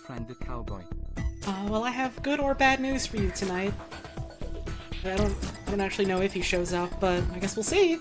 friend the cowboy. Well, I have good or bad news for you tonight. I don't actually know if he shows up, but I guess we'll see.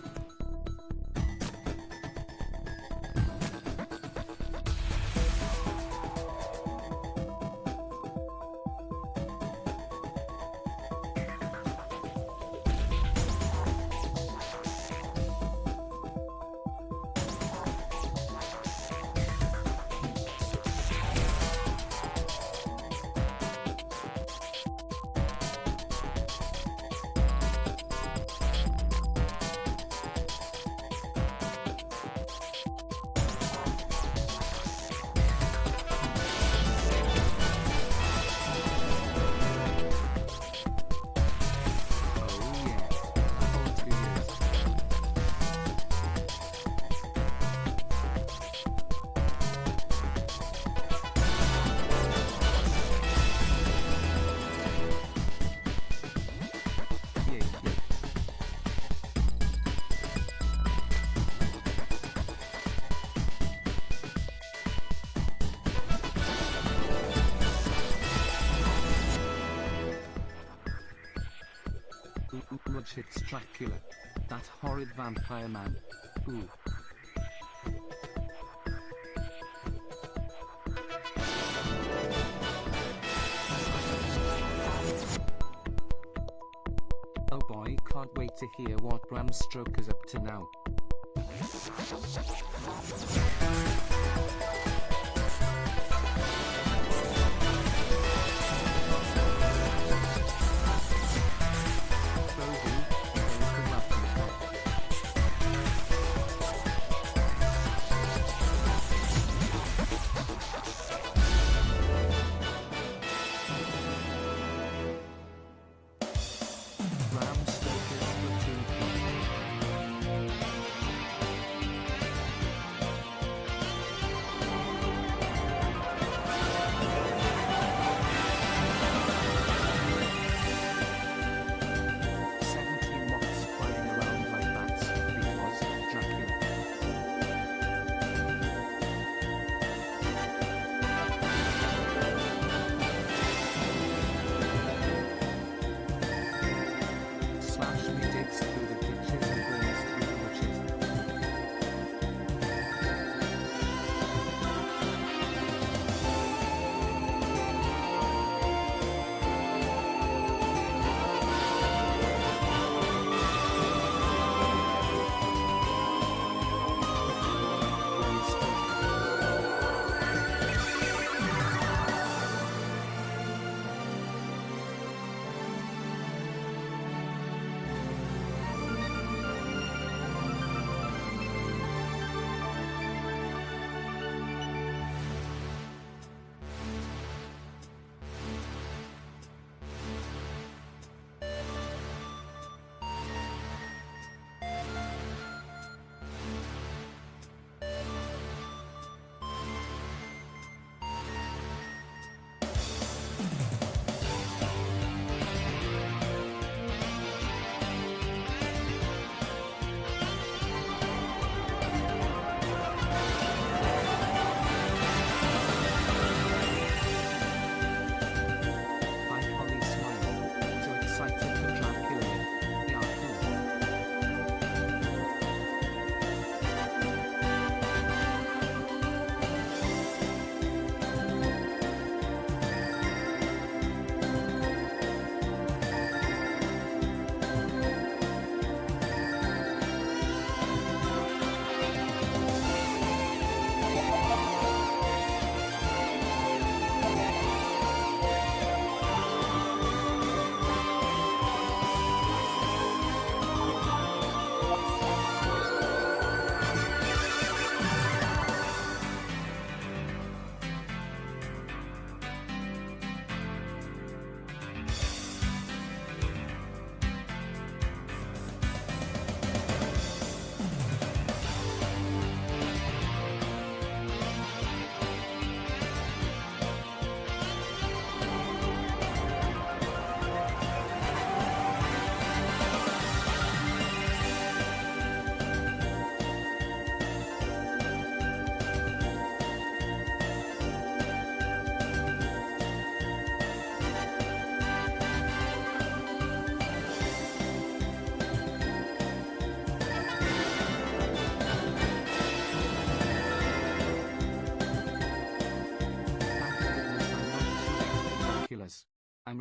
It's Dracula. That horrid vampire man. Ooh. Oh boy, can't wait to hear what Bram Stoker's up to now. Bram Stoker's platoon.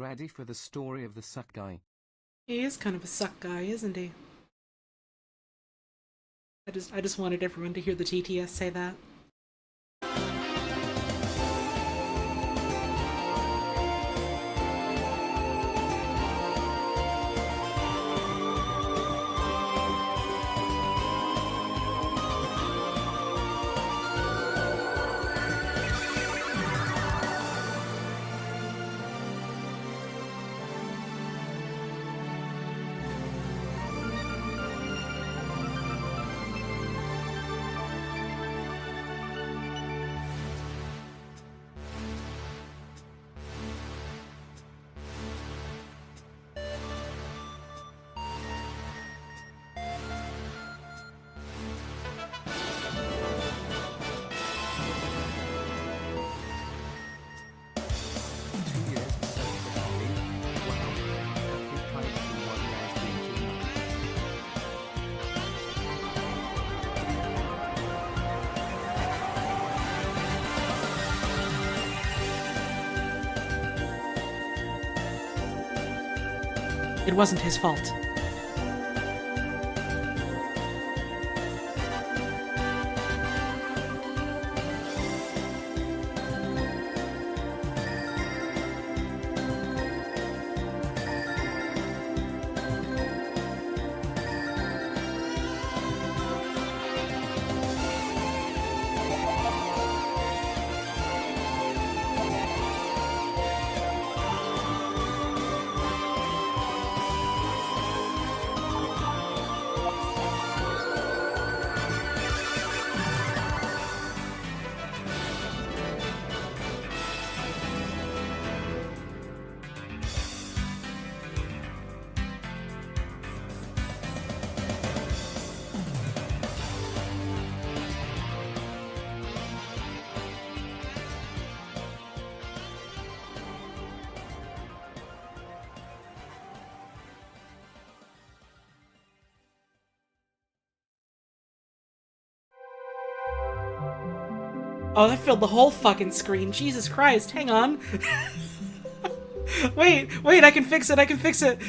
ready for the story of the suck guy? He is kind of a suck guy, isn't he? I just wanted everyone to hear the TTS say that. It wasn't his fault. Oh, that filled the whole fucking screen. Jesus Christ, hang on. wait, I can fix it, I can fix it.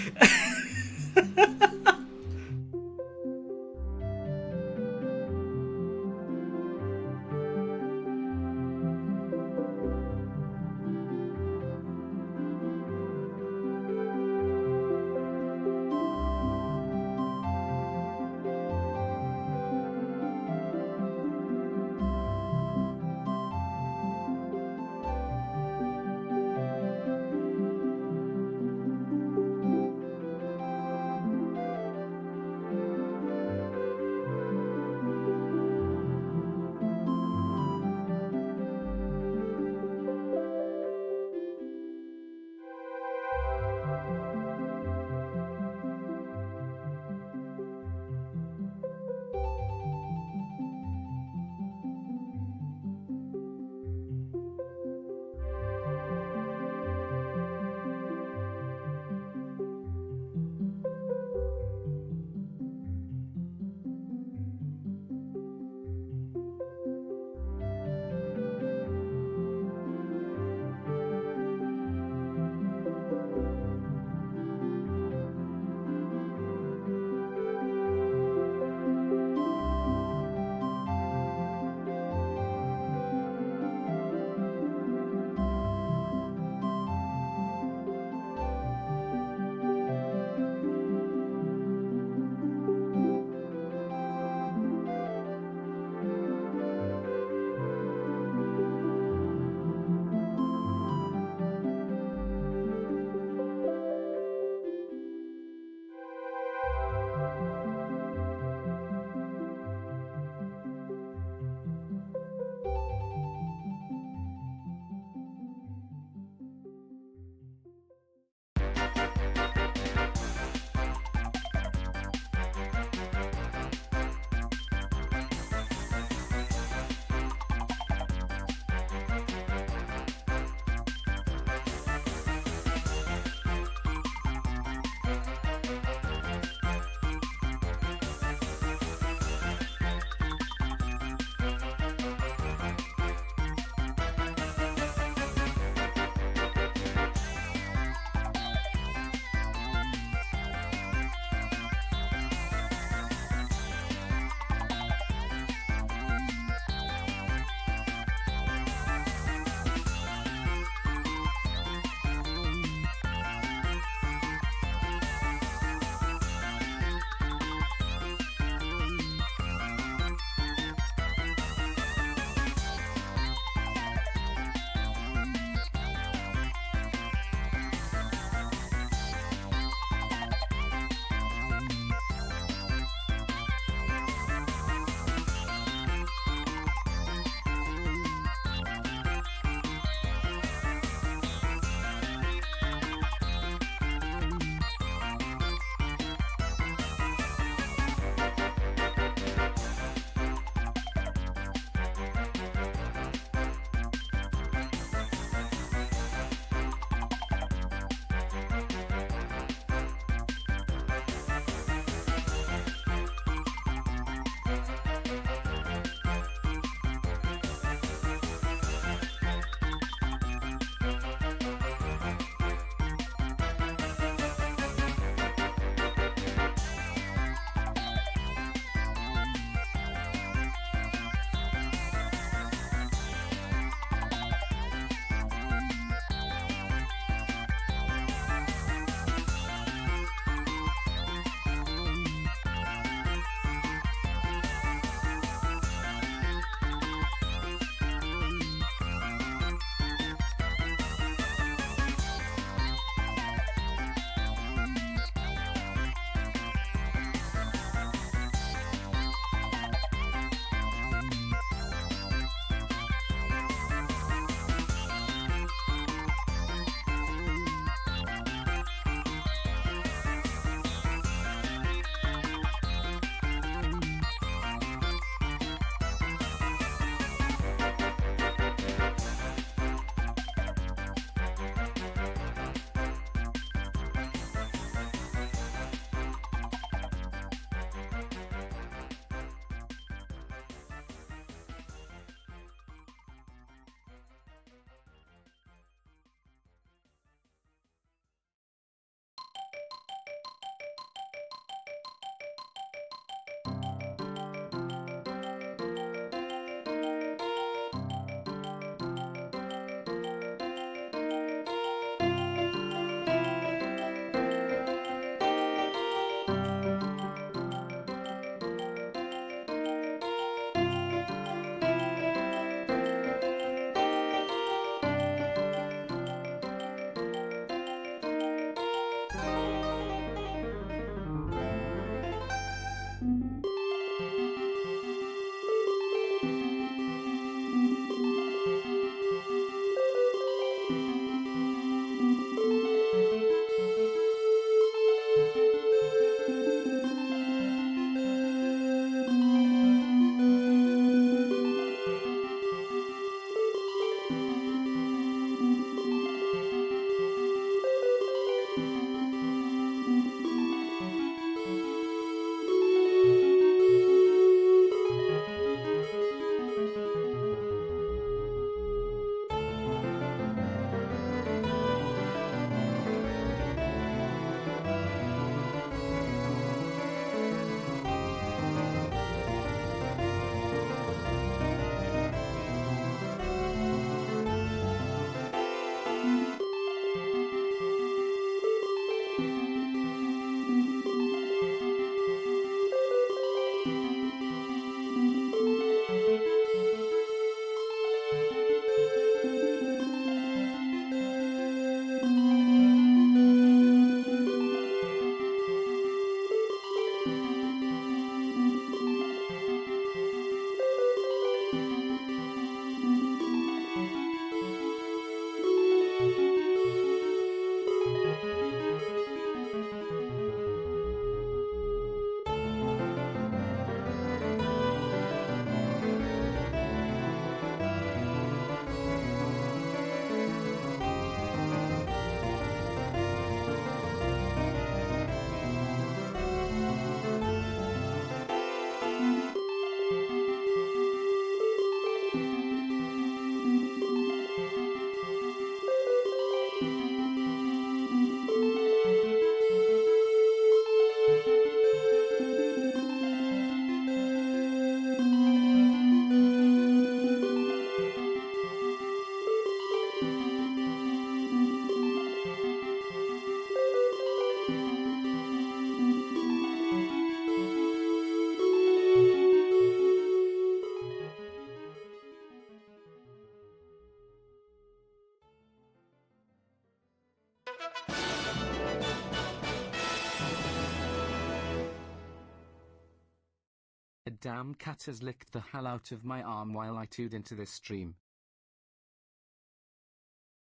damn cat has licked the hell out of my arm while I tuned into this stream.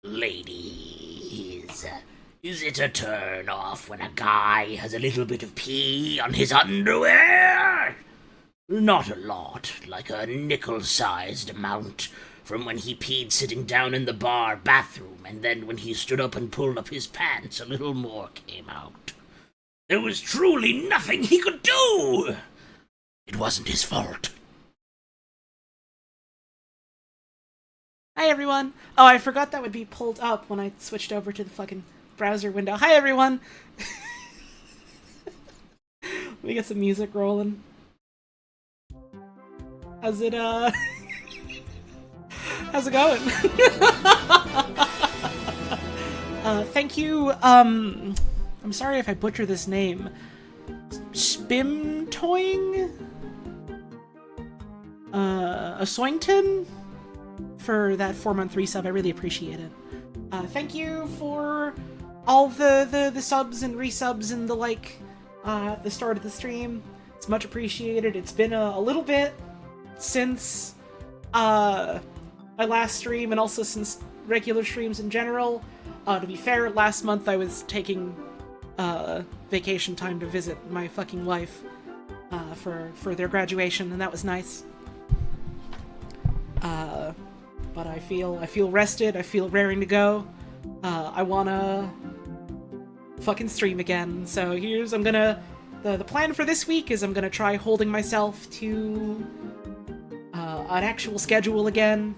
Ladies, is it a turn off when a guy has a little bit of pee on his underwear? Not a lot, like a nickel-sized amount from when he peed sitting down in the bar bathroom, and then when he stood up and pulled up his pants, a little more came out. There was truly nothing he could do! It wasn't his fault. Hi everyone! Oh, I forgot that would be pulled up when I switched over to the fucking browser window. Hi everyone! Let me get some music rolling. How's it, how's it going? Thank you, I'm sorry if I butcher this name. Spimtoing? Swoington? For that 4-month resub, I really appreciate it. Thank you for all the subs and resubs and the like, the start of the stream. It's much appreciated. It's been a little bit since, my last stream, and also since regular streams in general. To be fair, last month I was taking, vacation time to visit my fucking wife, for their graduation, and that was nice. But I feel rested, I feel raring to go. I wanna fucking stream again, so the plan for this week is I'm gonna try holding myself to, an actual schedule again,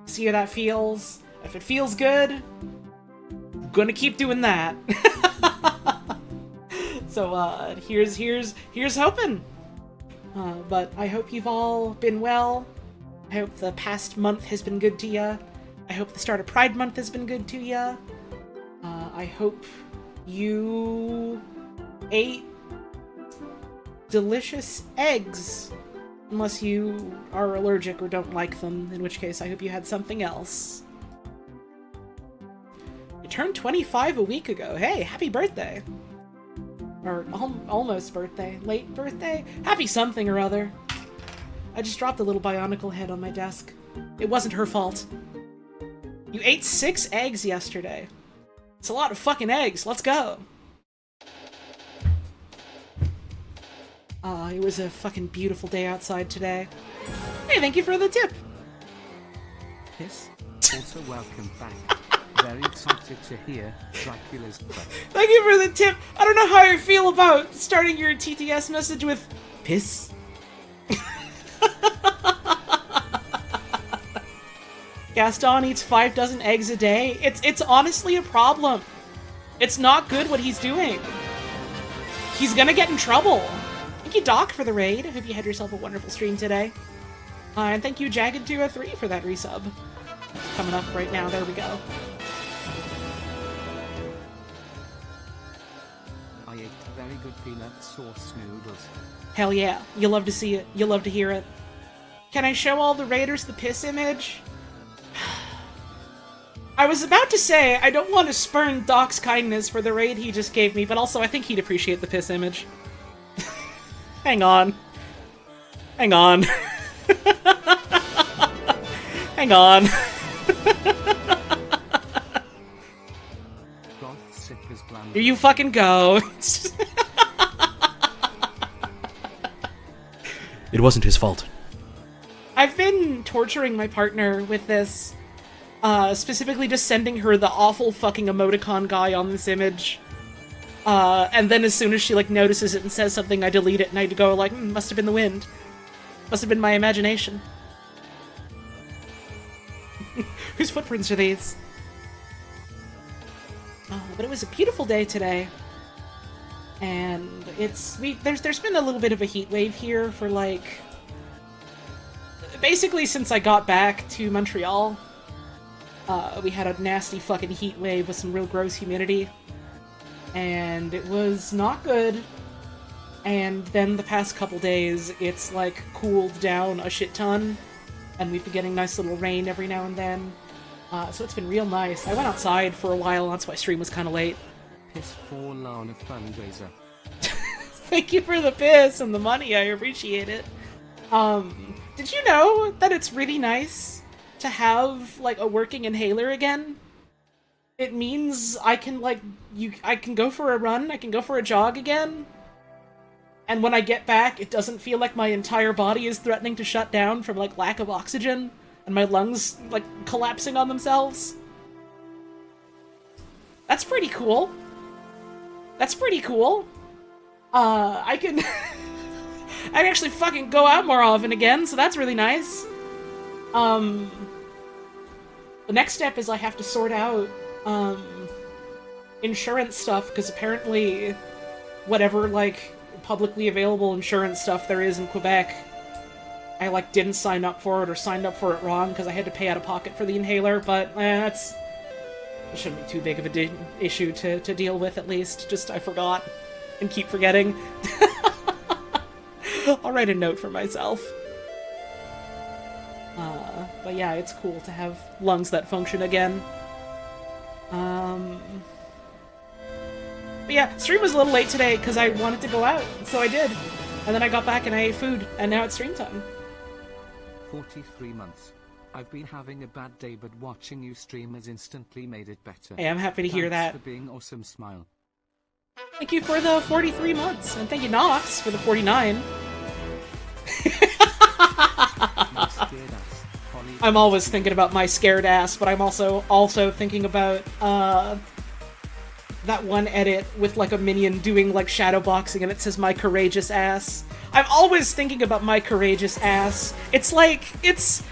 see how that feels. If it feels good, I'm gonna keep doing that. So, here's hoping. But I hope you've all been well. I hope the past month has been good to ya. I hope the start of Pride Month has been good to ya. I hope you ate delicious eggs. Unless you are allergic or don't like them, in which case I hope you had something else. You turned 25 a week ago. Hey, happy birthday. Or almost birthday. Late birthday? Happy something or other. I just dropped a little bionicle head on my desk. It wasn't her fault. You ate 6 eggs yesterday. It's a lot of fucking eggs. Let's go. It was a fucking beautiful day outside today. Hey, thank you for the tip. Piss, also welcome back. Very excited to hear Dracula's butt. Thank you for the tip. I don't know how I feel about starting your TTS message with piss. Gaston eats 5 dozen eggs a day. It's honestly a problem. It's not good what he's doing. He's gonna get in trouble. Thank you, Doc, for the raid. I hope you had yourself a wonderful stream today. And thank you, Jagged203, for that resub. Coming up right now. There we go. I ate very good peanut sauce noodles. Hell yeah. You'll love to see it. You'll love to hear it. Can I show all the raiders the piss image? I was about to say, I don't want to spurn Doc's kindness for the raid he just gave me, but also I think he'd appreciate the piss image. Hang on. Hang on. Hang on. Here you fucking go. It wasn't his fault. I've been torturing my partner with this, specifically just sending her the awful fucking emoticon guy on this image. And then as soon as she, like, notices it and says something, I delete it and I go, like, must have been the wind. Must have been my imagination. Whose footprints are these? But it was a beautiful day today. And there's been a little bit of a heat wave here for, like, basically since I got back to Montreal. We had a nasty fucking heat wave with some real gross humidity. And it was not good. And then the past couple days, it's, like, cooled down a shit ton. And we've been getting nice little rain every now and then. So it's been real nice. I went outside for a while, that's why stream was kind of late. Piss for Lana fundraiser. Thank you for the piss and the money, I appreciate it. Did you know that it's really nice to have, like, a working inhaler again? It means I can, like, I can go for a run, I can go for a jog again. And when I get back, it doesn't feel like my entire body is threatening to shut down from, like, lack of oxygen, and my lungs, like, collapsing on themselves. That's pretty cool. That's pretty cool. I can... I can actually fucking go out more often again, so that's really nice. The next step is I have to sort out, insurance stuff, because apparently whatever, like, publicly available insurance stuff there is in Quebec, I, like, didn't sign up for it or signed up for it wrong because I had to pay out of pocket for the inhaler, but it shouldn't be too big of a issue to deal with, at least. Just, I forgot and keep forgetting. I'll write a note for myself. But yeah, it's cool to have lungs that function again. But yeah, stream was a little late today because I wanted to go out, so I did. And then I got back and I ate food, and now it's stream time. 43 months. I've been having a bad day, but watching you stream has instantly made it better. Hey, I'm happy to hear that. Thanks for being awesome, smile. Thank you for the 43 months, and thank you, Nox, for the 49. I'm always thinking about my scared ass, but I'm also thinking about that one edit with, like, a minion doing, like, shadow boxing and it says my courageous ass. I'm always thinking about my courageous ass. It's like, it's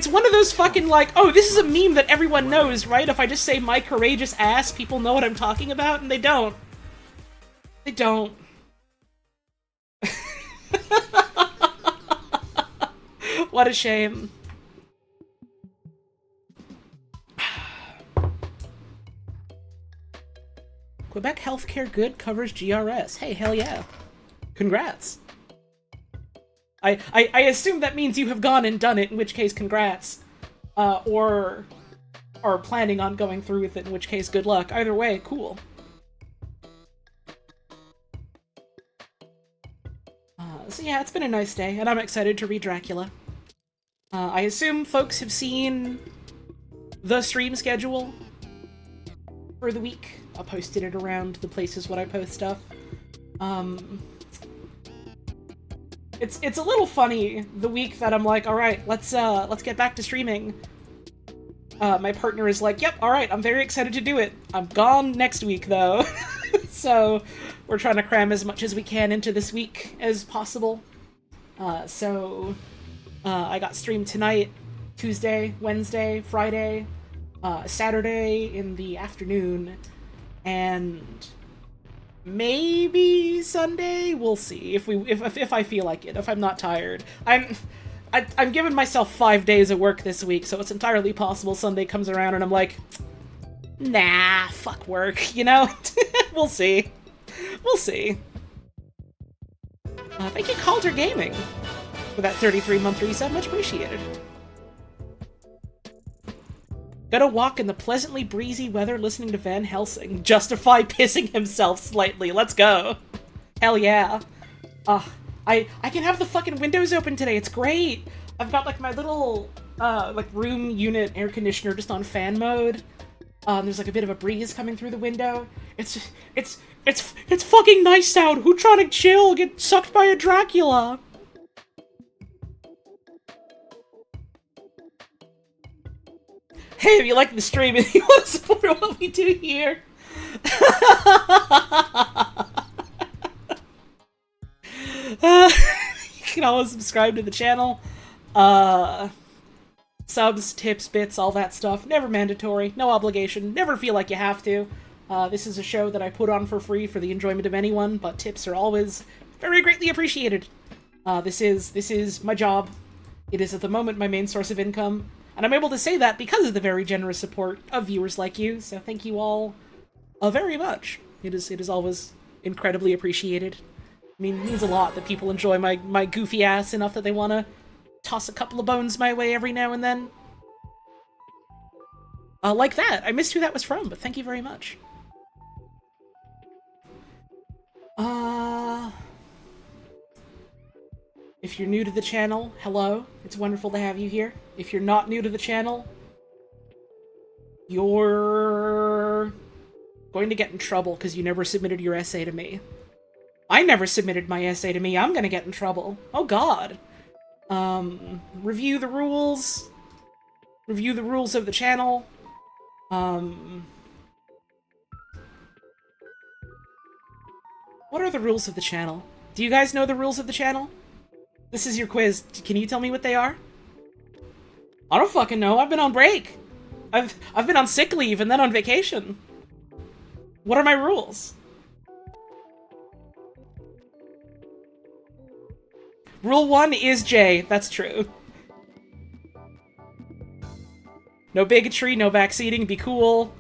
one of those fucking, like, oh, this is a meme that everyone knows, right? If I just say my courageous ass, people know what I'm talking about, and they don't. They don't. What a shame. Quebec Healthcare Good covers GRS. Hey, hell yeah. Congrats. I assume that means you have gone and done it, in which case congrats. Or are planning on going through with it, in which case good luck. Either way, cool. So yeah, it's been a nice day, and I'm excited to read Dracula. I assume folks have seen the stream schedule for the week. I'll posted it around the places when I post stuff. It's a little funny the week that I'm like, all right, let's get back to streaming. My partner is like, yep, all right, I'm very excited to do it. I'm gone next week though, so we're trying to cram as much as we can into this week as possible. I got streamed tonight, Tuesday, Wednesday, Friday, Saturday in the afternoon, and maybe Sunday. We'll see if I feel like it. If I'm not tired, I'm giving myself 5 days of work this week, so it's entirely possible Sunday comes around and I'm like, nah, fuck work, you know. We'll see. We'll see. Thank you, Calder Gaming, for that 33-month reset. Much appreciated. Gotta walk in the pleasantly breezy weather listening to Van Helsing. Justify pissing himself slightly. Let's go. Hell yeah. I can have the fucking windows open today. It's great. I've got, like, my little, like, room unit air conditioner just on fan mode. There's, like, a bit of a breeze coming through the window. It's fucking nice out. Who trying to chill? Get sucked by a Dracula? Hey, if you like the stream and you want to support what we do here, you can always subscribe to the channel. Subs, tips, bits, all that stuff. Never mandatory, no obligation, never feel like you have to. This is a show that I put on for free for the enjoyment of anyone, but tips are always very greatly appreciated. This is my job. It is at the moment my main source of income. And I'm able to say that because of the very generous support of viewers like you, so thank you all very much. It is always incredibly appreciated. I mean, it means a lot that people enjoy my goofy ass enough that they want to toss a couple of bones my way every now and then. Like that. I missed who that was from, but thank you very much. If you're new to the channel, hello. It's wonderful to have you here. If you're not new to the channel, you're going to get in trouble because you never submitted your essay to me. I never submitted my essay to me. I'm gonna get in trouble. Oh god. Review the rules. Review the rules of the channel. What are the rules of the channel? Do you guys know the rules of the channel? This is your quiz. Can you tell me what they are? I don't fucking know. I've been on break. I've been on sick leave and then on vacation. What are my rules? Rule 1 is J. That's true. No bigotry, no backseating, be cool.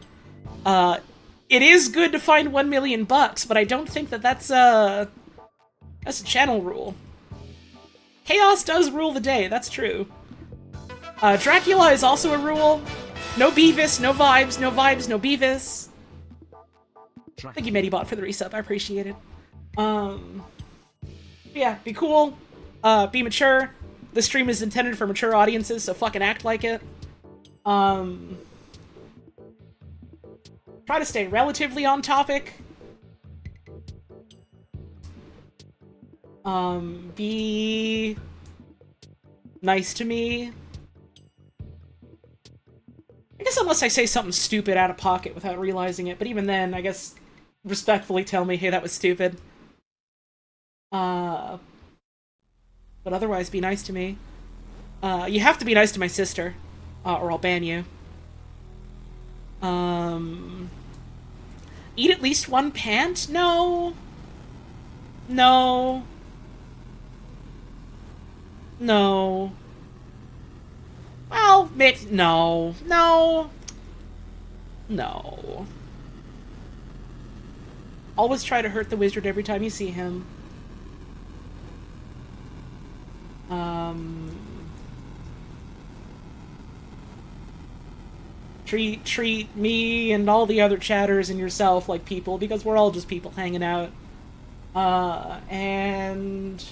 It is good to find 1 million bucks, but I don't think that that's a channel rule. Chaos does rule the day, that's true. Dracula is also a rule. No Beavis, no vibes, no vibes, no Beavis. Thank you, Medibot, for the resub. I appreciate it. Yeah, be cool. Be mature. The stream is intended for mature audiences, so fucking act like it. Try to stay relatively on topic. Be nice to me. I guess unless I say something stupid out of pocket without realizing it, but even then, I guess respectfully tell me, hey, that was stupid. But otherwise, be nice to me. You have to be nice to my sister, or I'll ban you. Eat at least one pant? No. No. No. Well, no. No. No. Always try to hurt the wizard every time you see him. Treat me and all the other chatters and yourself like people, because we're all just people hanging out. And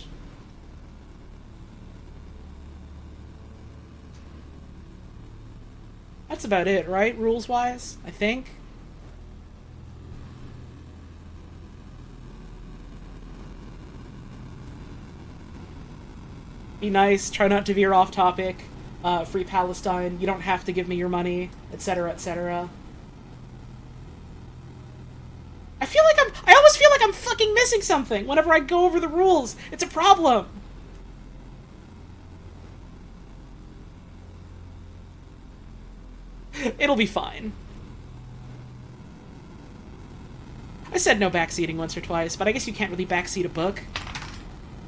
that's about it, right? Rules-wise, I think. Be nice, try not to veer off topic. Free Palestine, you don't have to give me your money, etc., etc. I always feel like I'm fucking missing something whenever I go over the rules. It's a problem. It'll be fine. I said no backseating once or twice, but I guess you can't really backseat a book.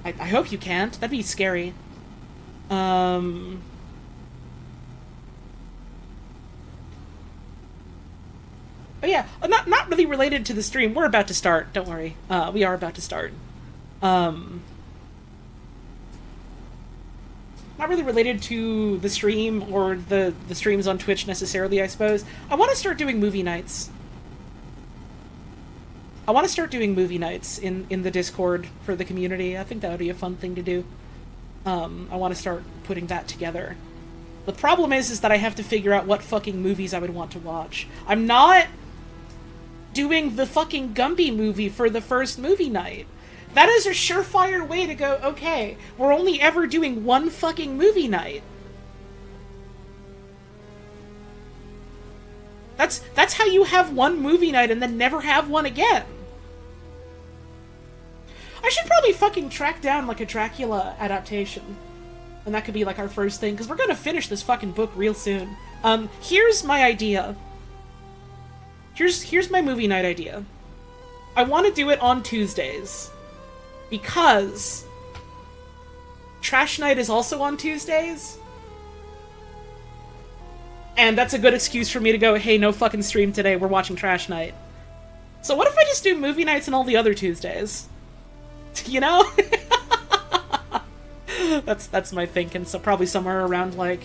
I hope you can't. That'd be scary. Oh yeah, not really related to the stream. We're about to start, don't worry. We are about to start. Not really related to the stream or the streams on Twitch necessarily, I suppose. I want to start doing movie nights. I want to start doing movie nights in the Discord for the community. I think that would be a fun thing to do. I want to start putting that together. The problem is that I have to figure out what fucking movies I would want to watch. I'm not doing the fucking Gumby movie for the first movie night. That is a surefire way to go, okay, we're only ever doing one fucking movie night. That's how you have one movie night and then never have one again. I should probably fucking track down, like, a Dracula adaptation. And that could be, like, our first thing, because we're gonna finish this fucking book real soon. Here's my idea. Here's my movie night idea. I want to do it on Tuesdays. Because Trash Night is also on Tuesdays. And that's a good excuse for me to go, hey, no fucking stream today, we're watching Trash Night. So what if I just do movie nights on all the other Tuesdays? You know? That's my thinking. So probably somewhere around like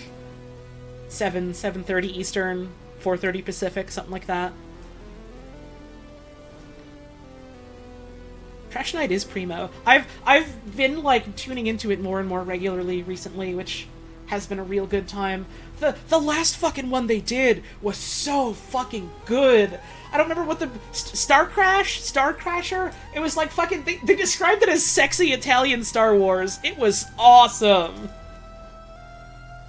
7:30 Eastern, 4:30 Pacific, something like that. Trash Night is primo. I've been like tuning into it more and more regularly recently, which has been a real good time. The last fucking one they did was so fucking good. I don't remember what the Star Crasher. It was like fucking. They described it as sexy Italian Star Wars. It was awesome.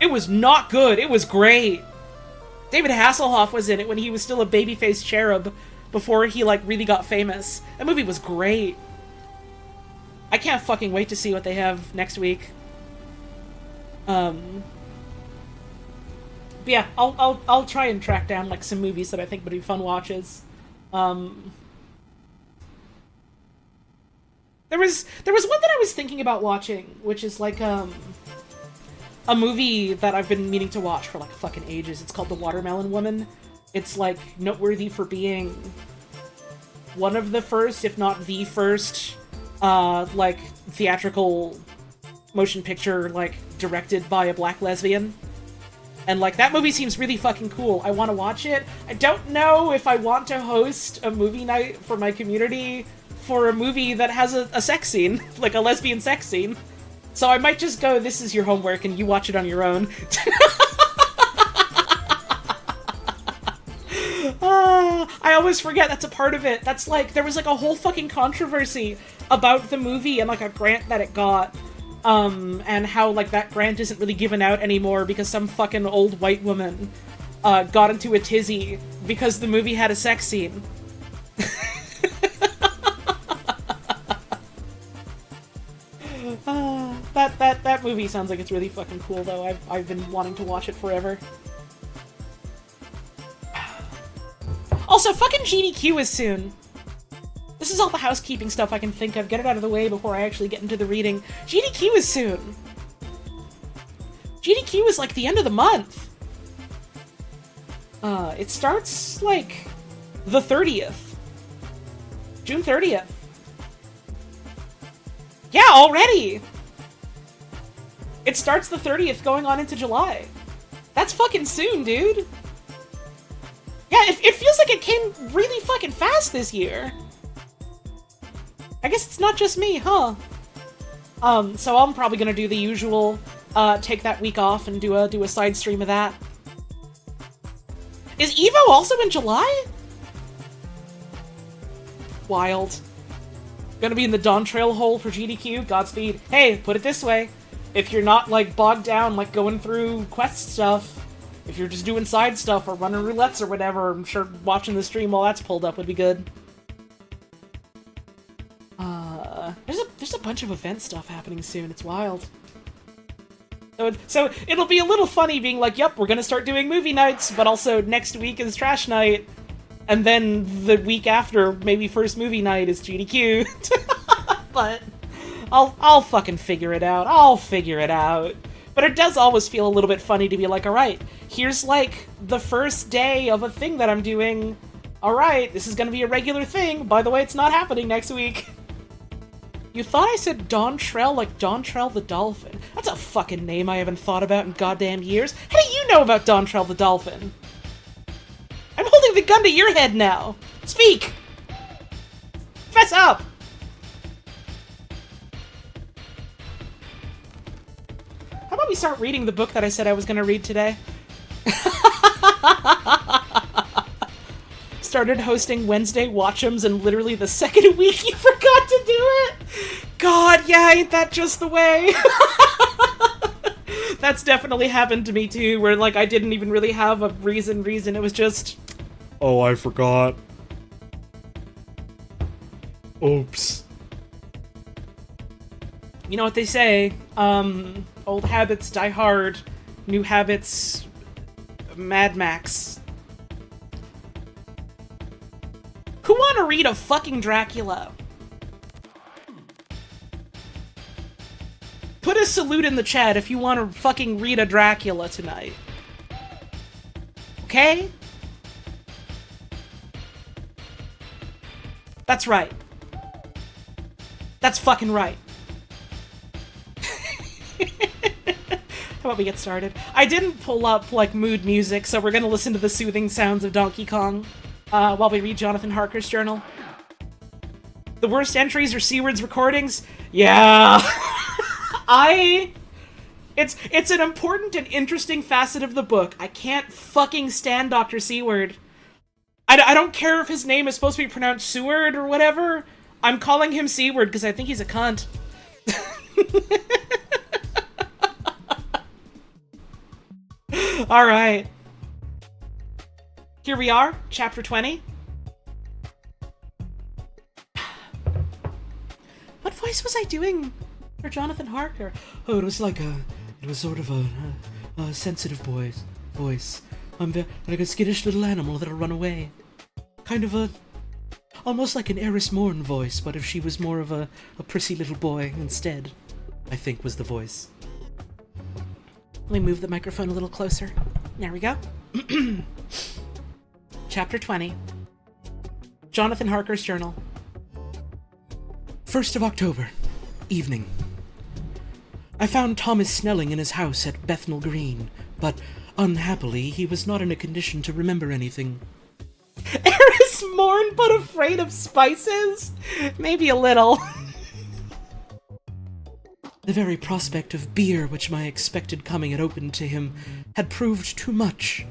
It was not good. It was great. David Hasselhoff was in it when he was still a babyface cherub before he like really got famous. That movie was great. I can't fucking wait to see what they have next week. But yeah, I'll try and track down like some movies that I think would be fun watches. There was one that I was thinking about watching, which is like a movie that I've been meaning to watch for like fucking ages. It's called The Watermelon Woman. It's like noteworthy for being one of the first, if not the first, like theatrical motion picture like directed by a black lesbian. And like that movie seems really fucking cool. I want to watch it. I don't know if I want to host a movie night for my community for a movie that has a sex scene, like a lesbian sex scene. So I might just go, this is your homework, and you watch it on your own. I always forget that's a part of it. That's like, there was like a whole fucking controversy about the movie and like a grant that it got. And how like that grant isn't really given out anymore because some fucking old white woman got into a tizzy because the movie had a sex scene. That movie sounds like it's really fucking cool, though. I've been wanting to watch it forever. Also, fucking GDQ is soon. This is all the housekeeping stuff I can think of. Get it out of the way before I actually get into the reading. GDQ is soon. GDQ is like the end of the month. It starts like the 30th. June 30th. Yeah, already! It starts the 30th going on into July. That's fucking soon, dude. Yeah, it feels like it came really fucking fast this year. I guess it's not just me, huh? So I'm probably gonna do the usual, take that week off and do a side stream of that. Is Evo also in July? Wild. Gonna be in the Dawn Trail hole for GDQ, Godspeed. Hey, put it this way. If you're not, like, bogged down, like, going through quest stuff, if you're just doing side stuff or running roulettes or whatever, I'm sure watching the stream while that's pulled up would be good. There's a bunch of event stuff happening soon. It's wild. So it'll be a little funny being like, yep, we're gonna start doing movie nights, but also next week is Trash Night, and then the week after, maybe first movie night is GDQ. But I'll fucking figure it out. I'll figure it out. But it does always feel a little bit funny to be like, alright, here's like the first day of a thing that I'm doing. Alright, this is gonna be a regular thing. By the way, it's not happening next week. You thought I said Dontrell like Dontrell the Dolphin? That's a fucking name I haven't thought about in goddamn years. How do you know about Dontrell the Dolphin? I'm holding the gun to your head now. Speak! Fess up! How about we start reading the book that I said I was gonna read today? Started hosting Wednesday Watch'ems, and literally the second week you forgot to do it? God, yeah, ain't that just the way? That's definitely happened to me too, where like I didn't even really have a reason, it was just... Oh, I forgot. Oops. You know what they say, old habits die hard, new habits... Mad Max. Who wanna read a fucking Dracula? Put a salute in the chat if you wanna fucking read a Dracula tonight. Okay? That's right. That's fucking right. How about we get started? I didn't pull up, like, mood music, so we're gonna listen to the soothing sounds of Donkey Kong while we read Jonathan Harker's journal. The worst entries are Seward's recordings. Yeah. It's an important and interesting facet of the book. I can't fucking stand Dr. Seward. I don't care if his name is supposed to be pronounced Seward or whatever. I'm calling him Seward because I think he's a cunt. Alright. Here we are, chapter 20. What voice was I doing for Jonathan Harker? Oh, it was sort of a sensitive voice. I'm like a skittish little animal that'll run away. Kind of almost like an Eris Morn voice, but if she was more of a prissy little boy instead, I think was the voice. Let me move the microphone a little closer. There we go. Chapter 20. Jonathan Harker's journal. 1st of October. Evening. I found Thomas Snelling in his house at Bethnal Green, but unhappily he was not in a condition to remember anything. Eris Morn but afraid of spices? Maybe a little. The very prospect of beer which my expected coming had opened to him had proved too much,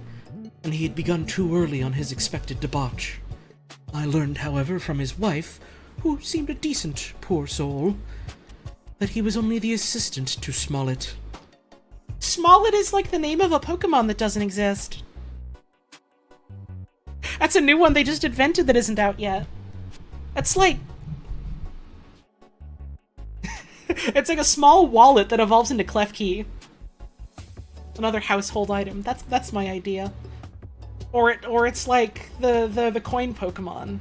and he had begun too early on his expected debauch. I learned, however, from his wife, who seemed a decent poor soul, that he was only the assistant to Smollett. Smollett is like the name of a Pokemon that doesn't exist. That's a new one they just invented that isn't out yet. That's like... it's like a small wallet that evolves into Klefki. Another household item. That's my idea. Or it's like the coin Pokemon.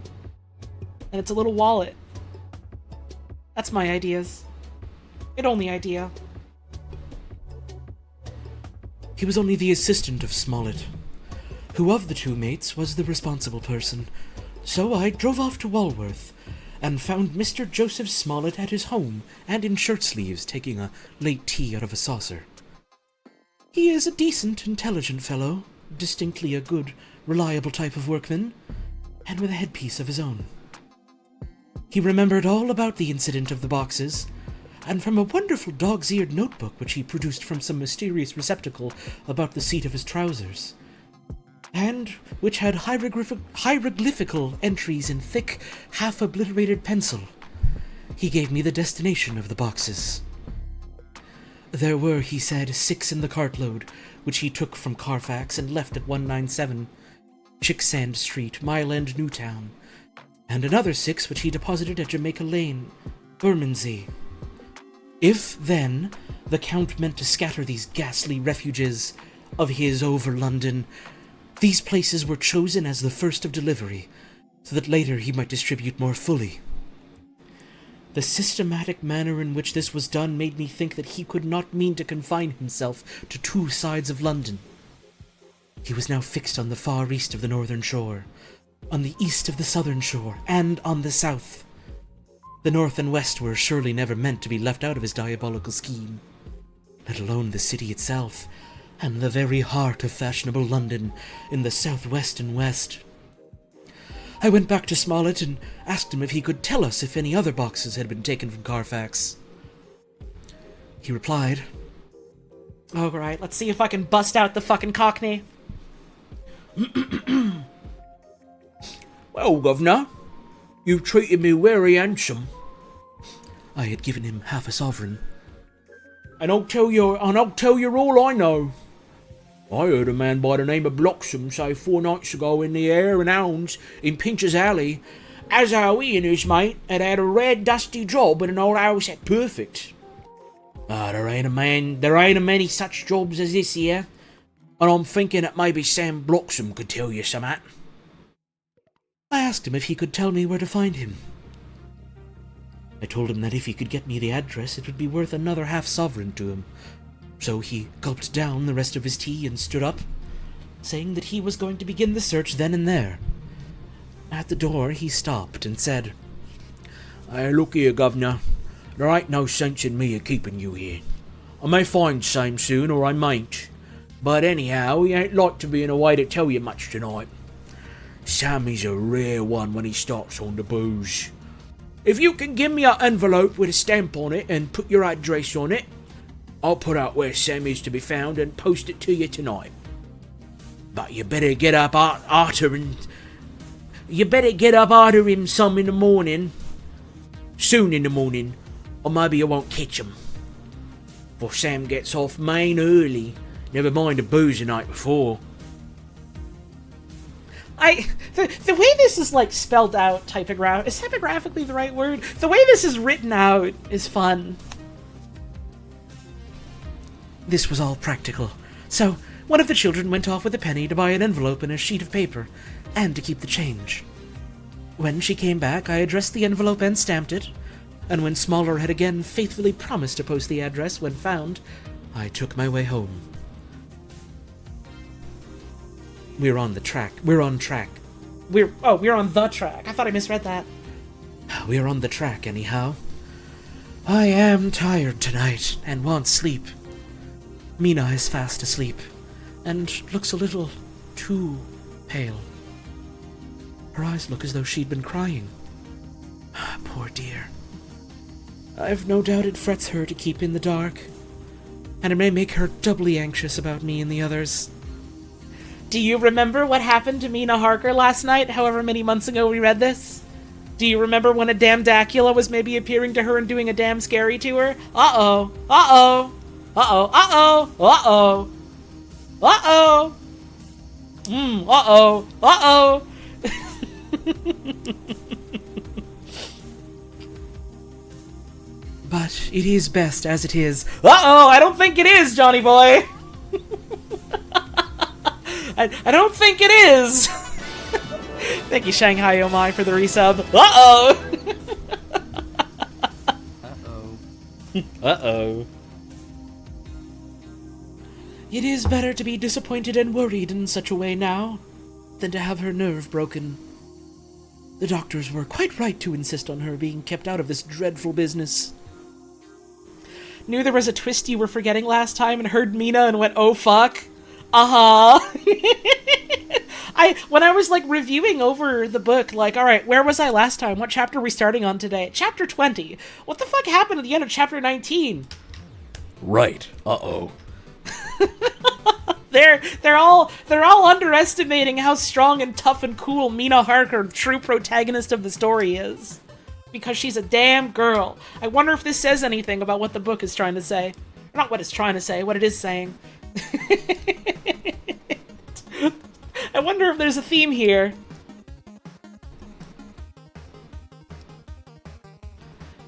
And it's a little wallet. That's my ideas. It only idea. He was only the assistant of Smollett, who of the two mates was the responsible person. So I drove off to Walworth, and found Mr. Joseph Smollett at his home, and in shirt-sleeves, taking a late tea out of a saucer. He is a decent, intelligent fellow, distinctly a good, reliable type of workman, and with a headpiece of his own. He remembered all about the incident of the boxes, and from a wonderful dog's-eared notebook which he produced from some mysterious receptacle about the seat of his trousers, and which had hieroglyphical entries in thick, half-obliterated pencil, he gave me the destination of the boxes. There were, he said, 6 in the cartload, which he took from Carfax and left at 197 Chicksand Street, Mile End, Newtown, and another 6 which he deposited at Jamaica Lane, Bermondsey. If, then, the Count meant to scatter these ghastly refuges of his over London, these places were chosen as the first of delivery, so that later he might distribute more fully. The systematic manner in which this was done made me think that he could not mean to confine himself to 2 sides of London. He was now fixed on the far east of the northern shore, on the east of the southern shore, and on the south. The north and west were surely never meant to be left out of his diabolical scheme, let alone the city itself, and the very heart of fashionable London in the southwest and west. I went back to Smollett and asked him if he could tell us if any other boxes had been taken from Carfax. He replied, Alright, let's see if I can bust out the fucking Cockney. Well, governor, you've treated me very handsome. I had given him half a sovereign. And I'll tell you all I know. I heard a man by the name of Bloxham say 4 nights ago in the Hare and Hounds in Pincher's Alley as how he and his mate had a red dusty job in an old house at Perfect. There ain't a many such jobs as this here, and I'm thinking that maybe Sam Bloxham could tell you some at. I asked him if he could tell me where to find him. I told him that if he could get me the address, it would be worth another half sovereign to him. So he gulped down the rest of his tea and stood up, saying that he was going to begin the search then and there. At the door he stopped and said, Hey, look here, governor. There ain't no sense in me a-keeping you here. I may find Sam soon, or I mayn't. But anyhow, he ain't like to be in a way to tell you much tonight. Sammy's a rare one when he starts on the booze. If you can give me an envelope with a stamp on it and put your address on it, I'll put out where Sam is to be found and post it to you tonight. But you better get up arter him some in the morning. Soon in the morning, or maybe you won't catch him. For Sam gets off main early. Never mind the booze the night before. The way this is like spelled out is typographically the right word? The way this is written out is fun. This was all practical. So, one of the children went off with a penny to buy an envelope and a sheet of paper, and to keep the change. When she came back, I addressed the envelope and stamped it, and when Smaller had again faithfully promised to post the address when found, I took my way home. We're on track. We're on the track. I thought I misread that. We're on the track, anyhow. I am tired tonight, and want sleep. Mina is fast asleep, and looks a little too pale. Her eyes look as though she'd been crying. Poor dear. I've no doubt it frets her to keep in the dark, and it may make her doubly anxious about me and the others. Do you remember what happened to Mina Harker last night, however many months ago we read this? Do you remember when a damn Dracula was maybe appearing to her and doing a damn scary to her? Uh-oh. Uh-oh. Uh-oh. Uh-oh. Uh-oh. Uh-oh. Uh-oh. Uh-oh. But it is best as it is. Uh-oh, I don't think it is, Johnny boy. I don't think it is. Thank you, Shanghai Oh My, for the resub. Uh-oh. Uh-oh. Uh-oh. It is better to be disappointed and worried in such a way now than to have her nerve broken. The doctors were quite right to insist on her being kept out of this dreadful business. Knew there was a twist you were forgetting last time and heard Mina and went, oh fuck. Uh-huh. When I was like reviewing over the book, like, alright, where was I last time? What chapter are we starting on today? Chapter 20. What the fuck happened at the end of chapter 19? Right. Uh-oh. They're all underestimating how strong and tough and cool Mina Harker, true protagonist of the story, is. Because she's a damn girl. I wonder if this says anything about what the book is trying to say. Not what it's trying to say, what it is saying. I wonder if there's a theme here.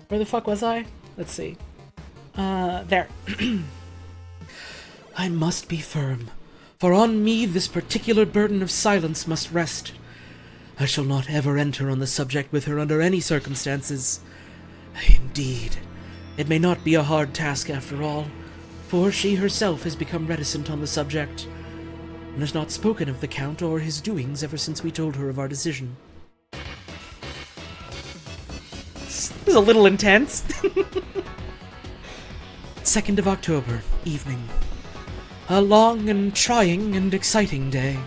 Where the fuck was I? Let's see. There. I must be firm, for on me this particular burden of silence must rest. I shall not ever enter on the subject with her under any circumstances. Indeed, it may not be a hard task after all, for she herself has become reticent on the subject, and has not spoken of the Count or his doings ever since we told her of our decision. This is a little intense. 2nd of October, evening. A long and trying and exciting day.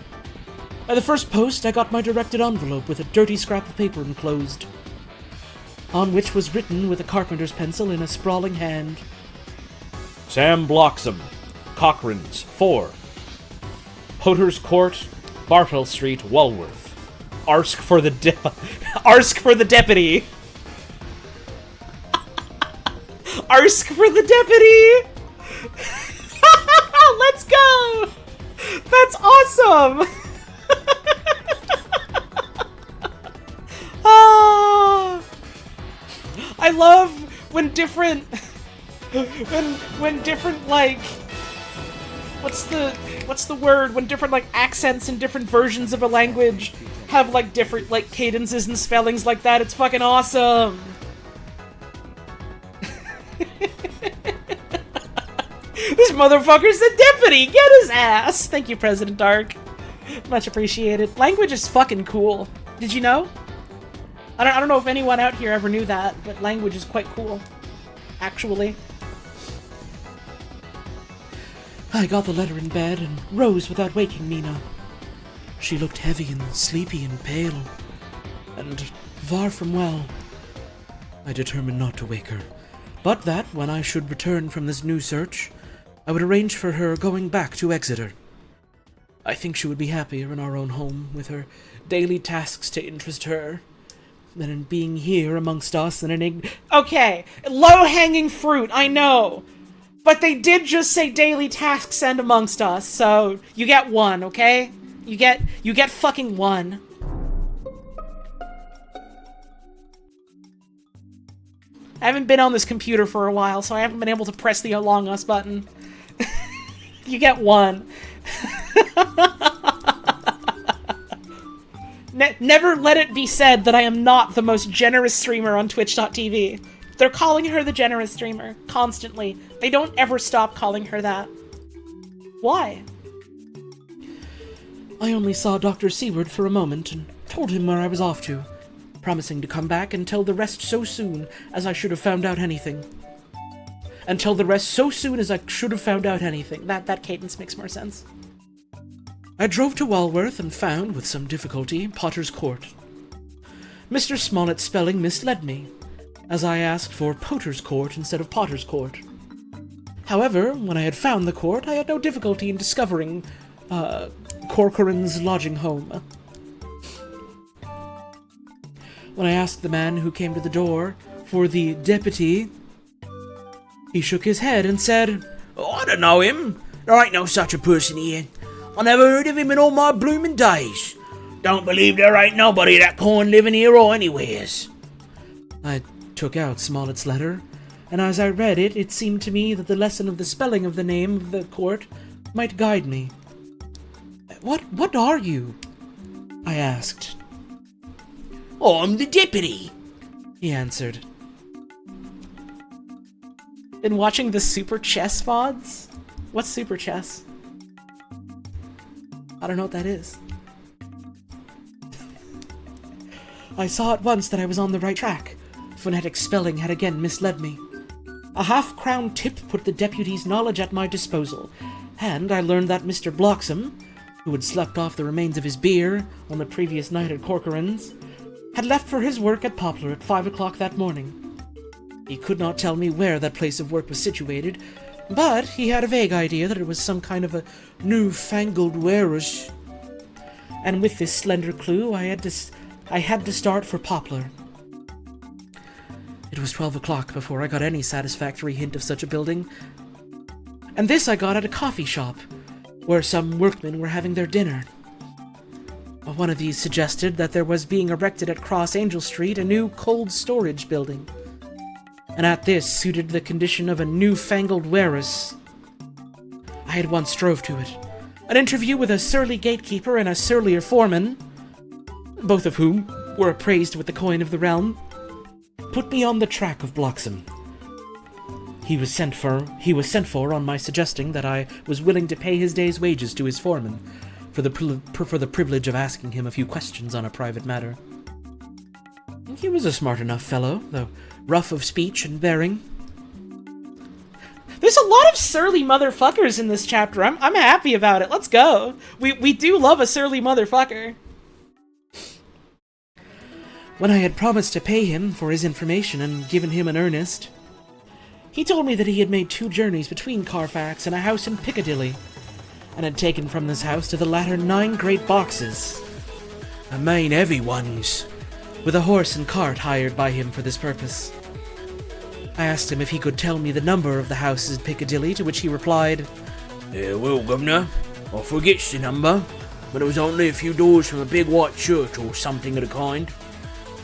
By the first post, I got my directed envelope with a dirty scrap of paper enclosed, on which was written with a carpenter's pencil in a sprawling hand, Sam Bloxham, Cochrane's, 4. Potter's Court, Bartle Street, Walworth. Arsk for the deputy. Arsk for the deputy. Let's go. That's awesome. I love when different when different like what's the word when different like accents and different versions of a language have like different like cadences and spellings like that. It's fucking awesome. This motherfucker's the deputy. Get his ass. Thank you, President Dark. Much appreciated. Language is fucking cool. Did you know? I don't know if anyone out here ever knew that, but language is quite cool. Actually. I got the letter in bed and rose without waking Mina. She looked heavy and sleepy and pale, and far from well. I determined not to wake her, but that, when I should return from this new search, I would arrange for her going back to Exeter. I think she would be happier in our own home, with her daily tasks to interest her, than in being here amongst us in an Okay, low-hanging fruit, I know. But they did just say daily tasks and amongst us, so you get one, okay? You get fucking one. I haven't been on this computer for a while, so I haven't been able to press the Among Us button. You get one. Never let it be said that I am not the most generous streamer on Twitch.tv. They're calling her the generous streamer, constantly. They don't ever stop calling her that. Why? I only saw Dr. Seward for a moment and told him where I was off to, promising to come back and tell the rest so soon as I should have found out anything. That cadence makes more sense. I drove to Walworth and found, with some difficulty, Potter's Court. Mr. Smollett's spelling misled me, as I asked for Potter's Court instead of Potter's Court. However, when I had found the court, I had no difficulty in discovering, Corcoran's lodging home. When I asked the man who came to the door for the deputy, he shook his head and said, "Oh, I don't know him. There ain't no such a person here. I never heard of him in all my bloomin' days. Don't believe there ain't nobody of that kind living here or anywheres." I took out Smollett's letter, and as I read it, it seemed to me that the lesson of the spelling of the name of the court might guide me. What are you?" I asked. "I'm the deputy," he answered. Been watching the Super Chess VODs? What's Super Chess? I don't know what that is. I saw at once that I was on the right track. Phonetic spelling had again misled me. A half-crown tip put the deputy's knowledge at my disposal, and I learned that Mr. Bloxam, who had slept off the remains of his beer on the previous night at Corcoran's, had left for his work at Poplar at 5 o'clock that morning. He could not tell me where that place of work was situated, but he had a vague idea that it was some kind of a new-fangled warehouse. And with this slender clue, I had to start for Poplar. It was 12 o'clock before I got any satisfactory hint of such a building, and this I got at a coffee shop, where some workmen were having their dinner. One of these suggested that there was being erected at Cross Angel Street a new cold storage building, and at this suited the condition of a new-fangled warehouse. I at once drove to it. An interview with a surly gatekeeper and a surlier foreman, both of whom were appraised with the coin of the realm, put me on the track of Bloxam. He was sent for on my suggesting that I was willing to pay his day's wages to his foreman, for the privilege of asking him a few questions on a private matter. He was a smart enough fellow, though rough of speech and bearing. There's a lot of surly motherfuckers in this chapter. I'm happy about it. Let's go. We do love a surly motherfucker. When I had promised to pay him for his information and given him an earnest, he told me that he had made 2 journeys between Carfax and a house in Piccadilly, and had taken from this house to the latter 9 great boxes, the main heavy ones, with a horse and cart hired by him for this purpose. I asked him if he could tell me the number of the houses in Piccadilly, to which he replied, Well, Governor, I forgets the number, but it was only a few doors from a big white church or something of the kind.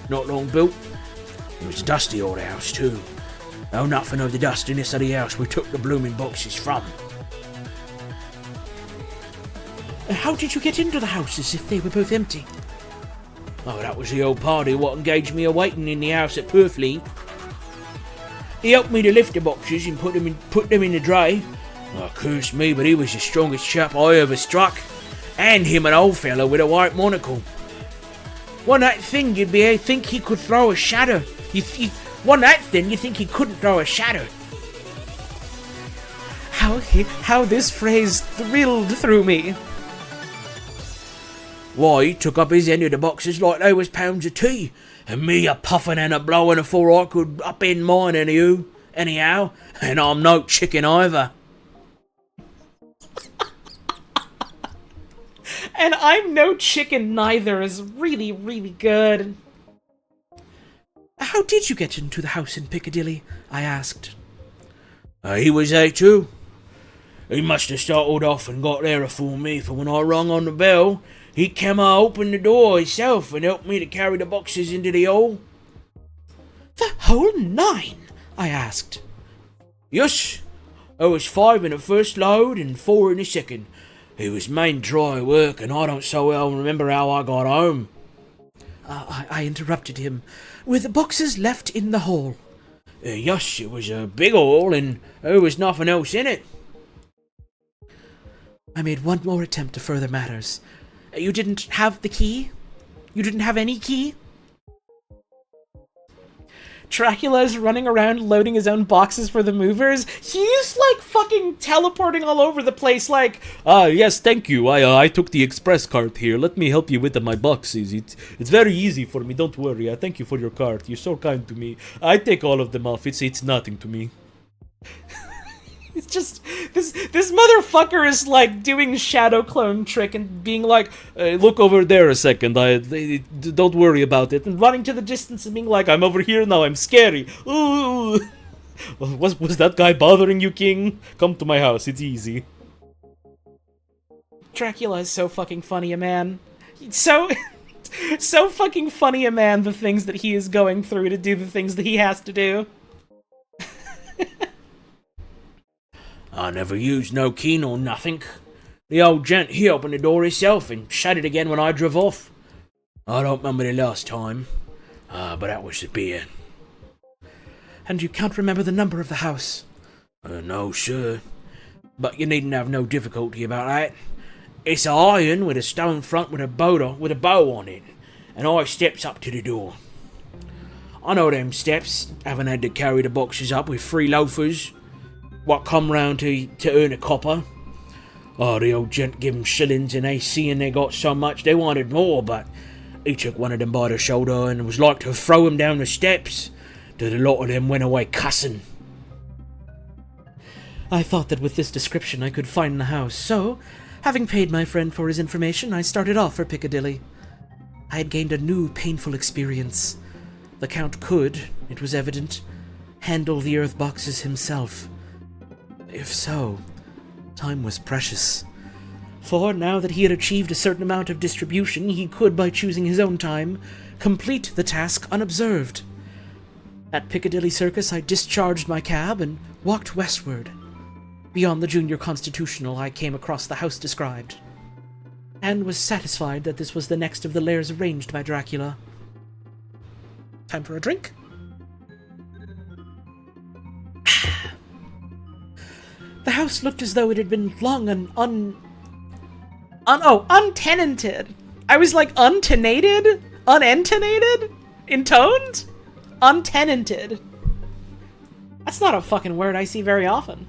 Not long built. It was a dusty old house, too. Oh, not for no the dustiness of the house we took the blooming boxes from. How did you get into the houses if they were both empty? Oh, that was the old party what engaged me a-waiting in the house at Purfleet. He helped me to lift the boxes and put them in the dray. Oh, curse me, but he was the strongest chap I ever struck. And him an old fellow with a white monocle. One that thing you'd think he could throw a shadow. You think he couldn't throw a shadow. How this phrase thrilled through me. Why, he took up his end of the boxes like they was pounds of tea, and me a puffin' and a blowin' afore I could upend mine anyhow, and I'm no chicken either. And I'm no chicken neither is really, really good. How did you get into the house in Piccadilly? I asked. He was there too. He must have started off and got there afore me, for when I rung on the bell, he came out, opened the door himself and helped me to carry the boxes into the hole. The whole 9? I asked. Yes, there was 5 in the first load and 4 in the second. It was main dry work, and I don't so well remember how I got home. I interrupted him. Were the boxes left in the hall? Yes, it was a big hole, and there was nothing else in it. I made one more attempt to further matters. You didn't have the key? You didn't have any key? Dracula's running around loading his own boxes for the movers. He's like fucking teleporting all over the place like, Yes, thank you. I took the express cart here. Let me help you with my boxes. It's very easy for me. Don't worry. I thank you for your cart. You're so kind to me. I take all of them off. It's nothing to me. it's just, this motherfucker is like doing shadow clone trick and being like, Look over there a second. Don't worry about it. and running to the distance and being like, I'm over here now. I'm scary. Ooh. Was that guy bothering you, King? Come to my house. It's easy. Dracula is so fucking funny a man. So fucking funny a man, the things that he is going through to do the things that he has to do. I never used no key nor nothing. The old gent, he opened the door himself and shut it again when I drove off. I don't remember the last time, but that was the beer. And you can't remember the number of the house? No, sir. But you needn't have no difficulty about that. It's a iron with a stone front with a bow on it, and I steps up to the door. I know them steps, having had to carry the boxes up with 3 loafers, what come round to earn a copper. The old gent give 'em shillings, and they seeing they got so much, they wanted more, but he took one of them by the shoulder and was like to throw him down the steps, till the lot of them went away cussing. I thought that with this description I could find the house, so, having paid my friend for his information, I started off for Piccadilly. I had gained a new, painful experience. The Count could, it was evident, handle the earth boxes himself. If so, time was precious. For now that he had achieved a certain amount of distribution, he could, by choosing his own time, complete the task unobserved. At Piccadilly Circus, I discharged my cab and walked westward. Beyond the Junior Constitutional, I came across the house described, and was satisfied that this was the next of the lairs arranged by Dracula. Time for a drink? The house looked as though it had been long and untenanted. I was like, untenated? Unentonated? Intoned? Untenanted. That's not a fucking word I see very often.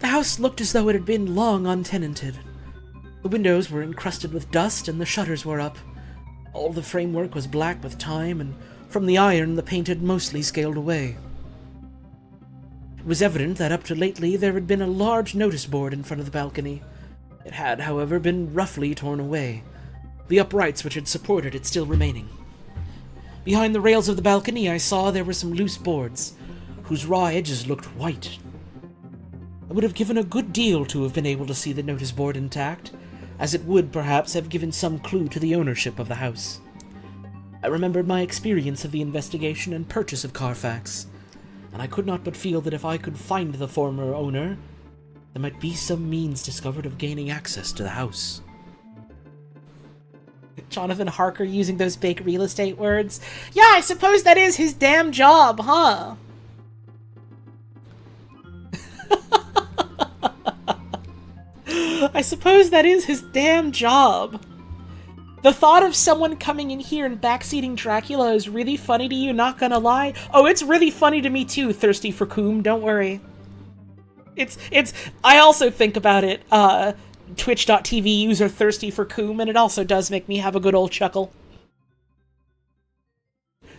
The house looked as though it had been long untenanted. The windows were encrusted with dust and the shutters were up. All the framework was black with time, and from the iron the paint had mostly scaled away. It was evident that up to lately there had been a large notice board in front of the balcony. It had, however, been roughly torn away, the uprights which had supported it still remaining. Behind the rails of the balcony I saw there were some loose boards, whose raw edges looked white. I would have given a good deal to have been able to see the notice board intact, as it would, perhaps, have given some clue to the ownership of the house. I remembered my experience of the investigation and purchase of Carfax, and I could not but feel that if I could find the former owner, there might be some means discovered of gaining access to the house. Jonathan Harker using those big real estate words. Yeah, I suppose that is his damn job, huh? I suppose that is his damn job. The thought of someone coming in here and backseating Dracula is really funny to you, not gonna lie. Oh, it's really funny to me too, Thirsty for Coom, don't worry. I also think about it, Twitch.tv user Thirsty for Coom, and it also does make me have a good old chuckle.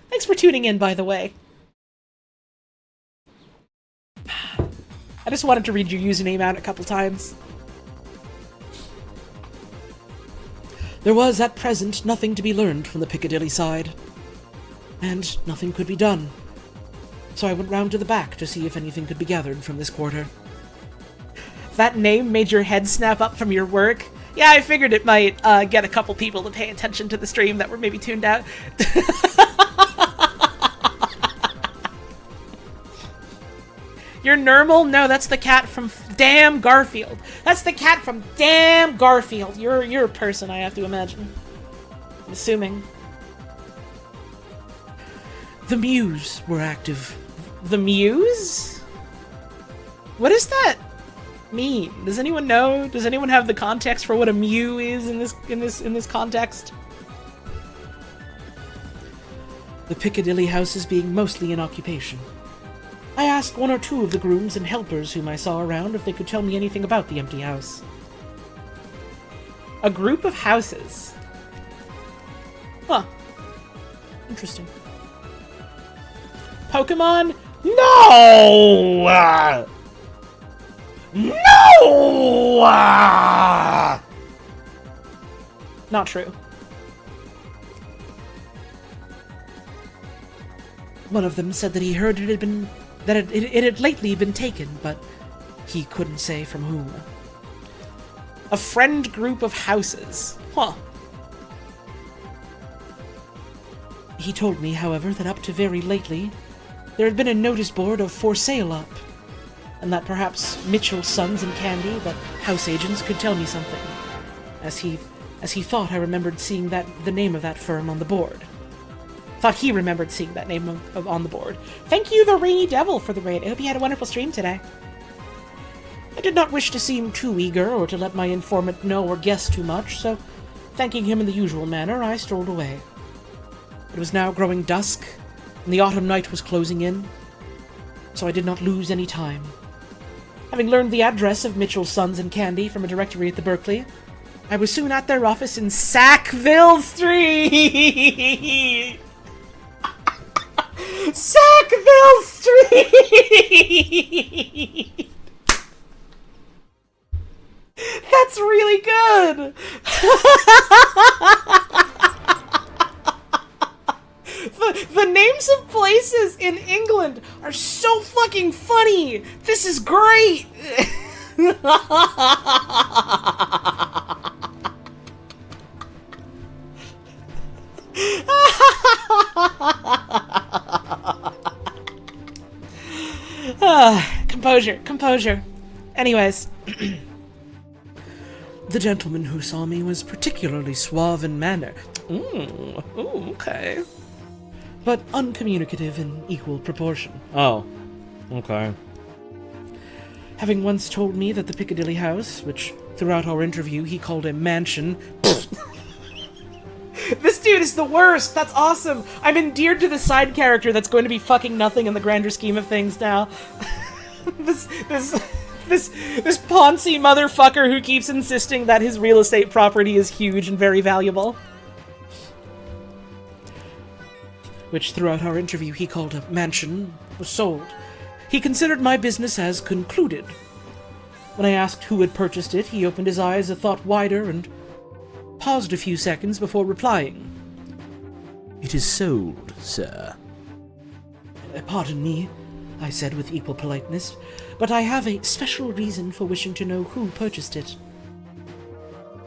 Thanks for tuning in, by the way. I just wanted to read your username out a couple times. There was, at present, nothing to be learned from the Piccadilly side, and nothing could be done. So I went round to the back to see if anything could be gathered from this quarter. That name made your head snap up from your work? Yeah, I figured it might get a couple people to pay attention to the stream that were maybe tuned out. You're normal? No, that's the cat from damn Garfield. That's the cat from damn Garfield. You're a person, I have to imagine. I'm assuming. The Mews were active. The Mews? What does that mean? Does anyone know? Does anyone have the context for what a Mew is in this context? The Piccadilly houses being mostly in occupation. I asked one or two of the grooms and helpers whom I saw around if they could tell me anything about the empty house. A group of houses. Huh. Interesting. Pokemon? No! No! Not true. One of them said that he heard it had lately been taken, but he couldn't say from whom. A friend group of houses. Huh. He told me, however, that up to very lately, there had been a notice board of for sale up, and that perhaps Mitchell, Sons and Candy, the house agents, could tell me something, as he thought I remembered seeing the name of that firm on the board. Thought he remembered seeing that name on the board. Thank you, the Rainy Devil, for the raid. I hope you had a wonderful stream today. I did not wish to seem too eager or to let my informant know or guess too much, so, thanking him in the usual manner, I strolled away. It was now growing dusk, and the autumn night was closing in, so I did not lose any time. Having learned the address of Mitchell, Sons and Candy from a directory at the Berkeley, I was soon at their office in Sackville Street! Sackville Street! That's really good! The names of places in England are so fucking funny! This is great! Composure. Anyways. The gentleman who saw me was particularly suave in manner. Okay. But uncommunicative in equal proportion. Oh, okay. Having once told me that the Piccadilly house, which throughout our interview he called a mansion... This dude is the worst! That's awesome! I'm endeared to the side character that's going to be fucking nothing in the grander scheme of things now. This Ponzi motherfucker who keeps insisting that his real estate property is huge and very valuable. Which throughout our interview he called a mansion, was sold. He considered my business as concluded. When I asked who had purchased it, he opened his eyes a thought wider and paused a few seconds before replying. It is sold, sir. Pardon me, I said with equal politeness, but I have a special reason for wishing to know who purchased it.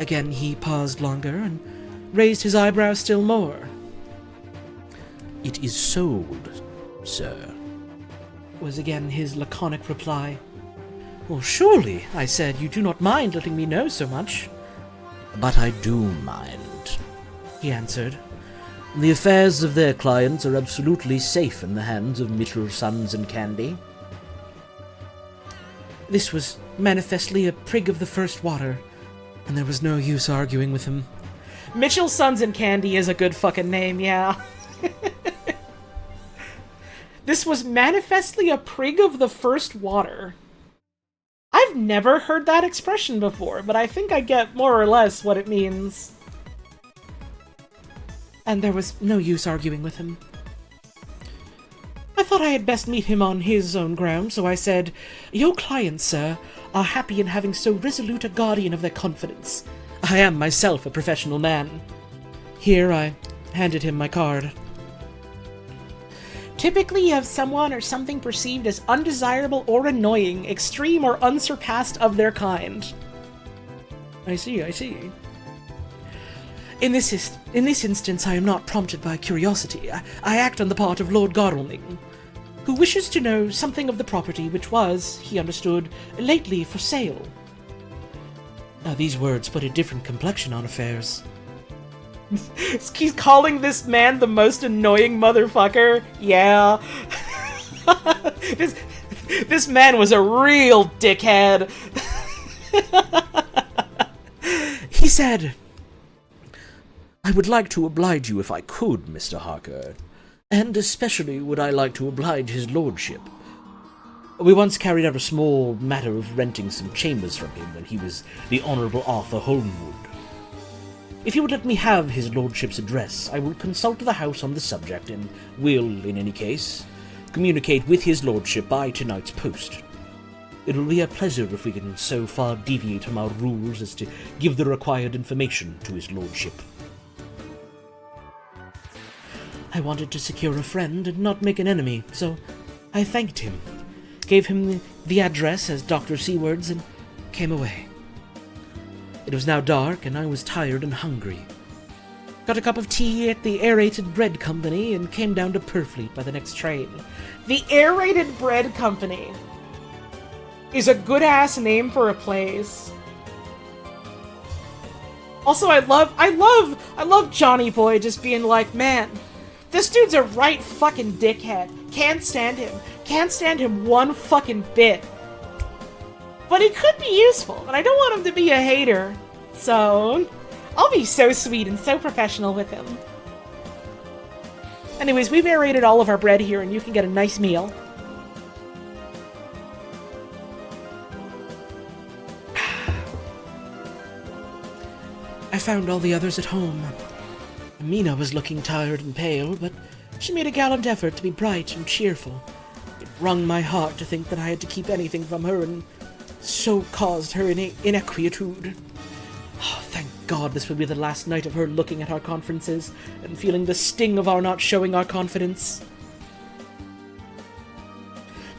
Again he paused longer and raised his eyebrows still more. It is sold, sir, was again his laconic reply. Well, surely, I said, you do not mind letting me know so much. But I do mind, he answered. The affairs of their clients are absolutely safe in the hands of Mitchell, Sons and Candy. This was manifestly a prig of the first water, and there was no use arguing with him. Mitchell, Sons and Candy is a good fucking name, yeah. This was manifestly a prig of the first water. I've never heard that expression before, but I think I get more or less what it means. And there was no use arguing with him. I thought I had best meet him on his own ground, so I said, "Your clients, sir, are happy in having so resolute a guardian of their confidence. I am myself a professional man." Here I handed him my card. Typically, you have someone or something perceived as undesirable or annoying, extreme or unsurpassed of their kind. I see. In this instance, I am not prompted by curiosity. I act on the part of Lord Godalming, who wishes to know something of the property which was, he understood, lately for sale. Now, these words put a different complexion on affairs. He's calling this man the most annoying motherfucker. Yeah. This man was a real dickhead. He said, "I would like to oblige you if I could, Mr. Harker, and especially would I like to oblige his lordship. We once carried out a small matter of renting some chambers from him when he was the Honourable Arthur Holmwood. If you would let me have his lordship's address, I will consult the house on the subject and will, in any case, communicate with his lordship by tonight's post. It will be a pleasure if we can so far deviate from our rules as to give the required information to his lordship." I wanted to secure a friend and not make an enemy, so I thanked him, gave him the address as Dr. Seward's, and came away. It was now dark, and I was tired and hungry. Got a cup of tea at the Aerated Bread Company and came down to Purfleet by the next train. The Aerated Bread Company is a good-ass name for a place. Also, I love Johnny Boy just being like, man, this dude's a right fucking dickhead. Can't stand him. Can't stand him one fucking bit. But he could be useful, and I don't want him to be a hater. So, I'll be so sweet and so professional with him. Anyways, we've aerated all of our bread here, and you can get a nice meal. I found all the others at home. Amina was looking tired and pale, but she made a gallant effort to be bright and cheerful. It wrung my heart to think that I had to keep anything from her and so caused her inquietude. Oh, thank God this would be the last night of her looking at our conferences and feeling the sting of our not showing our confidence.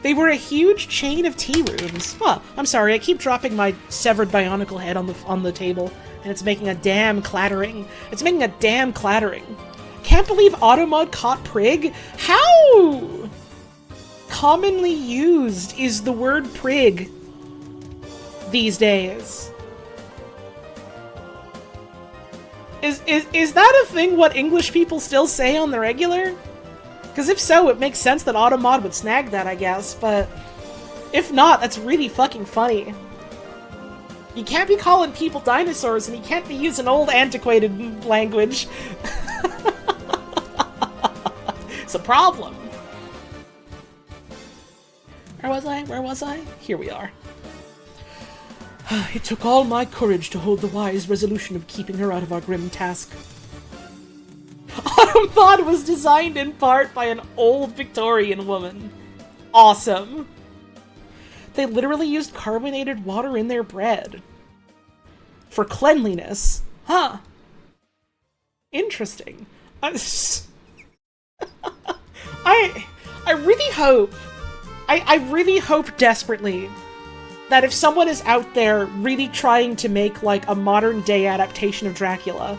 They were a huge chain of tea rooms. Huh, I'm sorry, I keep dropping my severed bionicle head on the table, and it's making a damn clattering. It's making a damn clattering. Can't believe Automod caught Prig? How commonly used is the word prig these days? Is that a thing what English people still say on the regular? Because if so, it makes sense that Automod would snag that, I guess, but if not, that's really fucking funny. You can't be calling people dinosaurs, and you can't be using old antiquated language. It's a problem. Where was I? Here we are. It took all my courage to hold the wise resolution of keeping her out of our grim task. Automod was designed in part by an old Victorian woman. Awesome. They literally used carbonated water in their bread. For cleanliness. Huh. Interesting. I really hope desperately that if someone is out there really trying to make, like, a modern-day adaptation of Dracula,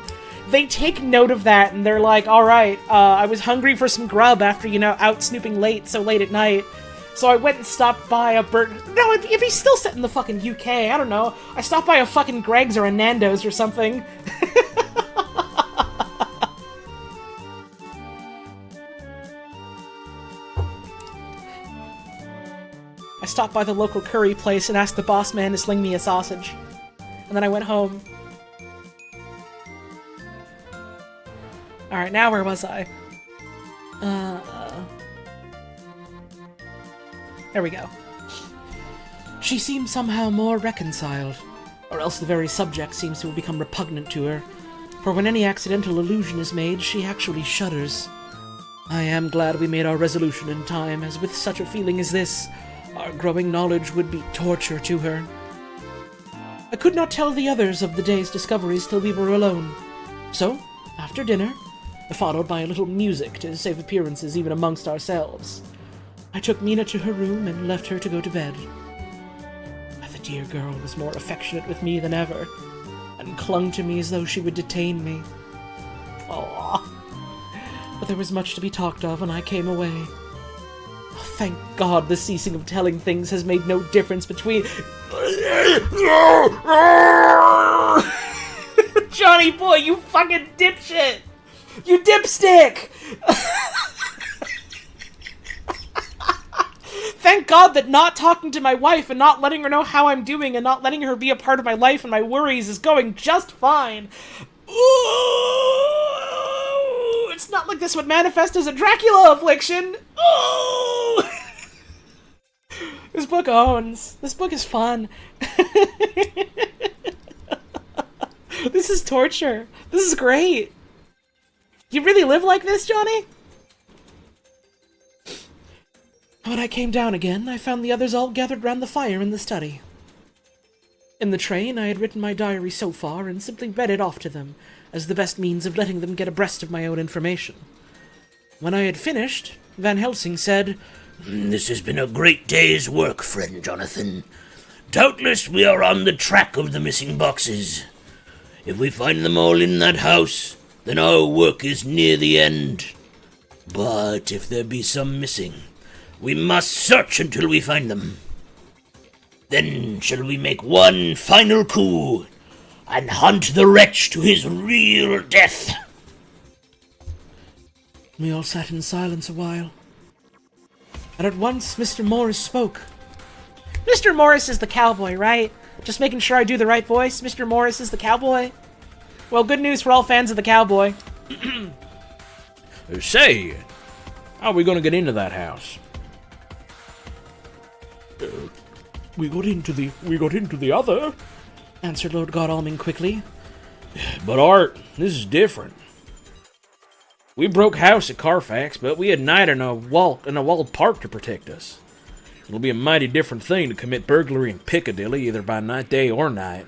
they take note of that and they're like, alright, I was hungry for some grub after, out snooping so late at night. So I went and stopped by a No, it'd be still set in the fucking UK, I don't know. I stopped by a fucking Greg's or a Nando's or something. I stopped by the local curry place and asked the boss man to sling me a sausage. And then I went home. Alright, now where was I? There we go. She seems somehow more reconciled, or else the very subject seems to have become repugnant to her, for when any accidental allusion is made, she actually shudders. I am glad we made our resolution in time, as with such a feeling as this, our growing knowledge would be torture to her. I could not tell the others of the day's discoveries till we were alone. So, after dinner, followed by a little music to save appearances even amongst ourselves, I took Mina to her room and left her to go to bed. The dear girl was more affectionate with me than ever, and clung to me as though she would detain me. Aww. But there was much to be talked of, and I came away. Oh, thank God the ceasing of telling things has made no difference between... Johnny boy, you fucking dipshit! You dipstick! Thank God that not talking to my wife and not letting her know how I'm doing and not letting her be a part of my life and my worries is going just fine. Ooh, it's not like this would manifest as a Dracula affliction. Ooh. This book owns. This book is fun. This is torture. This is great. You really live like this, Johnny? When I came down again, I found the others all gathered round the fire in the study. In the train, I had written my diary so far and simply read it off to them, as the best means of letting them get abreast of my own information. When I had finished, Van Helsing said, "This has been a great day's work, friend Jonathan. Doubtless we are on the track of the missing boxes. If we find them all in that house, then our work is near the end. But if there be some missing, we must search until we find them. Then shall we make one final coup and hunt the wretch to his real death." We all sat in silence a while, and at once Mr. Morris spoke. Mr. Morris is the cowboy, right? Just making sure I do the right voice. Mr. Morris is the cowboy. Well, good news for all fans of the cowboy. Say, how are we gonna get into that house? We got into the other, answered Lord Godalming quickly. But Art, this is different. We broke house at Carfax, but we had night in a walled park to protect us. It'll be a mighty different thing to commit burglary in Piccadilly, either by night, day, or night.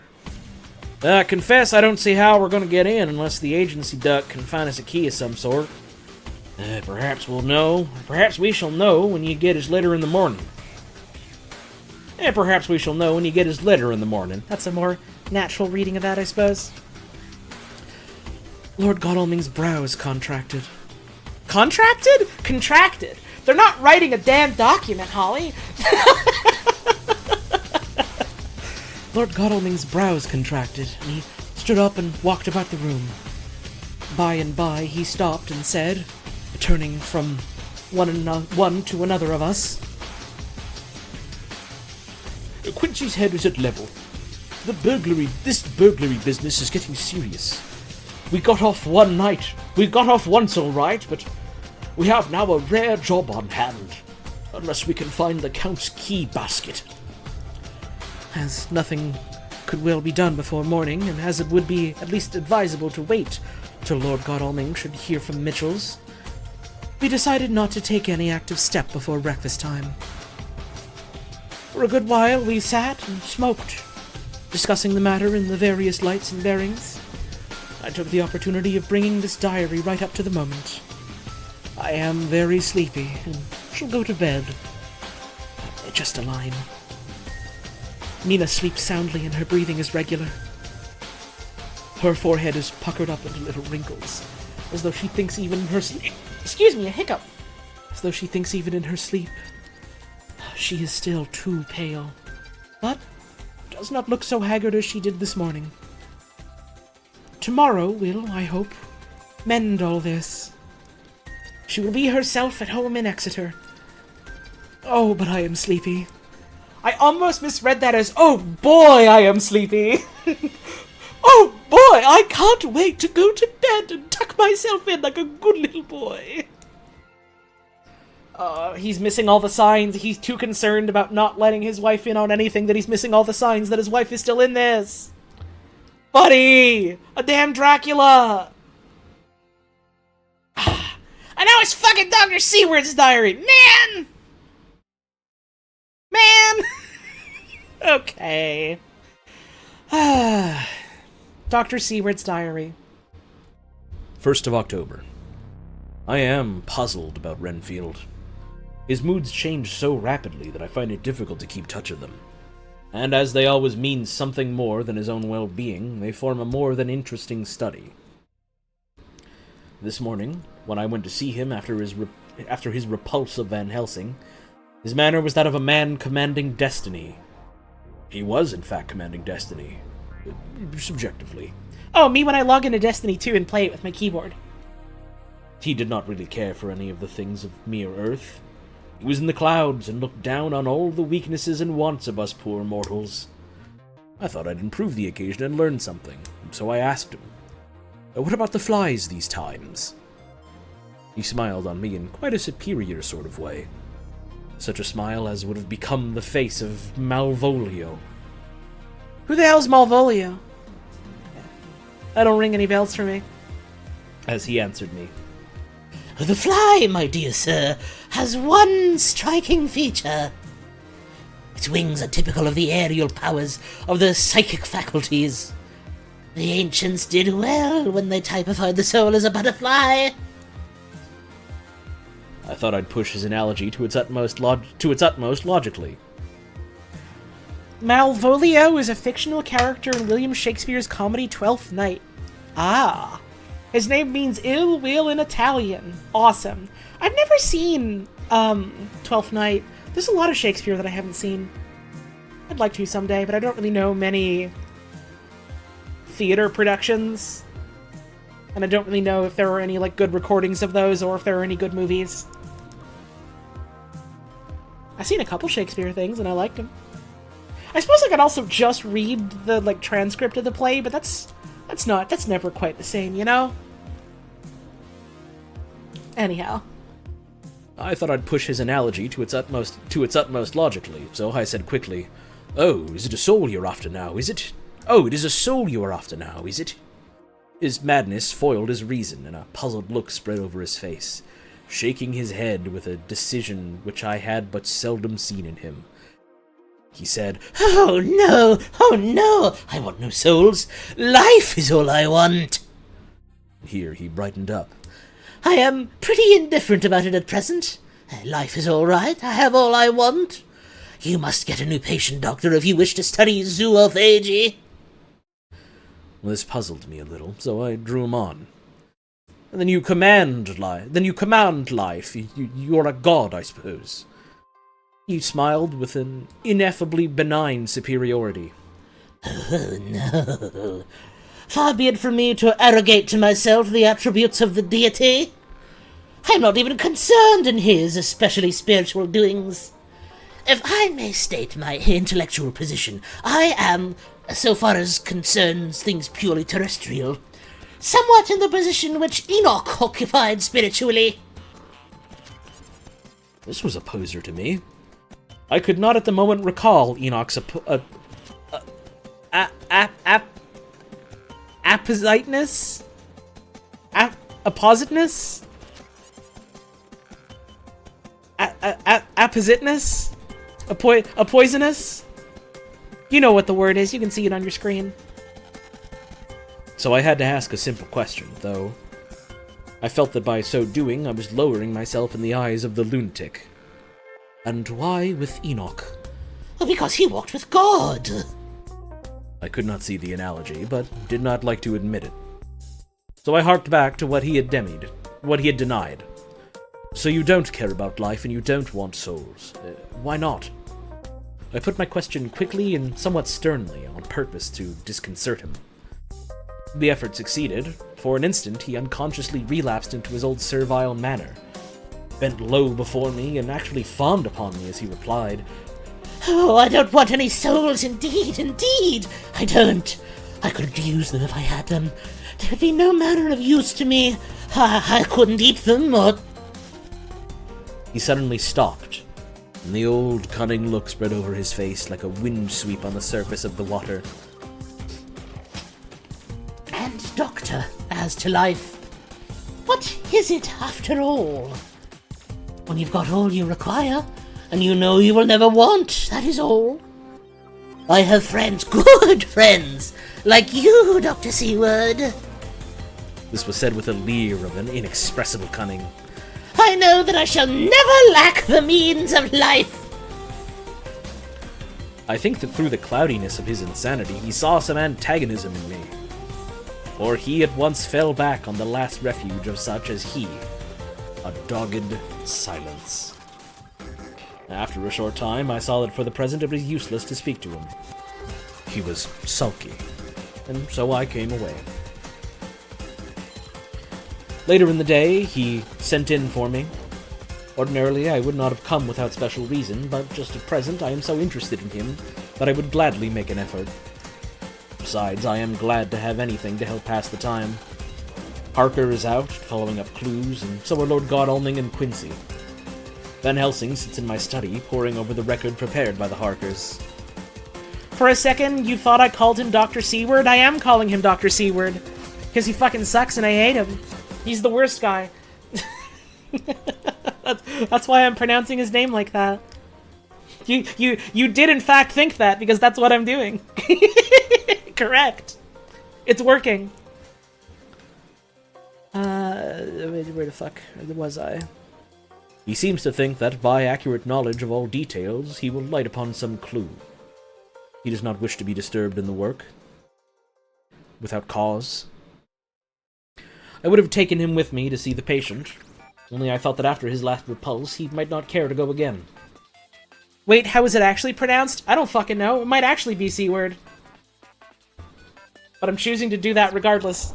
I confess I don't see how we're going to get in unless the agency duck can find us a key of some sort. Perhaps we'll know. Perhaps we shall know when you get his letter in the morning. Perhaps we shall know when you get his letter in the morning. That's a more natural reading of that, I suppose. Lord Godalming's brows contracted. Contracted? Contracted. They're not writing a damn document, Holly. Lord Godalming's brows contracted, and he stood up and walked about the room. By and by, he stopped and said, turning from one to another of us, Quincy's head is at level. This burglary business is getting serious. We got off one night. We got off once all right, but we have now a rare job on hand. Unless we can find the Count's key basket. as nothing could well be done before morning, and as it would be at least advisable to wait till Lord Godalming should hear from Mitchell's, we decided not to take any active step before breakfast time. For a good while we sat and smoked, discussing the matter in the various lights and bearings. I took the opportunity of bringing this diary right up to the moment. I am very sleepy, and shall go to bed. Just a line. Mina sleeps soundly and her breathing is regular. Her forehead is puckered up into little wrinkles, as though she thinks even in her sleep... Excuse me, a hiccup. As though she thinks even in her sleep. She is still too pale, but does not look so haggard as she did this morning. Tomorrow will, I hope, mend all this. She will be herself at home in Exeter. Oh, but I am sleepy. I almost misread that as, oh boy, I am sleepy. Oh boy, I can't wait to go to bed and tuck myself in like a good little boy. He's missing all the signs. He's too concerned about not letting his wife in on anything that he's missing all the signs that his wife is still in this. Buddy! A damn Dracula! And I know it's fucking Dr. Seward's diary! Man! Okay. Dr. Seward's diary. 1st of October. I am puzzled about Renfield. His moods change so rapidly that I find it difficult to keep touch of them. And as they always mean something more than his own well-being, they form a more than interesting study. This morning, when I went to see him after his repulse of Van Helsing, his manner was that of a man commanding destiny. He was, in fact, commanding destiny. Subjectively. Oh, me when I log into Destiny 2 and play it with my keyboard. He did not really care for any of the things of mere earth. He was in the clouds and looked down on all the weaknesses and wants of us poor mortals. I thought I'd improve the occasion and learn something, so I asked him, "What about the flies these times?" He smiled on me in quite a superior sort of way. Such a smile as would have become the face of Malvolio. Who the hell's Malvolio? That don't ring any bells for me. As he answered me, The fly, my dear sir, has one striking feature. Its wings are typical of the aerial powers of the psychic faculties. The ancients did well when they typified the soul as a butterfly. I thought I'd push his analogy to its utmost logically. Malvolio is a fictional character in William Shakespeare's comedy Twelfth Night. Ah. His name means ill will in Italian. Awesome. I've never seen, Twelfth Night. There's a lot of Shakespeare that I haven't seen. I'd like to someday, but I don't really know many theater productions. And I don't really know if there are any, like, good recordings of those, or if there are any good movies. I've seen a couple Shakespeare things, and I liked them. I suppose I could also just read the, like, transcript of the play, but that's never quite the same, you know? Anyhow. I thought I'd push his analogy to its utmost logically, so I said quickly, "Oh, is it a soul you're after now, is it? Oh, it is a soul you are after now, is it?" His madness foiled his reason, and a puzzled look spread over his face, shaking his head with a decision which I had but seldom seen in him. He said, Oh no, I want no souls. Life is all I want. Here he brightened up. I am pretty indifferent about it at present. Life is all right. I have all I want. You must get a new patient, doctor, if you wish to study zoophagy. Well, this puzzled me a little, so I drew him on. And then you command life. You're a god, I suppose. He smiled with an ineffably benign superiority. Oh, no. Far be it from me to arrogate to myself the attributes of the deity. I am not even concerned in his especially spiritual doings. If I may state my intellectual position, I am, so far as concerns things purely terrestrial, somewhat in the position which Enoch occupied spiritually. This was a poser to me. I could not at the moment recall Enoch's appositeness? Appositeness? Appositeness? A poisonous? You know what the word is, you can see it on your screen. So I had to ask a simple question, though. I felt that by so doing I was lowering myself in the eyes of the lunatic. And why with Enoch? Because he walked with God. I could not see the analogy, but did not like to admit it. So I harked back to what he had denied. So you don't care about life and you don't want souls. Why not? I put my question quickly and somewhat sternly, on purpose to disconcert him. The effort succeeded. For an instant, he unconsciously relapsed into his old servile manner, bent low before me, and actually fawned upon me as he replied, Oh, I don't want any souls, indeed, I don't. I couldn't use them if I had them. They would be no manner of use to me. I couldn't eat them, or... He suddenly stopped, and the old cunning look spread over his face like a wind sweep on the surface of the water. And, doctor, as to life, what is it, after all? When you've got all you require, and you know you will never want, that is all. I have friends, good friends, like you, Dr. Seward. This was said with a leer of an inexpressible cunning. I know that I shall never lack the means of life. I think that through the cloudiness of his insanity, he saw some antagonism in me. For he at once fell back on the last refuge of such as he, a dogged silence. After a short time, I saw that for the present it was useless to speak to him. He was sulky, and so I came away. Later in the day, he sent in for me. Ordinarily, I would not have come without special reason, but just at present I am so interested in him that I would gladly make an effort. Besides, I am glad to have anything to help pass the time. Harker is out, following up clues, and so are Lord Godalming and Quincy. Van Helsing sits in my study, poring over the record prepared by the Harkers. For a second, you thought I called him Dr. Seward? I am calling him Dr. Seward. Because he fucking sucks and I hate him. He's the worst guy. That's why I'm pronouncing his name like that. You did in fact think that, because that's what I'm doing. Correct. It's working. Where the fuck was I? He seems to think that by accurate knowledge of all details, he will light upon some clue. He does not wish to be disturbed in the work. Without cause. I would have taken him with me to see the patient, only I thought that after his last repulse, he might not care to go again. Wait, how is it actually pronounced? I don't fucking know. It might actually be C-word. But I'm choosing to do that regardless.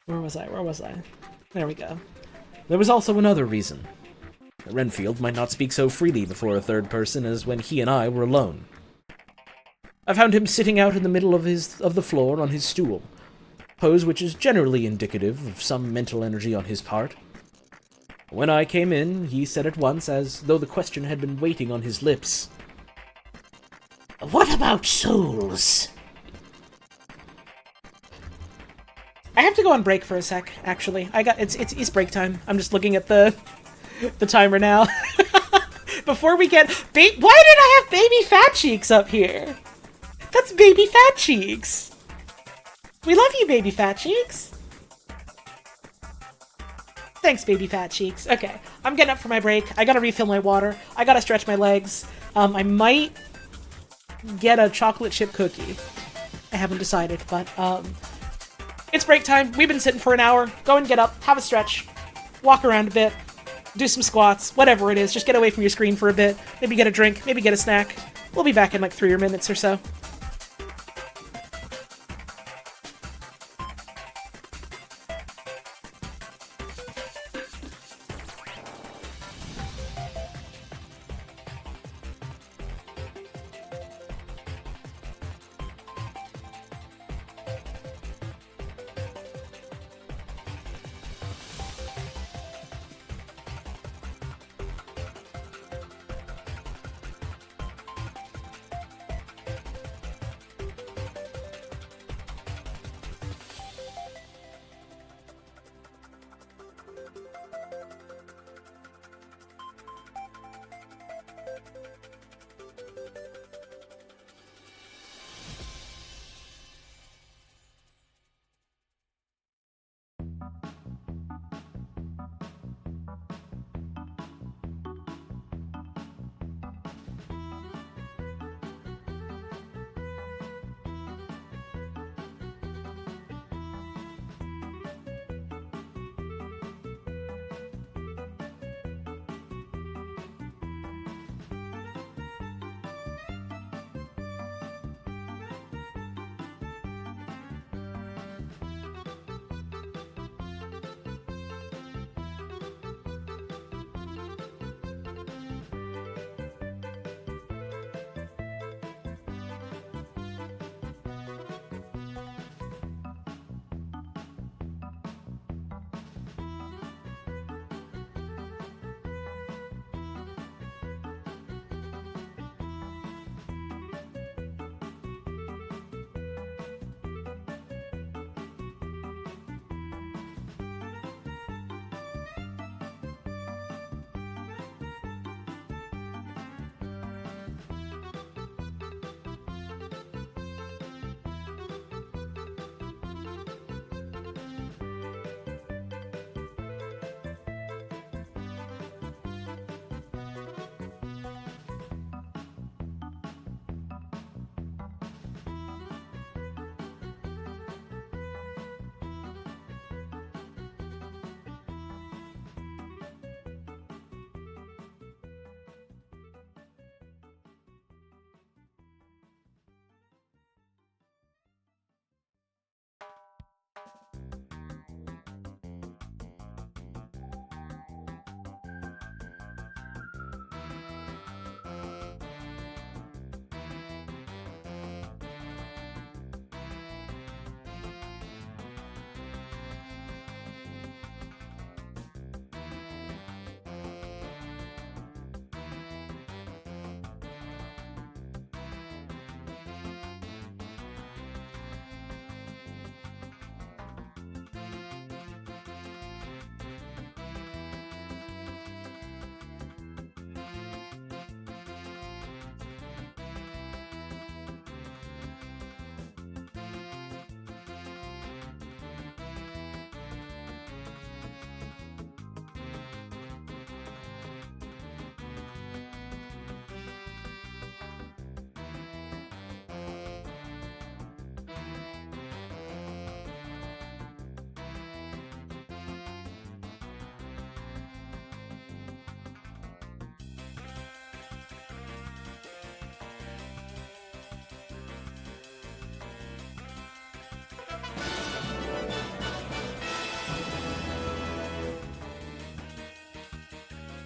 Where was I? There we go. There was also another reason. Renfield might not speak so freely before a third person as when he and I were alone. I found him sitting out in the middle of the floor on his stool, pose which is generally indicative of some mental energy on his part. When I came in, he said at once, as though the question had been waiting on his lips, What about souls? I have to go on break for a sec, actually. It's break time. I'm just looking at the timer now. Before we get... Why did I have Baby Fat Cheeks up here? That's Baby Fat Cheeks. We love you, Baby Fat Cheeks. Thanks, Baby Fat Cheeks. Okay, I'm getting up for my break. I gotta refill my water. I gotta stretch my legs. I might get a chocolate chip cookie. I haven't decided, but, it's break time. We've been sitting for an hour. Go and get up, have a stretch, walk around a bit, do some squats, whatever it is. Just get away from your screen for a bit. Maybe get a drink, maybe get a snack. We'll be back in like 3 minutes or so.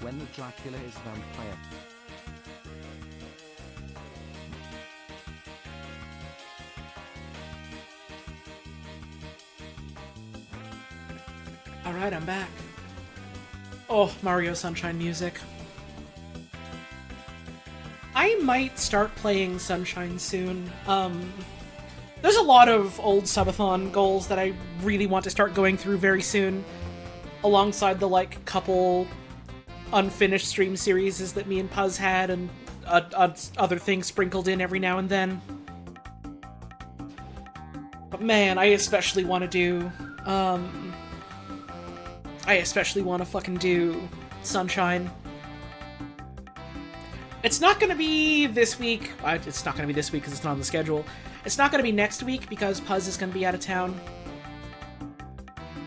when the Dracula is vampire. Alright, I'm back. Oh, Mario Sunshine music. I might start playing Sunshine soon. There's a lot of old subathon goals that I really want to start going through very soon, alongside the, like, couple unfinished stream series that me and Puz had, and other things sprinkled in every now and then. But man, I especially want to do, fucking do Sunshine. It's not gonna be this week. It's not gonna be this week because it's not on the schedule. It's not gonna be next week because Puz is gonna be out of town.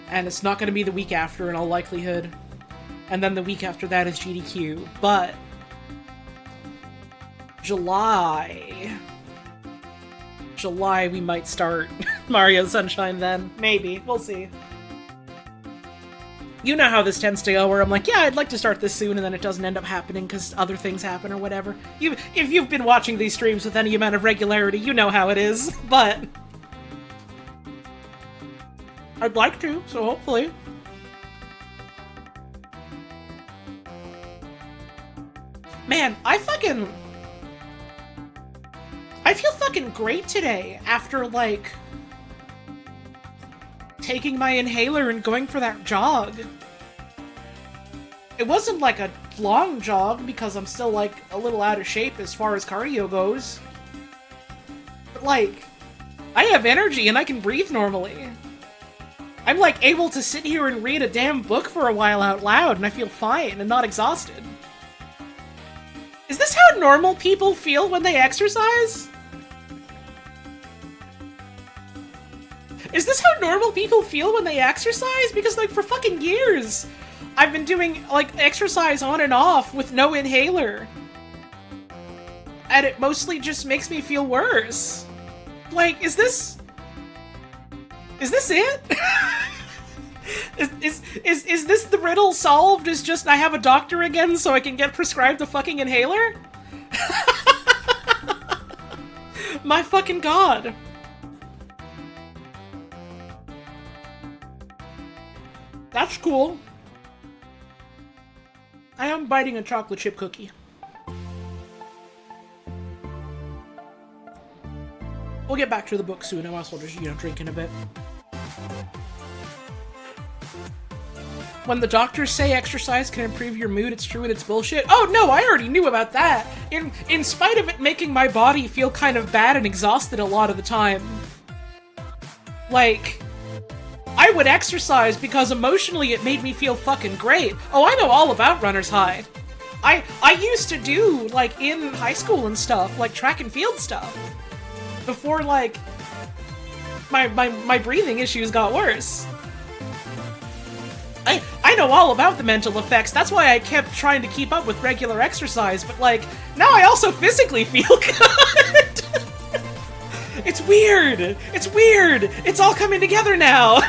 And it's not gonna be the week after in all likelihood. And then the week after that is GDQ. But July we might start Mario Sunshine then. Maybe. We'll see. You know how this tends to go, where I'm like, yeah, I'd like to start this soon, and then it doesn't end up happening because other things happen or whatever. If you've been watching these streams with any amount of regularity, you know how it is, but I'd like to, so hopefully. Man, I feel fucking great today after, like, taking my inhaler and going for that jog. It wasn't like a long jog because I'm still like a little out of shape as far as cardio goes. But like, I have energy and I can breathe normally. I'm like able to sit here and read a damn book for a while out loud and I feel fine and not exhausted. Is this how normal people feel when they exercise? Is this how normal people feel when they exercise? Because, like, for fucking years, I've been doing, like, exercise on and off with no inhaler. And it mostly just makes me feel worse. Like, is this it? Is this the riddle solved? Is just I have a doctor again so I can get prescribed a fucking inhaler? My fucking god. That's cool. I am biting a chocolate chip cookie. We'll get back to the book soon. I'm also just, drinking a bit. When the doctors say exercise can improve your mood, it's true and it's bullshit. Oh no, I already knew about that. In spite of it making my body feel kind of bad and exhausted a lot of the time. Like, I would exercise because emotionally it made me feel fucking great. Oh, I know all about runner's high. I used to do, like, in high school and stuff, like, track and field stuff. Before, like, my breathing issues got worse. I know all about the mental effects. That's why I kept trying to keep up with regular exercise, but, like, now I also physically feel good. It's weird. It's weird. It's all coming together now.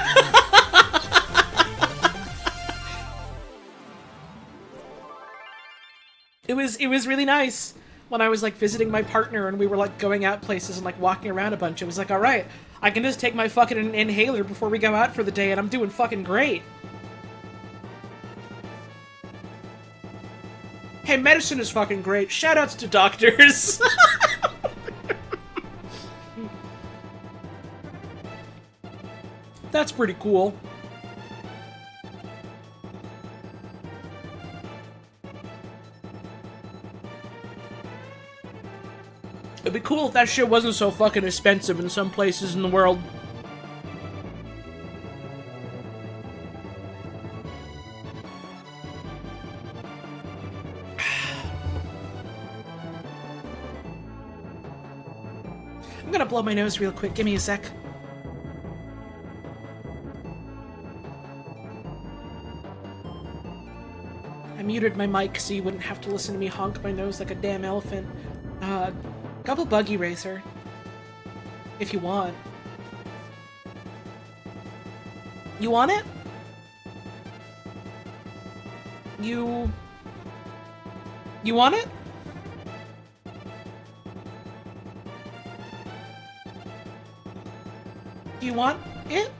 It was really nice when I was like visiting my partner and we were like going out places and like walking around a bunch. It was like, all right, I can just take my fucking inhaler before we go out for the day and I'm doing fucking great. Hey, medicine is fucking great. Shoutouts to doctors. That's pretty cool. It'd be cool if that shit wasn't so fucking expensive in some places in the world. I'm gonna blow my nose real quick. Give me a sec. I muted my mic so you wouldn't have to listen to me honk my nose like a damn elephant. Couple buggy racer. If you want. You want it? You You want it? Do you want it?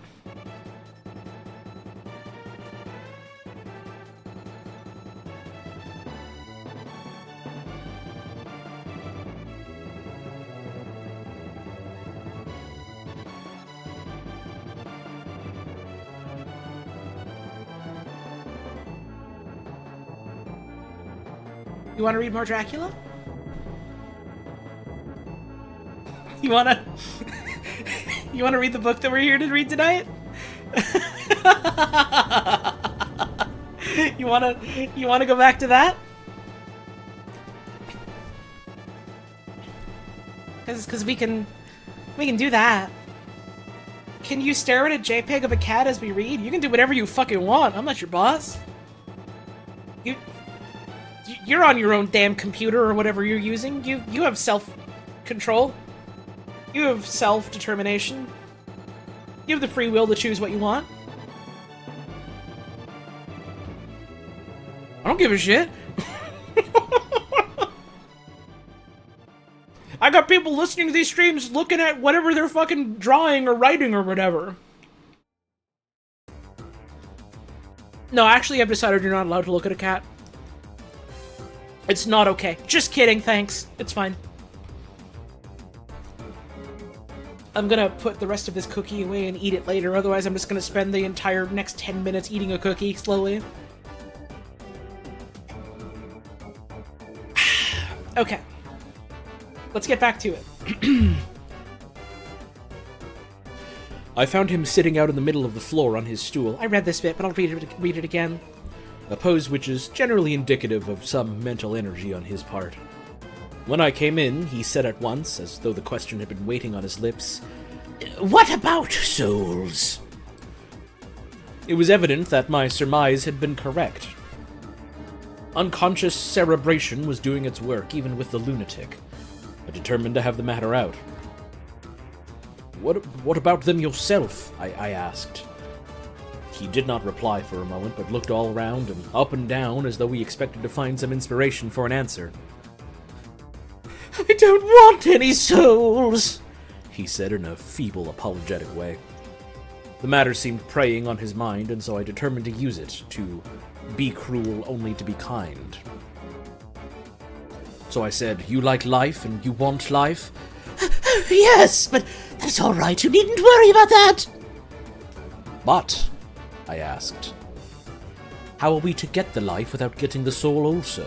You want to read more Dracula? You wanna... you wanna read the book that we're here to read tonight? You wanna go back to that? Cause we can do that. Can you stare at a JPEG of a cat as we read? You can do whatever you fucking want. I'm not your boss. You're on your own damn computer or whatever you're using. You have self-control. You have self-determination. You have the free will to choose what you want. I don't give a shit. I got people listening to these streams looking at whatever they're fucking drawing or writing or whatever. No, actually I've decided you're not allowed to look at a cat. It's not okay. Just kidding, thanks. It's fine. I'm gonna put the rest of this cookie away and eat it later, otherwise I'm just gonna spend the entire next 10 minutes eating a cookie, slowly. Okay. Let's get back to it. I found him sitting out in the middle of the floor on his stool. I read this bit, but I'll read it again. A pose which is generally indicative of some mental energy on his part. When I came in, he said at once, as though the question had been waiting on his lips, What about souls? It was evident that my surmise had been correct. Unconscious cerebration was doing its work, even with the lunatic. I determined to have the matter out. What about them yourself? I asked. He did not reply for a moment, but looked all round and up and down as though he expected to find some inspiration for an answer. I don't want any souls, he said in a feeble, apologetic way. The matter seemed preying on his mind, and so I determined to use it, to be cruel only to be kind. So I said, You like life and you want life? Yes, but that's all right. You needn't worry about that. But, I asked, how are we to get the life without getting the soul also?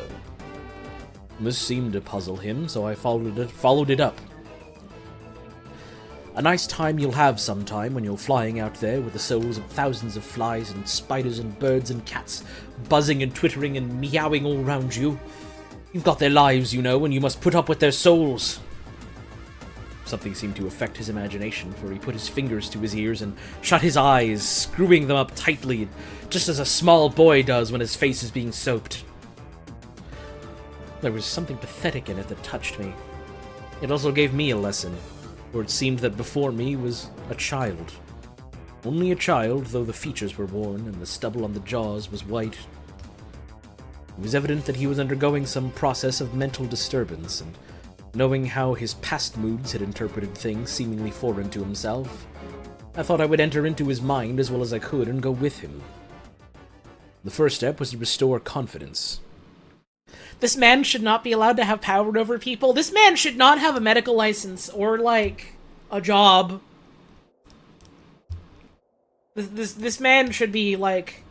This seemed to puzzle him, so I followed it up. A nice time you'll have sometime when you're flying out there with the souls of thousands of flies and spiders and birds and cats buzzing and twittering and meowing all round you. You've got their lives, you know, and you must put up with their souls. Something seemed to affect his imagination, for he put his fingers to his ears and shut his eyes, screwing them up tightly, just as a small boy does when his face is being soaped. There was something pathetic in it that touched me. It also gave me a lesson, for it seemed that before me was a child. Only a child, though the features were worn and the stubble on the jaws was white. It was evident that he was undergoing some process of mental disturbance, and knowing how his past moods had interpreted things seemingly foreign to himself, I thought I would enter into his mind as well as I could and go with him. The first step was to restore confidence. This man should not be allowed to have power over people. This man should not have a medical license or, like, a job. This man should be, like,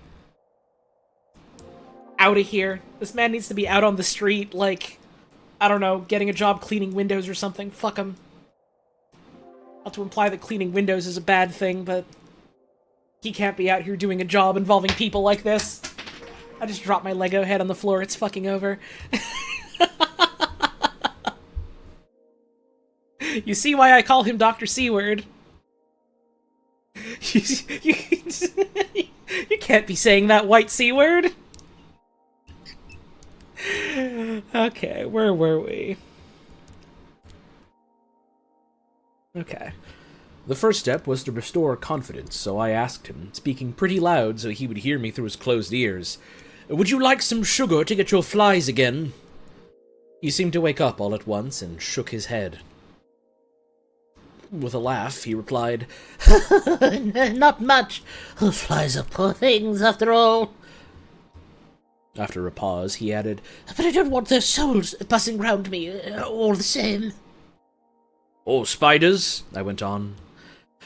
out of here. This man needs to be out on the street, like, I don't know, getting a job cleaning windows or something. Fuck him. Not to imply that cleaning windows is a bad thing, but he can't be out here doing a job involving people like this. I just dropped my Lego head on the floor. It's fucking over. You see why I call him Dr. C-word? You can't be saying that white C-word. Okay, where were we? Okay. The first step was to restore confidence, so I asked him, speaking pretty loud so he would hear me through his closed ears, Would you like some sugar to get your flies again? He seemed to wake up all at once and shook his head. With a laugh, he replied, Not much. Flies are poor things, after all. After a pause, he added, But I don't want their souls buzzing round me, all the same. "Oh, spiders," I went on.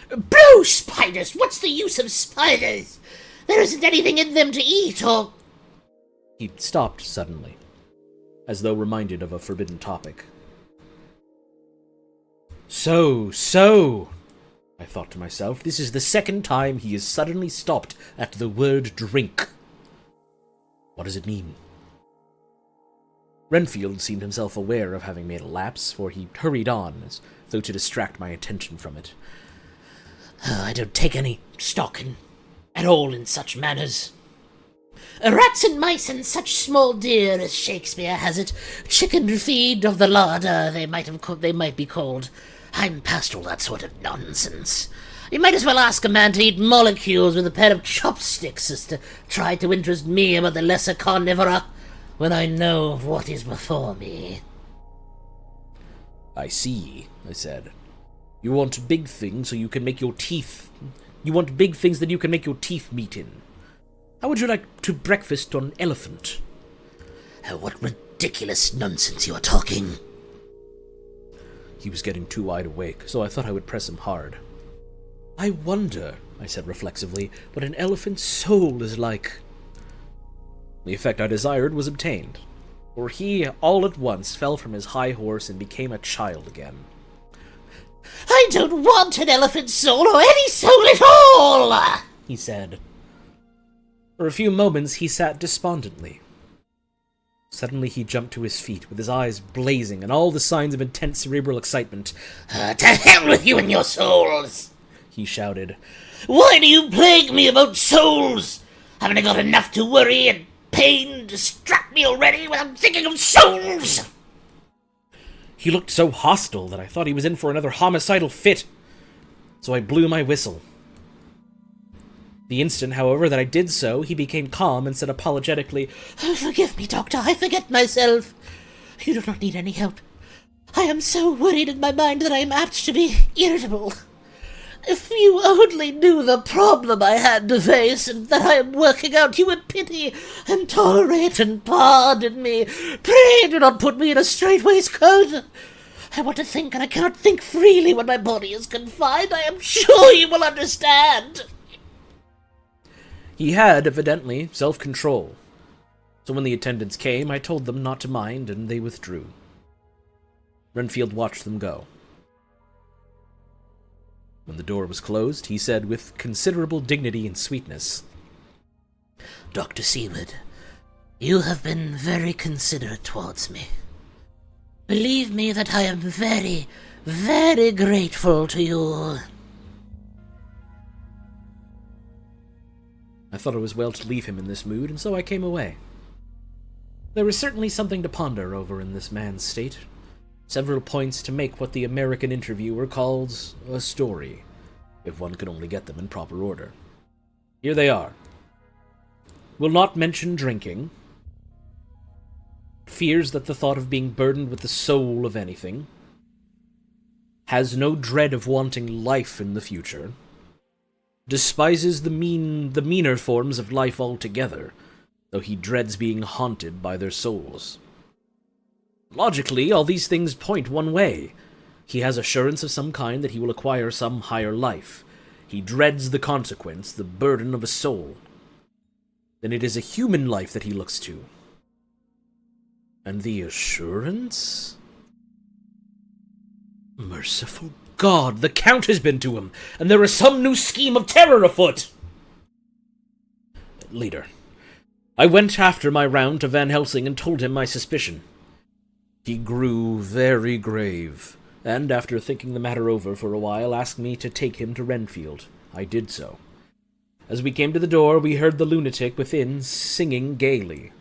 Blue spiders! What's the use of spiders? There isn't anything in them to eat, or... He stopped suddenly, as though reminded of a forbidden topic. So, I thought to myself, this is the second time he has suddenly stopped at the word drink. What does it mean? Renfield seemed himself aware of having made a lapse, for he hurried on, as though to distract my attention from it. I don't take any stock at all in such matters. Rats and mice and such small deer, as Shakespeare has it, chicken feed of the larder, they might be called. I'm past all that sort of nonsense. You might as well ask a man to eat molecules with a pair of chopsticks as to try to interest me about the lesser carnivora, when I know of what is before me. I see, I said. You want big things so you can make your teeth... You want big things that you can make your teeth meet in. How would you like to breakfast on elephant? What ridiculous nonsense you are talking. He was getting too wide awake, so I thought I would press him hard. I wonder, I said reflexively, what an elephant's soul is like. The effect I desired was obtained, for he all at once fell from his high horse and became a child again. I don't want an elephant's soul or any soul at all, he said. For a few moments he sat despondently. Suddenly he jumped to his feet, with his eyes blazing and all the signs of intense cerebral excitement. To hell with you and your souls, he shouted. Why do you plague me about souls? Haven't I got enough to worry and pain and distract me already without thinking of souls? He looked so hostile that I thought he was in for another homicidal fit, so I blew my whistle. The instant, however, that I did so, he became calm and said apologetically, Forgive me, Doctor, I forget myself. You do not need any help. I am so worried in my mind that I am apt to be irritable. If you only knew the problem I had to face and that I am working out, you would pity and tolerate and pardon me. Pray do not put me in a strait waistcoat. I want to think, and I cannot think freely when my body is confined. I am sure you will understand. He had, evidently, self-control. So when the attendants came, I told them not to mind, and they withdrew. Renfield watched them go. When the door was closed, he said with considerable dignity and sweetness, Dr. Seward, you have been very considerate towards me. Believe me that I am very, very grateful to you. I thought it was well to leave him in this mood, and so I came away. There was certainly something to ponder over in this man's state. Several points to make what the American interviewer calls a story, if one could only get them in proper order. Here they are. Will not mention drinking. Fears that the thought of being burdened with the soul of anything. Has no dread of wanting life in the future. Despises the meaner forms of life altogether, though he dreads being haunted by their souls. Logically, all these things point one way. He has assurance of some kind that he will acquire some higher life. He dreads the consequence, the burden of a soul. Then it is a human life that he looks to. And the assurance? Merciful God, the Count has been to him, and there is some new scheme of terror afoot! Later, I went after my round to Van Helsing and told him my suspicion. He grew very grave, and after thinking the matter over for a while, asked me to take him to Renfield. I did so. As we came to the door, we heard the lunatic within singing gaily,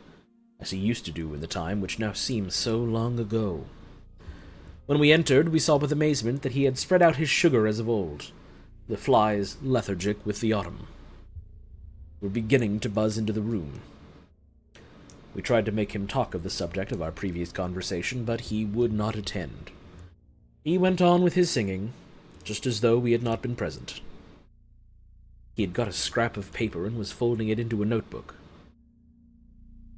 as he used to do in the time which now seems so long ago. When we entered, we saw with amazement that he had spread out his sugar as of old, the flies lethargic with the autumn were beginning to buzz into the room. We tried to make him talk of the subject of our previous conversation, but he would not attend. He went on with his singing, just as though we had not been present. He had got a scrap of paper and was folding it into a notebook.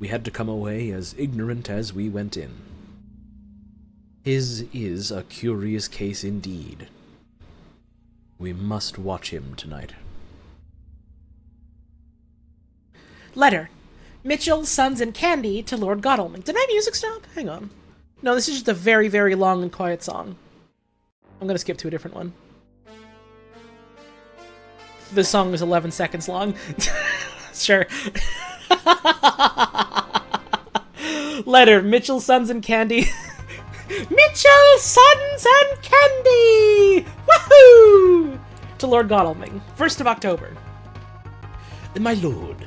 We had to come away as ignorant as we went in. His is a curious case indeed. We must watch him tonight. Letter. Mitchell, Sons, and Candy to Lord Godalming. Did my music stop? Hang on. No, this is just a very, very long and quiet song. I'm gonna skip to a different one. This song is 11 seconds long. Sure. Letter. Mitchell, Sons, and Candy. Mitchell, Sons, and Candy! Woohoo! To Lord Godalming. 1st of October. My lord,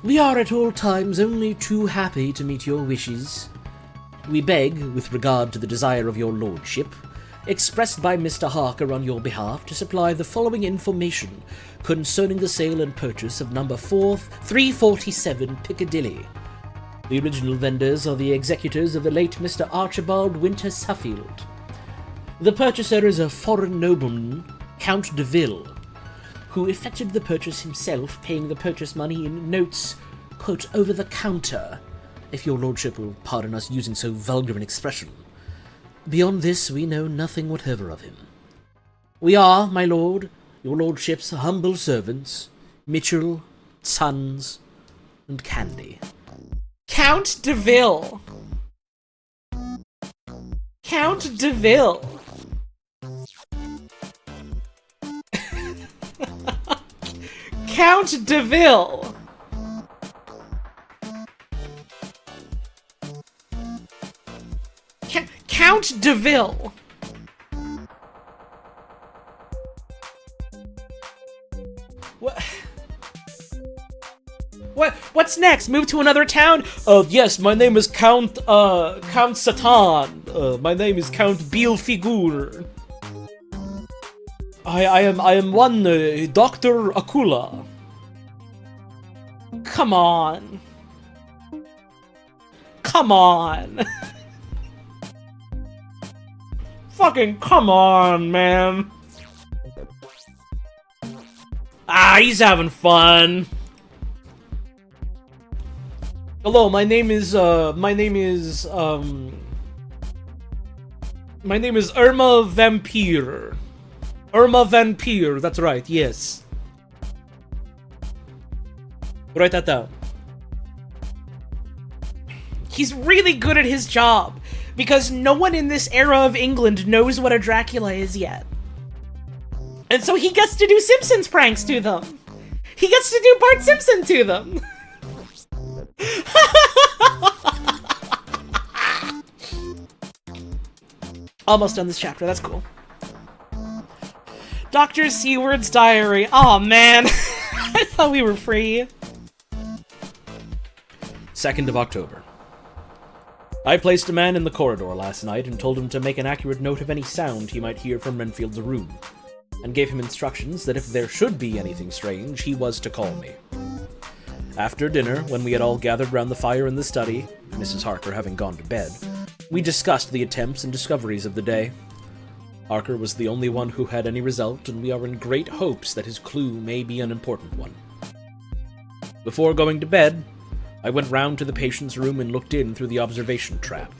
we are at all times only too happy to meet your wishes. We beg, with regard to the desire of your lordship, expressed by Mr. Harker on your behalf, to supply the following information concerning the sale and purchase of number 347 Piccadilly. The original vendors are the executors of the late Mr. Archibald Winter Suffield. The purchaser is a foreign nobleman, Count de Ville, who effected the purchase himself, paying the purchase money in notes, quote, over the counter, if your lordship will pardon us using so vulgar an expression. Beyond this, we know nothing whatever of him. We are, my lord, your lordship's humble servants, Mitchell, Sons, and Candy. Count de Ville. Count de Ville. Count de Ville. Count de Ville. What's next? Move to another town? Yes, my name is Count Satan. My name is Count Bielfigur. I am one Dr. Akula. Come on. Come on. Fucking come on, man. Ah, he's having fun. Hello, my name is Irma Vampire. Irma Vampire, that's right, yes. Write that down. He's really good at his job, because no one in this era of England knows what a Dracula is yet. And so he gets to do Simpsons pranks to them. He gets to do Bart Simpson to them. Almost done this chapter, that's cool. Dr. Seward's diary. Oh man, I thought we were free. 2nd of October. I placed a man in the corridor last night and told him to make an accurate note of any sound he might hear from Renfield's room, and gave him instructions that if there should be anything strange, he was to call me. After dinner, when we had all gathered round the fire in the study, Mrs. Harker having gone to bed, we discussed the attempts and discoveries of the day. Harker was the only one who had any result, and we are in great hopes that his clue may be an important one. Before going to bed, I went round to the patient's room and looked in through the observation trap.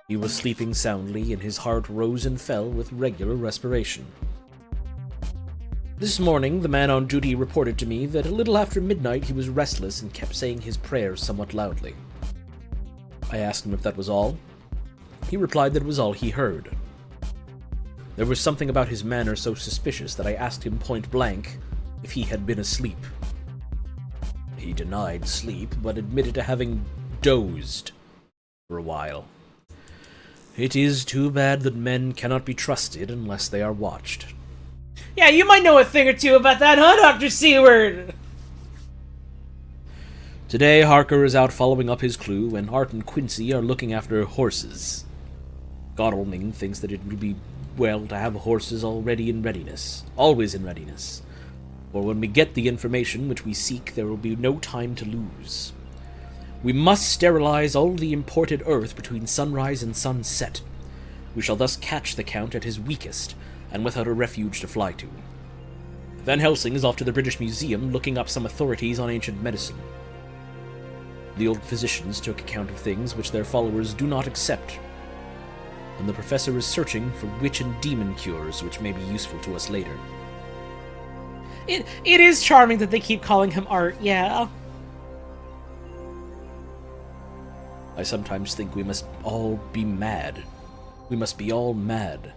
He was sleeping soundly, and his heart rose and fell with regular respiration. This morning, the man on duty reported to me that a little after midnight he was restless and kept saying his prayers somewhat loudly. I asked him if that was all. He replied that it was all he heard. There was something about his manner so suspicious that I asked him point blank if he had been asleep. He denied sleep, but admitted to having dozed for a while. It is too bad that men cannot be trusted unless they are watched. Yeah, you might know a thing or two about that, huh, Dr. Seward? Today, Harker is out following up his clue, and Art and Quincy are looking after horses. Godalming thinks that it would be well to have horses already in readiness, always in readiness. For when we get the information which we seek, there will be no time to lose. We must sterilize all the imported earth between sunrise and sunset. We shall thus catch the Count at his weakest, and without a refuge to fly to. Van Helsing is off to the British Museum looking up some authorities on ancient medicine. The old physicians took account of things which their followers do not accept, and the professor is searching for witch and demon cures which may be useful to us later. It is charming that they keep calling him Art, yeah. I sometimes think we must all be mad. We must be all mad,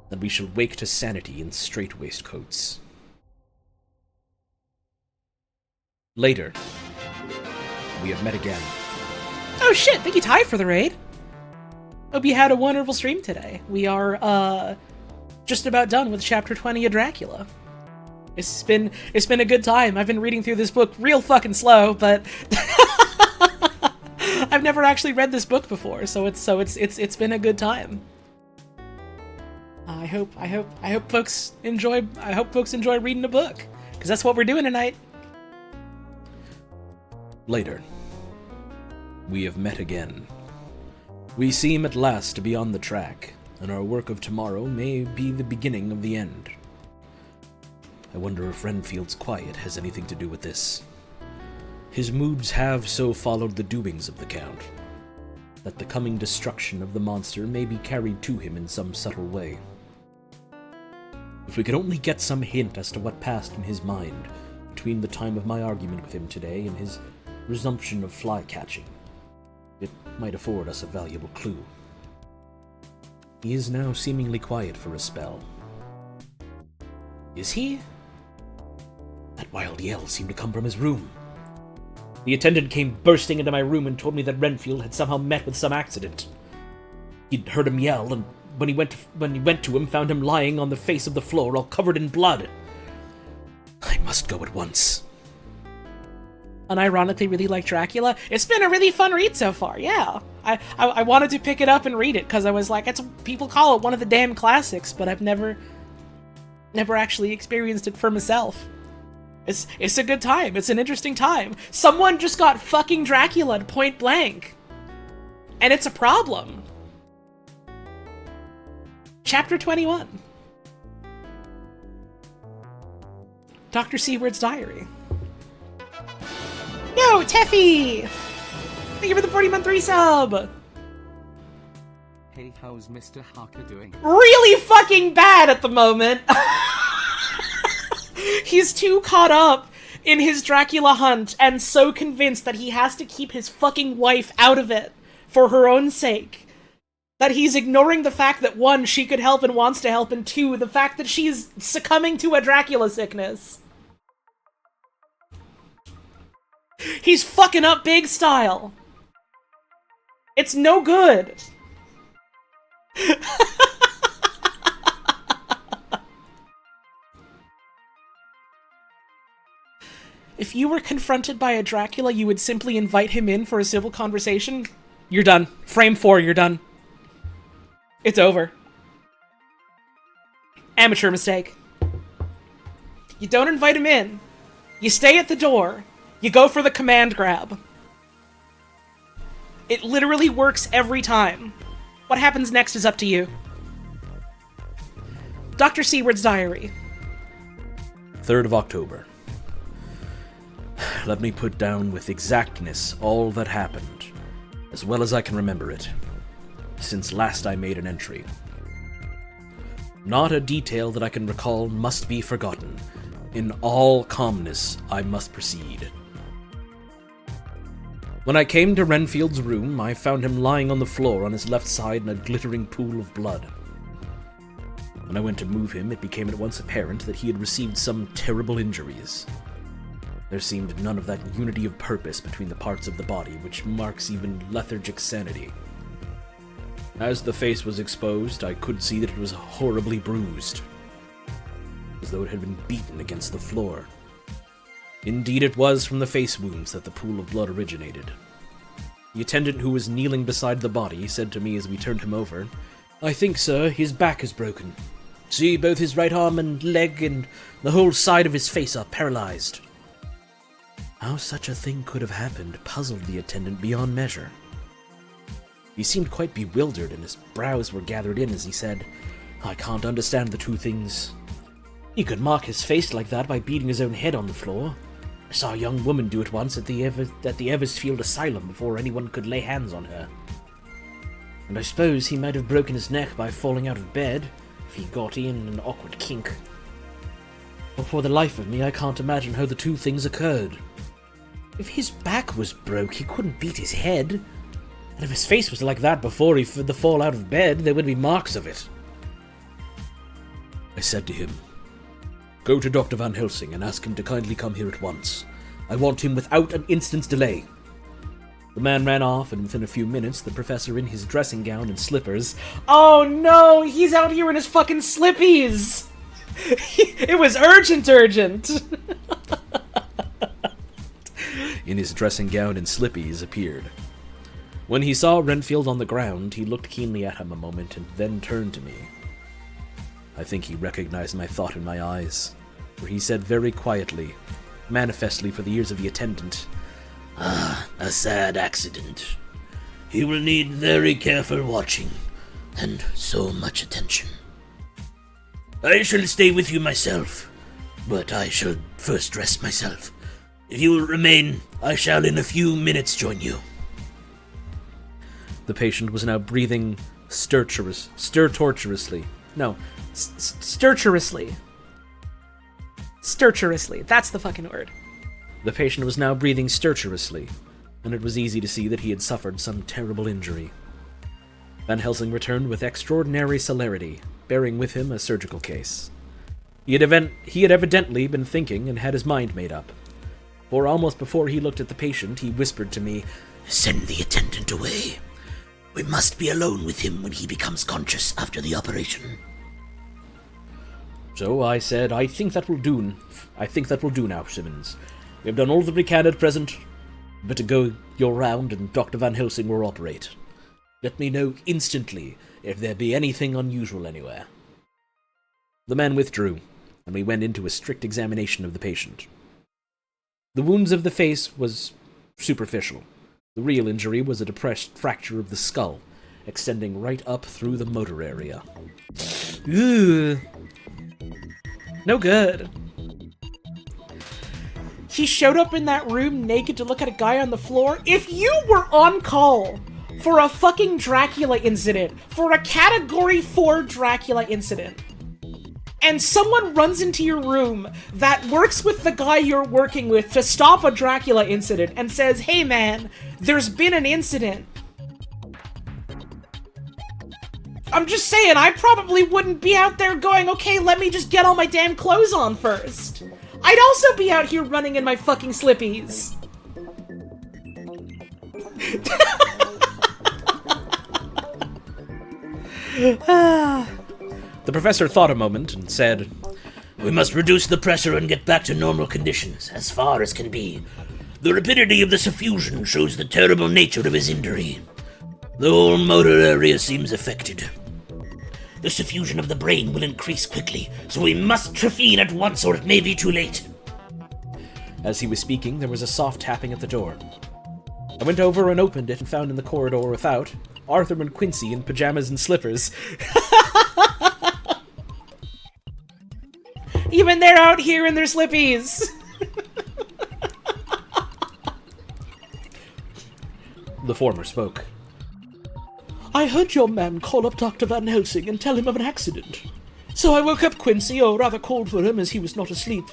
that we shall wake to sanity in strait waistcoats. Later, we have met again. Oh shit, thank you, Ty, for the raid. Hope you had a wonderful stream today. We are, just about done with chapter 20 of Dracula. It's been a good time. I've been reading through this book real fucking slow, but I've never actually read this book before, so it's been a good time. I hope folks enjoy reading a book, because that's what we're doing tonight. Later, we have met again. We seem at last to be on the track, and our work of tomorrow may be the beginning of the end. I wonder if Renfield's quiet has anything to do with this. His moods have so followed the doings of the Count, that the coming destruction of the monster may be carried to him in some subtle way. If we could only get some hint as to what passed in his mind between the time of my argument with him today and his resumption of fly-catching, it might afford us a valuable clue. He is now seemingly quiet for a spell. Is he? That wild yell seemed to come from his room. The attendant came bursting into my room and told me that Renfield had somehow met with some accident. He'd heard him yell, and when he went to him, found him lying on the face of the floor, all covered in blood. I must go at once. Unironically really like Dracula. It's been a really fun read so far, yeah. I wanted to pick it up and read it, because I was like, people call it one of the damn classics, but I've never actually experienced it for myself. It's a good time. It's an interesting time. Someone just got fucking Dracula at point blank. And it's a problem. Chapter 21. Dr. Seward's Diary. Yo, Teffy! Thank you for the 40-month resub! Hey, how's Mr. Harker doing? Really fucking bad at the moment! He's too caught up in his Dracula hunt and so convinced that he has to keep his fucking wife out of it for her own sake that he's ignoring the fact that, one, she could help and wants to help, and two, the fact that she's succumbing to a Dracula sickness. He's fucking up big style. It's no good. If you were confronted by a Dracula, you would simply invite him in for a civil conversation. You're done. Frame 4, you're done. It's over. Amateur mistake. You don't invite him in. You stay at the door. You go for the command grab. It literally works every time. What happens next is up to you. Dr. Seward's Diary. 3rd of October. Let me put down with exactness all that happened, as well as I can remember it, since last I made an entry. Not a detail that I can recall must be forgotten. In all calmness, I must proceed. When I came to Renfield's room, I found him lying on the floor on his left side in a glittering pool of blood. When I went to move him, it became at once apparent that he had received some terrible injuries. There seemed none of that unity of purpose between the parts of the body which marks even lethargic sanity. As the face was exposed, I could see that it was horribly bruised, as though it had been beaten against the floor. Indeed, it was from the face wounds that the pool of blood originated. The attendant who was kneeling beside the body said to me as we turned him over, "I think, sir, his back is broken. See, both his right arm and leg and the whole side of his face are paralyzed." How such a thing could have happened puzzled the attendant beyond measure. He seemed quite bewildered, and his brows were gathered in as he said, "I can't understand the two things. He could mark his face like that by beating his own head on the floor. I saw a young woman do it once at the Eversfield Asylum before anyone could lay hands on her. And I suppose he might have broken his neck by falling out of bed, if he got in an awkward kink. But for the life of me, I can't imagine how the two things occurred. If his back was broke, he couldn't beat his head. And if his face was like that before the fall out of bed, there would be marks of it." I said to him, "Go to Dr. Van Helsing and ask him to kindly come here at once. I want him without an instant's delay." The man ran off, and within a few minutes, the professor in his dressing gown and slippers... Oh no, he's out here in his fucking slippies! It was urgent! in his dressing gown and slippies appeared. When he saw Renfield on the ground, he looked keenly at him a moment and then turned to me. I think he recognized my thought in my eyes, for he said very quietly, manifestly for the ears of the attendant, "Ah, a sad accident. He will need very careful watching, and so much attention. I shall stay with you myself, but I shall first dress myself. If you will remain, I shall in a few minutes join you." The patient was now breathing stertorously. Stertorously. That's the fucking word. The patient was now breathing stertorously, and it was easy to see that he had suffered some terrible injury. Van Helsing returned with extraordinary celerity, bearing with him a surgical case. He had evidently been thinking and had his mind made up, for almost before he looked at the patient, he whispered to me, "Send the attendant away. We must be alone with him when he becomes conscious after the operation." So I said, I think that will do now, Simmons. We have done all that we can at present. Better go your round and Dr. Van Helsing will operate. Let me know instantly if there be anything unusual anywhere." The man withdrew, and we went into a strict examination of the patient. The wounds of the face was superficial. The real injury was a depressed fracture of the skull, extending right up through the motor area. Ooh. No good. He showed up in that room naked to look at a guy on the floor. If you were on call for a fucking Dracula incident, for a Category 4 Dracula incident, and someone runs into your room that works with the guy you're working with to stop a Dracula incident and says, "Hey man, there's been an incident." I'm just saying, I probably wouldn't be out there going, "Okay, let me just get all my damn clothes on first." I'd also be out here running in my fucking slippies. The professor thought a moment and said, "We must reduce the pressure and get back to normal conditions, as far as can be. The rapidity of the suffusion shows the terrible nature of his injury. The whole motor area seems affected. The suffusion of the brain will increase quickly, so we must trephine at once or it may be too late." As he was speaking, there was a soft tapping at the door. I went over and opened it and found in the corridor without Arthur and Quincy in pajamas and slippers. Even they're out here in their slippies. The former spoke. "I heard your man call up Dr. Van Helsing and tell him of an accident. So I woke up Quincy, or rather called for him as he was not asleep.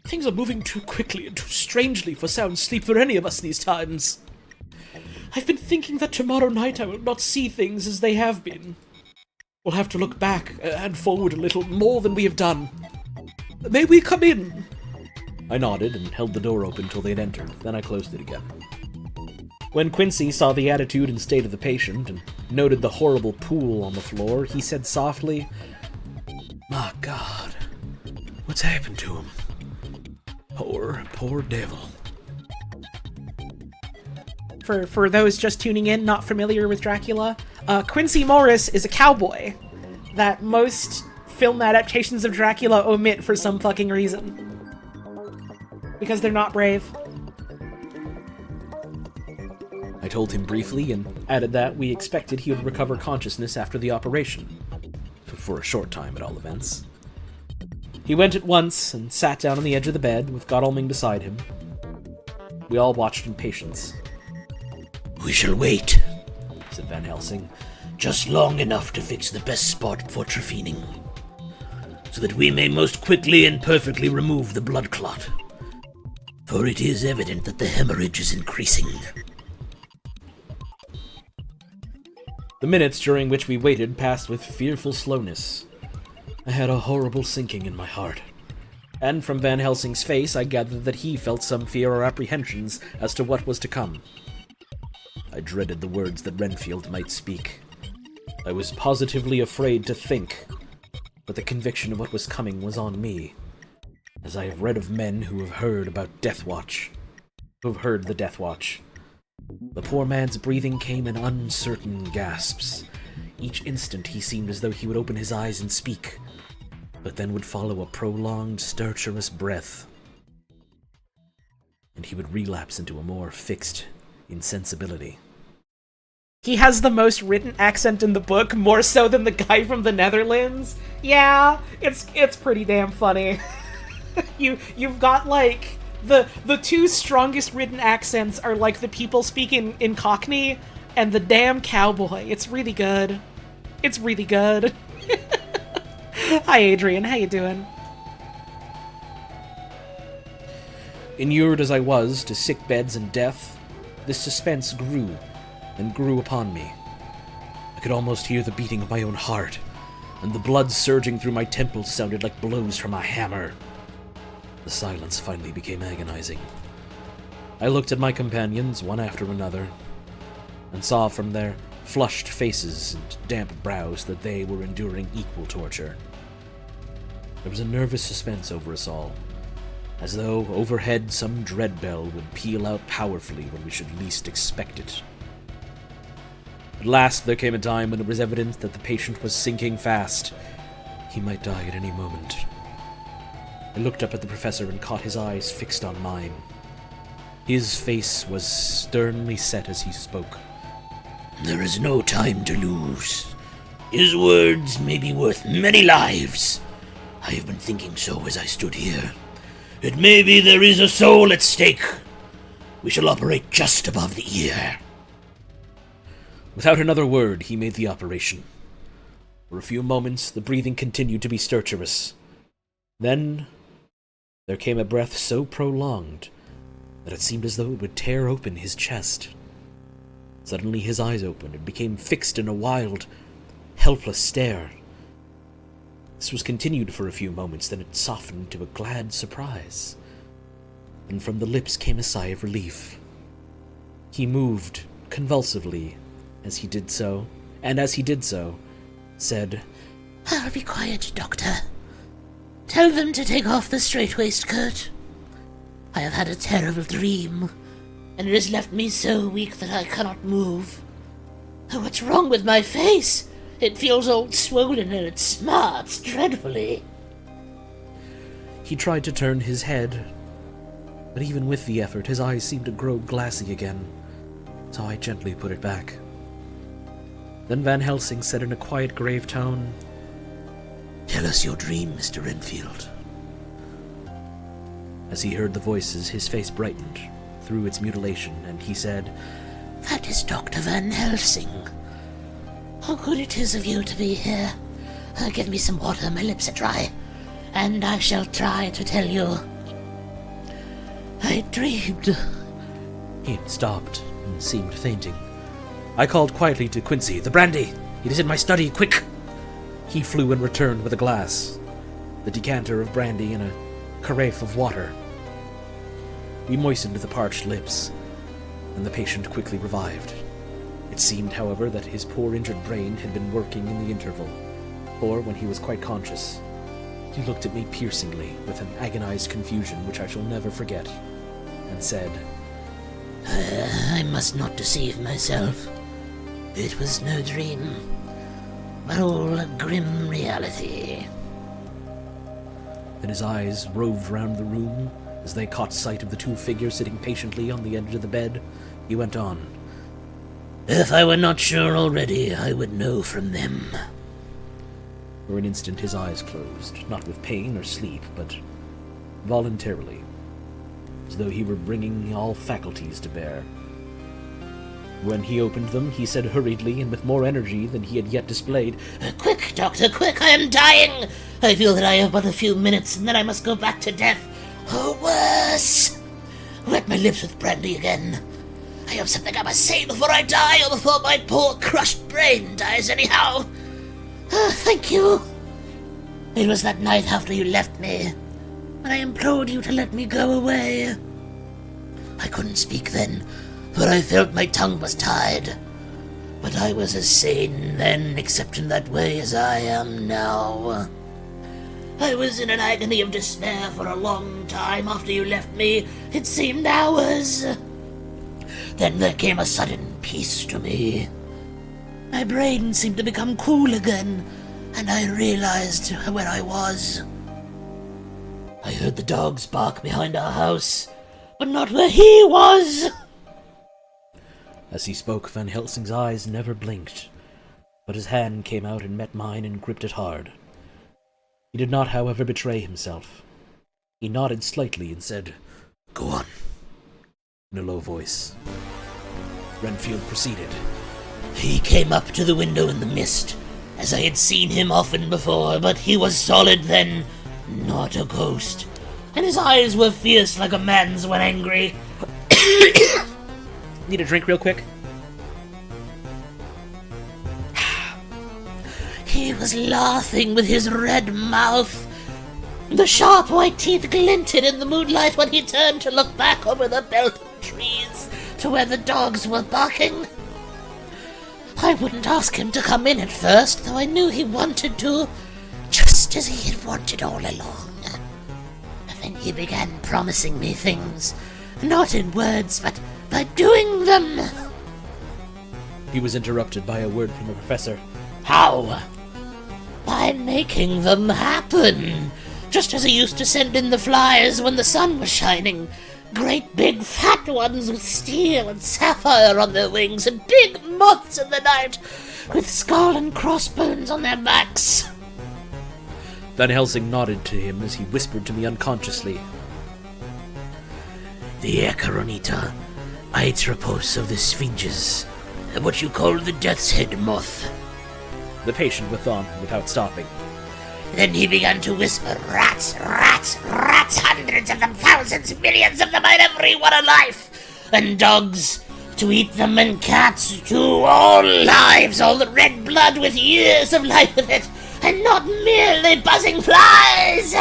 Things are moving too quickly and too strangely for sound sleep for any of us these times. I've been thinking that tomorrow night I will not see things as they have been. We'll have to look back and forward a little more than we have done. May we come in?" I nodded and held the door open till they had entered, then I closed it again. When Quincy saw the attitude and state of the patient and noted the horrible pool on the floor, he said softly, "My God, what's happened to him? Poor devil." For those just tuning in, not familiar with Dracula, Quincy Morris is a cowboy that most film adaptations of Dracula omit for some fucking reason. Because they're not brave. I told him briefly and added that we expected he would recover consciousness after the operation. For a short time, at all events. He went at once and sat down on the edge of the bed with Godalming beside him. We all watched in patience. We shall wait, said Van Helsing, just long enough to fix the best spot for trephining, so that we may most quickly and perfectly remove the blood clot. For it is evident that the hemorrhage is increasing. The minutes during which we waited passed with fearful slowness. I had a horrible sinking in my heart, and from Van Helsing's face I gathered that he felt some fear or apprehensions as to what was to come. I dreaded the words that Renfield might speak. I was positively afraid to think, but the conviction of what was coming was on me, as I have read of men who have heard about Death Watch, who have heard the Death Watch. The poor man's breathing came in uncertain gasps. Each instant he seemed as though he would open his eyes and speak, but then would follow a prolonged, stertorous breath, and he would relapse into a more fixed insensibility. He has the most written accent in the book, more so than the guy from the Netherlands. Yeah, it's pretty damn funny. You've got, like, the two strongest written accents are, like, the people speaking in Cockney and the damn cowboy. It's really good. It's really good. Hi, Adrian. How you doing? Inured as I was to sick beds and death, this suspense grew and grew upon me. I could almost hear the beating of my own heart, and the blood surging through my temples sounded like blows from a hammer. The silence finally became agonizing. I looked at my companions, one after another, and saw from their flushed faces and damp brows that they were enduring equal torture. There was a nervous suspense over us all, as though overhead some dread bell would peal out powerfully when we should least expect it. At last there came a time when it was evident that the patient was sinking fast. He might die at any moment. I looked up at the professor and caught his eyes fixed on mine. His face was sternly set as he spoke. There is no time to lose. His words may be worth many lives. I have been thinking so as I stood here. It may be there is a soul at stake. We shall operate just above the ear. Without another word, he made the operation. For a few moments, the breathing continued to be stertorous. Then there came a breath so prolonged that it seemed as though it would tear open his chest. Suddenly his eyes opened and became fixed in a wild, helpless stare. This was continued for a few moments, then it softened to a glad surprise. And from the lips came a sigh of relief. He moved convulsively as he did so, and as he did so, said, I'll be quiet, Doctor. Tell them to take off the strait waistcoat. I have had a terrible dream, and it has left me so weak that I cannot move. Oh, what's wrong with my face? It feels all swollen and it smarts dreadfully. He tried to turn his head, but even with the effort, his eyes seemed to grow glassy again, so I gently put it back. Then Van Helsing said in a quiet, grave tone, Tell us your dream, Mr. Renfield. As he heard the voices, his face brightened through its mutilation, and he said, That is Dr. Van Helsing. How good it is of you to be here. Give me some water, my lips are dry, and I shall try to tell you. I dreamed. He stopped and seemed fainting. I called quietly to Quincy, The brandy! It is in my study, quick! He flew and returned with a glass, the decanter of brandy and a carafe of water. We moistened the parched lips, and the patient quickly revived. It seemed, however, that his poor injured brain had been working in the interval, for when he was quite conscious, he looked at me piercingly with an agonized confusion which I shall never forget, and said, I must not deceive myself. It was no dream, but all a grim reality. Then his eyes roved round the room as they caught sight of the two figures sitting patiently on the edge of the bed. He went on, If I were not sure already, I would know from them. For an instant his eyes closed, not with pain or sleep, but voluntarily, as though he were bringing all faculties to bear. When he opened them, he said hurriedly and with more energy than he had yet displayed, Quick, Doctor, quick, I am dying! I feel that I have but a few minutes, and then I must go back to death. Or worse! Wet my lips with brandy again. I have something I must say before I die, or before my poor crushed brain dies anyhow. Thank you. It was that night after you left me, when I implored you to let me go away. I couldn't speak then, for I felt my tongue was tied. But I was as sane then, except in that way, as I am now. I was in an agony of despair for a long time after you left me. It seemed hours. Then there came a sudden peace to me. My brain seemed to become cool again, and I realized where I was. I heard the dogs bark behind our house, but not where he was. As he spoke, Van Helsing's eyes never blinked, but his hand came out and met mine and gripped it hard. He did not, however, betray himself. He nodded slightly and said, Go on. in a low voice. Renfield proceeded. He came up to the window in the mist, as I had seen him often before, but he was solid then, not a ghost, and his eyes were fierce like a man's when angry. Need a drink real quick? He was laughing with his red mouth. The sharp white teeth glinted in the moonlight when he turned to look back over the belt of trees to where the dogs were barking. I wouldn't ask him to come in at first, though I knew he wanted to, just as he had wanted all along. But then he began promising me things, not in words, but by doing them. He was interrupted by a word from the professor. How? By making them happen, just as he used to send in the flies when the sun was shining. Great big fat ones with steel and sapphire on their wings, and big moths in the night with skull and crossbones on their backs. Van Helsing nodded to him as he whispered to me unconsciously. The Acheronita, Aitropos of the Sphinges, what you call the Death's Head moth. The patient went on without stopping. Then he began to whisper, rats, rats, rats, hundreds of them, thousands, millions of them, and every one alive. And dogs, to eat them, and cats, to all lives, all the red blood with years of life with it, and not merely buzzing flies.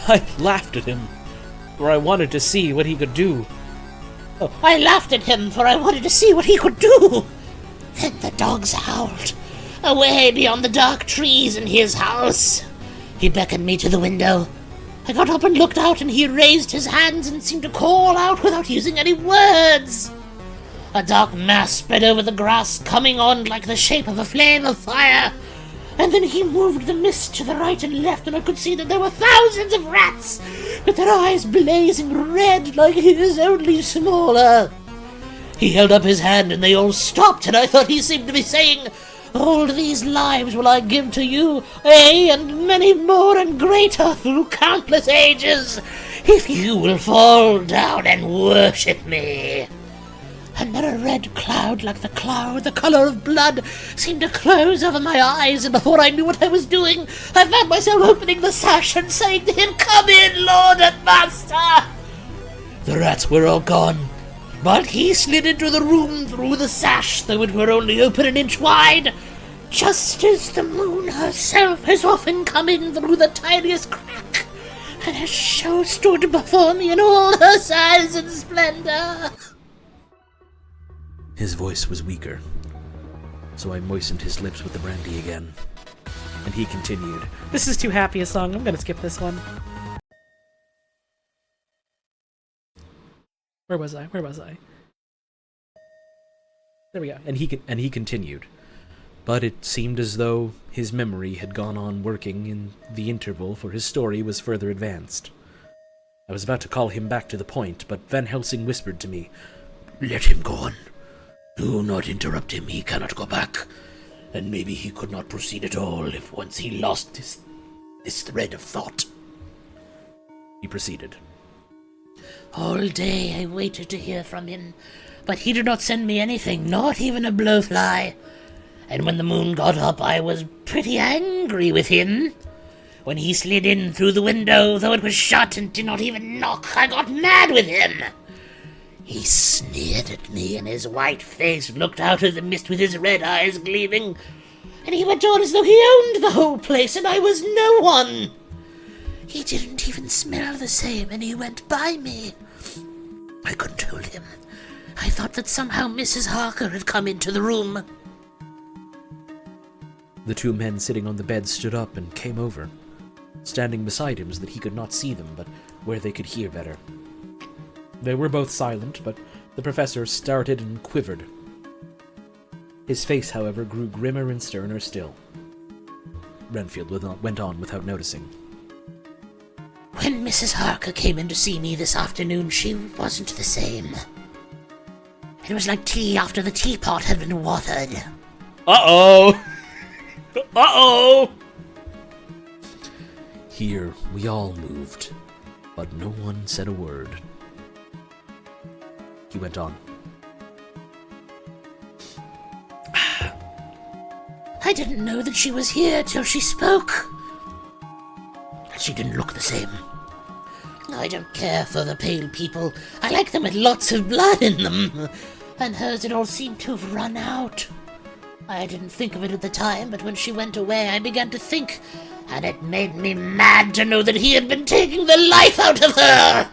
I laughed at him, for I wanted to see what he could do. I laughed at him, for I wanted to see what he could do. Then the dogs howled, away beyond the dark trees in his house. He beckoned me to the window. I got up and looked out, and he raised his hands and seemed to call out without using any words. A dark mass spread over the grass, coming on like the shape of a flame of fire. And then he moved the mist to the right and left, and I could see that there were thousands of rats, with their eyes blazing red like his, only smaller. He held up his hand, and they all stopped, and I thought he seemed to be saying, all these lives will I give to you, ay, and many more and greater through countless ages, if you will fall down and worship me. And then a red cloud like the colour of blood, seemed to close over my eyes, and before I knew what I was doing, I found myself opening the sash and saying to him, Come in, Lord and Master! The rats were all gone, but he slid into the room through the sash, though it were only open an inch wide, just as the moon herself has often come in through the tiniest crack, and has so stood before me in all her size and splendour. His voice was weaker, so I moistened his lips with the brandy again, and he continued. This is too happy a song. I'm gonna skip this one. Where was I? There we go. And he continued, but it seemed as though his memory had gone on working in the interval, for his story was further advanced. I was about to call him back to the point, but Van Helsing whispered to me, Let him go on. Do not interrupt him, he cannot go back. And maybe he could not proceed at all if once he lost this thread of thought. He proceeded. All day I waited to hear from him, but he did not send me anything, not even a blowfly. And when the moon got up, I was pretty angry with him. When he slid in through the window, though it was shut and did not even knock, I got mad with him. He sneered at me, and his white face looked out of the mist with his red eyes gleaming. And he went on as though he owned the whole place, and I was no one. He didn't even smell the same, and he went by me. I couldn't hold him. I thought that somehow Mrs. Harker had come into the room. The two men sitting on the bed stood up and came over, standing beside him so that he could not see them, but where they could hear better. They were both silent, but the professor started and quivered. His face, however, grew grimmer and sterner still. Renfield went on without noticing. When Mrs. Harker came in to see me this afternoon, she wasn't the same. It was like tea after the teapot had been watered. Uh-oh! Uh-oh! Here, we all moved, but no one said a word. He went on. I didn't know that she was here till she spoke. She didn't look the same. I don't care for the pale people. I like them with lots of blood in them. And hers it all seemed to have run out. I didn't think of it at the time, but when she went away I began to think, and it made me mad to know that he had been taking the life out of her.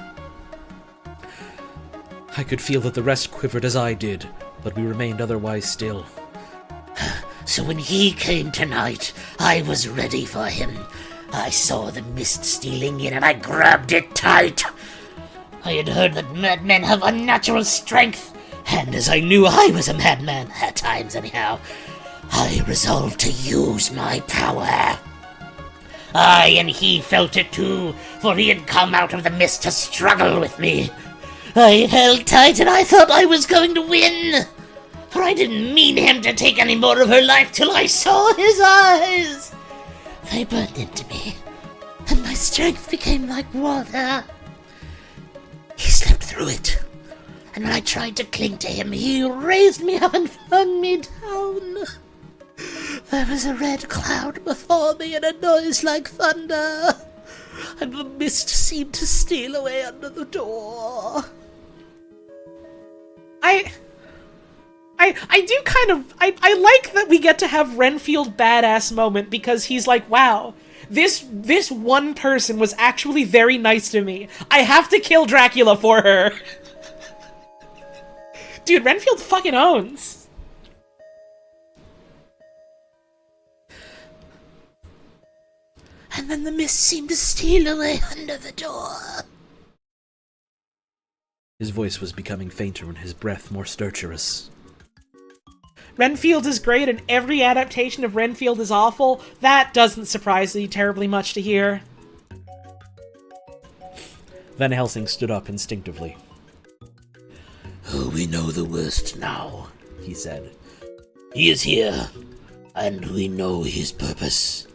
I could feel that the rest quivered as I did, but we remained otherwise still. So when he came tonight, I was ready for him. I saw the mist stealing in and I grabbed it tight. I had heard that madmen have unnatural strength, and as I knew I was a madman, at times anyhow, I resolved to use my power. I and he felt it too, for he had come out of the mist to struggle with me. I held tight and I thought I was going to win, for I didn't mean him to take any more of her life till I saw his eyes. They burned into me, and my strength became like water. He slipped through it, and when I tried to cling to him, he raised me up and flung me down. There was a red cloud before me and a noise like thunder, and the mist seemed to steal away under the door. I do kind of, I like that we get to have Renfield badass moment because he's like, wow, this one person was actually very nice to me. I have to kill Dracula for her. Dude, Renfield fucking owns. And then the mist seemed to steal away under the door. His voice was becoming fainter and his breath more stertorous. Renfield is great and every adaptation of Renfield is awful. That doesn't surprise me terribly much to hear. Van Helsing stood up instinctively. Oh, we know the worst now, he said. He is here, and we know his purpose.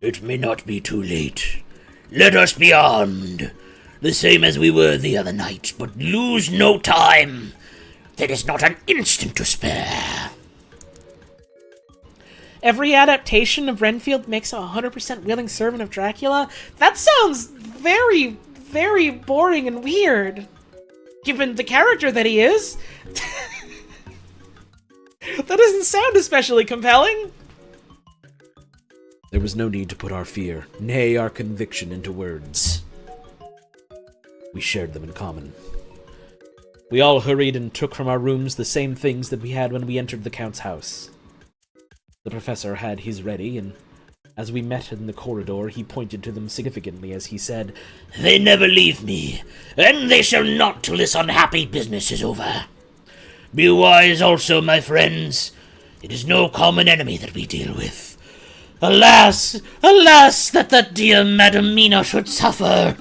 It may not be too late. Let us be armed, the same as we were the other night, but lose no time. There is not an instant to spare. Every adaptation of Renfield makes him a 100% willing servant of Dracula? That sounds very, very boring and weird, given the character that he is. That doesn't sound especially compelling. There was no need to put our fear, nay, our conviction into words. We shared them in common. We all hurried and took from our rooms the same things that we had when we entered the Count's house. The professor had his ready, and as we met in the corridor, he pointed to them significantly as he said, They never leave me, and they shall not till this unhappy business is over. Be wise also, my friends. It is no common enemy that we deal with. Alas, alas, that that dear Madam Mina should suffer.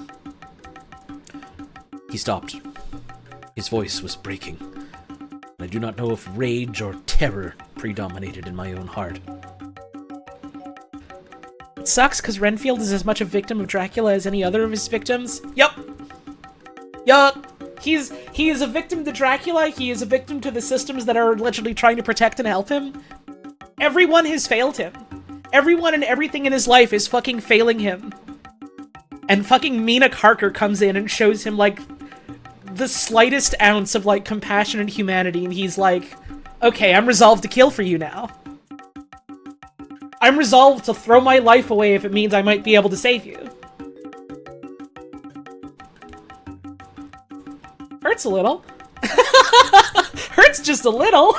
He stopped. His voice was breaking. I do not know if rage or terror predominated in my own heart. It sucks because Renfield is as much a victim of Dracula as any other of his victims. Yup. He is a victim to Dracula. He is a victim to the systems that are allegedly trying to protect and help him. Everyone has failed him. Everyone and everything in his life is fucking failing him. And fucking Mina Harker comes in and shows him, like, the slightest ounce of, like, compassion and humanity, and he's like, okay, I'm resolved to kill for you now. I'm resolved to throw my life away if it means I might be able to save you. Hurts a little. Hurts just a little.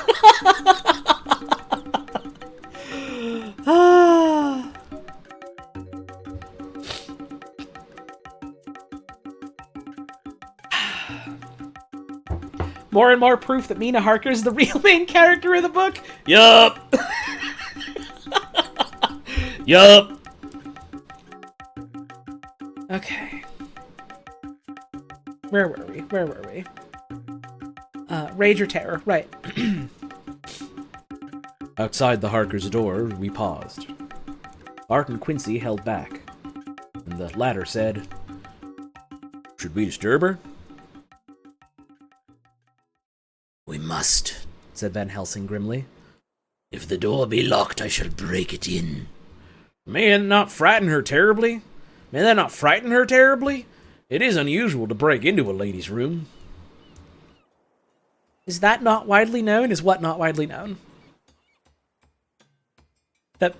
More and more proof that Mina Harker is the real main character of the book? Yup! Yup! Okay. Where were we? Rage or terror, right. Outside the Harker's door, we paused. Art and Quincy held back, and the latter said, Should we disturb her? We must. said Van Helsing grimly. If the door be locked, I shall break it in. May that not frighten her terribly? It is unusual to break into a lady's room. Is that not widely known? Is what not widely known? That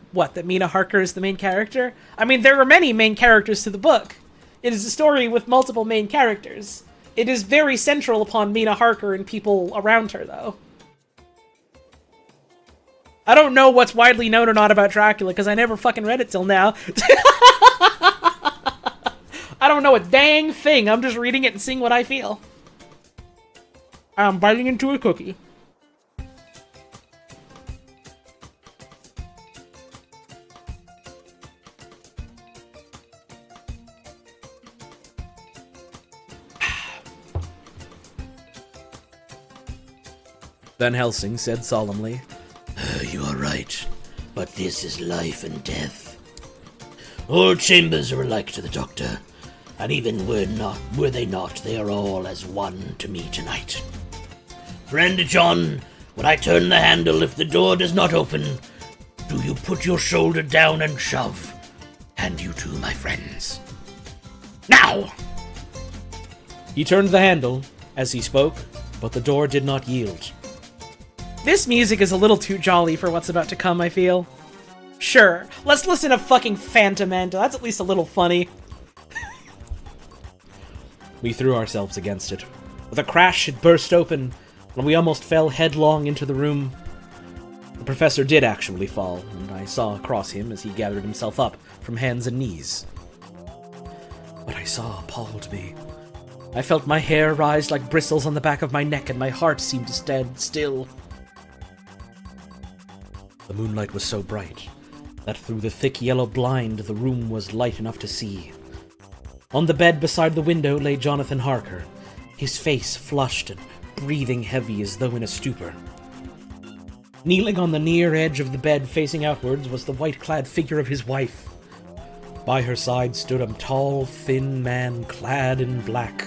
Mina Harker is the main character? I mean, there are many main characters to the book. It is a story with multiple main characters. It is very central upon Mina Harker and people around her, though. I don't know what's widely known or not about Dracula, because I never fucking read it till now. I don't know a dang thing. I'm just reading it and seeing what I feel. I'm biting into a cookie. Van Helsing said solemnly, You are right, but this is life and death. All chambers are alike to the Doctor, and even were they not, they are all as one to me tonight. Friend John, when I turn the handle, if the door does not open, do you put your shoulder down and shove? And you too, my friends. Now! He turned the handle as he spoke, but the door did not yield. This music is a little too jolly for what's about to come, I feel. Sure, let's listen to fucking Phantom Manta. That's at least a little funny. We threw ourselves against it. With a crash, it burst open, and we almost fell headlong into the room. The professor did actually fall, and I saw across him as he gathered himself up from hands and knees. What I saw appalled me. I felt my hair rise like bristles on the back of my neck, and my heart seemed to stand still. The moonlight was so bright that through the thick yellow blind the room was light enough to see. On the bed beside the window lay Jonathan Harker, his face flushed and breathing heavy as though in a stupor. Kneeling on the near edge of the bed facing outwards was the white-clad figure of his wife. By her side stood a tall, thin man clad in black.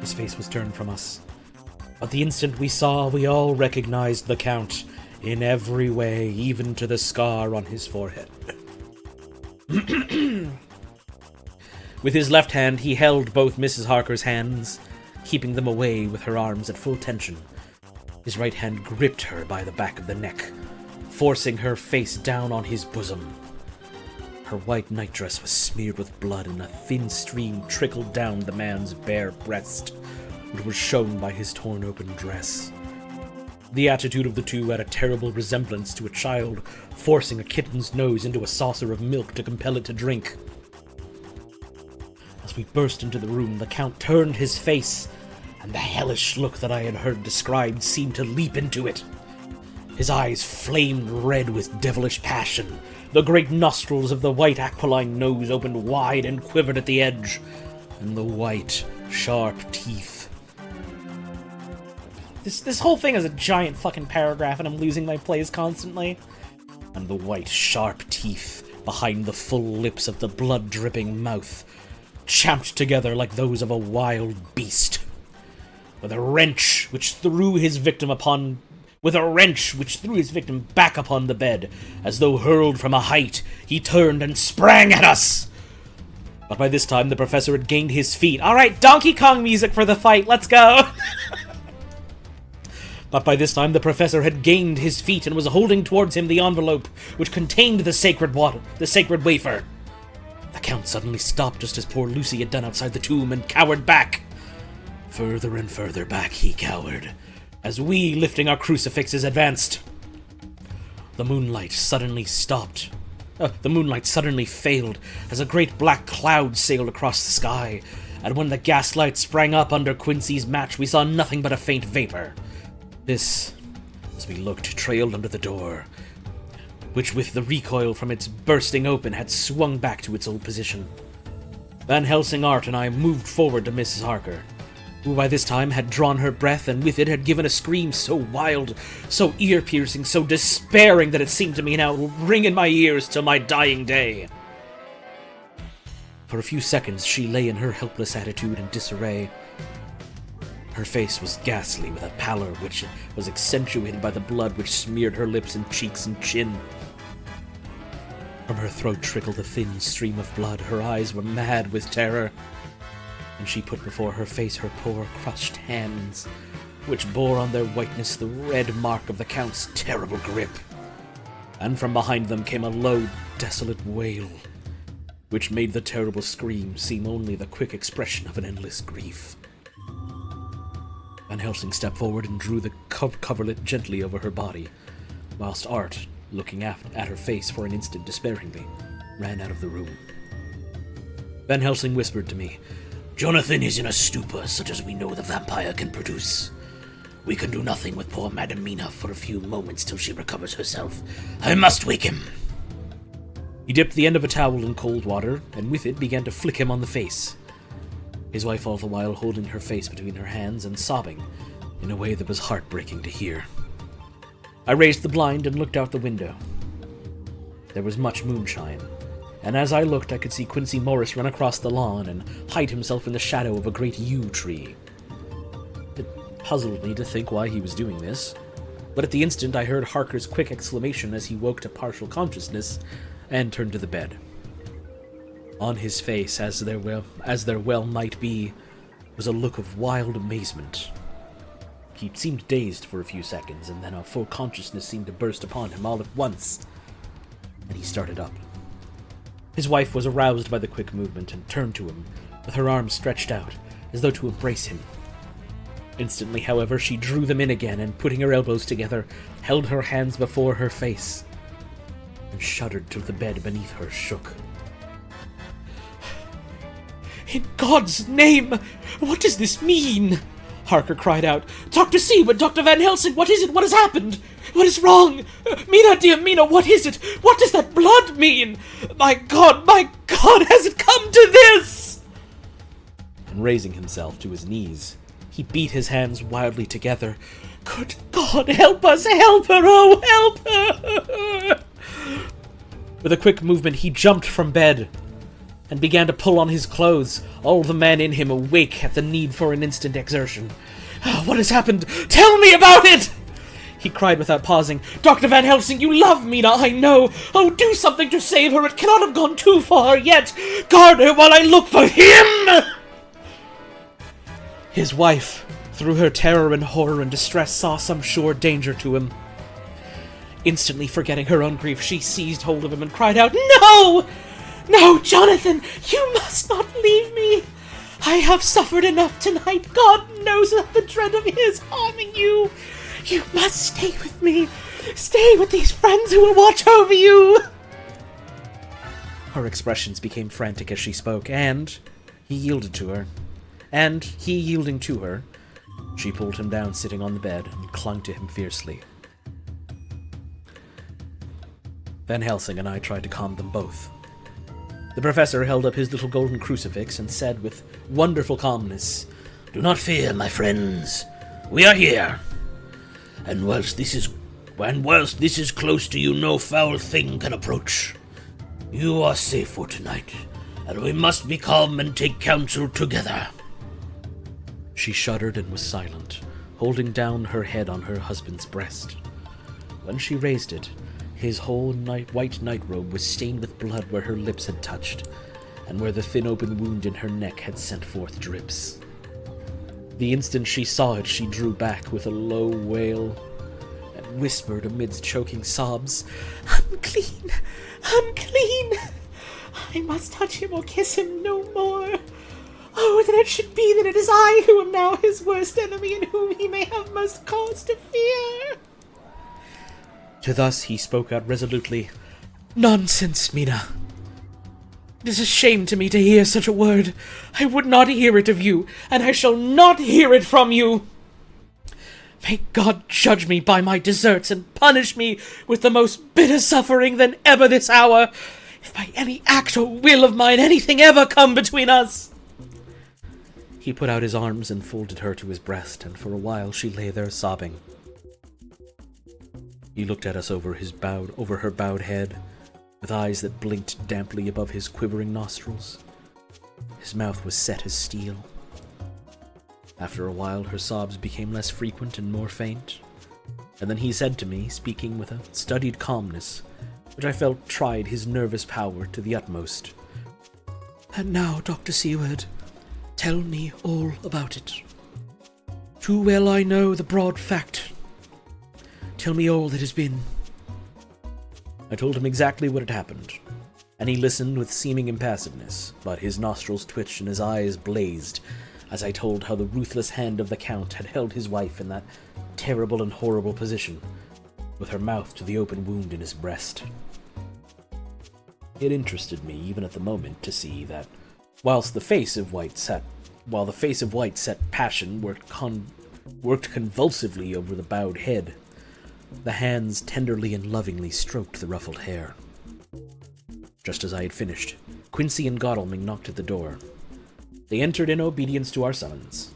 His face was turned from us, but the instant we saw, we all recognized the Count, in every way, even to the scar on his forehead. With his left hand, he held both Mrs. Harker's hands, keeping them away with her arms at full tension. His right hand gripped her by the back of the neck, forcing her face down on his bosom. Her white nightdress was smeared with blood, and a thin stream trickled down the man's bare breast, which was shown by his torn-open dress. The attitude of the two had a terrible resemblance to a child forcing a kitten's nose into a saucer of milk to compel it to drink. As we burst into the room, the Count turned his face, and the hellish look that I had heard described seemed to leap into it. His eyes flamed red with devilish passion. The great nostrils of the white aquiline nose opened wide and quivered at the edge, and the white, sharp teeth This whole thing is a giant fucking paragraph, and I'm losing my place constantly. And the white, sharp teeth behind the full lips of the blood-dripping mouth, champed together like those of a wild beast. With a wrench which threw his victim back upon the bed, as though hurled from a height, he turned and sprang at us. But by this time, the professor had gained his feet. All right, Donkey Kong music for the fight. Let's go. But by this time, the professor had gained his feet and was holding towards him the envelope which contained the sacred wafer. The Count suddenly stopped just as poor Lucy had done outside the tomb and cowered back. Further and further back he cowered, as we, lifting our crucifixes, advanced. The moonlight suddenly failed as a great black cloud sailed across the sky, and when the gaslight sprang up under Quincy's match, we saw nothing but a faint vapor. This, as we looked, trailed under the door, which with the recoil from its bursting open had swung back to its old position. Van Helsing, Art, and I moved forward to Mrs. Harker, who by this time had drawn her breath and with it had given a scream so wild, so ear-piercing, so despairing that it seemed to me now will ring in my ears till my dying day. For a few seconds she lay in her helpless attitude and disarray. Her face was ghastly, with a pallor which was accentuated by the blood which smeared her lips and cheeks and chin. From her throat trickled a thin stream of blood. Her eyes were mad with terror, and she put before her face her poor crushed hands, which bore on their whiteness the red mark of the Count's terrible grip. And from behind them came a low, desolate wail, which made the terrible scream seem only the quick expression of an endless grief. Van Helsing stepped forward and drew the coverlet gently over her body, whilst Art, looking at her face for an instant despairingly, ran out of the room. Van Helsing whispered to me, "Jonathan is in a stupor such as we know the vampire can produce. We can do nothing with poor Madam Mina for a few moments till she recovers herself. I must wake him." He dipped the end of a towel in cold water, and with it began to flick him on the face, his wife all the while holding her face between her hands and sobbing in a way that was heartbreaking to hear. I raised the blind and looked out the window. There was much moonshine, and as I looked I could see Quincy Morris run across the lawn and hide himself in the shadow of a great yew tree. It puzzled me to think why he was doing this, but at the instant I heard Harker's quick exclamation as he woke to partial consciousness and turned to the bed. On his face, as there well might be, was a look of wild amazement. He seemed dazed for a few seconds, and then a full consciousness seemed to burst upon him all at once, and he started up. His wife was aroused by the quick movement and turned to him, with her arms stretched out, as though to embrace him. Instantly, however, she drew them in again, and putting her elbows together, held her hands before her face, and shuddered till the bed beneath her shook. "In God's name, what does this mean?" Harker cried out. "Dr. Seward, Dr. Van Helsing, what is it? What has happened? What is wrong? Mina, dear Mina, what is it? What does that blood mean? My God, has it come to this?" And raising himself to his knees, he beat his hands wildly together. "Good God, help us! Help her! Oh, help her!" With a quick movement, he jumped from bed and began to pull on his clothes, all the man in him awake at the need for an instant exertion. "What has happened? Tell me about it!" he cried without pausing. "Dr. Van Helsing, you love Mina, I know. Oh, do something to save her. It cannot have gone too far yet. Guard her while I look for him!" His wife, through her terror and horror and distress, saw some sure danger to him. Instantly forgetting her own grief, she seized hold of him and cried out, "No! No, Jonathan, you must not leave me. I have suffered enough tonight. God knows that the dread of his harming you. You must stay with me. Stay with these friends who will watch over you." Her expressions became frantic as she spoke, and he yielded to her. And he yielding to her, she pulled him down sitting on the bed and clung to him fiercely. Van Helsing and I tried to calm them both. The professor held up his little golden crucifix and said with wonderful calmness, "Do not fear, my friends. We are here. and whilst this is close to you, no foul thing can approach. You are safe for tonight, and we must be calm and take counsel together. She shuddered and was silent, holding down her head on her husband's breast. When she raised it, his whole white nightrobe was stained with blood where her lips had touched, and where the thin open wound in her neck had sent forth drips. The instant she saw it, she drew back with a low wail, and whispered amidst choking sobs, Unclean! Unclean! I must touch him or kiss him no more. Oh, that it should be that it is I who am now his worst enemy and whom he may have most cause to fear. To thus he spoke out resolutely, Nonsense, Mina. It is a shame to me to hear such a word. I would not hear it of you, and I shall not hear it from you. May God judge me by my deserts and punish me with the most bitter suffering than ever this hour, if by any act or will of mine anything ever come between us. He put out his arms and folded her to his breast, and for a while she lay there sobbing. He looked at us over her bowed head, with eyes that blinked damply above his quivering nostrils. His mouth was set as steel. After a while, her sobs became less frequent and more faint, and then he said to me, speaking with a studied calmness, which I felt tried his nervous power to the utmost, And now, Dr. Seward, tell me all about it. Too well I know the broad fact. Tell me all that has been. I told him exactly what had happened, and he listened with seeming impassiveness, but his nostrils twitched and his eyes blazed as I told how the ruthless hand of the Count had held his wife in that terrible and horrible position, with her mouth to the open wound in his breast. It interested me, even at the moment, to see that, while the face of White set passion worked convulsively over the bowed head, the hands tenderly and lovingly stroked the ruffled hair. Just as I had finished, Quincy and Godalming knocked at the door. They entered in obedience to our summons.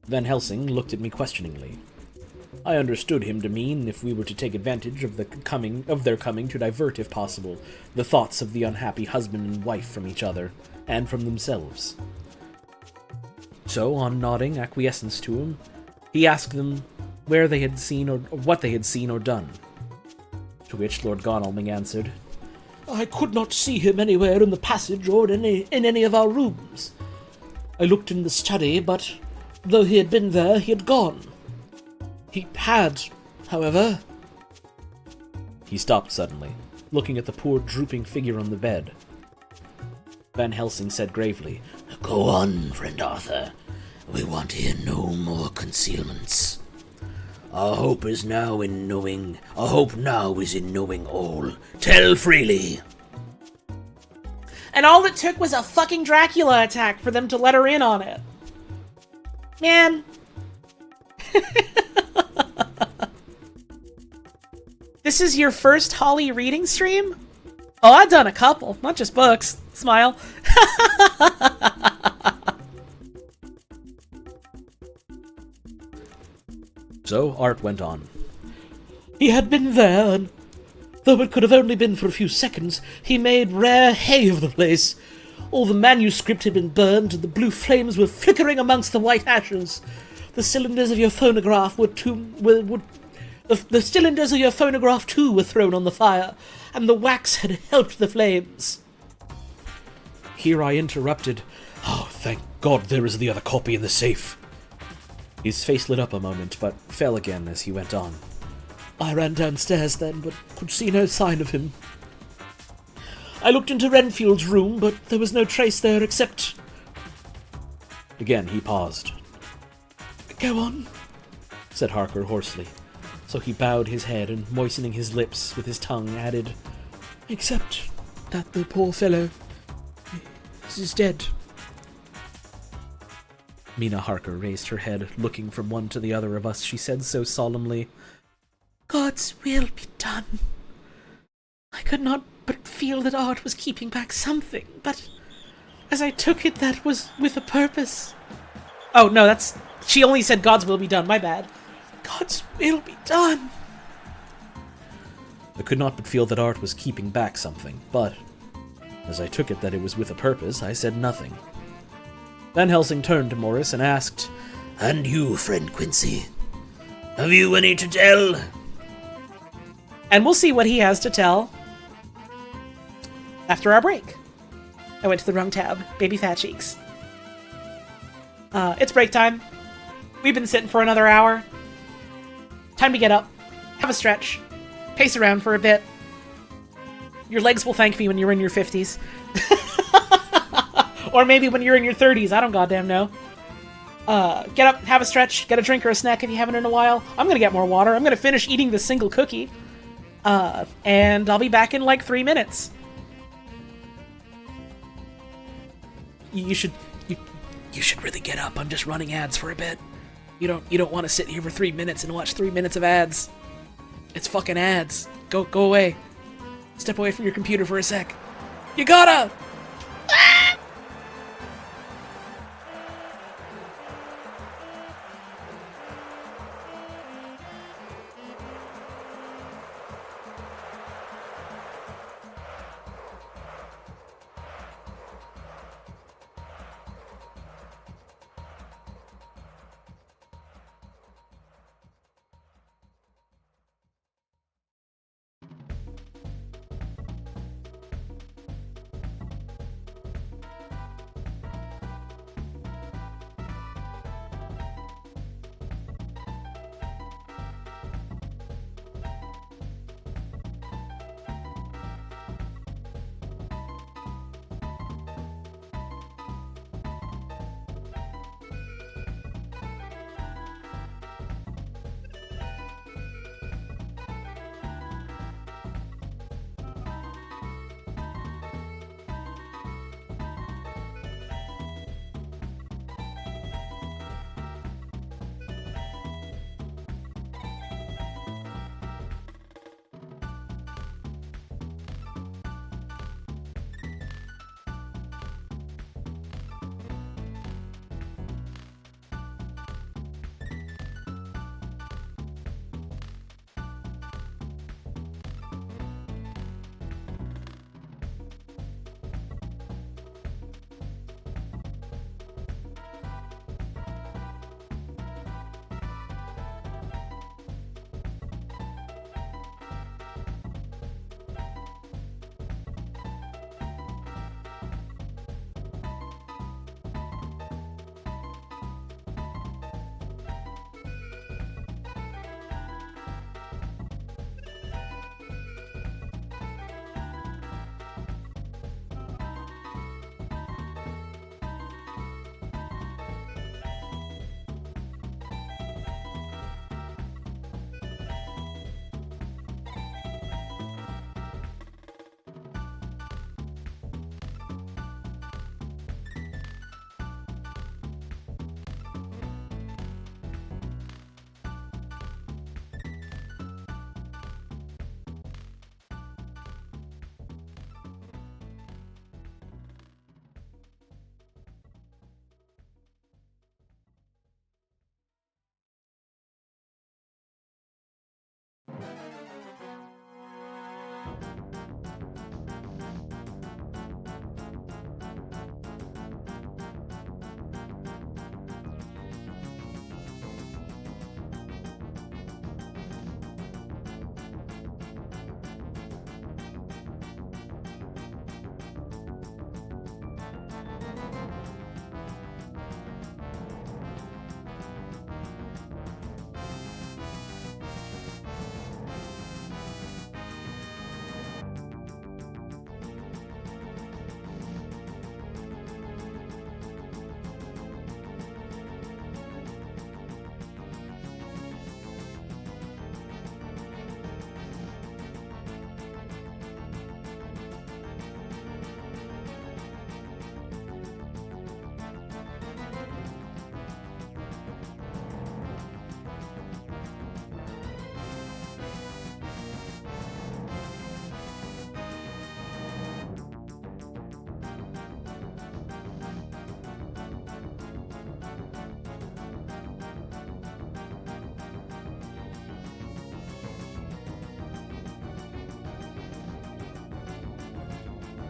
Van Helsing looked at me questioningly. I understood him to mean if we were to take advantage of their coming to divert, if possible, the thoughts of the unhappy husband and wife from each other, and from themselves. So, on nodding acquiescence to him, he asked them where they had seen or what they had seen or done. To which Lord Godalming answered, I could not see him anywhere in the passage or in any of our rooms. I looked in the study, but though he had been there, he had gone. He had, however... He stopped suddenly, looking at the poor drooping figure on the bed. Van Helsing said gravely, Go on, friend Arthur. We want to hear no more concealments. Our hope now is in knowing all. Tell freely. And all it took was a fucking Dracula attack for them to let her in on it. Man. This is your first Holly reading stream? Oh, I've done a couple, not just books. Smile. So Art went on. He had been there, and though it could have only been for a few seconds, he made rare hay of the place. All the manuscript had been burned, and the blue flames were flickering amongst the white ashes. The cylinders of your phonograph the cylinders of your phonograph too were thrown on the fire, and the wax had helped the flames. Here I interrupted. Oh, thank God there is the other copy in the safe. His face lit up a moment, but fell again as he went on. I ran downstairs then, but could see no sign of him. I looked into Renfield's room, but there was no trace there except... Again he paused. Go on, said Harker hoarsely. So he bowed his head and, moistening his lips with his tongue, added, Except that the poor fellow is dead. Mina Harker raised her head, looking from one to the other of us. She said so solemnly, God's will be done. I could not but feel that Art was keeping back something, but as I took it, that was with a purpose. Oh, no, she only said God's will be done, my bad. gods, it'll be done. I could not but feel that Art was keeping back something, but as I took it that it was with a purpose, I said nothing. Van Helsing turned to Morris and asked, And you, friend Quincy, have you any to tell? And we'll see what he has to tell after our break. I went to the wrong tab. Baby fat cheeks. It's break time. We've been sitting for another hour. Time to get up, have a stretch, pace around for a bit. Your legs will thank me when you're in your 50s. Or maybe when you're in your 30s. I don't goddamn know. Get up, have a stretch, get a drink or a snack if you haven't in a while. I'm gonna get more water. I'm gonna finish eating this single cookie. And I'll be back in like 3 minutes. You should really get up. I'm just running ads for a bit. You don't want to sit here for 3 minutes and watch 3 minutes of ads. It's fucking ads. Go away. Step away from your computer for a sec. You gotta!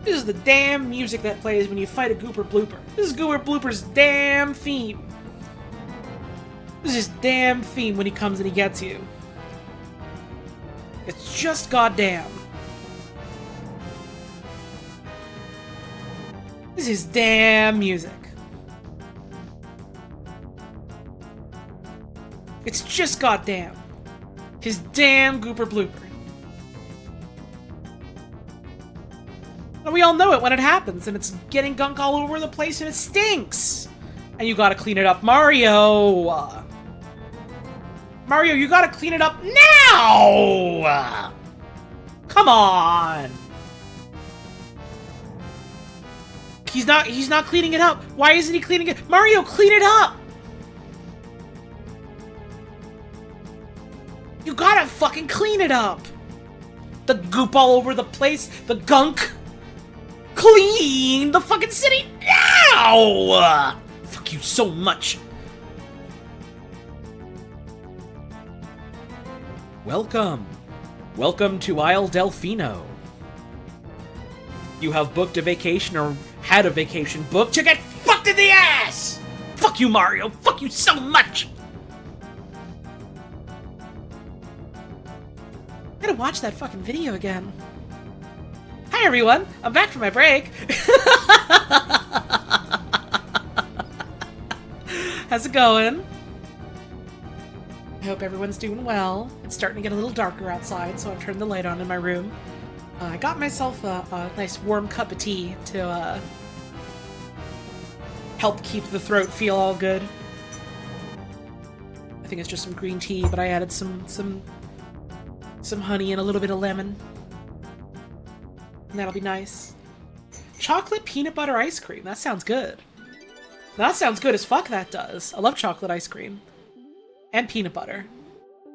This is the damn music that plays when you fight a Gooper Blooper. This is Gooper Blooper's damn theme. This is his damn theme when he comes and he gets you. It's just goddamn. This is damn music. It's just goddamn. His damn Gooper Blooper. And we all know it when it happens, and it's getting gunk all over the place, and it stinks! And you gotta clean it up. Mario! Mario, you gotta clean it up now! Come on! He's not cleaning it up. Why isn't he cleaning it? Mario, clean it up! You gotta fucking clean it up! The goop all over the place, the gunk. Clean the fucking city now! Fuck you so much. Welcome. Welcome to Isle Delfino. You have booked a vacation or had a vacation booked To get fucked in the ass! Fuck you, Mario! Fuck you so much! I gotta watch that fucking video again. Hi everyone! I'm back from my break! How's it going? I hope everyone's doing well. It's starting to get a little darker outside, so I've turned the light on in my room. I got myself a nice warm cup of tea to help keep the throat feel all good. I think it's just some green tea, but I added some honey and a little bit of lemon. And that'll be nice. Chocolate peanut butter ice cream. That sounds good. That sounds good as fuck, that does. I love chocolate ice cream. And peanut butter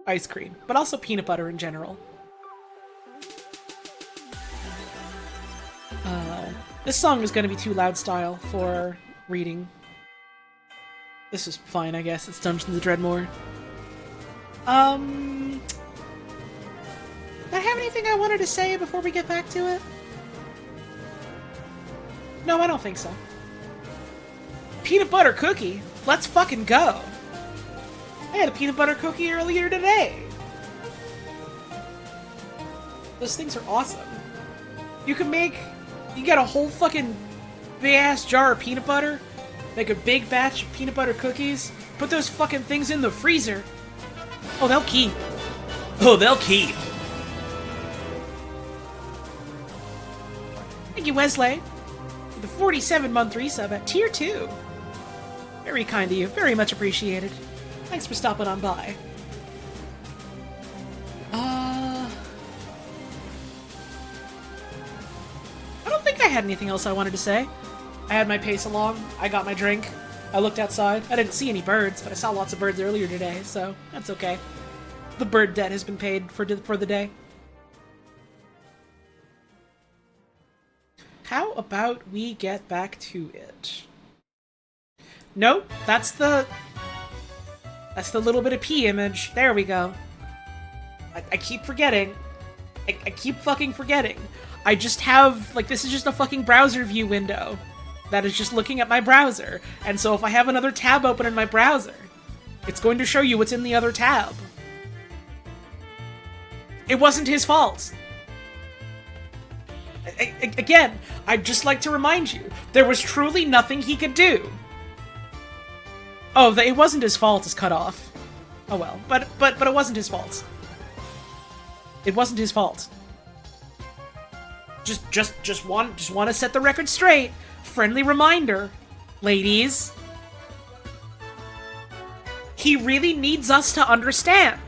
ice cream. But also peanut butter in general. This song is going to be too loud style for reading. This is fine, I guess. It's Dungeons & Dreadmore. Did I have anything I wanted to say before we get back to it? No, I don't think so. Peanut butter cookie? Let's fucking go! I had a peanut butter cookie earlier today! Those things are awesome. You get a whole fucking big-ass jar of peanut butter, make a big batch of peanut butter cookies, put those fucking things in the freezer. Oh, they'll keep. Oh, they'll keep. Thank you, Wesley, for the 47-month resub at Tier 2. Very kind of you. Very much appreciated. Thanks for stopping on by. I don't think I had anything else I wanted to say. I had my pace along. I got my drink. I looked outside. I didn't see any birds, but I saw lots of birds earlier today, so that's okay. The bird debt has been paid for the day. How about we get back to it? Nope, that's the little bit of pee image. There we go. I keep forgetting. I keep fucking forgetting. I just have, like, this is just a fucking browser view window that is just looking at my browser. And so if I have another tab open in my browser, it's going to show you what's in the other tab. It wasn't his fault. Again, I'd just like to remind you, there was truly nothing he could do. Oh, it wasn't his fault is cut off. Oh well, but it wasn't his fault. It wasn't his fault. Just want to set the record straight. Friendly reminder, ladies. He really needs us to understand.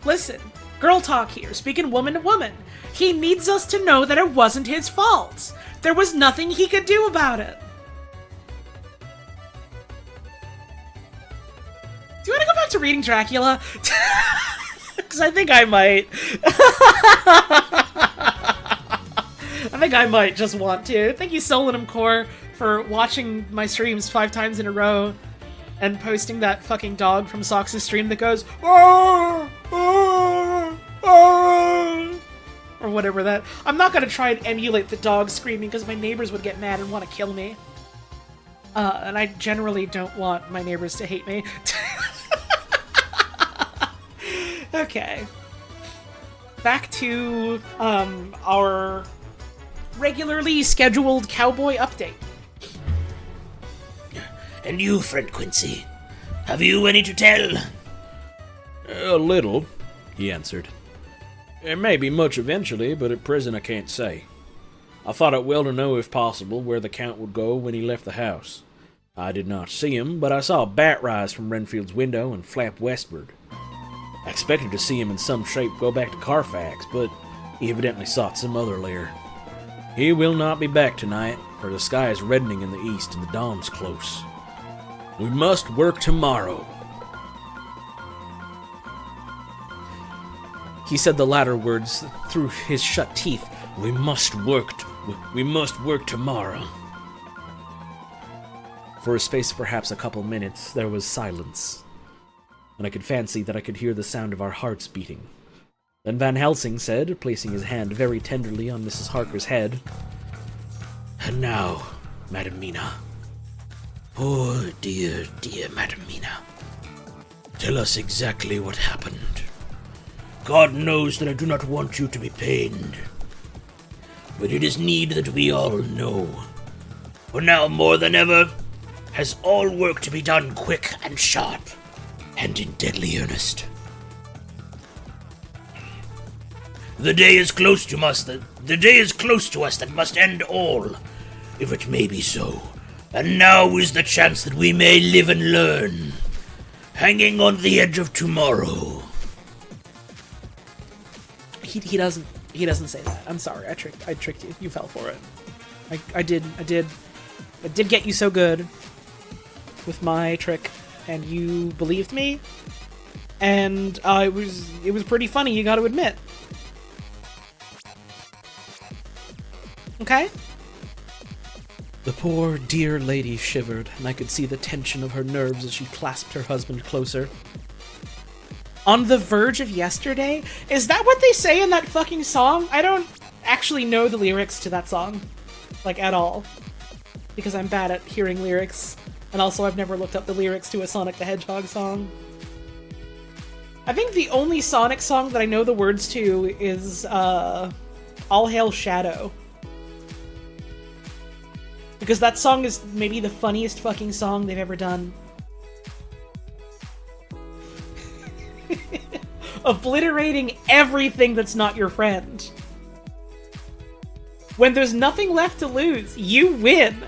Listen, girl talk here, speaking woman to woman. He needs us to know that it wasn't his fault. There was nothing he could do about it. Do you want to go back to reading Dracula? Because I think I might. I think I might just want to. Thank you, Solinum Core, for watching my streams 5 times in a row and posting that fucking dog from Sox's stream that goes, "Arr, arr, arr," or whatever that... I'm not gonna try and emulate the dog screaming because my neighbors would get mad and want to kill me. And I generally don't want my neighbors to hate me. Okay. Back to, our regularly scheduled cowboy update. And you, friend Quincy, have you any to tell? A little, he answered. There may be much eventually, but at present I can't say. I thought it well to know, if possible, where the Count would go when he left the house. I did not see him, but I saw a bat rise from Renfield's window and flap westward. I expected to see him in some shape go back to Carfax, but he evidently sought some other lair. He will not be back tonight, for the sky is reddening in the east and the dawn's close. We must work tomorrow. He said the latter words through his shut teeth. We must work tomorrow. For a space of perhaps a couple minutes, there was silence, and I could fancy that I could hear the sound of our hearts beating. Then Van Helsing said, placing his hand very tenderly on Mrs. Harker's head, And now, Madam Mina. Poor dear, dear Madam Mina. Tell us exactly what happened. God knows that I do not want you to be pained. But it is need that we all know. For now, more than ever, has all work to be done quick and sharp, and in deadly earnest. The day is close to us that must end all, if it may be so. And now is the chance that we may live and learn, hanging on the edge of tomorrow. He doesn't say that. I'm sorry. I tricked you. You fell for it. I did get you so good with my trick, and you believed me. And it was pretty funny, you got to admit. Okay? The poor, dear lady shivered, and I could see the tension of her nerves as she clasped her husband closer. On the verge of yesterday? Is that what they say in that fucking song? I don't actually know the lyrics to that song. Like, at all. Because I'm bad at hearing lyrics. And also, I've never looked up the lyrics to a Sonic the Hedgehog song. I think the only Sonic song that I know the words to is, All Hail Shadow. Because that song is maybe the funniest fucking song they've ever done. Obliterating everything that's not your friend. When there's nothing left to lose, you win!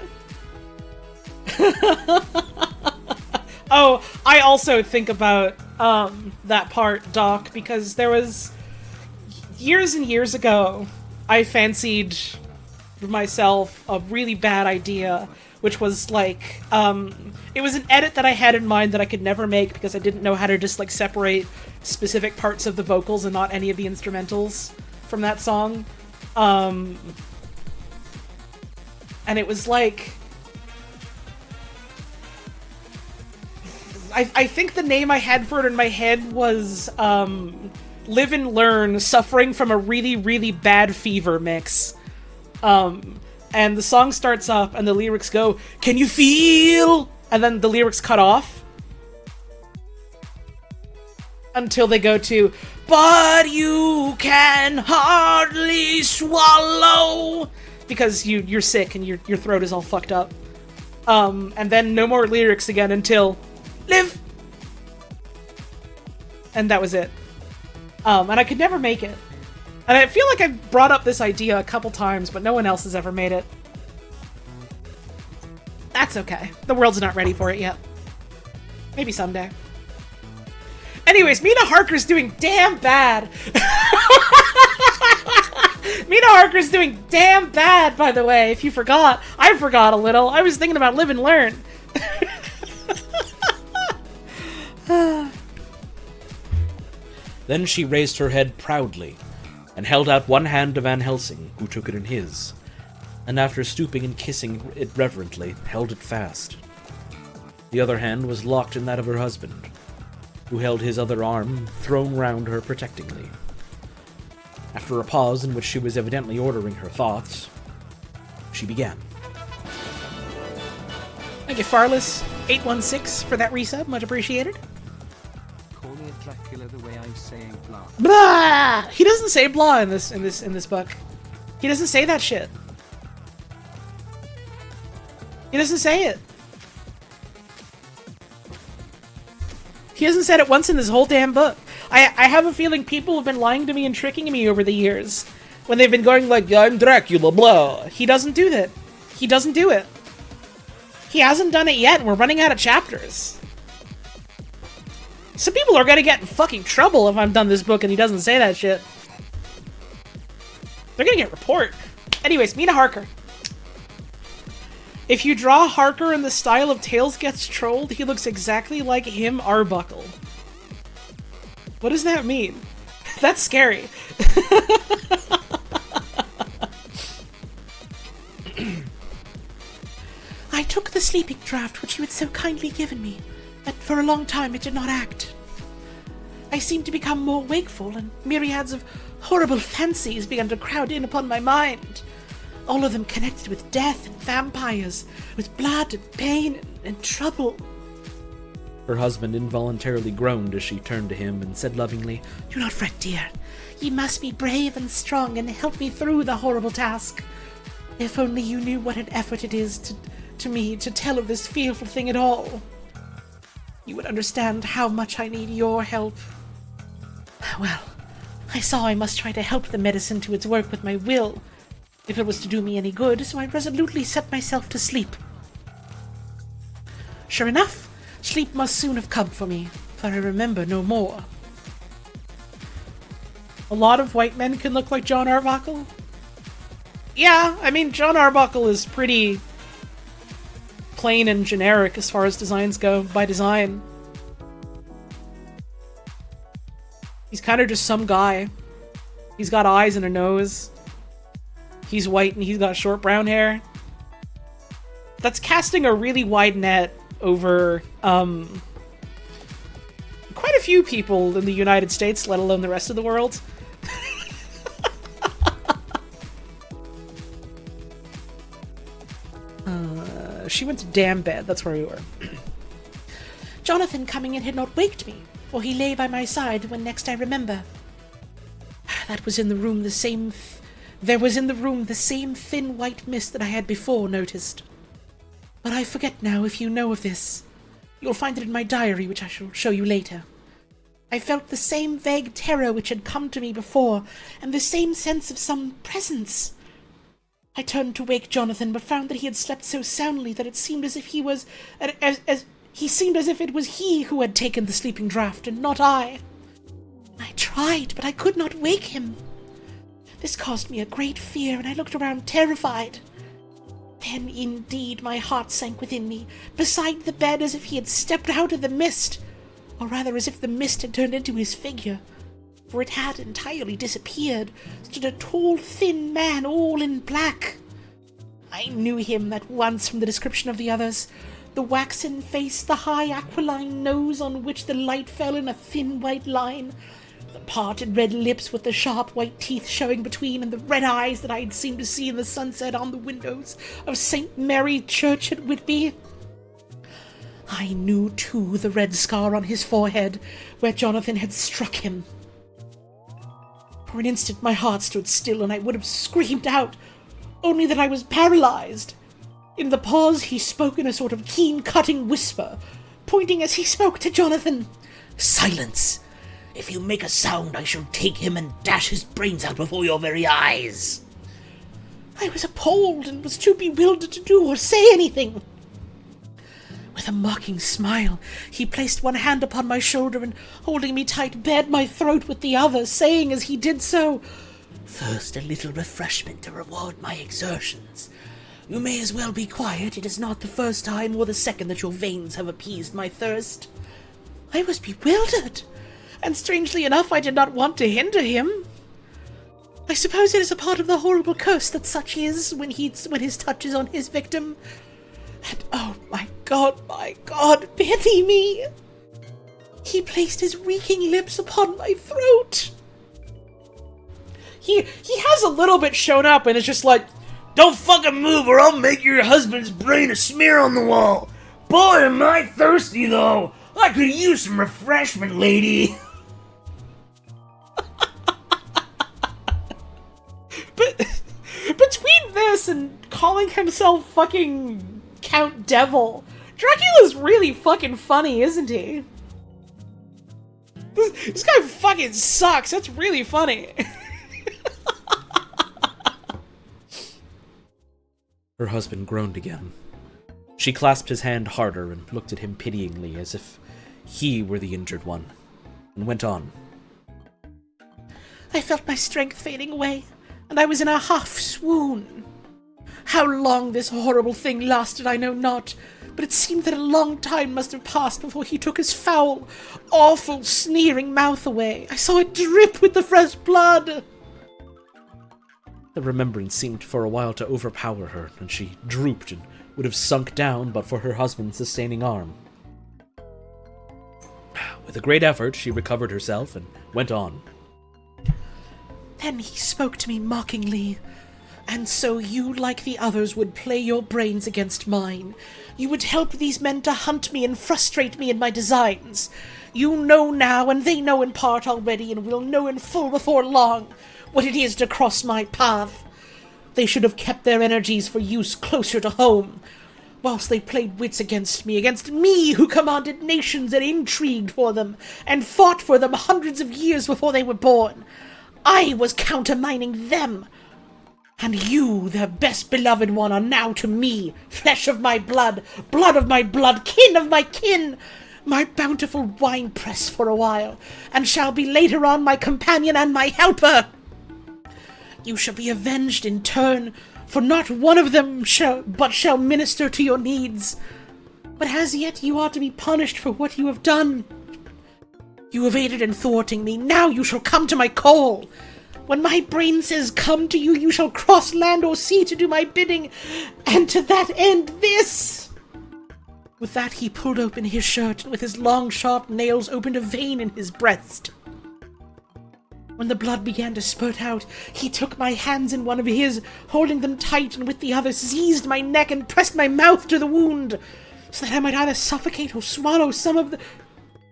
Oh, I also think about, that part, Doc, because there was... Years and years ago, I fancied myself a really bad idea, which was like, it was an edit that I had in mind that I could never make because I didn't know how to just, like, separate specific parts of the vocals and not any of the instrumentals from that song. And it was like... I think the name I had for it in my head was, Live and Learn, Suffering from a Really, Really Bad Fever Mix. And the song starts up and the lyrics go, "Can you feel?" And then the lyrics cut off. Until they go to, "But you can hardly swallow." Because you're sick and your throat is all fucked up. And then no more lyrics again until, "Live." And that was it. And I could never make it. And I feel like I've brought up this idea a couple times, but no one else has ever made it. That's okay. The world's not ready for it yet. Maybe someday. Anyways, Mina Harker's doing damn bad. Mina Harker's doing damn bad, by the way, if you forgot. I forgot a little. I was thinking about Live and Learn. Then she raised her head proudly, and held out one hand to Van Helsing, who took it in his, and after stooping and kissing it reverently, held it fast. The other hand was locked in that of her husband, who held his other arm thrown round her protectingly. After a pause in which she was evidently ordering her thoughts, she began. Thank you, Farless816, for that resub. Much appreciated. Call it Dracula the way I'm saying blah. Blah! He doesn't say blah in this book. He doesn't say that shit. He doesn't say it. He hasn't said it once in this whole damn book. I have a feeling people have been lying to me and tricking me over the years. When they've been going like, I'm Dracula, blah. He doesn't do that. He doesn't do it. He hasn't done it yet, and we're running out of chapters. Some people are gonna get in fucking trouble if I'm done this book and he doesn't say that shit. They're gonna get report. Anyways, Mina Harker. If you draw Harker in the style of Tails Gets Trolled, he looks exactly like him Arbuckle. What does that mean? That's scary. I took the sleeping draught which you had so kindly given me, but for a long time it did not act. I seemed to become more wakeful, and myriads of horrible fancies began to crowd in upon my mind. All of them connected with death and vampires, with blood and pain and trouble. Her husband involuntarily groaned as she turned to him and said lovingly, Do not fret, dear. Ye must be brave and strong and help me through the horrible task. If only you knew what an effort it is to me to tell of this fearful thing at all, you would understand how much I need your help. Well, I saw I must try to help the medicine to its work with my will, if it was to do me any good, so I resolutely set myself to sleep. Sure enough, sleep must soon have come for me, for I remember no more. A lot of white men can look like John Arbuckle? Yeah, I mean, John Arbuckle is pretty plain and generic as far as designs go, by design. He's kind of just some guy. He's got eyes and a nose. He's white and he's got short brown hair. That's casting a really wide net over quite a few people in the United States, let alone the rest of the world. She went to damn bed, that's where we were. Jonathan coming in had not waked me, for he lay by my side when next I remember. That was in the room there was in the room the same thin white mist that I had before noticed. But I forget now if you know of this. You'll find it in my diary, which I shall show you later. I felt the same vague terror which had come to me before, and the same sense of some presence. I turned to wake Jonathan, but found that he had slept so soundly that it seemed as if he was seemed as if it was he who had taken the sleeping draught, and not I. I tried, but I could not wake him. This caused me a great fear, and I looked around terrified. Then, indeed, my heart sank within me, beside the bed as if he had stepped out of the mist, or rather as if the mist had turned into his figure, for it had entirely disappeared, stood a tall, thin man, all in black. I knew him at once from the description of the others. The waxen face, the high aquiline nose on which the light fell in a thin white line, the parted red lips with the sharp white teeth showing between, and the red eyes that I had seemed to see in the sunset on the windows of St. Mary Church at Whitby. I knew, too, the red scar on his forehead, where Jonathan had struck him. For an instant my heart stood still, and I would have screamed out, only that I was paralyzed. In the pause he spoke in a sort of keen-cutting whisper, pointing as he spoke to Jonathan. Silence! If you make a sound, I shall take him and dash his brains out before your very eyes. I was appalled and was too bewildered to do or say anything. With a mocking smile, he placed one hand upon my shoulder and, holding me tight, bared my throat with the other, saying as he did so, First, a little refreshment to reward my exertions. You may as well be quiet. It is not the first time or the second that your veins have appeased my thirst. I was bewildered, and strangely enough I did not want to hinder him. I suppose it is a part of the horrible curse that such is when his touch is on his victim. And oh my God, pity me! He placed his reeking lips upon my throat. he has a little bit shown up, and it's just like, Don't fucking move or I'll make your husband's brain a smear on the wall. Boy, am I thirsty, though. I could use some refreshment, lady. but between this and calling himself fucking Count Devil, Dracula's really fucking funny, isn't he? This guy fucking sucks. That's really funny. Her husband groaned again. She clasped his hand harder and looked at him pityingly as if he were the injured one, and went on. I felt my strength fading away, and I was in a half-swoon. How long this horrible thing lasted I know not, but it seemed that a long time must have passed before he took his foul, awful, sneering mouth away. I saw it drip with the fresh blood. The remembrance seemed for a while to overpower her, and she drooped and would have sunk down but for her husband's sustaining arm. With a great effort, she recovered herself and went on. Then he spoke to me mockingly. And so you, like the others, would play your brains against mine. You would help these men to hunt me and frustrate me in my designs. You know now, and they know in part already, and will know in full before long, what it is to cross my path. They should have kept their energies for use closer to home, whilst they played wits against me who commanded nations and intrigued for them, and fought for them hundreds of years before they were born. I was countermining them. And you, their best beloved one, are now to me, flesh of my blood, blood of my blood, kin of my kin, my bountiful winepress for a while, and shall be later on my companion and my helper. You shall be avenged in turn, for not one of them shall minister to your needs. But as yet you are to be punished for what you have done. You have aided in thwarting me, now you shall come to my call. When my brain says come to you, you shall cross land or sea to do my bidding, and to that end this. With that he pulled open his shirt, and with his long sharp nails opened a vein in his breast. When the blood began to spurt out, he took my hands in one of his, holding them tight, and with the other seized my neck and pressed my mouth to the wound, so that I might either suffocate or swallow some of the...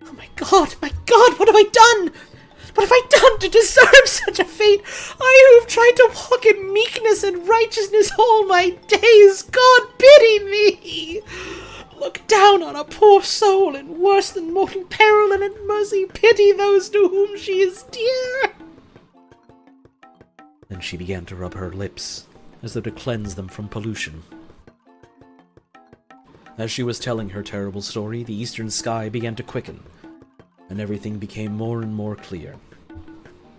Oh my God, what have I done? What have I done to deserve such a fate? I who have tried to walk in meekness and righteousness all my days. God pity me. Look down on a poor soul in worse than mortal peril, and in mercy pity those to whom she is dear. Then she began to rub her lips, as though to cleanse them from pollution. As she was telling her terrible story, the eastern sky began to quicken, and everything became more and more clear.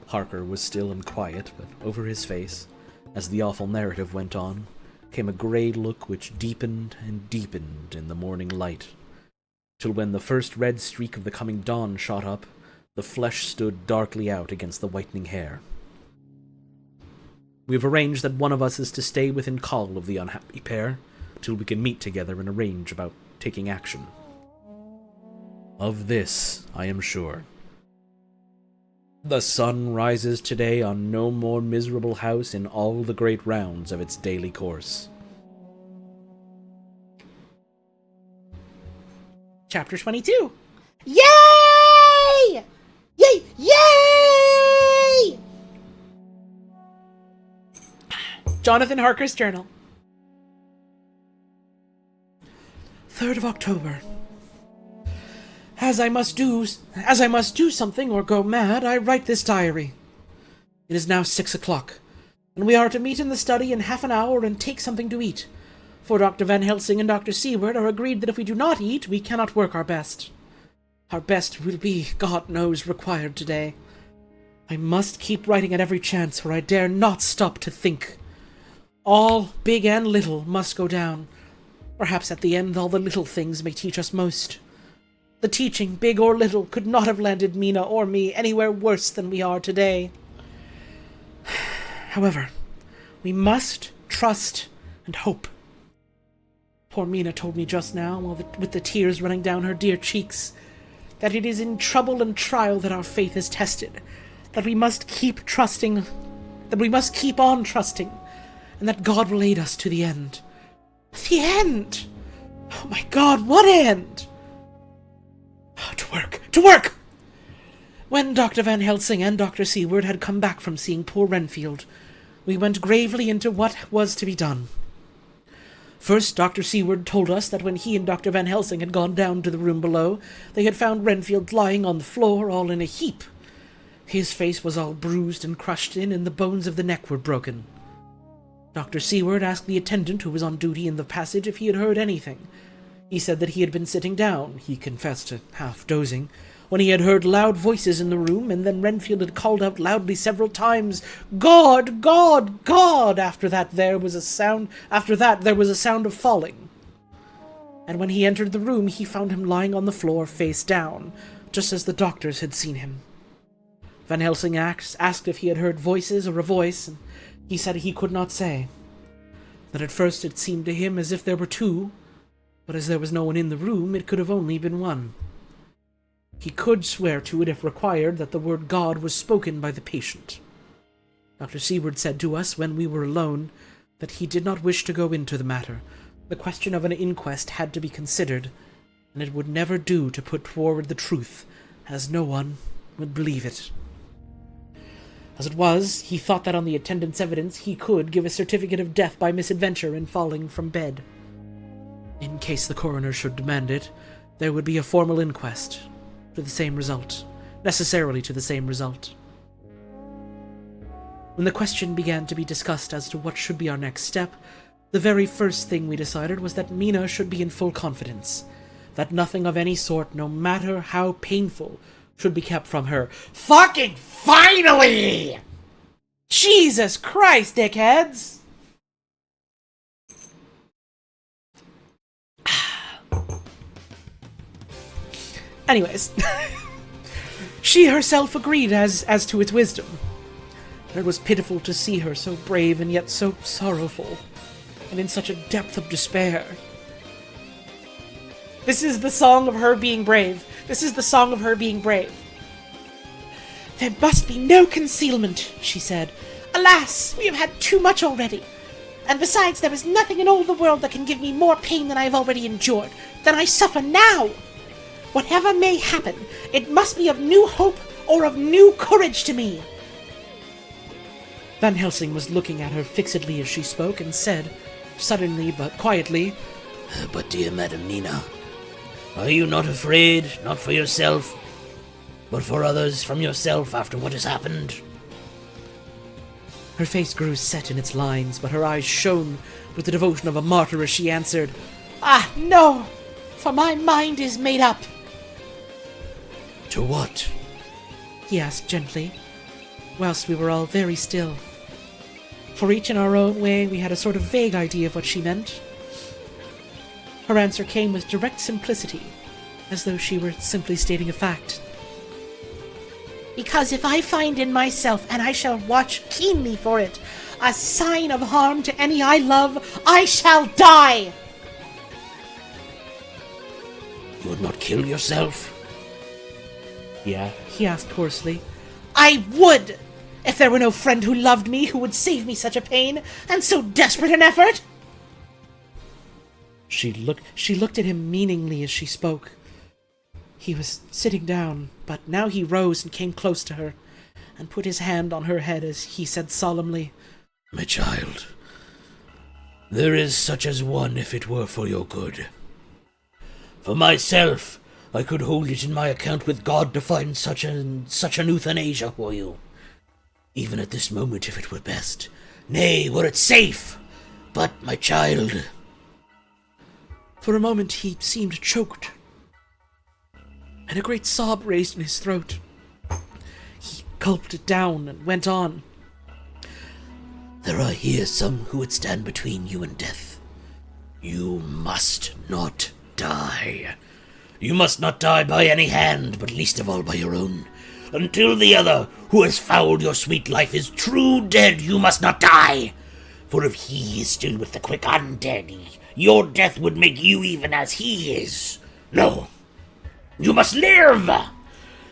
Harker was still and quiet, but over his face, as the awful narrative went on, came a grey look which deepened and deepened in the morning light, till when the first red streak of the coming dawn shot up, the flesh stood darkly out against the whitening hair. We have arranged that one of us is to stay within call of the unhappy pair, till we can meet together and arrange about taking action. Of this I am sure. The sun rises today on no more miserable house in all the great rounds of its daily course. Chapter 22. Yay! Yay! Yay! Jonathan Harker's journal. 3rd of October. As I must do something or go mad, I write this diary. It is now 6 o'clock, and we are to meet in the study in half an hour and take something to eat, for Dr. Van Helsing and Dr. Seward are agreed that if we do not eat, we cannot work our best. Our best will be, God knows, required today. I must keep writing at every chance, for I dare not stop to think. All, big and little, must go down. Perhaps at the end all the little things may teach us most. The teaching, big or little, could not have landed Mina or me anywhere worse than we are today. However, we must trust and hope. Poor Mina told me just now, with the tears running down her dear cheeks, that it is in trouble and trial that our faith is tested, that we must keep trusting that we must keep on trusting, and that God will aid us to the end. The end! Oh my God, what end? Oh, to work! To work! When Dr. Van Helsing and Dr. Seward had come back from seeing poor Renfield, we went gravely into what was to be done. First, Dr. Seward told us that when he and Dr. Van Helsing had gone down to the room below, they had found Renfield lying on the floor, all in a heap. His face was all bruised and crushed in, and the bones of the neck were broken. Dr. Seward asked the attendant who was on duty in the passage if he had heard anything. He said that he had been sitting down, he confessed to half dozing, when he had heard loud voices in the room, and then Renfield had called out loudly several times, "God! God! God!" After that there was a sound of falling. And when he entered the room, he found him lying on the floor face down, just as the doctors had seen him. Van Helsing asked if he had heard voices or a voice, and he said he could not say. That at first it seemed to him as if there were two, but as there was no one in the room, it could have only been one. He could swear to it if required that the word God was spoken by the patient. Dr. Seward said to us when we were alone that he did not wish to go into the matter. The question of an inquest had to be considered, and it would never do to put forward the truth, as no one would believe it. As it was, he thought that on the attendant's evidence he could give a certificate of death by misadventure in falling from bed. In case the coroner should demand it, there would be a formal inquest, to the same result, necessarily to the same result. When the question began to be discussed as to what should be our next step, the very first thing we decided was that Mina should be in full confidence, that nothing of any sort, no matter how painful, should be kept from her. Fucking finally! Jesus Christ, dickheads! Anyways, she herself agreed as to its wisdom. It was pitiful to see her so brave and yet so sorrowful, and in such a depth of despair. This is the song of her being brave. This is the song of her being brave. "There must be no concealment," she said. "Alas, we have had too much already. And besides, there is nothing in all the world that can give me more pain than I have already endured, than I suffer now. Whatever may happen, it must be of new hope or of new courage to me." Van Helsing was looking at her fixedly as she spoke, and said, suddenly but quietly, "But dear Madam Nina, are you not afraid, not for yourself, but for others from yourself after what has happened?" Her face grew set in its lines, but her eyes shone with the devotion of a martyr as she answered, "Ah, no, for my mind is made up." "To what?" he asked gently, whilst we were all very still. For each in our own way, we had a sort of vague idea of what she meant. Her answer came with direct simplicity, as though she were simply stating a fact. "Because if I find in myself, and I shall watch keenly for it, a sign of harm to any I love, I shall die!" "You would not kill yourself?" "Yeah?" he asked hoarsely. "I would! If there were no friend who loved me, who would save me such a pain, and so desperate an effort!" She looked at him meaningly as she spoke. He was sitting down, but now he rose and came close to her, and put his hand on her head as he said solemnly, "My child, there is such as one if it were for your good. For myself, I could hold it in my account with God to find such an euthanasia for you. Even at this moment, if it were best. Nay, were it safe. But, my child..." For a moment he seemed choked, and a great sob raised in his throat. He gulped it down and went on. "There are here some who would stand between you and death. You must not die. You must not die by any hand, but least of all by your own. Until the other, who has fouled your sweet life, is true dead, you must not die. For if he is still with the quick undead, your death would make you even as he is. No, you must live.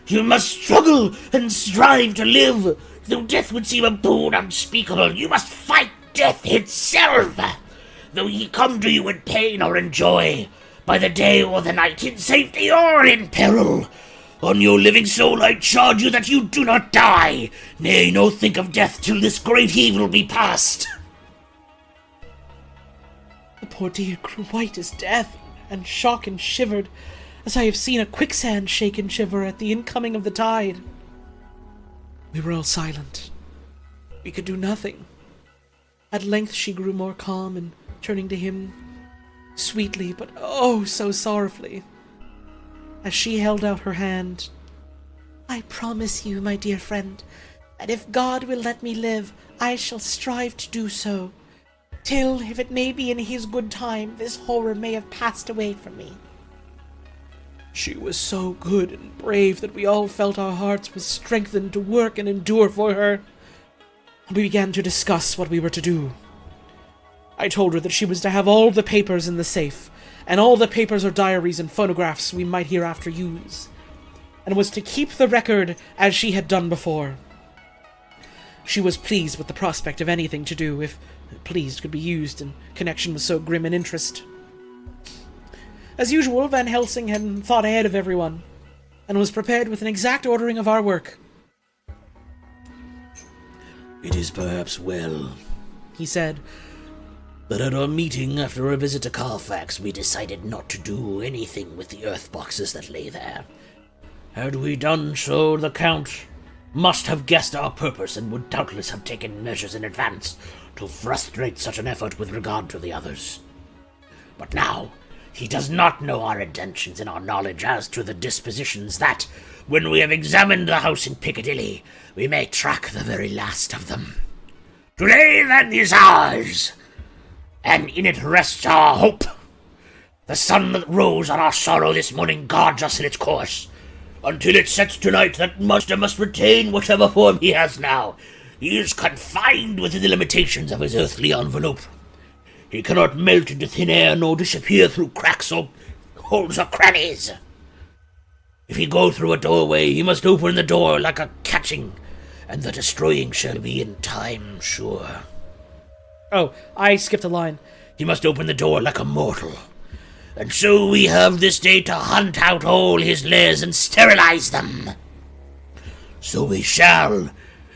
You must struggle and strive to live. Though death would seem a boon unspeakable, you must fight death itself. Though he come to you in pain or in joy, by the day or the night, in safety or in peril, on your living soul I charge you that you do not die, nay, no think of death till this great evil be past. The poor dear grew white as death, and shock and shivered, as I have seen a quicksand shake and shiver at the incoming of the tide. We were all silent. We could do nothing. At length she grew more calm, and turning to him, sweetly, but oh so sorrowfully, as she held out her hand, "I promise you, my dear friend, that if God will let me live, I shall strive to do so, till, if it may be in his good time, this horror may have passed away from me." She was so good and brave that we all felt our hearts were strengthened to work and endure for her, and we began to discuss what we were to do. I told her that she was to have all the papers in the safe, and all the papers or diaries and phonographs we might hereafter use, and was to keep the record as she had done before. She was pleased with the prospect of anything to do, if pleased could be used in connection with so grim an interest. As usual, Van Helsing had thought ahead of everyone, and was prepared with an exact ordering of our work. It is perhaps well, He said, but at our meeting after our visit to Carfax, we decided not to do anything with the earth boxes that lay there. Had we done so, the Count must have guessed our purpose and would doubtless have taken measures in advance to frustrate such an effort with regard to the others. But now, he does not know our intentions and our knowledge as to the dispositions that, when we have examined the house in Piccadilly, we may track the very last of them. Today, then, is ours, and in it rests our hope. The sun that rose on our sorrow this morning guards us in its course. Until it sets tonight, that monster must retain whatever form he has now. He is confined within the limitations of his earthly envelope. He cannot melt into thin air nor disappear through cracks or holes or crannies. If he go through a doorway, he must open the door like a catching, and the destroying shall be in time sure. "Oh, I skipped a line. He must open the door like a mortal. And so we have this day to hunt out all his lairs and sterilize them. So we shall,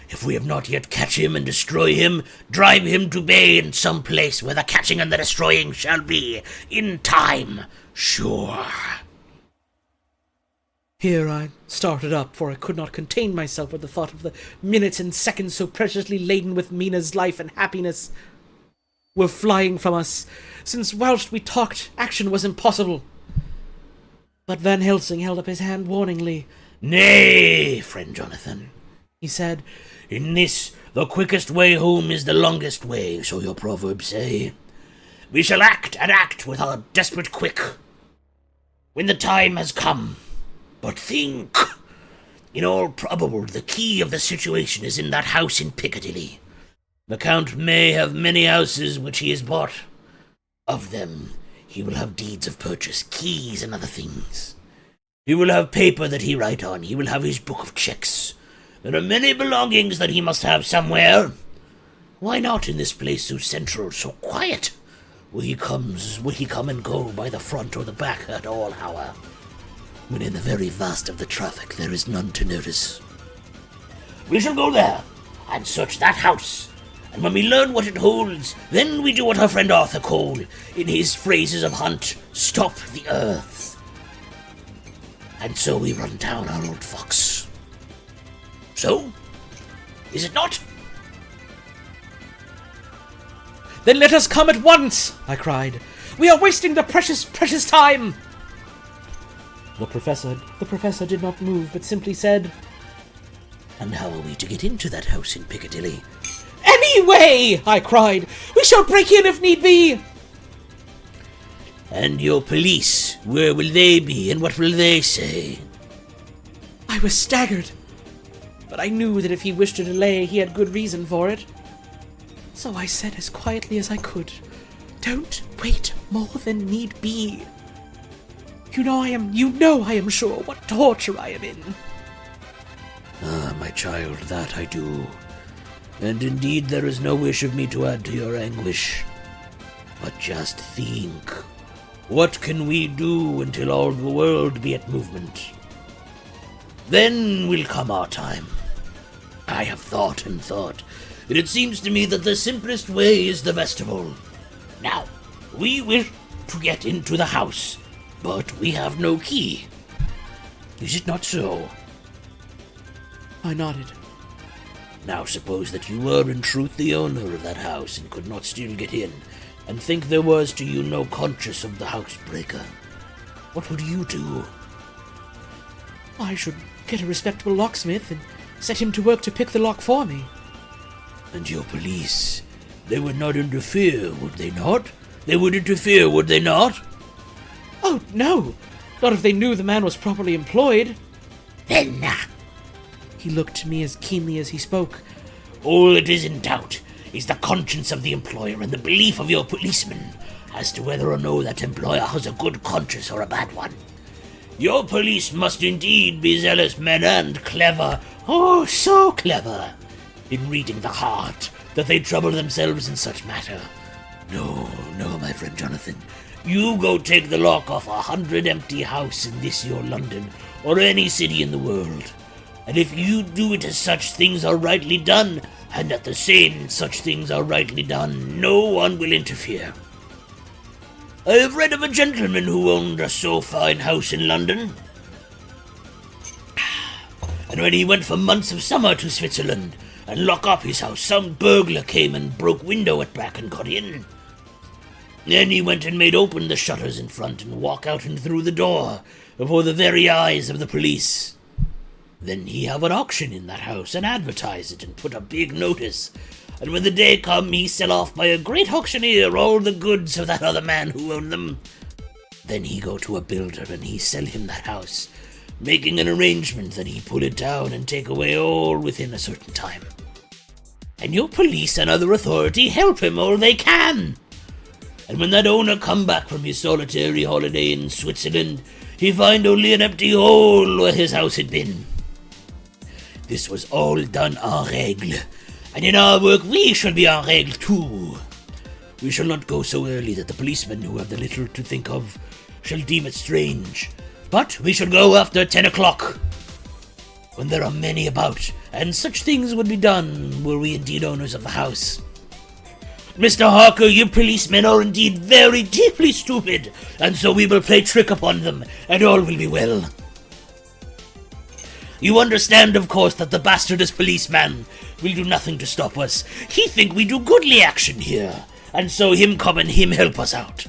if we have not yet catch him and destroy him, drive him to bay in some place where the catching and the destroying shall be, in time, sure." Here I started up, for I could not contain myself at the thought of the minutes and seconds so preciously laden with Mina's life and happiness were flying from us, since whilst we talked, action was impossible. But Van Helsing held up his hand warningly. "Nay, friend Jonathan," he said, "in this, the quickest way home is the longest way, so your proverbs say. We shall act and act with our desperate quick, when the time has come. But think, in all probable, the key of the situation is in that house in Piccadilly. The Count may have many houses which he has bought. Of them, he will have deeds of purchase, keys, and other things. He will have paper that he write on. He will have his book of checks. There are many belongings that he must have somewhere. Why not in this place so central, so quiet? Will he come and go by the front or the back at all hour, when in the very vast of the traffic there is none to notice? We shall go there, and search that house, and when we learn what it holds, then we do what our friend Arthur called, in his phrases of hunt, stop the earth. And so we run down our old fox. So, is it not?" "Then let us come at once!" I cried. "We are wasting the precious, precious time!" The professor did not move, but simply said, "And how are we to get into that house in Piccadilly?" "Anyway!" I cried. "We shall break in if need be!" "And your police, where will they be, and what will they say?" I was staggered, but I knew that if he wished to delay, he had good reason for it. So I said as quietly as I could, "Don't wait more than need be. You know I am sure what torture I am in." Ah, my child, that I do. And indeed there is no wish of me to add to your anguish. But just think, what can we do until all the world be at movement? Then will come our time. I have thought and thought, and it seems to me that the simplest way is the best of all. Now, we wish to get into the house, but we have no key. Is it not so? I nodded. Now suppose that you were in truth the owner of that house and could not still get in, and think there was to you no conscience of the housebreaker. What would you do? I should get a respectable locksmith and set him to work to pick the lock for me. And your police, they would not interfere, would they not? They would interfere, would they not? Oh, no! Not if they knew the man was properly employed. Then, He looked to me as keenly as he spoke. all that is in doubt is the conscience of the employer and the belief of your policeman as to whether or no that employer has a good conscience or a bad one. Your police must indeed be zealous men and clever, oh, so clever, in reading the heart, that they trouble themselves in such matter. No, my friend Jonathan, you go take the lock off 100 empty house in this your London, or any city in the world. And if you do it as such things are rightly done, and at the same such things are rightly done, no one will interfere. I have read of a gentleman who owned a so fine house in London. And when he went for months of summer to Switzerland and lock up his house, some burglar came and broke window at back and got in. Then he went and made open the shutters in front and walk out and through the door before the very eyes of the police. Then he have an auction in that house and advertise it and put a big notice. And when the day come, he sell off by a great auctioneer all the goods of that other man who owned them. Then he go to a builder and he sell him that house, making an arrangement that he pull it down and take away all within a certain time. And your police and other authority help him all they can. And when that owner come back from his solitary holiday in Switzerland, he find only an empty hole where his house had been. This was all done en règle, and in our work we shall be en règle too. We shall not go so early that the policemen who have the little to think of shall deem it strange, but we shall go after 10 o'clock, when there are many about, and such things would be done were we indeed owners of the house. Mr. Harker, you policemen are indeed very deeply stupid, and so we will play trick upon them, and all will be well. You understand, of course, that the bastardous policeman will do nothing to stop us. He think we do goodly action here, and so him come and him help us out.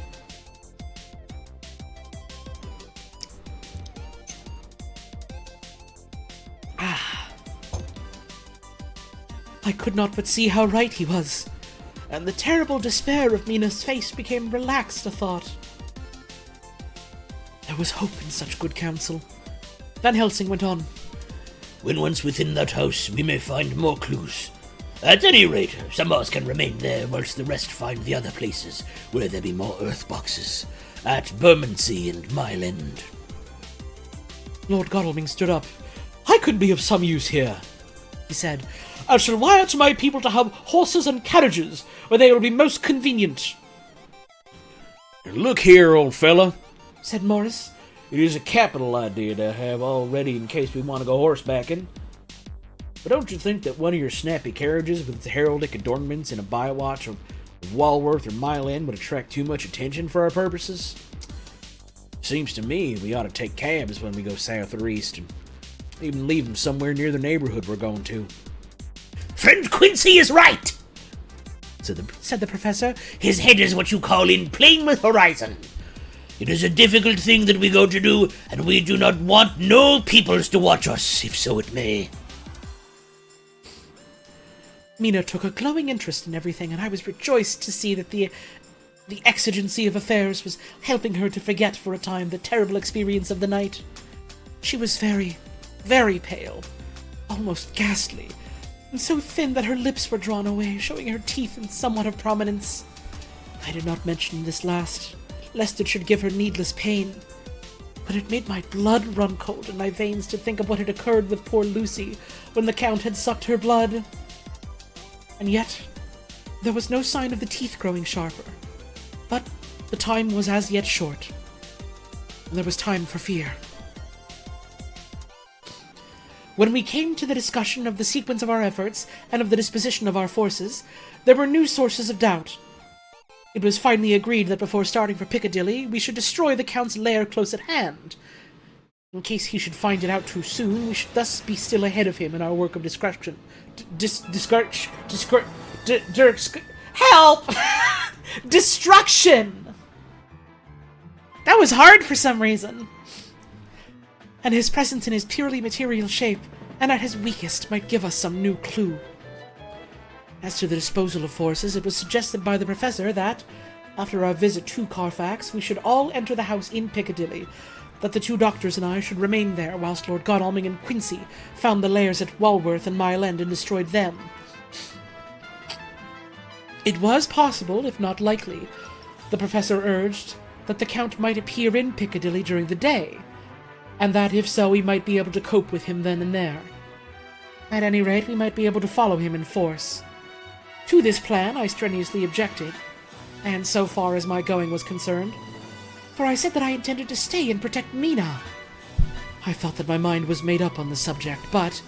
I could not but see how right he was, and the terrible despair of Mina's face became relaxed a thought. There was hope in such good counsel. Van Helsing went on. When once within that house, we may find more clues. At any rate, some of us can remain there, whilst the rest find the other places where there be more earth boxes, at Bermondsey and Mile End. Lord Godalming stood up. I could be of some use here, he said. I shall wire to my people to have horses and carriages, where they will be most convenient. Look here, old fella, said Morris. it is a capital idea to have all ready in case we want to go horsebacking. But don't you think that one of your snappy carriages with its heraldic adornments and a bywatch of Walworth or Mile End would attract too much attention for our purposes? Seems to me we ought to take cabs when we go south or east, and even leave them somewhere near the neighborhood we're going to. Friend Quincy is right, said the professor. His head is what you call in plane with horizon. It is a difficult thing that we go to do, and we do not want no peoples to watch us, if so it may. Mina took a glowing interest in everything, and I was rejoiced to see that the exigency of affairs was helping her to forget for a time the terrible experience of the night. She was very, very pale, almost ghastly, and so thin that her lips were drawn away, showing her teeth in somewhat of prominence. I did not mention this last, lest it should give her needless pain. but it made my blood run cold in my veins to think of what had occurred with poor Lucy when the Count had sucked her blood. And yet, there was no sign of the teeth growing sharper. But the time was as yet short, and there was time for fear. When we came to the discussion of the sequence of our efforts and of the disposition of our forces, there were new sources of doubt. It was finally agreed that before starting for Piccadilly, we should destroy the Count's lair close at hand. In case he should find it out too soon, we should thus be still ahead of him in our work of discretion. Help! Destruction! That was hard for some reason. And his presence in his purely material shape, and at his weakest, might give us some new clue. As to the disposal of forces, it was suggested by the Professor that, after our visit to Carfax, we should all enter the house in Piccadilly, that the two doctors and I should remain there whilst Lord Godalming and Quincy found the lairs at Walworth and Mile End and destroyed them. It was possible, if not likely, the Professor urged, that the Count might appear in Piccadilly during the day, and that if so we might be able to cope with him then and there. At any rate, we might be able to follow him in force. To this plan I strenuously objected, and so far as my going was concerned, for I said that I intended to stay and protect Mina. I thought that my mind was made up on the subject, but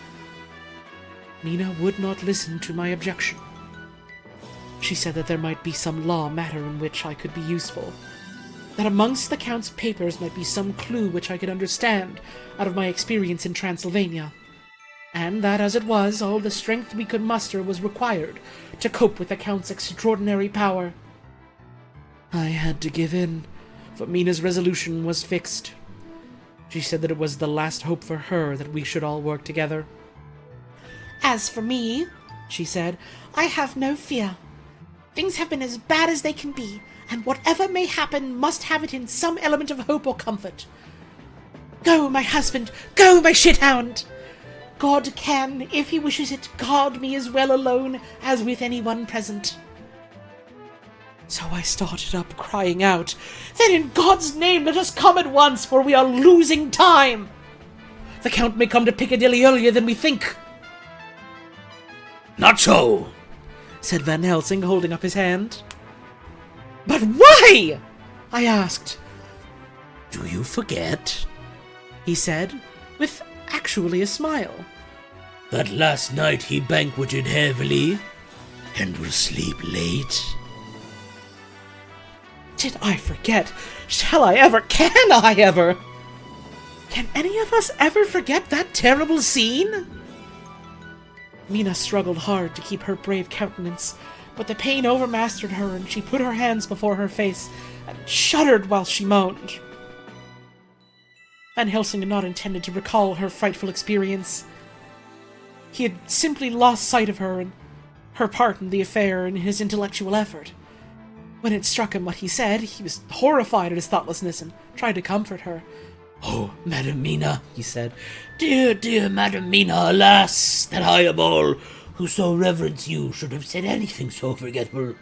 Mina would not listen to my objection. She said that there might be some law matter in which I could be useful, that amongst the Count's papers might be some clue which I could understand out of my experience in Transylvania, and that, as it was, all the strength we could muster was required to cope with the Count's extraordinary power. I had to give in, for Mina's resolution was fixed. She said that it was the last hope for her that we should all work together. As for me, she said, I have no fear. Things have been as bad as they can be, and whatever may happen must have it in some element of hope or comfort. Go, my husband, go, my shithound! God can, if he wishes it, guard me as well alone as with anyone present. So I started up, crying out, Then in God's name let us come at once, for we are losing time! The Count may come to Piccadilly earlier than we think. Not so, said Van Helsing, holding up his hand. But why? I asked. Do you forget? He said, with actually a smile. That last night he banqueted heavily and will sleep late. Did I forget? Shall I ever? Can I ever? Can any of us ever forget that terrible scene? Mina struggled hard to keep her brave countenance, but the pain overmastered her, and she put her hands before her face and shuddered while she moaned. Van Helsing had not intended to recall her frightful experience. He had simply lost sight of her and her part in the affair in his intellectual effort. When it struck him what he said, he was horrified at his thoughtlessness and tried to comfort her. Oh, Madam Mina, he said, dear, dear Madam Mina, alas, that I of all who so reverence you should have said anything so forgetful.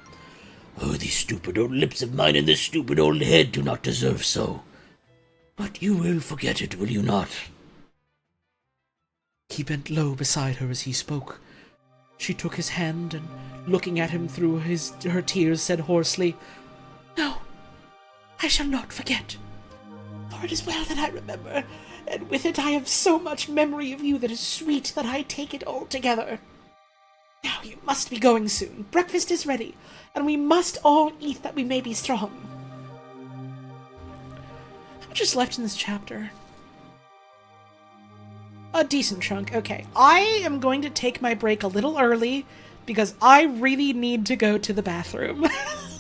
Oh, these stupid old lips of mine and this stupid old head do not deserve so. But you will forget it, will you not? He bent low beside her as he spoke. She took his hand and, looking at him through her tears, said hoarsely, No, I shall not forget. For it is well that I remember, and with it I have so much memory of you that is sweet that I take it all together. Now you must be going soon. Breakfast is ready, and we must all eat that we may be strong. How much is left in this chapter? A decent chunk. Okay, I am going to take my break a little early because I really need to go to the bathroom.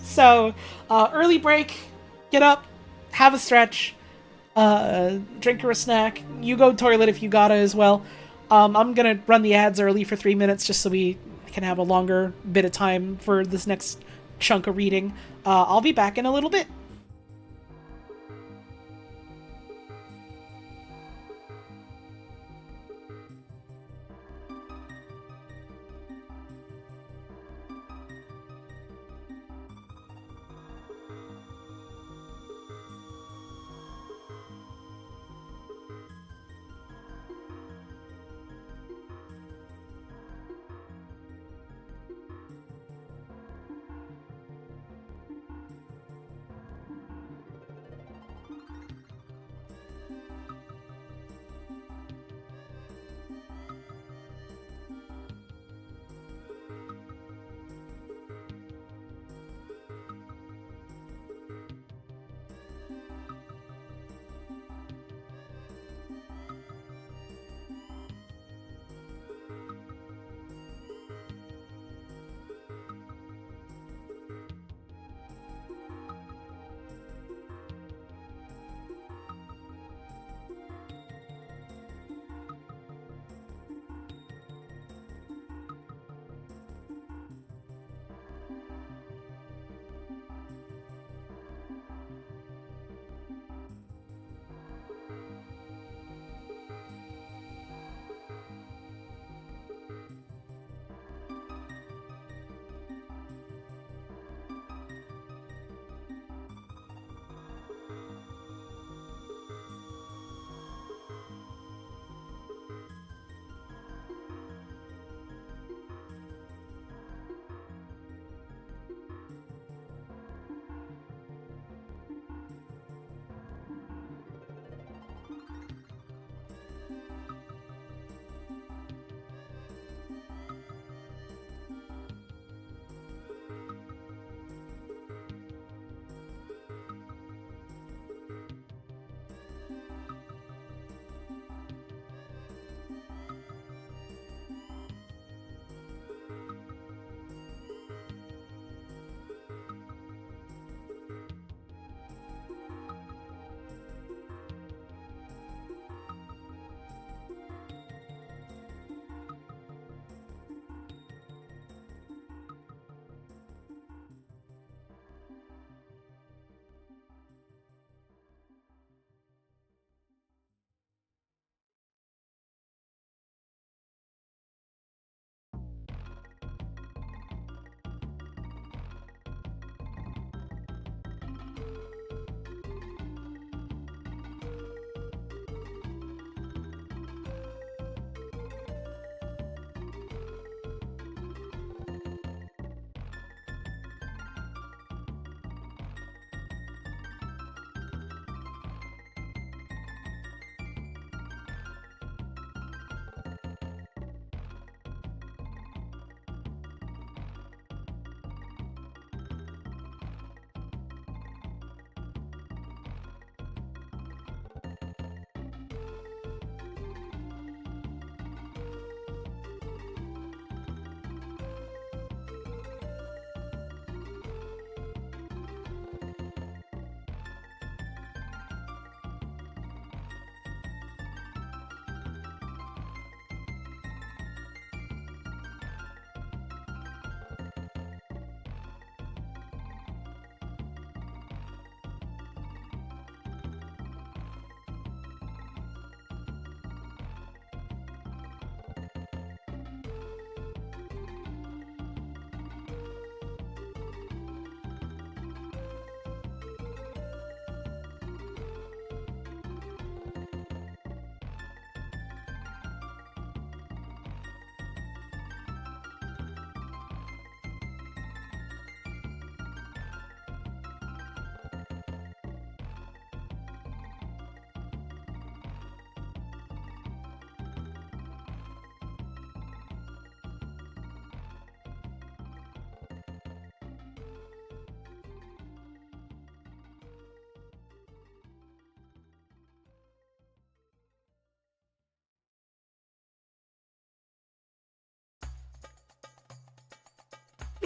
So, early break, get up, have a stretch, drink or a snack. You go toilet if you gotta as well. I'm gonna run the ads early for 3 minutes just so we can have a longer bit of time for this next chunk of reading. I'll be back in a little bit.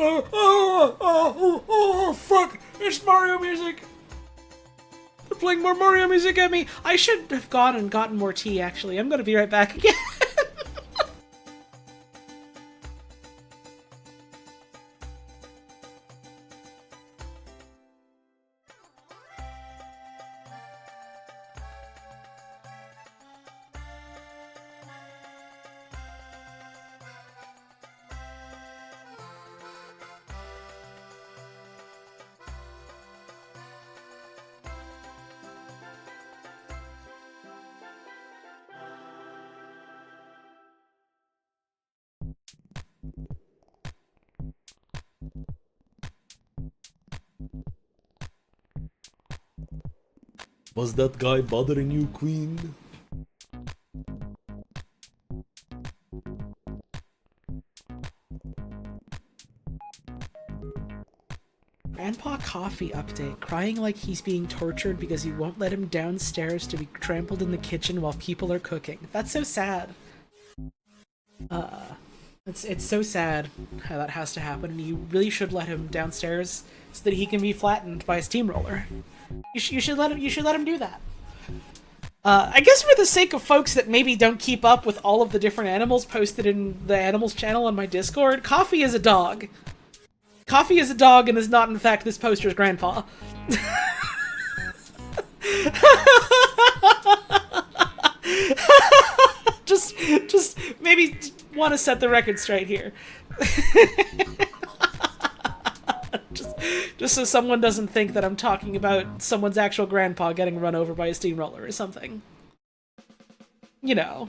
Oh, fuck! It's Mario music! They're playing more Mario music at me! I should have gone and gotten more tea, actually. I'm gonna be right back again. Was that guy bothering you, Queen? Grandpa Coffee update. Crying like he's being tortured because you won't let him downstairs to be trampled in the kitchen while people are cooking. That's so sad. It's so sad how that has to happen. You really should let him downstairs so that he can be flattened by a steamroller. You should let him do that. I guess for the sake of folks that maybe don't keep up with all of the different animals posted in the animals channel on my Discord, Coffee is a dog. Coffee is a dog and is not in fact this poster's grandpa. just maybe want to set the record straight here. just so someone doesn't think that I'm talking about someone's actual grandpa getting run over by a steamroller or something. You know.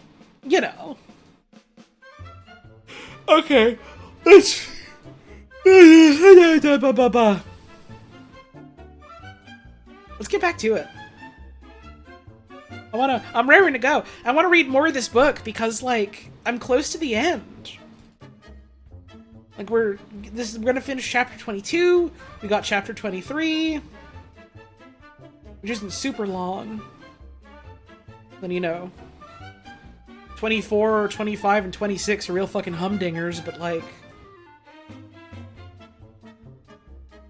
Okay, let's get back to it. I'm raring to go. I want to read more of this book because, like, I'm close to the end. Like, we're gonna finish chapter 22. We got chapter 23, which isn't super long. Then, you know, 24, 25, and 26 are real fucking humdingers, but, like...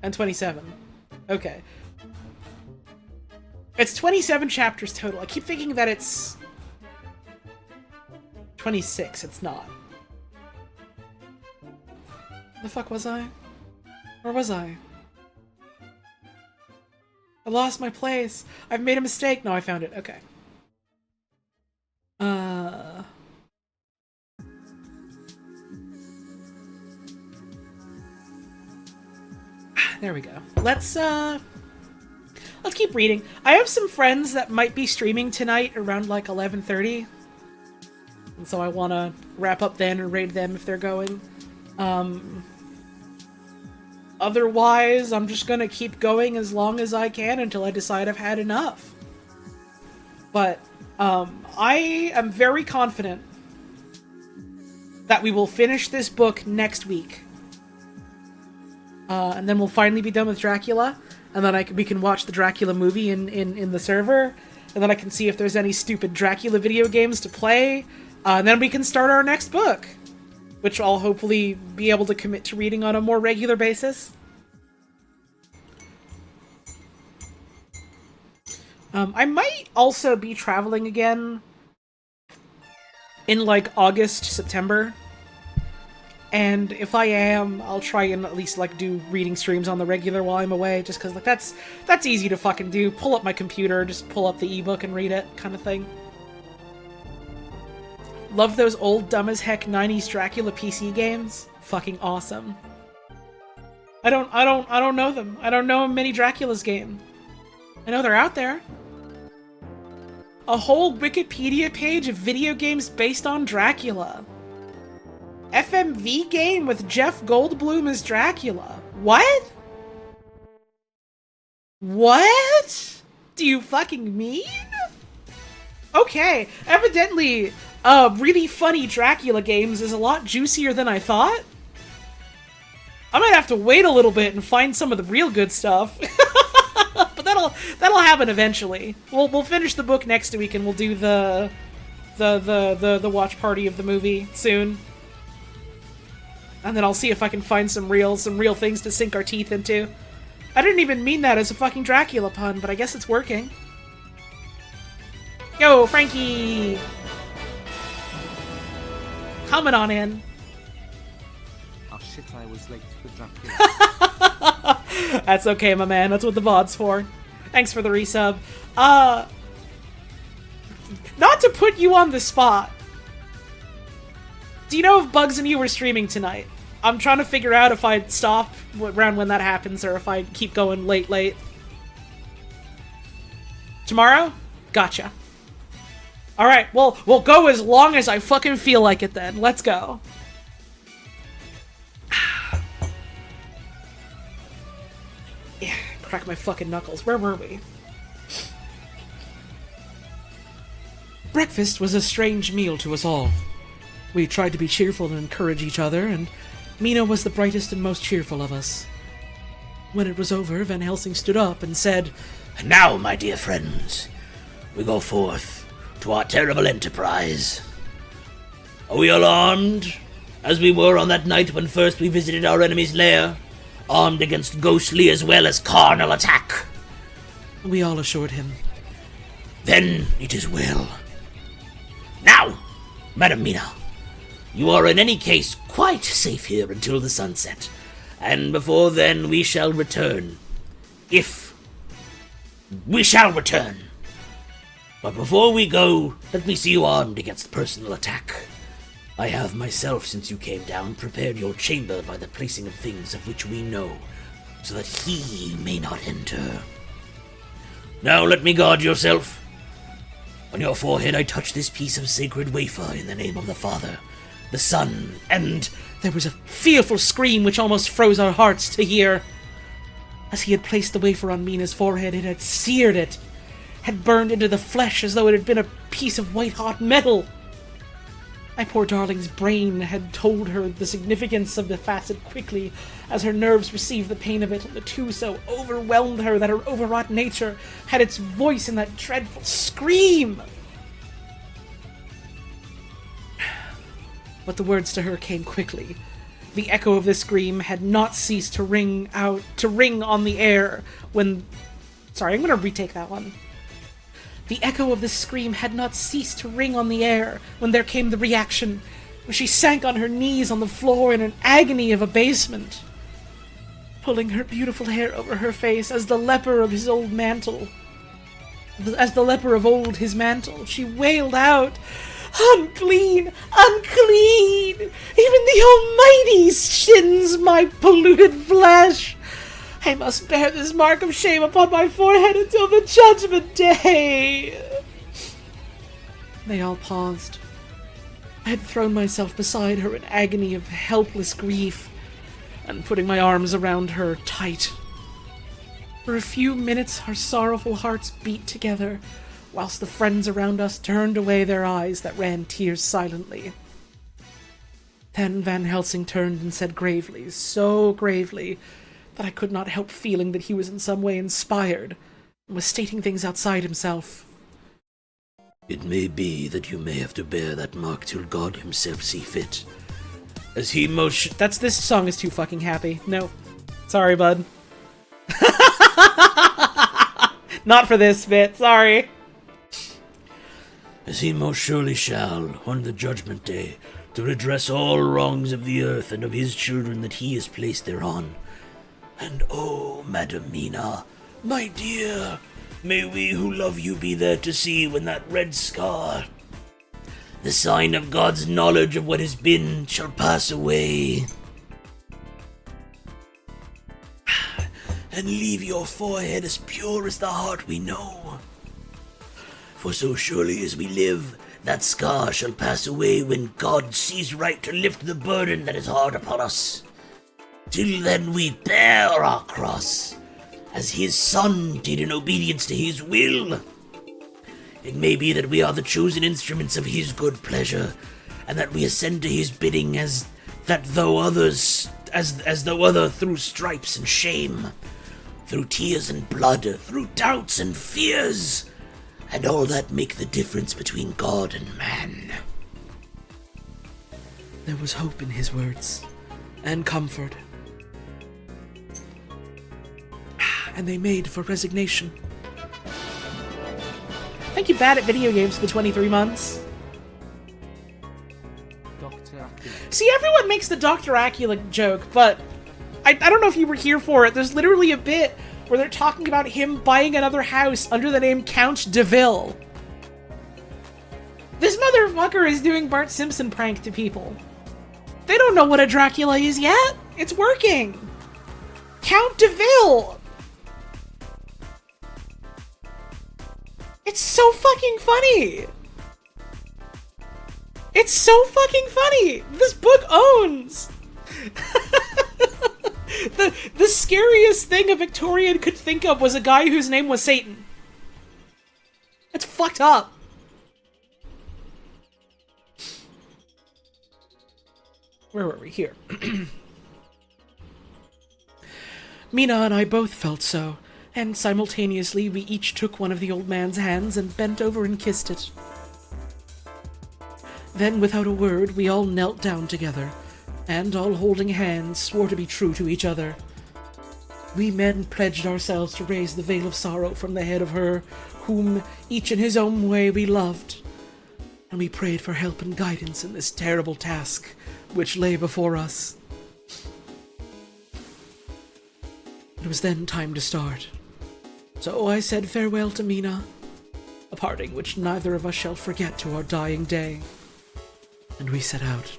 And 27. Okay. It's 27 chapters total. I keep thinking that it's 26. It's not. The fuck was I? Where was I? I lost my place. I've made a mistake. No, I found it. Okay. There we go. Let's keep reading. I have some friends that might be streaming tonight around like 11:30. And so I want to wrap up then and raid them if they're going. Otherwise, I'm just going to keep going as long as I can until I decide I've had enough. But I am very confident that we will finish this book next week. And then we'll finally be done with Dracula. And then we can watch the Dracula movie in the server. And then I can see if there's any stupid Dracula video games to play. And then we can start our next book. Which I'll hopefully be able to commit to reading on a more regular basis. I might also be traveling again in like August, September. And if I am, I'll try and at least like do reading streams on the regular while I'm away, just because like that's easy to fucking do. Pull up my computer, just pull up the ebook and read it, kind of thing. Love those old dumb as heck 90s Dracula PC games. Fucking awesome. I don't know them. I don't know many Dracula's game. I know they're out there. A whole Wikipedia page of video games based on Dracula. FMV game with Jeff Goldblum as Dracula. What? What? Do you fucking mean? Okay, evidently, really funny Dracula games is a lot juicier than I thought. I might have to wait a little bit and find some of the real good stuff. But that'll happen eventually. We'll finish the book next week and we'll do the watch party of the movie soon. And then I'll see if I can find some real things to sink our teeth into. I didn't even mean that as a fucking Dracula pun, but I guess it's working. Yo, Frankie! Coming on in. Oh shit, I was late for Dracula. That's okay, my man. That's what the VOD's for. Thanks for the resub. Not to put you on the spot. Do you know if Bugs and you were streaming tonight? I'm trying to figure out if I'd stop around when that happens or if I keep going late. Tomorrow? Gotcha. Alright, well, we'll go as long as I fucking feel like it then. Let's go. Yeah, crack my fucking knuckles. Where were we? Breakfast was a strange meal to us all. We tried to be cheerful and encourage each other, and Mina was the brightest and most cheerful of us. When it was over, Van Helsing stood up and said, "And now, my dear friends, we go forth to our terrible enterprise. Are we all armed, as we were on that night when first we visited our enemy's lair, armed against ghostly as well as carnal attack?" We all assured him. "Then it is well. Now, Madam Mina, you are in any case quite safe here until the sunset, and before then we shall return. If we shall return. But before we go, let me see you armed against personal attack. I have myself, since you came down, prepared your chamber by the placing of things of which we know, so that he may not enter. Now let me guard yourself. On your forehead I touch this piece of sacred wafer in the name of the Father, the Son, and..." There was a fearful scream which almost froze our hearts to hear. As he had placed the wafer on Mina's forehead, it had seared it, had burned into the flesh as though it had been a piece of white-hot metal. My poor darling's brain had told her the significance of the facet quickly, as her nerves received the pain of it, and the two so overwhelmed her that her overwrought nature had its voice in that dreadful scream. But the words to her came quickly. The echo of the scream had not ceased to ring on the air when... Sorry, I'm gonna retake that one. The echo of the scream had not ceased to ring on the air when there came the reaction, when she sank on her knees on the floor in an agony of abasement, pulling her beautiful hair over her face as the leper of his old mantle. As the leper of old his mantle, she wailed out, "Unclean! Unclean! Even the Almighty shins my polluted flesh! I must bear this mark of shame upon my forehead until the judgment day!" They all paused. I had thrown myself beside her in agony of helpless grief, and putting my arms around her tight. For a few minutes our sorrowful hearts beat together, whilst the friends around us turned away their eyes that ran tears silently. Then Van Helsing turned and said gravely, so gravely, that I could not help feeling that he was in some way inspired, and was stating things outside himself. "It may be that you may have to bear that mark till God himself see fit. As he most... This song is too fucking happy. No. Sorry, bud. Not for this bit, sorry. As he most surely shall, on the judgment day, to redress all wrongs of the earth and of his children that he has placed thereon. And oh, Madam Mina, my dear, may we who love you be there to see when that red scar, the sign of God's knowledge of what has been, shall pass away, and leave your forehead as pure as the heart we know. For so surely as we live, that scar shall pass away when God sees right to lift the burden that is hard upon us. Till then we bear our cross, as his Son did in obedience to his will. It may be that we are the chosen instruments of his good pleasure, and that we ascend to his bidding as though other through stripes and shame, through tears and blood, through doubts and fears, and all that make the difference between God and man. There was hope in his words, and comfort. And they made for resignation. Thank you, Bad at Video Games, for the 23 months. Dr. Acula. See, everyone makes the Dr. Acula joke, but I don't know if you were here for it. There's literally a bit where they're talking about him buying another house under the name Count DeVille. This motherfucker is doing Bart Simpson prank to people. They don't know what a Dracula is yet. It's working. Count DeVille. It's so fucking funny. It's so fucking funny. This book owns. The scariest thing a Victorian could think of was a guy whose name was Satan. That's fucked up. Where were we? Here. Mina and I both felt so, and simultaneously we each took one of the old man's hands and bent over and kissed it. Then, without a word, we all knelt down together, and, all holding hands, swore to be true to each other. We men pledged ourselves to raise the veil of sorrow from the head of her, whom, each in his own way, we loved, and we prayed for help and guidance in this terrible task which lay before us. It was then time to start. So I said farewell to Mina, a parting which neither of us shall forget to our dying day, and we set out.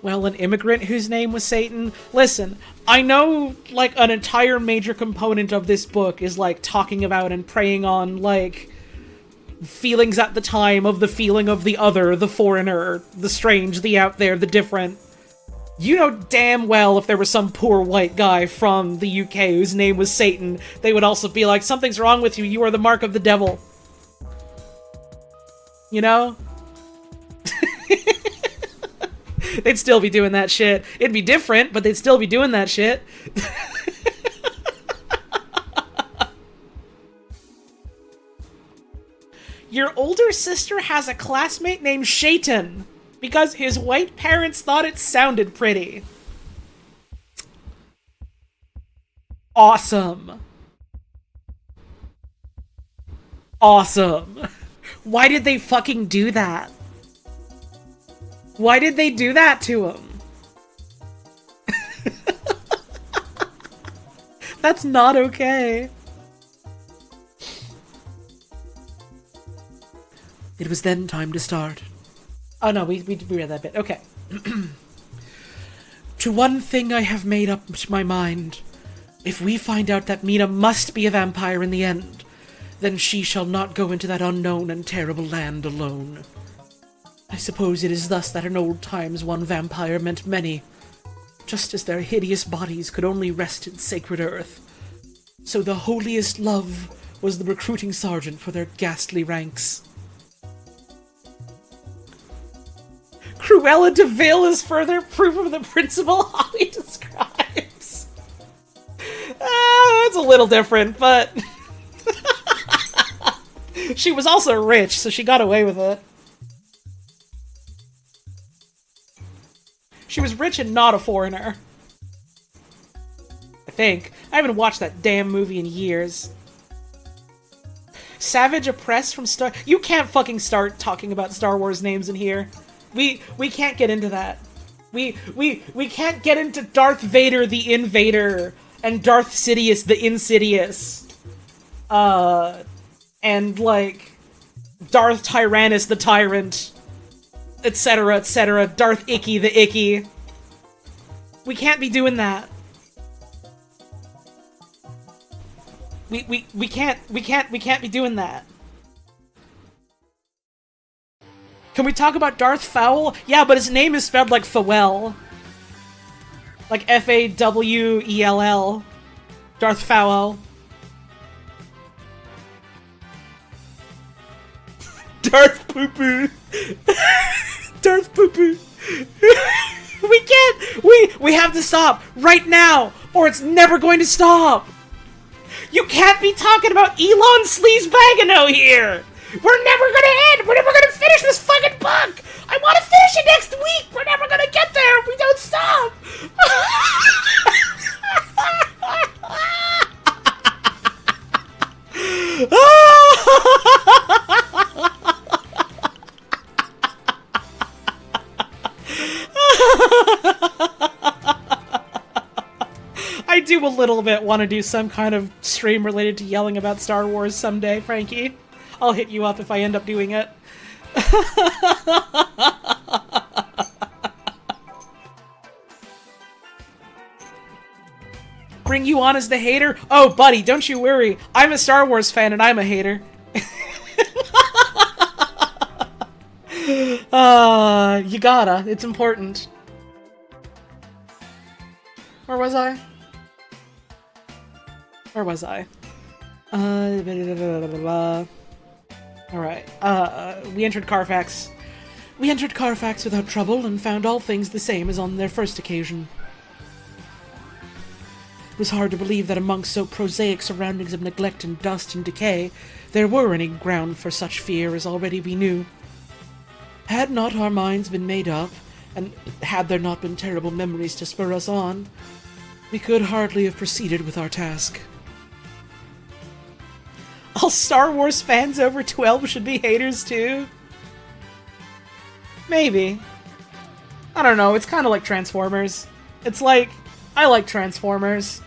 Well, an immigrant whose name was Satan. Listen, I know, like, an entire major component of this book is, like, talking about and preying on, like, feelings at the time of the feeling of the other, the foreigner, the strange, the out there, the different. You know damn well if there was some poor white guy from the UK whose name was Satan, they would also be like, something's wrong with you, you are the mark of the devil. You know? They'd still be doing that shit. It'd be different, but they'd still be doing that shit. Your older sister has a classmate named Shaitan because his white parents thought it sounded pretty. Awesome. Awesome. Why did they fucking do that? Why did they do that to him? That's not okay. It was then time to start. Oh no, we read that bit. Okay. To one thing I have made up my mind. If we find out that Mina must be a vampire in the end, then she shall not go into that unknown and terrible land alone. I suppose it is thus that in old times one vampire meant many, just as their hideous bodies could only rest in sacred earth. So the holiest love was the recruiting sergeant for their ghastly ranks. Cruella de Vil is further proof of the principle Holly describes. It's a little different, but she was also rich, so she got away with it. She was rich and not a foreigner. I think. I haven't watched that damn movie in years. Savage oppressed from Star... You can't fucking start talking about Star Wars names in here. We can't get into that. We can't get into Darth Vader the Invader and Darth Sidious the Insidious. And, like, Darth Tyrannus the Tyrant, etc., etc., Darth Icky the Icky. We can't be doing that. We can't be doing that. Can we talk about Darth Fowl? Yeah, but his name is spelled like Fawell. Like F-A-W-E-L-L. Darth Fowl. Darth Poo-Poo. Darth Poo-Poo. We can't! We have to stop! Right now! Or it's never going to stop! You can't be talking about Elon Sleazebagano here! We're never gonna end! We're never gonna finish this fucking book! I want to finish it next week! We're never gonna get there if we don't stop! I do a little bit want to do some kind of stream related to yelling about Star Wars someday, Frankie. I'll hit you up if I end up doing it. Bring you on as the hater? Oh, buddy, don't you worry. I'm a Star Wars fan and I'm a hater. You gotta. It's important. Where was I? Where was I? Alright. We entered Carfax. We entered Carfax without trouble and found all things the same as on their first occasion. It was hard to believe that amongst so prosaic surroundings of neglect and dust and decay, there were any ground for such fear as already we knew. Had not our minds been made up, and had there not been terrible memories to spur us on, we could hardly have proceeded with our task. All Star Wars fans over 12 should be haters too? Maybe. I don't know, it's kind of like Transformers. It's like, I like Transformers.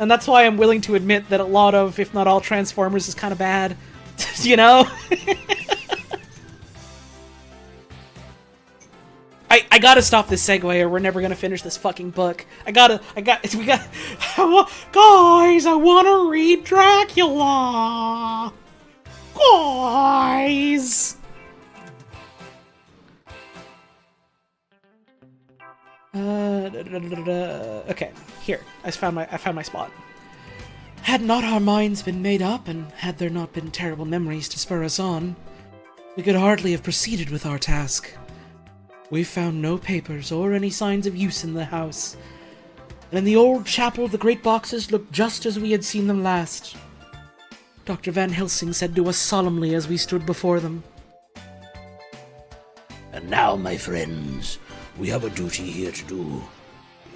And that's why I'm willing to admit that a lot of, if not all, Transformers is kind of bad. You know? I gotta stop this segue or we're never gonna finish this fucking book. We got... Guys, I wanna read Dracula! Guys! Okay, here. I found my spot. Had not our minds been made up, and had there not been terrible memories to spur us on, we could hardly have proceeded with our task. We found no papers or any signs of use in the house, and in the old chapel the great boxes looked just as we had seen them last. Dr. Van Helsing said to us solemnly as we stood before them, And now, my friends, we have a duty here to do.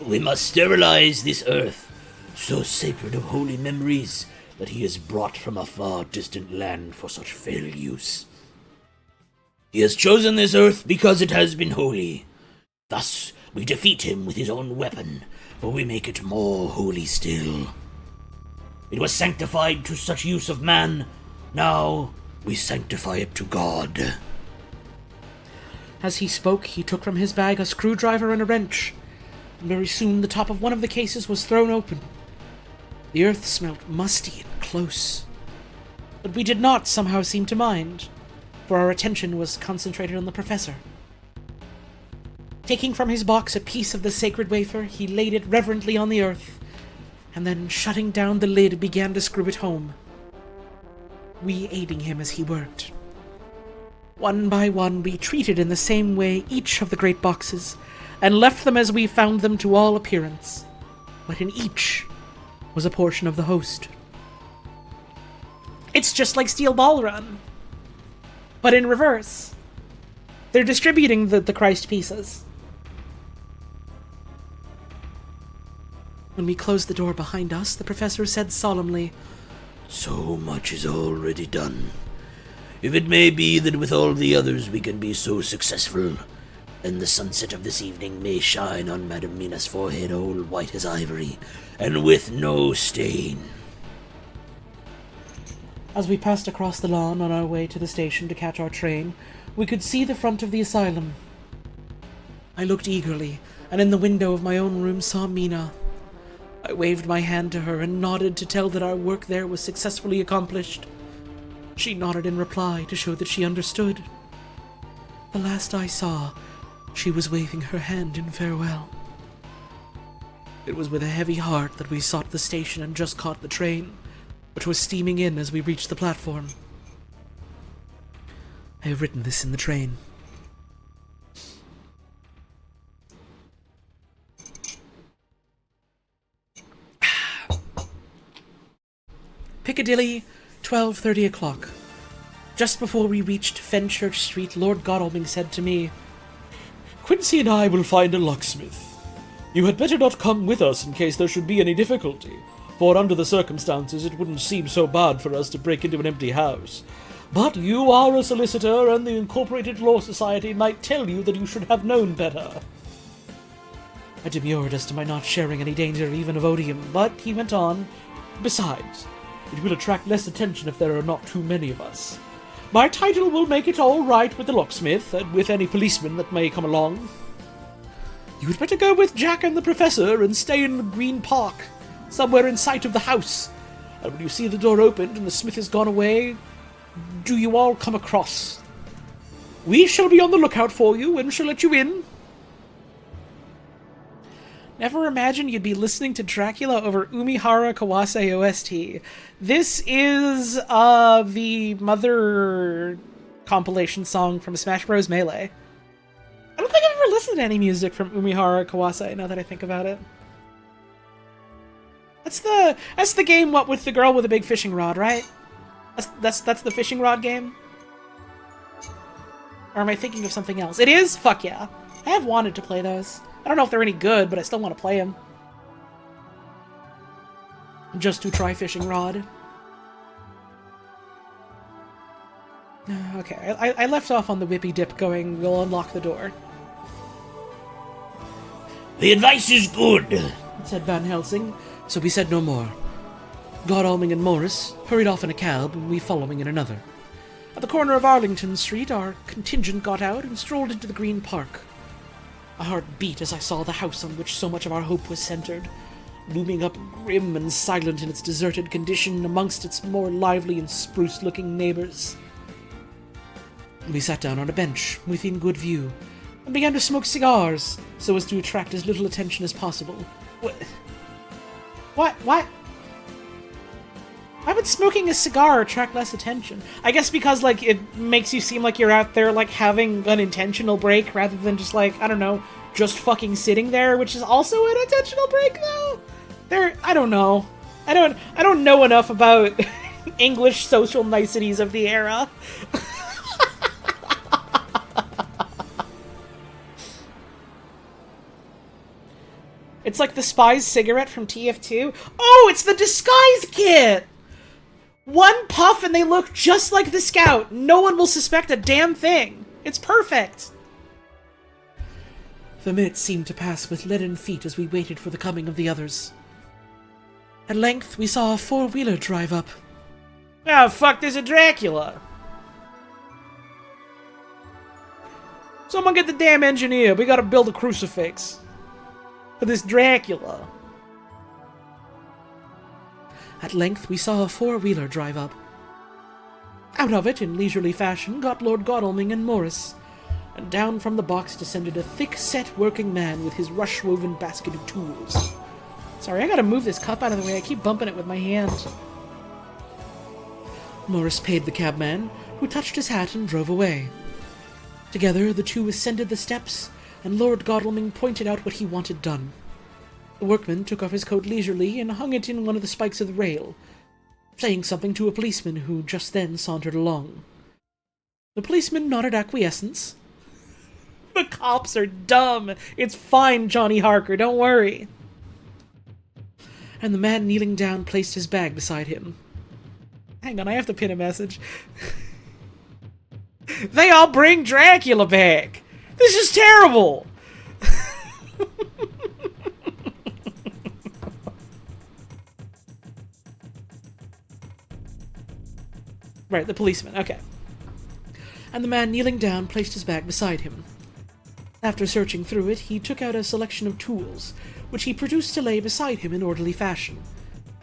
We must sterilize this earth, so sacred of holy memories that he is brought from a far distant land for such fell use. He has chosen this earth because it has been holy. Thus we defeat him with his own weapon, for we make it more holy still. It was sanctified to such use of man, now we sanctify it to God. As he spoke, he took from his bag a screwdriver and a wrench, and very soon the top of one of the cases was thrown open. The earth smelt musty and close, but we did not somehow seem to mind, for our attention was concentrated on the professor. Taking from his box a piece of the sacred wafer, he laid it reverently on the earth, and then shutting down the lid began to screw it home, we aiding him as he worked. One by one we treated in the same way each of the great boxes, and left them as we found them to all appearance, but in each was a portion of the host. It's just like Steel Ball Run, but in reverse. They're distributing the Christ pieces. When we closed the door behind us, the professor said solemnly, So much is already done. If it may be that with all the others we can be so successful, then the sunset of this evening may shine on Madam Mina's forehead all white as ivory, and with no stain. As we passed across the lawn on our way to the station to catch our train, we could see the front of the asylum. I looked eagerly, and in the window of my own room saw Mina. I waved my hand to her and nodded to tell that our work there was successfully accomplished. She nodded in reply to show that she understood. The last I saw, she was waving her hand in farewell. It was with a heavy heart that we sought the station and just caught the train, which was steaming in as we reached the platform. I have written this in the train. Piccadilly, 12:30 o'clock. Just before we reached Fenchurch Street, Lord Godalming said to me, Quincy and I will find a locksmith. You had better not come with us in case there should be any difficulty, for under the circumstances it wouldn't seem so bad for us to break into an empty house. But you are a solicitor, and the Incorporated Law Society might tell you that you should have known better. I demurred as to my not sharing any danger even of odium, but he went on, Besides, it will attract less attention if there are not too many of us. My title will make it all right with the locksmith, and with any policeman that may come along. You had better go with Jack and the Professor and stay in the Green Park, somewhere in sight of the house. And when you see the door opened and the smith has gone away, do you all come across. We shall be on the lookout for you and shall let you in. Never imagined you'd be listening to Dracula over Umihara Kawase OST. This is the Mother compilation song from Smash Bros. Melee. I don't think I've ever listened to any music from Umihara Kawase, now that I think about it. That's the game, what, with the girl with a big fishing rod, right? That's the fishing rod game? Or am I thinking of something else? It is? Fuck yeah. I have wanted to play those. I don't know if they're any good, but I still want to play them. Just to try fishing rod. Okay, I left off on the whippy dip going, we'll unlock the door. The advice is good, said Van Helsing. So we said no more. Godalming and Morris hurried off in a cab, and we following in another. At the corner of Arlington Street, our contingent got out and strolled into the Green Park. My heart beat as I saw the house on which so much of our hope was centered, looming up grim and silent in its deserted condition amongst its more lively and spruce-looking neighbors. We sat down on a bench, within good view, and began to smoke cigars, so as to attract as little attention as possible. What? Why would smoking a cigar attract less attention? I guess because, like, it makes you seem like you're out there, like, having an intentional break rather than just, like, I don't know, just fucking sitting there, which is also an intentional break, though? I don't know. I don't know enough about English social niceties of the era. It's like the spy's cigarette from TF2. Oh, it's the disguise kit! One puff and they look just like the Scout. No one will suspect a damn thing. It's perfect. The minutes seemed to pass with leaden feet as we waited for the coming of the others. At length, we saw a four-wheeler drive up. Oh, fuck, there's a Dracula. Someone get the damn engineer. We gotta build a crucifix for this Dracula. At length, we saw a four-wheeler drive up. Out of it, in leisurely fashion, got Lord Godalming and Morris, and down from the box descended a thick-set working man with his rush-woven basket of tools. Sorry, I gotta move this cup out of the way. I keep bumping it with my hand. Morris paid the cabman, who touched his hat and drove away. Together, the two ascended the steps, and Lord Godalming pointed out what he wanted done. The workman took off his coat leisurely and hung it in one of the spikes of the rail, saying something to a policeman who just then sauntered along. The policeman nodded acquiescence. The cops are dumb. It's fine, Johnny Harker, don't worry. And the man kneeling down placed his bag beside him. Hang on, I have to pin a message. They all bring Dracula back. This is terrible. Right, the policeman, okay. And the man kneeling down placed his bag beside him. After searching through it, he took out a selection of tools, which he produced to lay beside him in orderly fashion.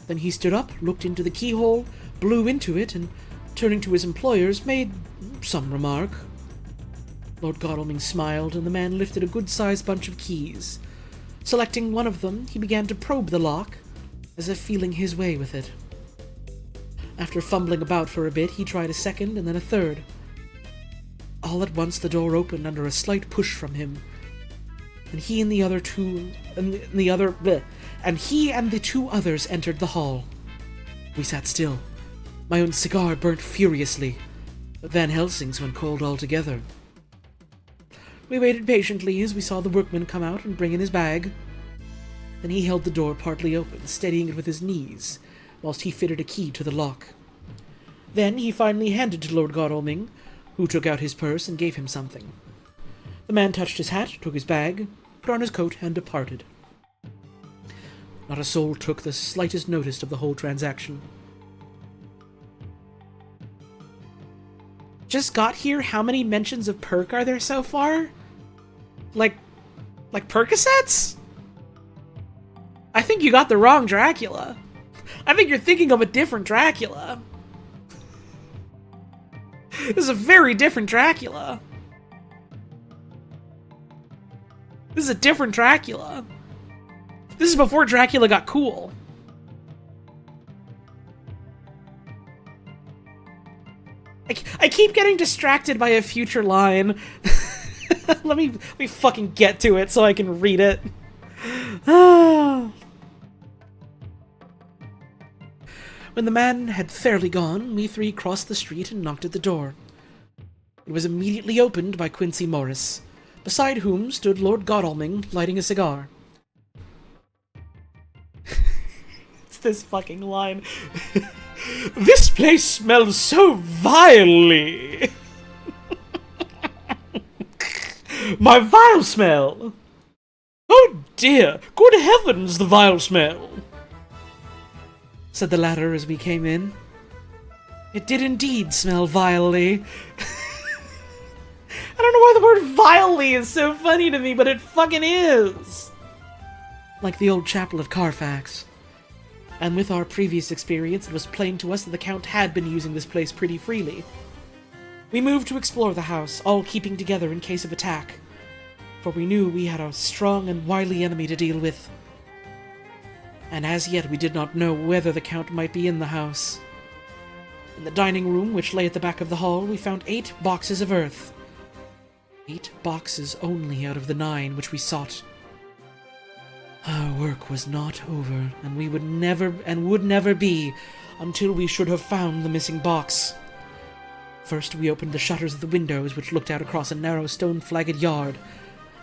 Then he stood up, looked into the keyhole, blew into it, and, turning to his employers, made some remark. Lord Godalming smiled, and the man lifted a good-sized bunch of keys. Selecting one of them, he began to probe the lock, as if feeling his way with it. After fumbling about for a bit, he tried a second and then a third. All at once the door opened under a slight push from him, and he and the two others entered the hall. We sat still. My own cigar burnt furiously. But Van Helsing's went cold altogether. We waited patiently as we saw the workman come out and bring in his bag. Then he held the door partly open, steadying it with his knees, whilst he fitted a key to the lock. Then he finally handed to Lord Godalming, who took out his purse and gave him something. The man touched his hat, took his bag, put on his coat, and departed. Not a soul took the slightest notice of the whole transaction. Just got here, how many mentions of perk are there so far? Like Percocets? I think you got the wrong Dracula. I think you're thinking of a different Dracula. This is a very different Dracula. This is a different Dracula. This is before Dracula got cool. I keep getting distracted by a future line. let me fucking get to it so I can read it. When the man had fairly gone, we three crossed the street and knocked at the door. It was immediately opened by Quincy Morris, beside whom stood Lord Godalming lighting a cigar. It's this fucking line. This place smells so vilely. My vile smell. Oh dear, good heavens, the vile smell, said the latter as we came in. It did indeed smell vilely. I don't know why the word vilely is so funny to me, but it fucking is. Like the old chapel at Carfax. And with our previous experience, it was plain to us that the Count had been using this place pretty freely. We moved to explore the house, all keeping together in case of attack, for we knew we had a strong and wily enemy to deal with. And as yet we did not know whether the Count might be in the house. In the dining room, which lay at the back of the hall, we found 8 boxes of earth. 8 boxes only out of the 9 which we sought. Our work was not over, and we would never be until we should have found the missing box. First we opened the shutters of the windows which looked out across a narrow stone-flagged yard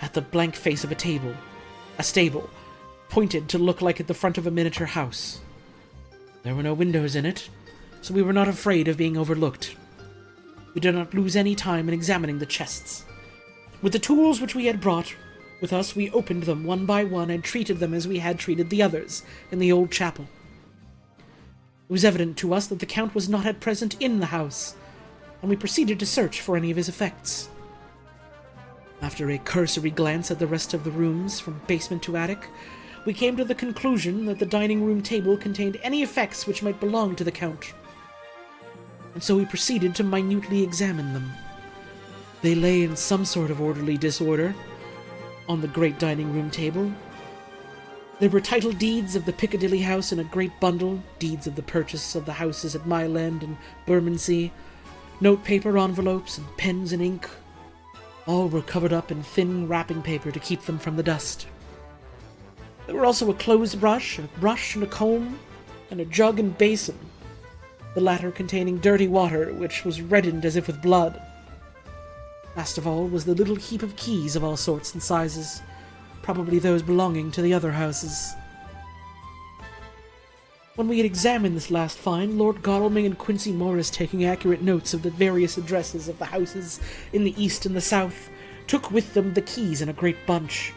at the blank face of a stable, pointed to look like at the front of a miniature house. There were no windows in it, so we were not afraid of being overlooked. We did not lose any time in examining the chests. With the tools which we had brought with us, we opened them one by one and treated them as we had treated the others in the old chapel. It was evident to us that the Count was not at present in the house, and we proceeded to search for any of his effects. After a cursory glance at the rest of the rooms, from basement to attic, we came to the conclusion that the dining room table contained any effects which might belong to the Count, and so we proceeded to minutely examine them. They lay in some sort of orderly disorder on the great dining room table. There were title deeds of the Piccadilly house in a great bundle, deeds of the purchase of the houses at Mile End and Bermondsey, notepaper envelopes, and pens and ink. All were covered up in thin wrapping paper to keep them from the dust. There were also a clothes brush and a comb, and a jug and basin, the latter containing dirty water which was reddened as if with blood. Last of all was the little heap of keys of all sorts and sizes, probably those belonging to the other houses. When we had examined this last find, Lord Godalming and Quincy Morris, taking accurate notes of the various addresses of the houses in the east and the south, took with them the keys in a great bunch,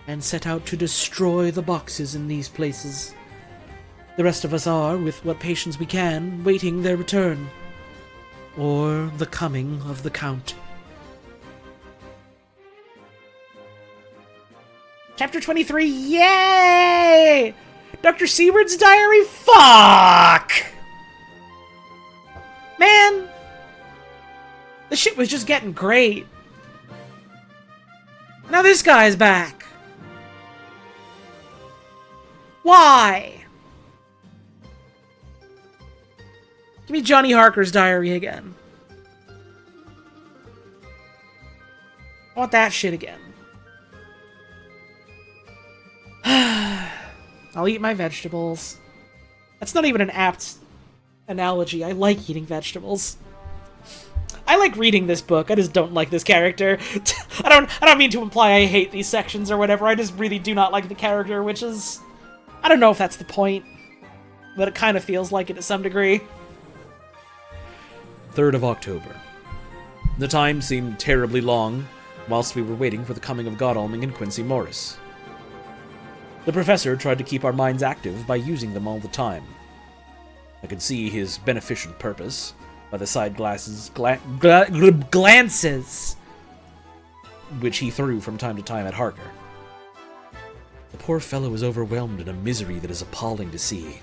and set out to destroy the boxes in these places. The rest of us are, with what patience we can, waiting their return, or the coming of the Count. Chapter 23, yay! Dr. Seward's diary, fuck! Man! The shit was just getting great. Now this guy's back. Why? Give me Johnny Harker's diary again. I want that shit again. I'll eat my vegetables. That's not even an apt analogy. I like eating vegetables. I like reading this book. I just don't like this character. I don't mean to imply I hate these sections or whatever. I just really do not like the character, which is... I don't know if that's the point, but it kind of feels like it to some degree. 3rd of October. The time seemed terribly long whilst we were waiting for the coming of Godalming and Quincy Morris. The professor tried to keep our minds active by using them all the time. I could see his beneficent purpose by the side glances which he threw from time to time at Harker. The poor fellow is overwhelmed in a misery that is appalling to see.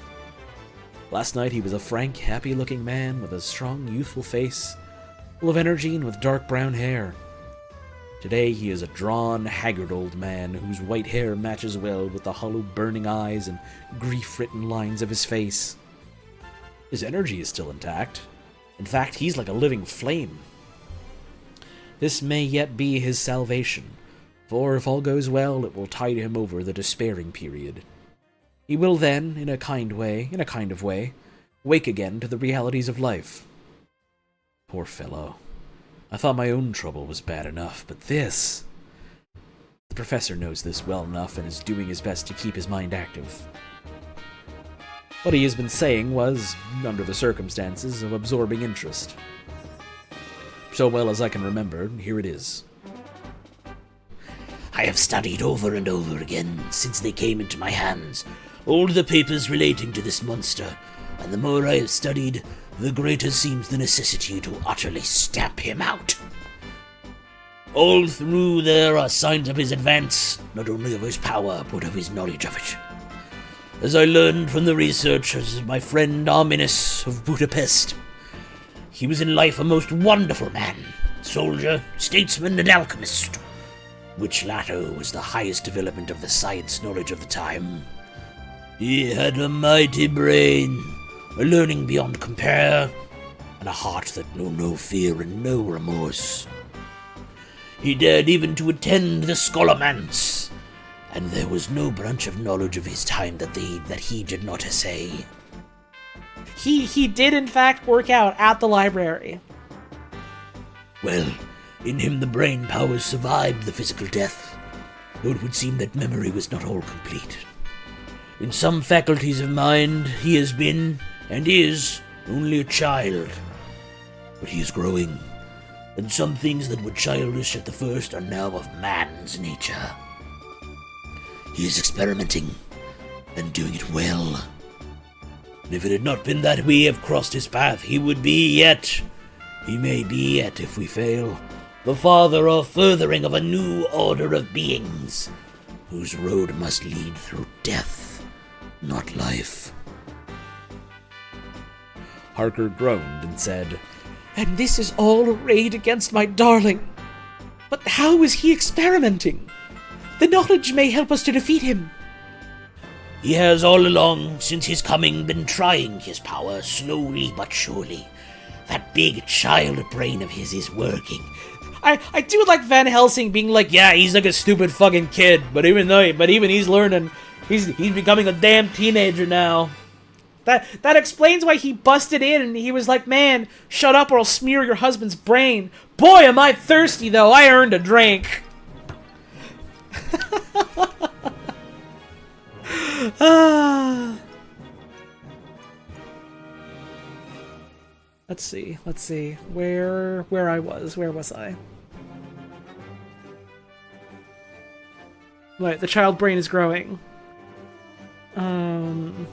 Last night he was a frank, happy-looking man with a strong, youthful face, full of energy and with dark brown hair. Today he is a drawn, haggard old man whose white hair matches well with the hollow, burning eyes and grief-written lines of his face. His energy is still intact. In fact, he's like a living flame. This may yet be his salvation, for if all goes well, it will tide him over the despairing period. He will then, in a kind of way, wake again to the realities of life. Poor fellow. I thought my own trouble was bad enough, but this... The professor knows this well enough and is doing his best to keep his mind active. What he has been saying was, under the circumstances, of absorbing interest. So well as I can remember, here it is. I have studied over and over again, since they came into my hands, all the papers relating to this monster, and the more I have studied, the greater seems the necessity to utterly stamp him out. All through there are signs of his advance, not only of his power, but of his knowledge of it. As I learned from the researchers of my friend Arminus of Budapest, he was in life a most wonderful man, soldier, statesman, and alchemist, which latter was the highest development of the science knowledge of the time. He had a mighty brain, a learning beyond compare, and a heart that knew no fear and no remorse. He dared even to attend the scholarmance, and there was no branch of knowledge of his time that he did not essay. He did in fact work out at the library. Well, in him the brain powers survived the physical death, though it would seem that memory was not all complete. In some faculties of mind, he has been, and is, only a child. But he is growing, and some things that were childish at the first are now of man's nature. He is experimenting, and doing it well. And if it had not been that we have crossed his path, he may be yet, if we fail, the father or furthering of a new order of beings, whose road must lead through death, not life. Harker groaned and said, And this is all arrayed against my darling. But how is he experimenting? The knowledge may help us to defeat him. He has all along, since his coming, been trying his power, slowly but surely. That big child brain of his is working. I do like Van Helsing being like, Yeah, he's like a stupid fucking kid, but even he's learning. He's becoming a damn teenager now. That explains why he busted in and he was like, man, shut up or I'll smear your husband's brain. Boy, am I thirsty, though. I earned a drink. Let's see. Where was I? Right, the child brain is growing. Hang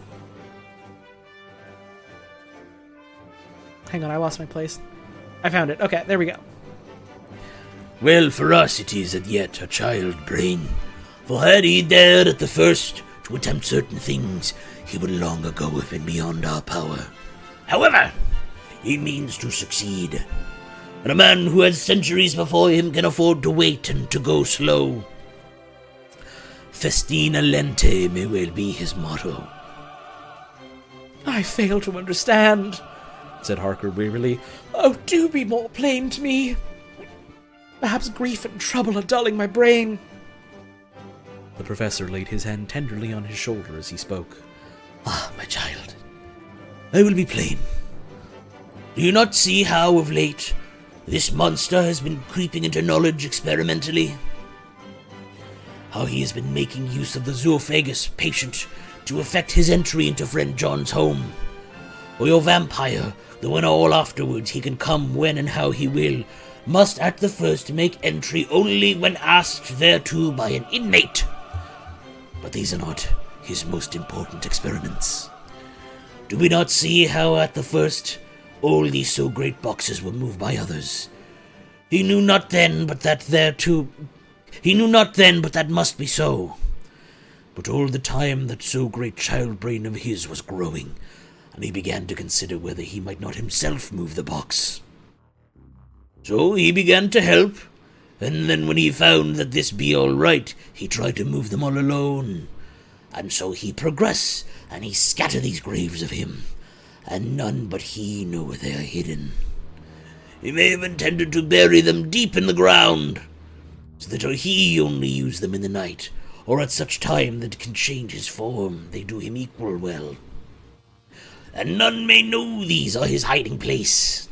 on, I lost my place. I found it. Okay, there we go. Well, for us it is as yet a child brain, for had he dared at the first to attempt certain things, he would long ago have been beyond our power. However, he means to succeed, and a man who has centuries before him can afford to wait and to go slow. Festina lente may well be his motto. I fail to understand, said Harker wearily. Oh, do be more plain to me. Perhaps grief and trouble are dulling my brain. The professor laid his hand tenderly on his shoulder as he spoke. Ah, my child, I will be plain. Do you not see how, of late, this monster has been creeping into knowledge experimentally. How he has been making use of the zoophagous patient to effect his entry into friend John's home. Or your vampire, though in all afterwards he can come when and how he will, must at the first make entry only when asked thereto by an inmate. But these are not his most important experiments. Do we not see how at the first all these so great boxes were moved by others? He knew not then but that must be so. But all the time that so great child brain of his was growing, and he began to consider whether he might not himself move the box. So he began to help, and then when he found that this be all right, he tried to move them all alone. And so he progress, and he scatter these graves of him, and none but he know where they are hidden. He may have intended to bury them deep in the ground, so that he only use them in the night, or at such time that can change his form, they do him equal well. And none may know these are his hiding place.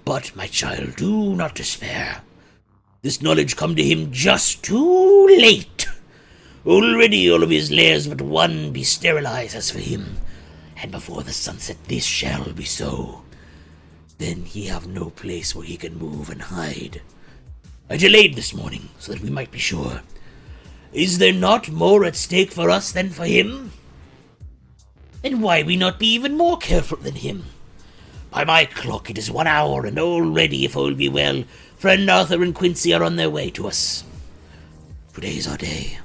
But, my child, do not despair. This knowledge come to him just too late. Already all of his lairs but one be sterilized as for him, and before the sunset this shall be so. Then he have no place where he can move and hide. I delayed this morning, so that we might be sure. Is there not more at stake for us than for him? Then why we not be even more careful than him? By my clock it is 1 hour, and already, if all be well, friend Arthur and Quincy are on their way to us. Today is our day,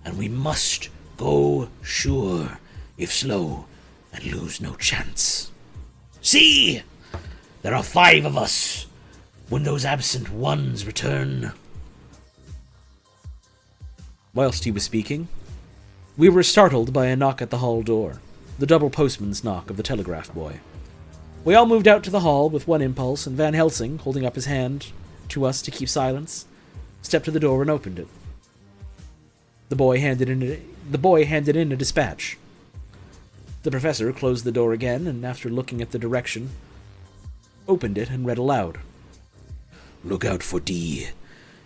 and we must go sure, if slow, and lose no chance. See! There are 5 of us. When those absent ones return. Whilst he was speaking, we were startled by a knock at the hall door, the double postman's knock of the telegraph boy. We all moved out to the hall with one impulse, and Van Helsing, holding up his hand to us to keep silence, stepped to the door and opened it. The boy handed in a dispatch. The professor closed the door again, and after looking at the direction, opened it and read aloud. Look out for D.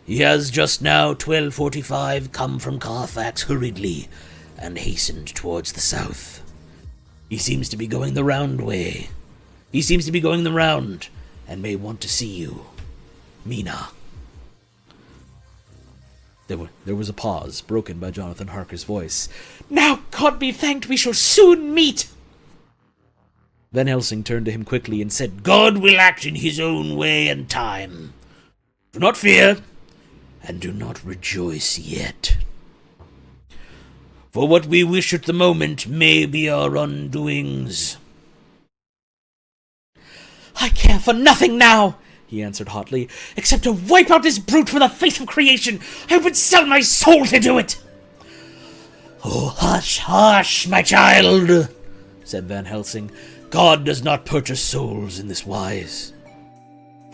He has just now 12:45 come from Carfax hurriedly and hastened towards the south. He seems to be going the round way. He seems to be going the round and may want to see you. Mina. There was a pause, broken by Jonathan Harker's voice. Now, God be thanked, we shall soon meet! Van Helsing turned to him quickly and said, God will act in his own way and time. Do not fear, and do not rejoice yet. For what we wish at the moment may be our undoings. I care for nothing now, he answered hotly, except to wipe out this brute from the face of creation. I would sell my soul to do it. Oh, hush, hush, my child, said Van Helsing. God does not purchase souls in this wise.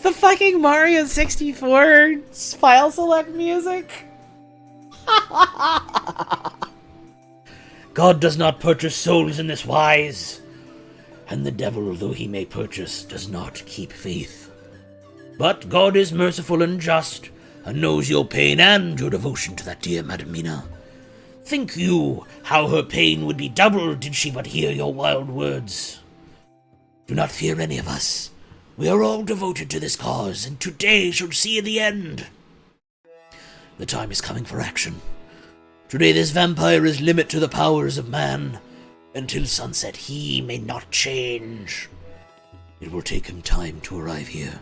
The fucking Mario 64 file select music? God does not purchase souls in this wise. And the devil, though he may purchase, does not keep faith. But God is merciful and just, and knows your pain and your devotion to that dear Madam Mina. Think you how her pain would be doubled did she but hear your wild words? Do not fear any of us. We are all devoted to this cause, and today shall see the end. The time is coming for action. Today this vampire is limit to the powers of man. Until sunset he may not change. It will take him time to arrive here.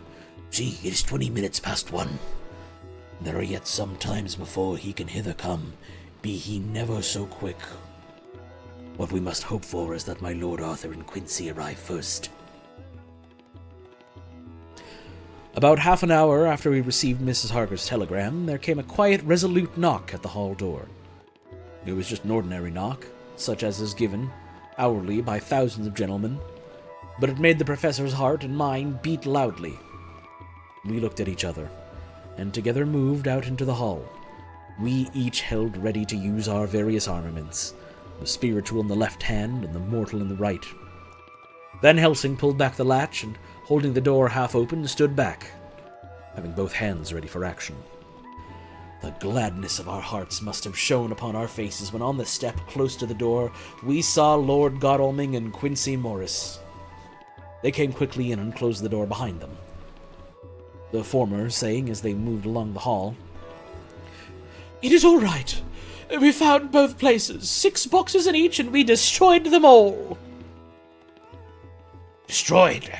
See, it is 20 minutes past 1. There are yet some times before he can hither come, be he never so quick. What we must hope for is that my Lord Arthur and Quincy arrive first. About half an hour after we received Mrs. Harker's telegram, there came a quiet, resolute knock at the hall door. It was just an ordinary knock, such as is given hourly by thousands of gentlemen, but it made the professor's heart and mine beat loudly. We looked at each other, and together moved out into the hall. We each held ready to use our various armaments, the spiritual in the left hand and the mortal in the right. Van Helsing pulled back the latch, and holding the door half open, stood back, having both hands ready for action. The gladness of our hearts must have shone upon our faces when on the step close to the door we saw Lord Godalming and Quincy Morris. They came quickly in and closed the door behind them. The former saying as they moved along the hall, "It is all right. We found both places, 6 boxes in each, and we destroyed them all." Destroyed?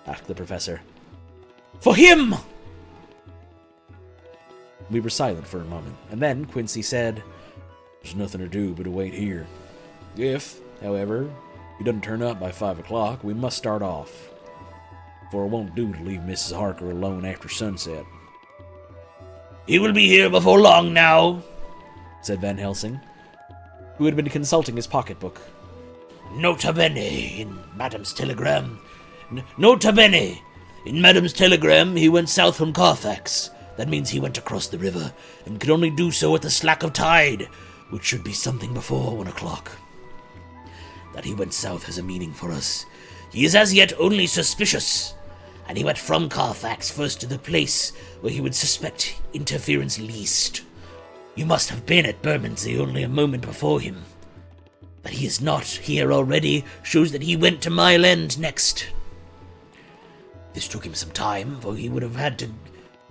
Asked the professor. "For him!" We were silent for a moment, and then Quincy said, "There's nothing to do but to wait here. If, however, he doesn't turn up by 5 o'clock, we must start off. For it won't do to leave Mrs. Harker alone after sunset." "He will be here before long now," said Van Helsing, who had been consulting his pocketbook. Nota bene in Madam's telegram. Nota bene. In Madam's telegram, he went south from Carfax. That means he went across the river, and could only do so at the slack of tide, which should be something before 1 o'clock. That he went south has a meaning for us. He is as yet only suspicious, and he went from Carfax first to the place where he would suspect interference least. You must have been at Bermondsey only a moment before him. That he is not here already shows that he went to Mile End next. This took him some time, for he would have had to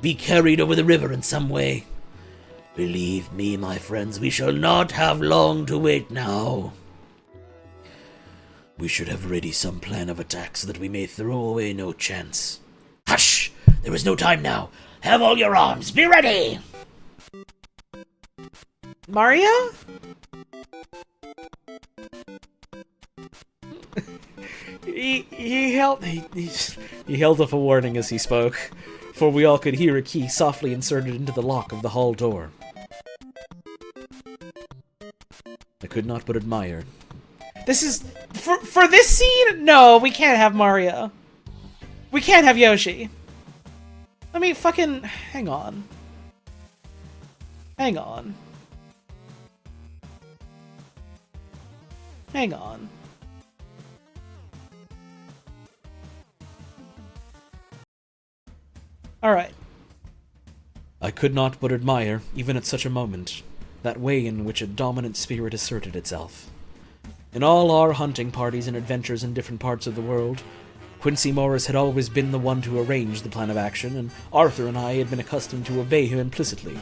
be carried over the river in some way. Believe me, my friends, we shall not have long to wait now. We should have ready some plan of attack so that we may throw away no chance. Hush! There is no time now. Have all your arms. Be ready! Mario? He held up a warning as he spoke, for we all could hear a key softly inserted into the lock of the hall door. I could not but admire. This is... For this scene? No, we can't have Mario. We can't have Yoshi. Let me fucking... Hang on. Hang on. Hang on. Alright. I could not but admire, even at such a moment, that way in which a dominant spirit asserted itself. In all our hunting parties and adventures in different parts of the world, Quincy Morris had always been the one to arrange the plan of action, and Arthur and I had been accustomed to obey him implicitly.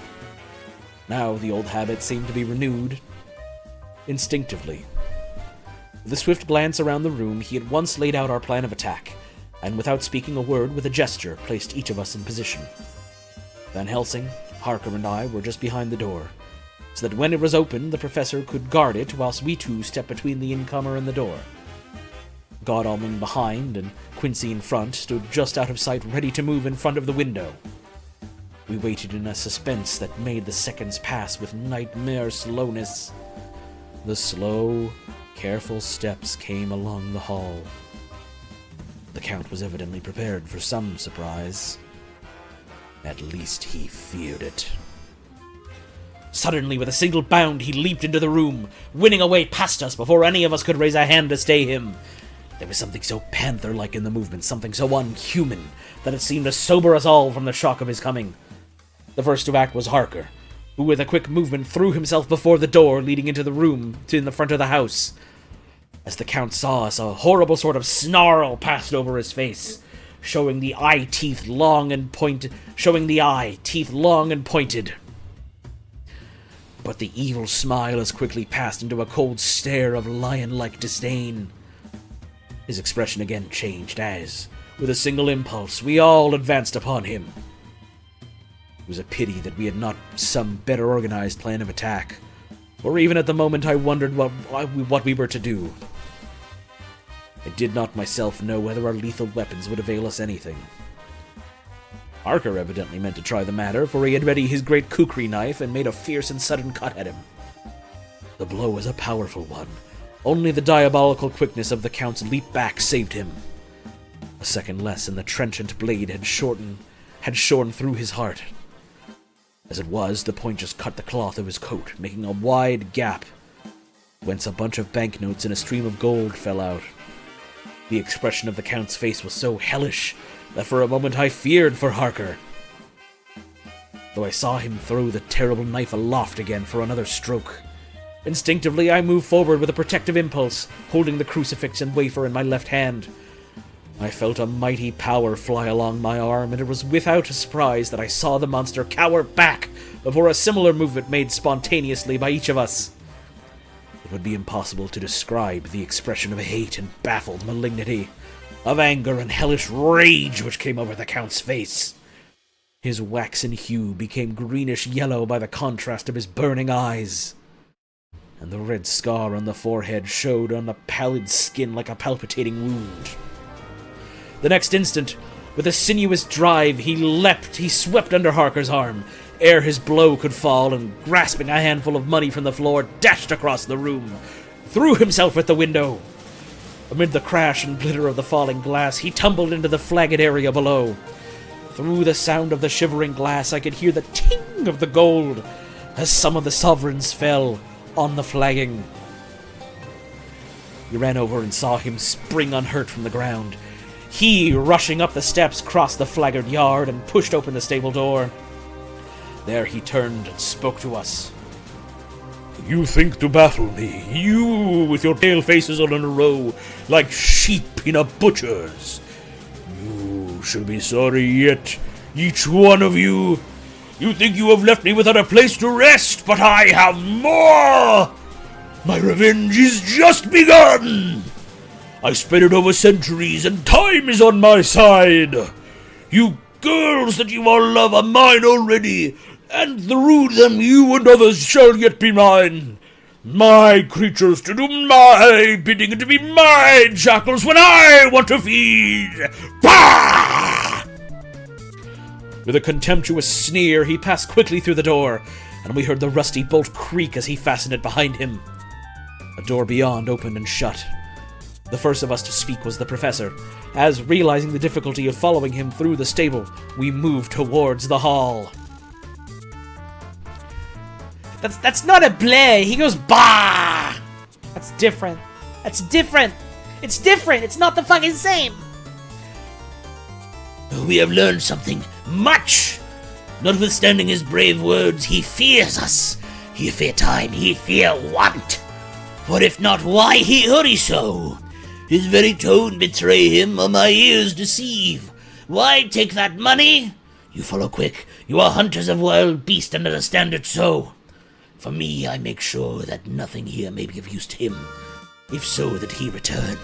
Now the old habit seemed to be renewed instinctively. With a swift glance around the room, he at once laid out our plan of attack, and without speaking a word, with a gesture, placed each of us in position. Van Helsing, Harker, and I were just behind the door, so that when it was opened, the professor could guard it whilst we two stepped between the incomer and the door. Godalming behind and Quincy in front stood just out of sight, ready to move in front of the window. We waited in a suspense that made the seconds pass with nightmare slowness. The slow, careful steps came along the hall. The Count was evidently prepared for some surprise. At least he feared it. Suddenly, with a single bound, he leaped into the room, winning a way past us before any of us could raise a hand to stay him. There was something so panther-like in the movement, something so unhuman, that it seemed to sober us all from the shock of his coming. The first to act was Harker, who with a quick movement threw himself before the door leading into the room in the front of the house. As the Count saw us, a horrible sort of snarl passed over his face, showing the teeth long and pointed. But the evil smile as quickly passed into a cold stare of lion-like disdain. His expression again changed as, with a single impulse, we all advanced upon him. It was a pity that we had not some better organized plan of attack, or even at the moment I wondered what we were to do. I did not myself know whether our lethal weapons would avail us anything. Harker evidently meant to try the matter, for he had ready his great kukri knife and made a fierce and sudden cut at him. The blow was a powerful one. Only the diabolical quickness of the Count's leap back saved him. A second less, and the trenchant blade had shorn through his heart. As it was, the point just cut the cloth of his coat, making a wide gap, whence a bunch of banknotes and a stream of gold fell out. The expression of the Count's face was so hellish that for a moment I feared for Harker. Though I saw him throw the terrible knife aloft again for another stroke. Instinctively, I moved forward with a protective impulse, holding the crucifix and wafer in my left hand. I felt a mighty power fly along my arm, and it was without a surprise that I saw the monster cower back before a similar movement made spontaneously by each of us. It would be impossible to describe the expression of hate and baffled malignity, of anger and hellish rage which came over the Count's face. His waxen hue became greenish-yellow by the contrast of his burning eyes, and the red scar on the forehead showed on the pallid skin like a palpitating wound. The next instant, with a sinuous drive, he swept under Harker's arm, ere his blow could fall, and grasping a handful of money from the floor, dashed across the room, threw himself at the window. Amid the crash and glitter of the falling glass, he tumbled into the flagged area below. Through the sound of the shivering glass, I could hear the ting of the gold as some of the sovereigns fell on the flagging. We ran over and saw him spring unhurt from the ground. He, rushing up the steps, crossed the flagged yard and pushed open the stable door. There he turned and spoke to us. You think to baffle me, you with your pale faces all in a row, like sheep in a butcher's. You shall be sorry yet, each one of you. You think you have left me without a place to rest, but I have more! My revenge is just begun! I spread it over centuries, and time is on my side. You girls that you all love are mine already, and through them you and others shall yet be mine. My creatures to do my bidding and to be my jackals when I want to feed. Bah! With a contemptuous sneer, he passed quickly through the door, and we heard the rusty bolt creak as he fastened it behind him. A door beyond opened and shut. The first of us to speak was the professor, as, realizing the difficulty of following him through the stable, we moved towards the hall. That's not a bleh. He goes bah. That's different. That's different. It's different. It's not the fucking same. We have learned something much. Notwithstanding his brave words, he fears us. He fear time, he fear want. For if not, why he hurry so? His very tone betray him, or my ears deceive. Why take that money? You follow quick. You are hunters of wild beast, and understand it so. For me, I make sure that nothing here may be of use to him, if so that he return.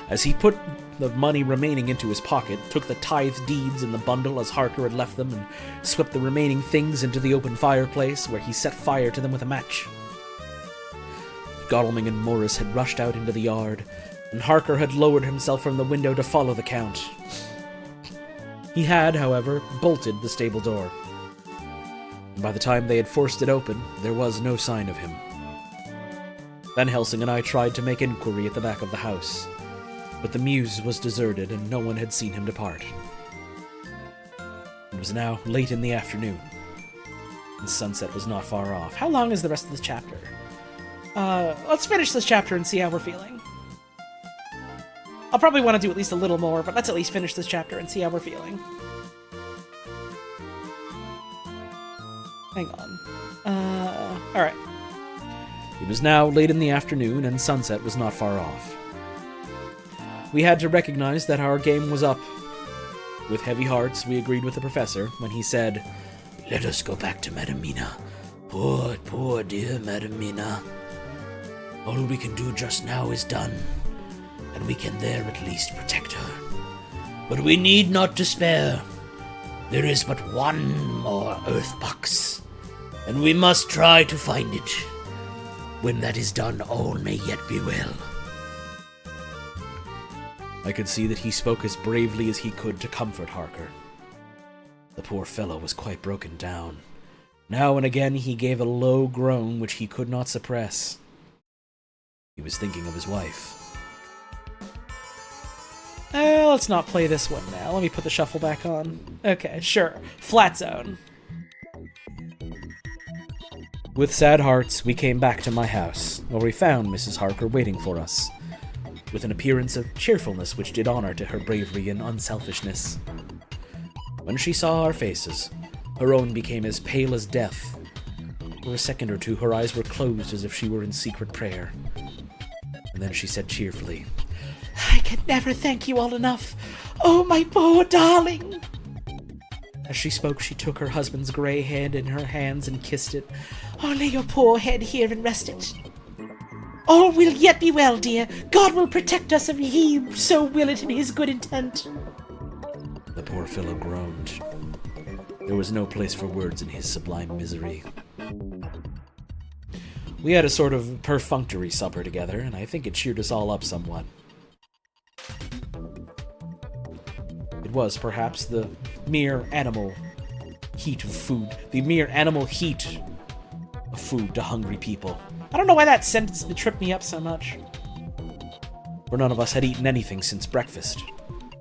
As he put the money remaining into his pocket, took the tithe deeds in the bundle as Harker had left them, and swept the remaining things into the open fireplace, where he set fire to them with a match. Godalming and Morris had rushed out into the yard, and Harker had lowered himself from the window to follow the Count. He had, however, bolted the stable door. And by the time they had forced it open, there was no sign of him. Van Helsing and I tried to make inquiry at the back of the house, but the mews was deserted and no one had seen him depart. It was now late in the afternoon, and sunset was not far off. How long is the rest of this chapter? Let's finish this chapter and see how we're feeling. I'll probably want to do at least a little more, but let's at least finish this chapter and see how we're feeling. Hang on. Alright. It was now late in the afternoon, and sunset was not far off. We had to recognize that our game was up. With heavy hearts, we agreed with the professor when he said, Let us go back to Madam Mina. Poor dear Madam Mina. All we can do just now is done, and we can there at least protect her. But we need not despair. There is but one more earth box, and we must try to find it. When that is done, all may yet be well. I could see that he spoke as bravely as he could to comfort Harker. The poor fellow was quite broken down. Now and again he gave a low groan which he could not suppress. He was thinking of his wife. Let's not play this one now. Let me put the shuffle back on. Okay, sure. Flat zone. With sad hearts, we came back to my house, where we found Mrs. Harker waiting for us. with an appearance of cheerfulness which did honor to her bravery and unselfishness. When she saw our faces, her own became as pale as death. For a second or two, her eyes were closed as if she were in secret prayer. And then she said cheerfully, I can never thank you all enough. Oh, my poor darling. As she spoke, she took her husband's grey head in her hands and kissed it. Oh, lay your poor head here and rest it. All will yet be well, dear. God will protect us if he so will it in his good intent. The poor fellow groaned. There was no place for words in his sublime misery. We had a sort of perfunctory supper together, and I think it cheered us all up somewhat. It was, perhaps, the mere animal heat of food. The mere animal heat of food to hungry people. I don't know why that sentence tripped me up so much. For none of us had eaten anything since breakfast,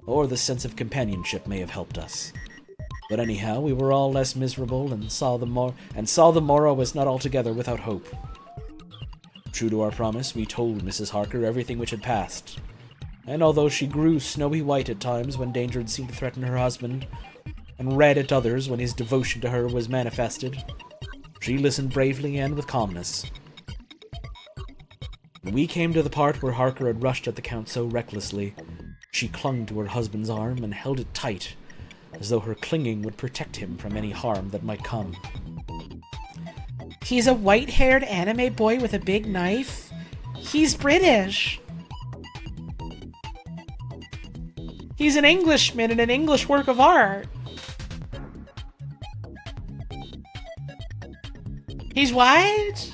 or the sense of companionship may have helped us. But anyhow, we were all less miserable and saw the morrow was not altogether without hope. True to our promise, we told Mrs. Harker everything which had passed, and although she grew snowy white at times when danger seemed to threaten her husband, and red at others when his devotion to her was manifested, she listened bravely and with calmness. When we came to the part where Harker had rushed at the Count so recklessly, she clung to her husband's arm and held it tight, as though her clinging would protect him from any harm that might come. He's a white-haired anime boy with a big knife? He's British. He's an Englishman in an English work of art. He's white?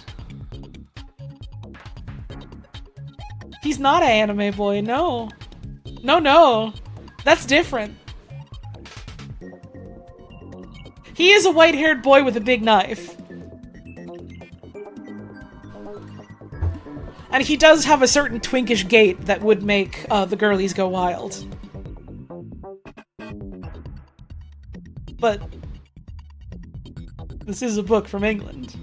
He's not an anime boy, no. No. That's different. He is a white-haired boy with a big knife. And he does have a certain twinkish gait that would make the girlies go wild. But this is a book from England.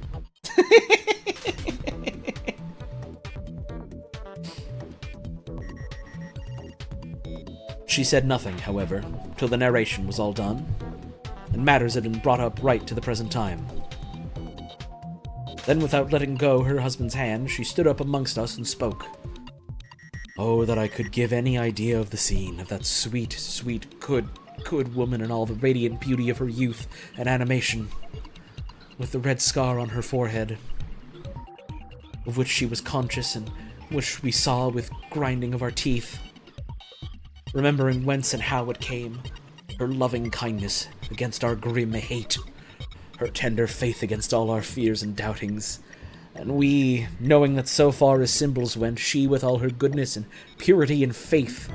She said nothing, however, till the narration was all done, and matters had been brought up right to the present time. Then, without letting go her husband's hand, she stood up amongst us and spoke. Oh, that I could give any idea of the scene, of that sweet, sweet, good woman in all the radiant beauty of her youth and animation, with the red scar on her forehead, of which she was conscious and which we saw with grinding of our teeth, remembering whence and how it came, her loving kindness against our grim hate, her tender faith against all our fears and doubtings, and we, knowing that so far as symbols went, she, with all her goodness and purity and faith,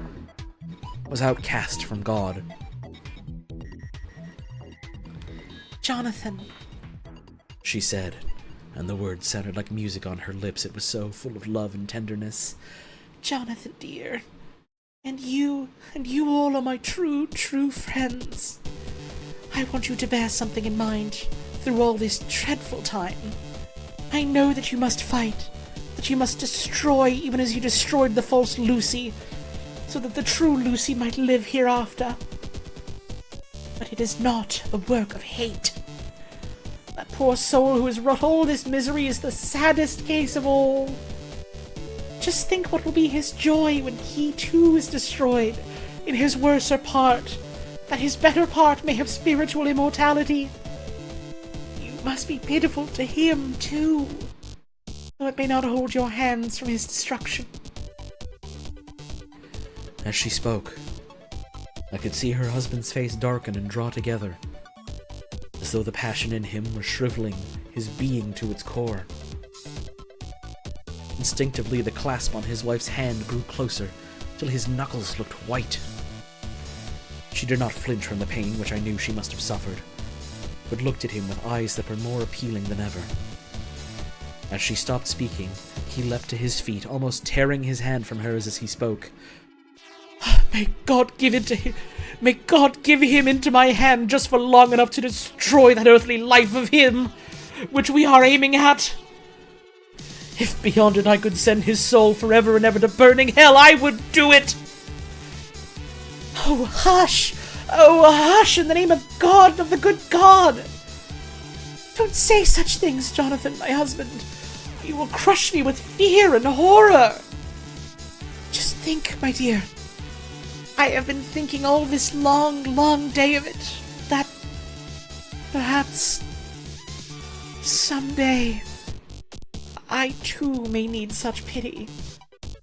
was outcast from God. Jonathan, she said, and the words sounded like music on her lips. It was so full of love and tenderness. Jonathan, dear, and you all are my true friends. I want you to bear something in mind through all this dreadful time. I know that you must fight, that you must destroy even as you destroyed the false Lucy, so that the true Lucy might live hereafter. But it is not a work of hate. That poor soul who has wrought all this misery is the saddest case of all. Just think what will be his joy when he too is destroyed in his worser part, that his better part may have spiritual immortality. You must be pitiful to him too, though it may not hold your hands from his destruction. As she spoke, I could see her husband's face darken and draw together, as though the passion in him were shriveling his being to its core. Instinctively, the clasp on his wife's hand grew closer, till his knuckles looked white. She did not flinch from the pain which I knew she must have suffered, but looked at him with eyes that were more appealing than ever. As she stopped speaking, he leapt to his feet, almost tearing his hand from hers as he spoke. May God give it to him. May God give him into my hand just for long enough to destroy that earthly life of him, which we are aiming at. If beyond it I could send his soul forever and ever to burning hell, I would do it! Oh, hush! Oh, hush, in the name of God, of the good God! Don't say such things, Jonathan, my husband. You will crush me with fear and horror. Just think, my dear. I have been thinking all this long, long day of it, that perhaps someday I too may need such pity,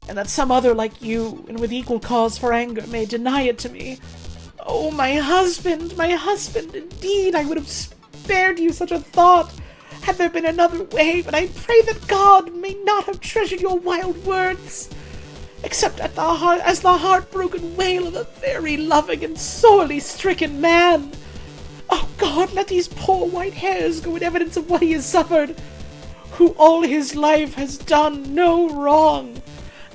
and that some other like you, and with equal cause for anger, may deny it to me. Oh, my husband, indeed, I would have spared you such a thought, had there been another way, but I pray that God may not have treasured your wild words, except as the heartbroken wail of a very loving and sorely stricken man. Oh God, let these poor white hairs go in evidence of what he has suffered, who all his life has done no wrong,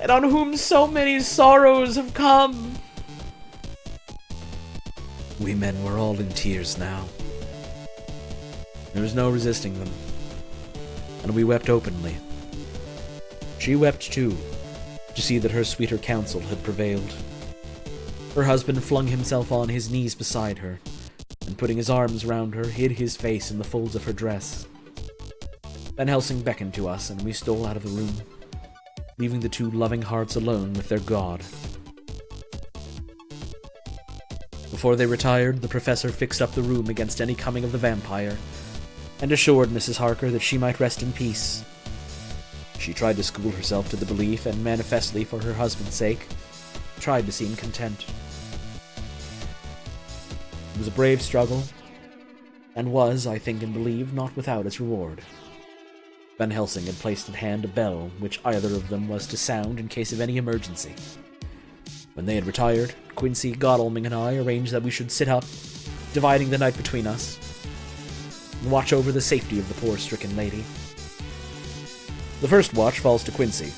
and on whom so many sorrows have come. We men were all in tears now. There was no resisting them, and we wept openly. She wept too, to see that her sweeter counsel had prevailed. Her husband flung himself on his knees beside her, and putting his arms round her, hid his face in the folds of her dress. Van Helsing beckoned to us, and we stole out of the room, leaving the two loving hearts alone with their God. Before they retired, the professor fixed up the room against any coming of the vampire, and assured Mrs. Harker that she might rest in peace. She tried to school herself to the belief, and manifestly for her husband's sake, tried to seem content. It was a brave struggle, and was, I think and believe, not without its reward. Van Helsing had placed at hand a bell, which either of them was to sound in case of any emergency. When they had retired, Quincy, Godalming, and I arranged that we should sit up, dividing the night between us, and watch over the safety of the poor stricken lady. The first watch falls to Quincy,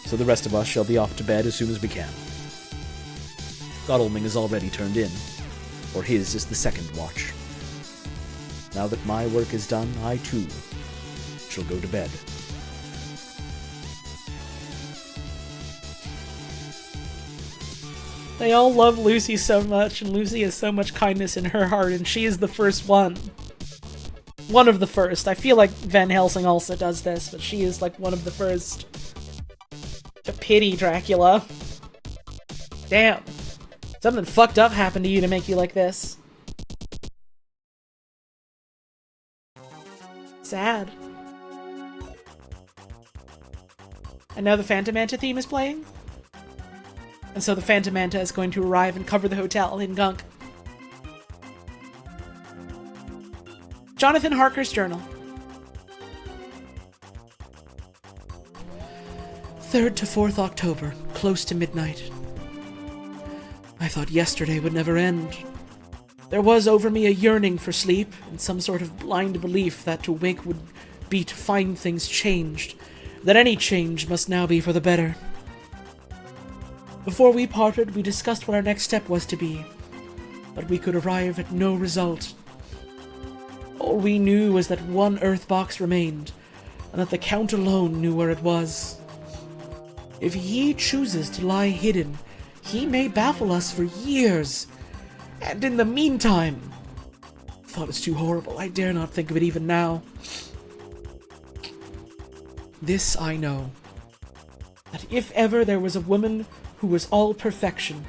so the rest of us shall be off to bed as soon as we can. Godalming is already turned in, for his is the second watch. Now that my work is done, I too shall go to bed. They all love Lucy so much, and Lucy has so much kindness in her heart, and she is the first one. One of the first. I feel like Van Helsing also does this, but she is like one of the first to pity Dracula. Damn. Something fucked up happened to you to make you like this. Sad. And now the Phantom Manta theme is playing? And so the Phantom Manta is going to arrive and cover the hotel in gunk. Jonathan Harker's journal. 3rd to 4th October, close to midnight. I thought yesterday would never end. There was over me a yearning for sleep, and some sort of blind belief that to wake would be to find things changed, that any change must now be for the better. Before we parted, we discussed what our next step was to be, but we could arrive at no result. All we knew was that one earth box remained, and that the Count alone knew where it was. If he chooses to lie hidden, he may baffle us for years, and in the meantime... The thought is too horrible, I dare not think of it even now. This I know, that if ever there was a woman who was all perfection,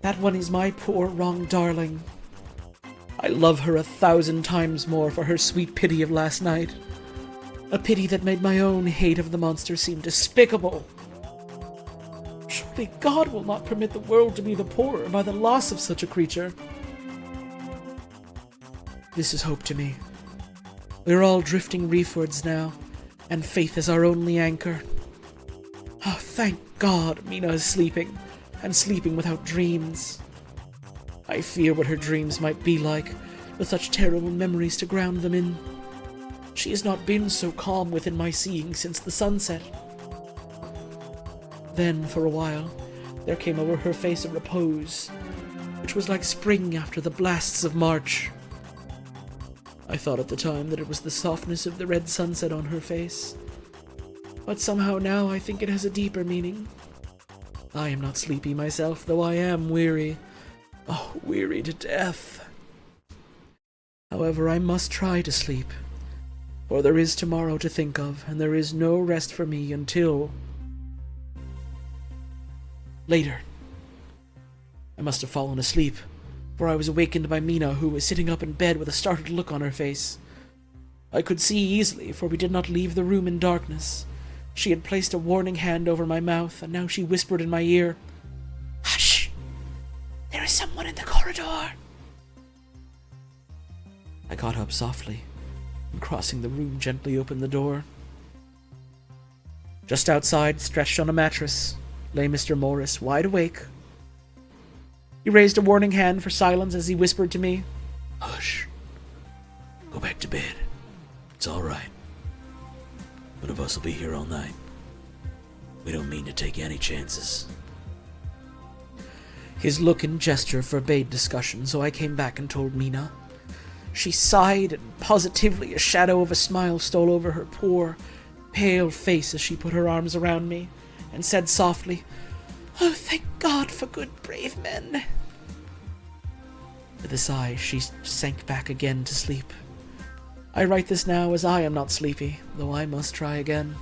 that one is my poor wronged darling. I love her 1,000 times more for her sweet pity of last night. A pity that made my own hate of the monster seem despicable. Surely God will not permit the world to be the poorer by the loss of such a creature. This is hope to me. We're all drifting reefwards now, and faith is our only anchor. Oh, thank God Mina is sleeping, and sleeping without dreams. I fear what her dreams might be like, with such terrible memories to ground them in. She has not been so calm within my seeing since the sunset. Then, for a while, there came over her face a repose, which was like spring after the blasts of March. I thought at the time that it was the softness of the red sunset on her face. but somehow now I think it has a deeper meaning. I am not sleepy myself, though I am weary. Oh, weary to death. However, I must try to sleep, for there is tomorrow to think of, and there is no rest for me until... later. I must have fallen asleep, for I was awakened by Mina, who was sitting up in bed with a startled look on her face. I could see easily, for we did not leave the room in darkness. She had placed a warning hand over my mouth, and now she whispered in my ear, "Hush! There is someone in the corridor." I got up softly, and crossing the room gently opened the door. Just outside, stretched on a mattress, lay Mr. Morris, wide awake. He raised a warning hand for silence as he whispered to me, Hush. Go back to bed. It's all right. One of us will be here all night. We don't mean to take any chances. His look and gesture forbade discussion, so I came back and told Mina. She sighed, and positively a shadow of a smile stole over her poor, pale face as she put her arms around me, and said softly, "Oh, thank God for good, brave men." With a sigh, she sank back again to sleep. I write this now as I am not sleepy, though I must try again.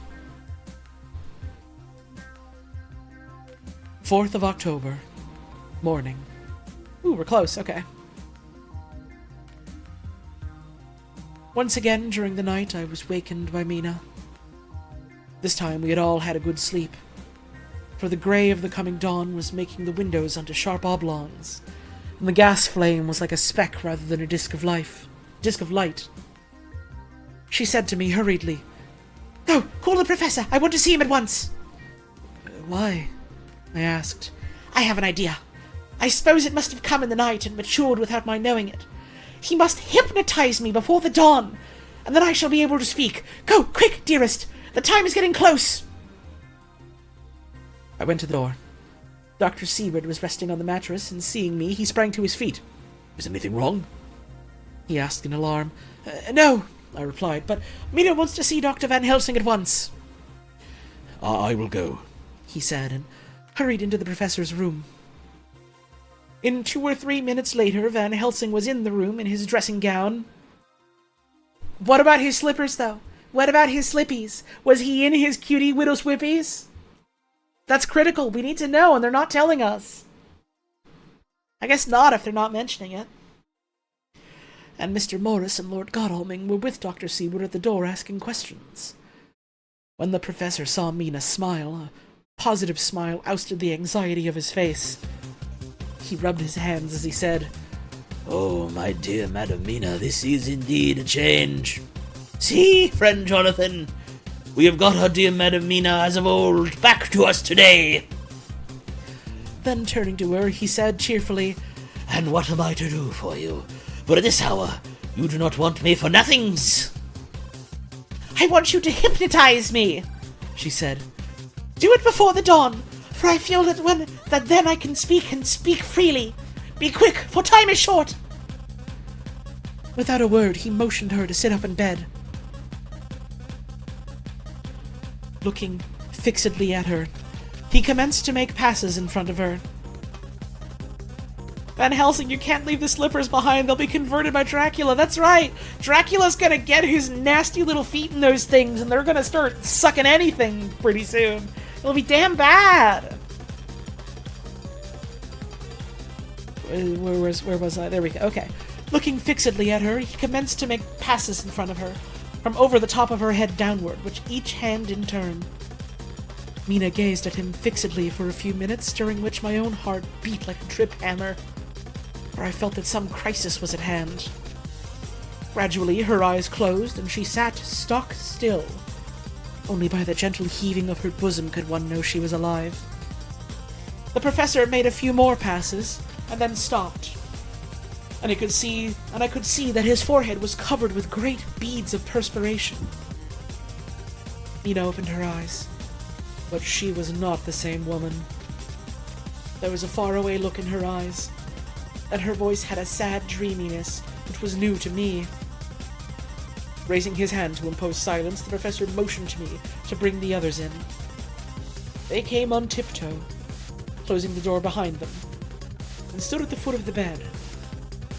4th of October. Morning. Ooh, we're close, okay. Once again during the night I was wakened by Mina. This time we had all had a good sleep, for the grey of the coming dawn was making the windows onto sharp oblongs, and the gas flame was like a speck rather than a disc of light. She said to me hurriedly, "Go, call the professor. I want to see him at once." Why? I asked. "I have an idea. I suppose it must have come in the night and matured without my knowing it. He must hypnotize me before the dawn, and then I shall be able to speak. Go, quick, dearest. The time is getting close." I went to the door. Dr. Seward was resting on the mattress, and seeing me, he sprang to his feet. Is anything wrong? He asked in alarm. No, I replied, but Mina wants to see Dr. Van Helsing at once. I will go, he said, and hurried into the professor's room. In 2 or 3 minutes later, Van Helsing was in the room in his dressing gown. What about his slippers, though? What about his slippies? Was he in his cutie widow's whippies? That's critical. We need to know, and they're not telling us. I guess not if they're not mentioning it. And Mr. Morris and Lord Godalming were with Dr. Seward at the door asking questions. When the professor saw Mina smile, a positive smile ousted the anxiety of his face. He rubbed his hands as he said, "Oh, my dear Madam Mina, this is indeed a change. See, friend Jonathan, we have got our dear Madam Mina as of old back to us today." Then turning to her, he said cheerfully, "And what am I to do for you? For at this hour, you do not want me for nothings." "I want you to hypnotize me," she said. "Do it before the dawn, for I feel that then I can speak and speak freely. Be quick, for time is short." Without a word, he motioned her to sit up in bed. Looking fixedly at her, he commenced to make passes in front of her. "Van Helsing, you can't leave the slippers behind. They'll be converted by Dracula. That's right. Dracula's gonna get his nasty little feet in those things, and they're gonna start sucking anything pretty soon. It'll be damn bad." Where was I? There we go. Okay. Looking fixedly at her, he commenced to make passes in front of her, from over the top of her head downward, which each hand in turn. Mina gazed at him fixedly for a few minutes, during which my own heart beat like a trip hammer, for I felt that some crisis was at hand. Gradually, her eyes closed, and she sat stock still. Only by the gentle heaving of her bosom could one know she was alive. The professor made a few more passes, and then stopped. And I could see that his forehead was covered with great beads of perspiration. Mina opened her eyes, but she was not the same woman. There was a faraway look in her eyes, and her voice had a sad dreaminess which was new to me. Raising his hand to impose silence, the professor motioned to me to bring the others in. They came on tiptoe, closing the door behind them, and stood at the foot of the bed,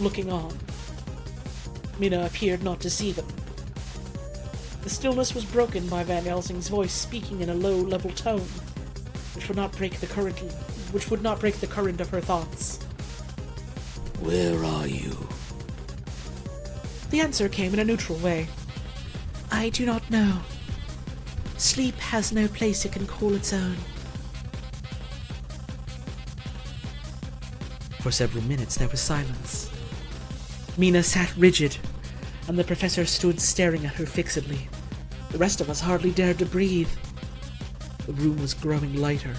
looking on. Mina appeared not to see them. The stillness was broken by Van Helsing's voice speaking in a low, level tone, which would not break the current of her thoughts. Where are you? The answer came in a neutral way. I do not know. Sleep has no place it can call its own. For several minutes there was silence. Mina sat rigid, and the professor stood staring at her fixedly. The rest of us hardly dared to breathe. The room was growing lighter.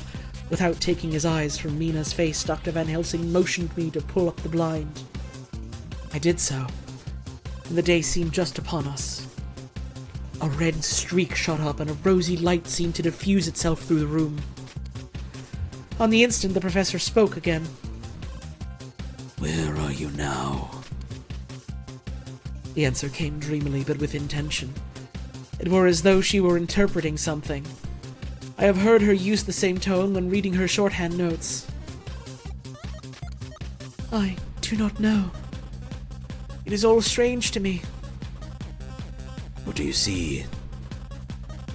Without taking his eyes from Mina's face, Dr. Van Helsing motioned me to pull up the blind. I did so, and the day seemed just upon us. A red streak shot up, and a rosy light seemed to diffuse itself through the room. On the instant, the professor spoke again. Where are you now? The answer came dreamily, but with intention. It were as though she were interpreting something. I have heard her use the same tone when reading her shorthand notes. I do not know. It is all strange to me. What do you see?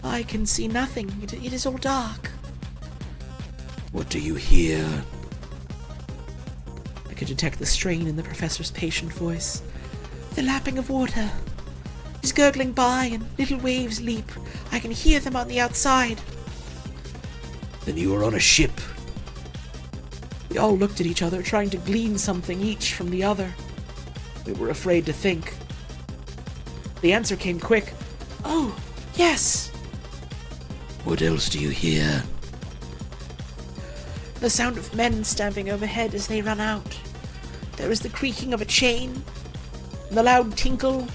I can see nothing. It is all dark. What do you hear? I could detect the strain in the professor's patient voice. The lapping of water. It is gurgling by and little waves leap. I can hear them on the outside. Then you are on a ship. We all looked at each other, trying to glean something each from the other. We were afraid to think. The answer came quick. Oh, yes! What else do you hear? The sound of men stamping overhead as they run out. There is the creaking of a chain, and the loud tinkle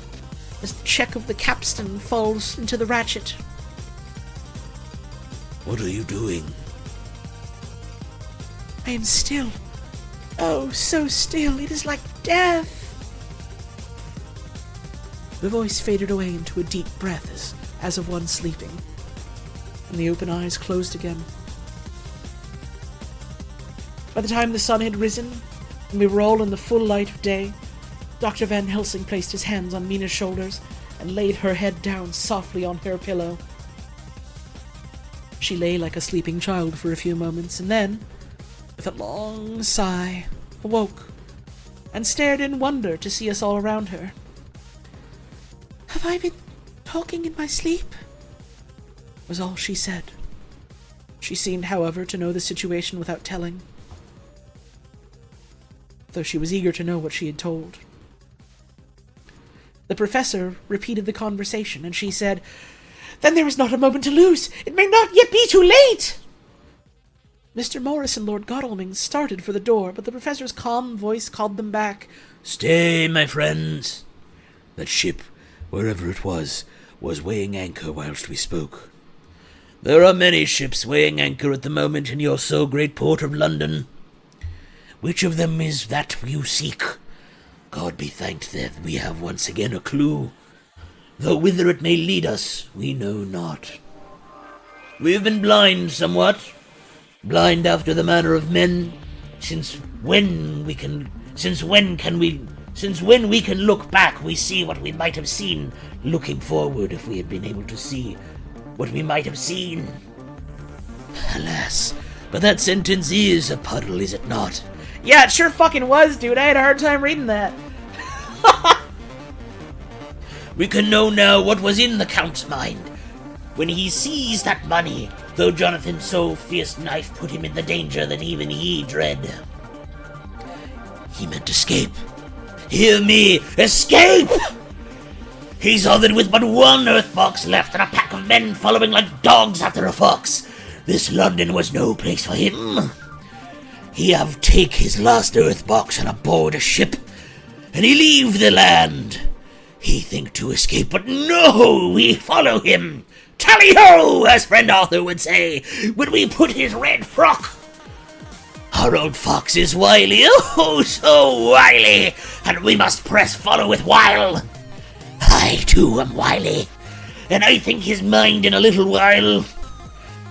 as the check of the capstan falls into the ratchet. What are you doing? I am still. Oh, so still. It is like death. The voice faded away into a deep breath as of one sleeping, and the open eyes closed again. By the time the sun had risen, and we were all in the full light of day, Dr. Van Helsing placed his hands on Mina's shoulders and laid her head down softly on her pillow. She lay like a sleeping child for a few moments, and then, with a long sigh, awoke, and stared in wonder to see us all around her. Have I been talking in my sleep? Was all she said. She seemed, however, to know the situation without telling, though she was eager to know what she had told. The professor repeated the conversation, and she said, Then there is not a moment to lose. It may not yet be too late. Mr. Morris and Lord Godalming started for the door, but the professor's calm voice called them back. Stay, my friends. That ship, wherever it was weighing anchor whilst we spoke. There are many ships weighing anchor at the moment in your so great port of London. Which of them is that you seek? God be thanked that we have once again a clue, though whither it may lead us, we know not. We have been blind somewhat, blind after the manner of men, since when we can look back, we see what we might have seen, looking forward if we had been able to see what we might have seen. Alas, but that sentence is a puddle, is it not? Yeah, it sure fucking was, dude. I had a hard time reading that. We can know now what was in the Count's mind when he seized that money, though Jonathan's so fierce knife put him in the danger that even he dread. He meant escape. Hear me, escape! He saw that with but one earth box left and a pack of men following like dogs after a fox, this London was no place for him. He have take his last earth box and aboard a ship, and he leave the land. He think to escape, but no, we follow him. Tally-ho, as friend Arthur would say, when we put his red frock. Our old fox is wily, oh, so wily, and we must press follow with wile. I too am wily, and I think his mind in a little while.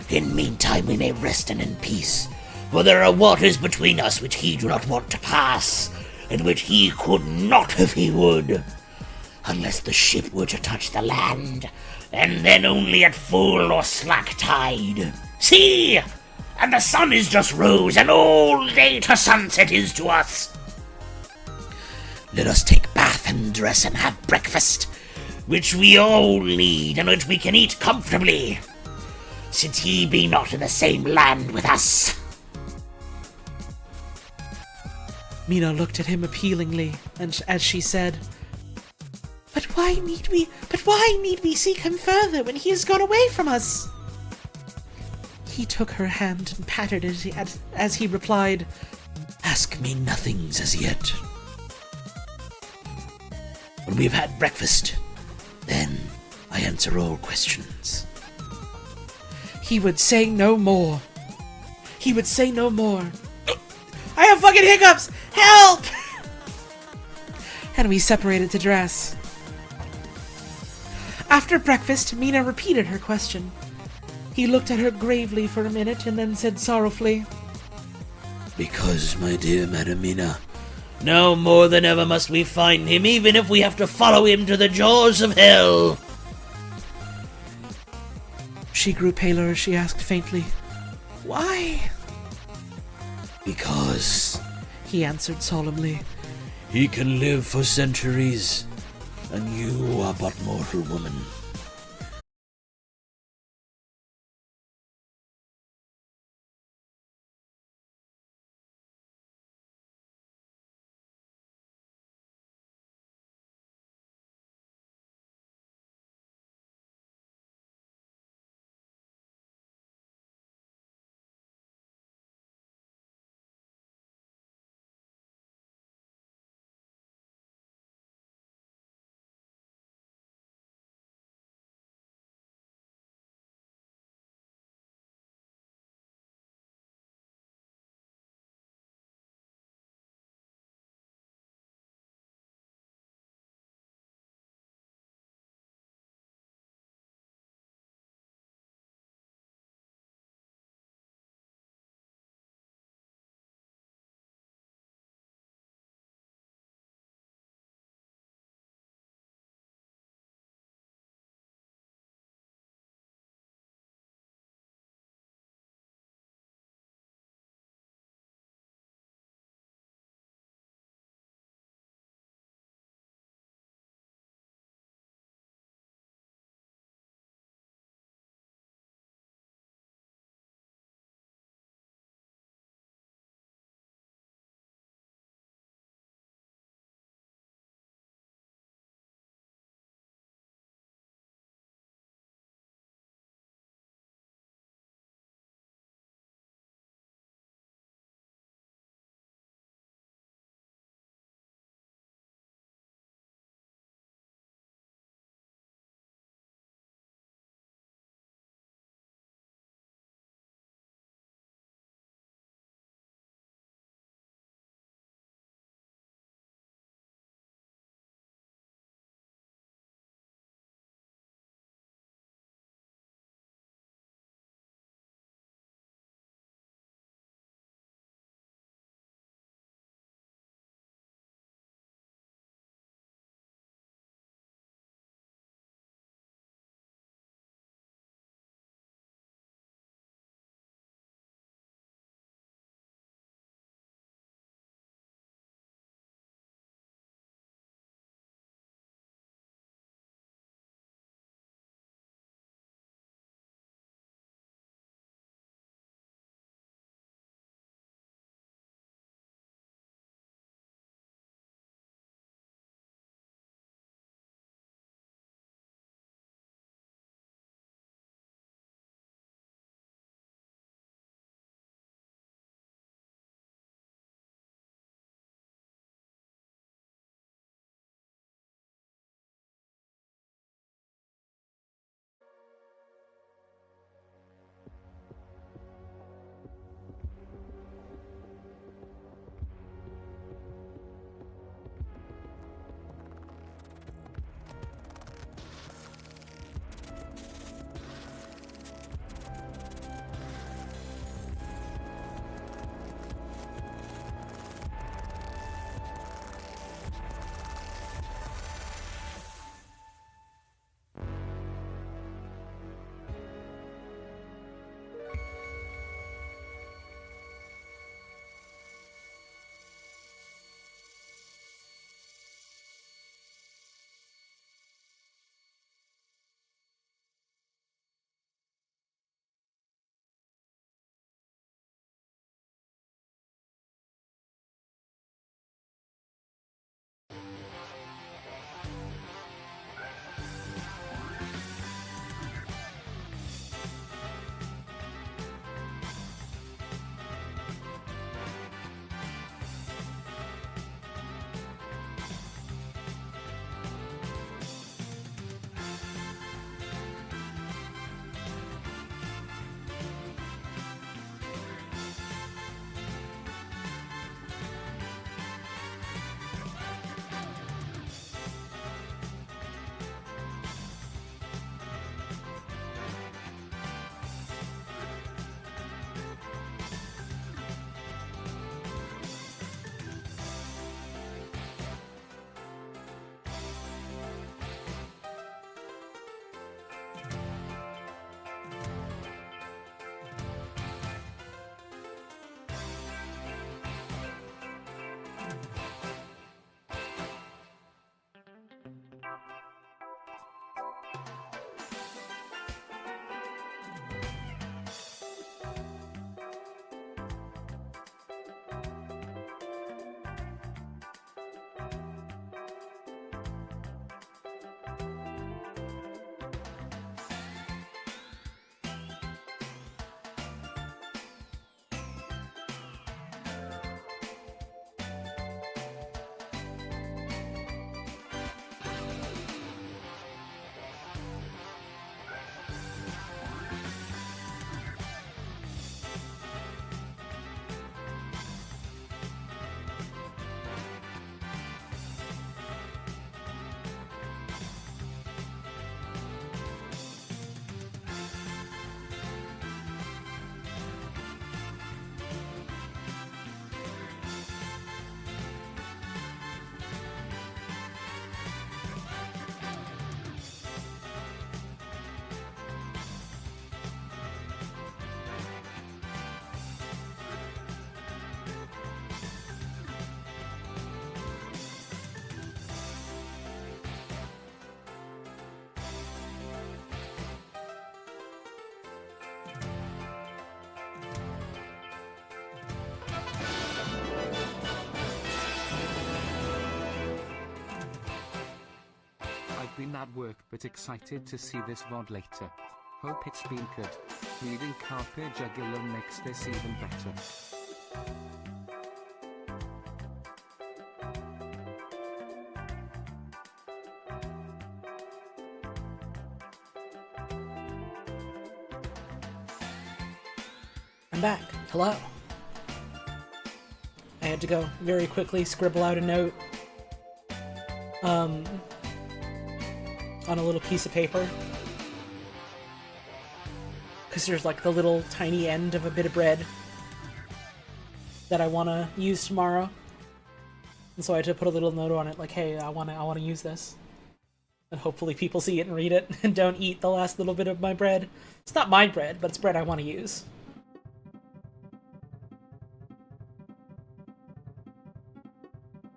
In meantime we may rest in peace, for there are waters between us which he do not want to pass, and which he could not if he would, unless the ship were to touch the land, and then only at full or slack tide. See! And the sun is just rose, and all day to sunset is to us. Let us take bath and dress and have breakfast, which we all need, and which we can eat comfortably, since he be not in the same land with us. Mina looked at him appealingly, and as she said, But why need we seek him further when he has gone away from us? He took her hand and patted it as he replied, Ask me nothings as yet. When we have had breakfast, then I answer all questions. He would say no more. I have fucking hiccups! Help! And we separated to dress. After breakfast, Mina repeated her question. He looked at her gravely for a minute and then said sorrowfully, Because, my dear Madam Mina, now more than ever must we find him, even if we have to follow him to the jaws of hell. She grew paler as she asked faintly, Why? Because, He answered solemnly, he can live for centuries, and you are but mortal woman. been at work but excited to see this VOD later. Hope it's been good. Reading Carpe Jugular makes this even better. I'm back. Hello. I had to go very quickly scribble out a note on a little piece of paper. Because there's like the little tiny end of a bit of bread that I want to use tomorrow. And so I had to put a little note on it like, hey, I want to use this. And hopefully people see it and read it and don't eat the last little bit of my bread. It's not my bread, but it's bread I want to use.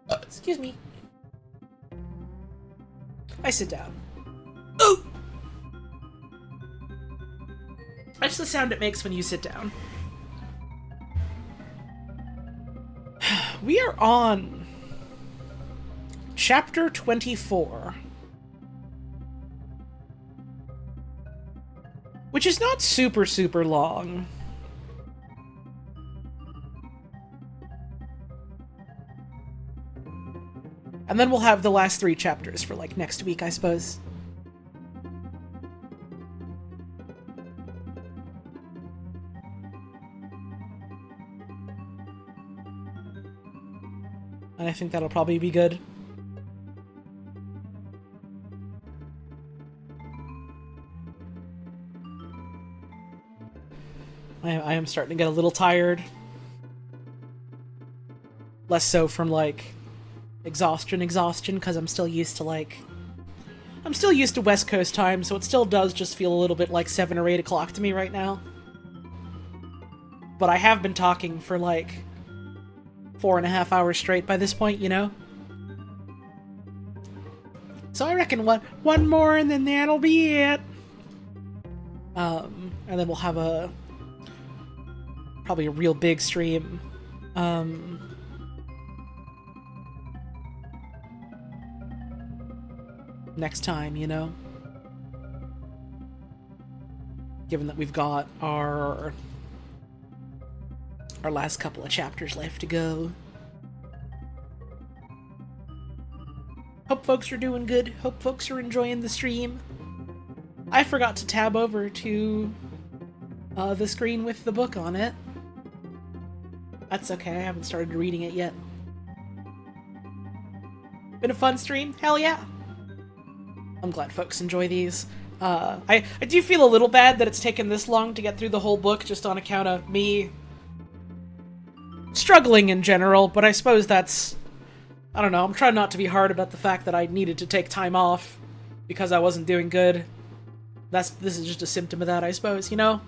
Excuse me. I sit down. Oh! That's the sound it makes when you sit down. We are on chapter 24. Which is not super, super long. And then we'll have the last 3 chapters for, like, next week, I suppose. And I think that'll probably be good. I am starting to get a little tired. Less so from, like, exhaustion, because I'm still used to, like... I'm still used to West Coast time, so it still does just feel a little bit like 7 or 8 o'clock to me right now. But I have been talking for, like, 4.5 hours straight by this point, you know? So I reckon one more and then that'll be it. And then we'll have probably a real big stream. Next time, you know? Given that we've got our last couple of chapters left to go. Hope folks are doing good. Hope folks are enjoying the stream. I forgot to tab over to the screen with the book on it. That's okay, I haven't started reading it yet. Been a fun stream? Hell yeah! I'm glad folks enjoy these. I do feel a little bad that it's taken this long to get through the whole book just on account of me struggling in general, but I suppose that's... I don't know, I'm trying not to be hard about the fact that I needed to take time off because I wasn't doing good. This is just a symptom of that, I suppose, you know?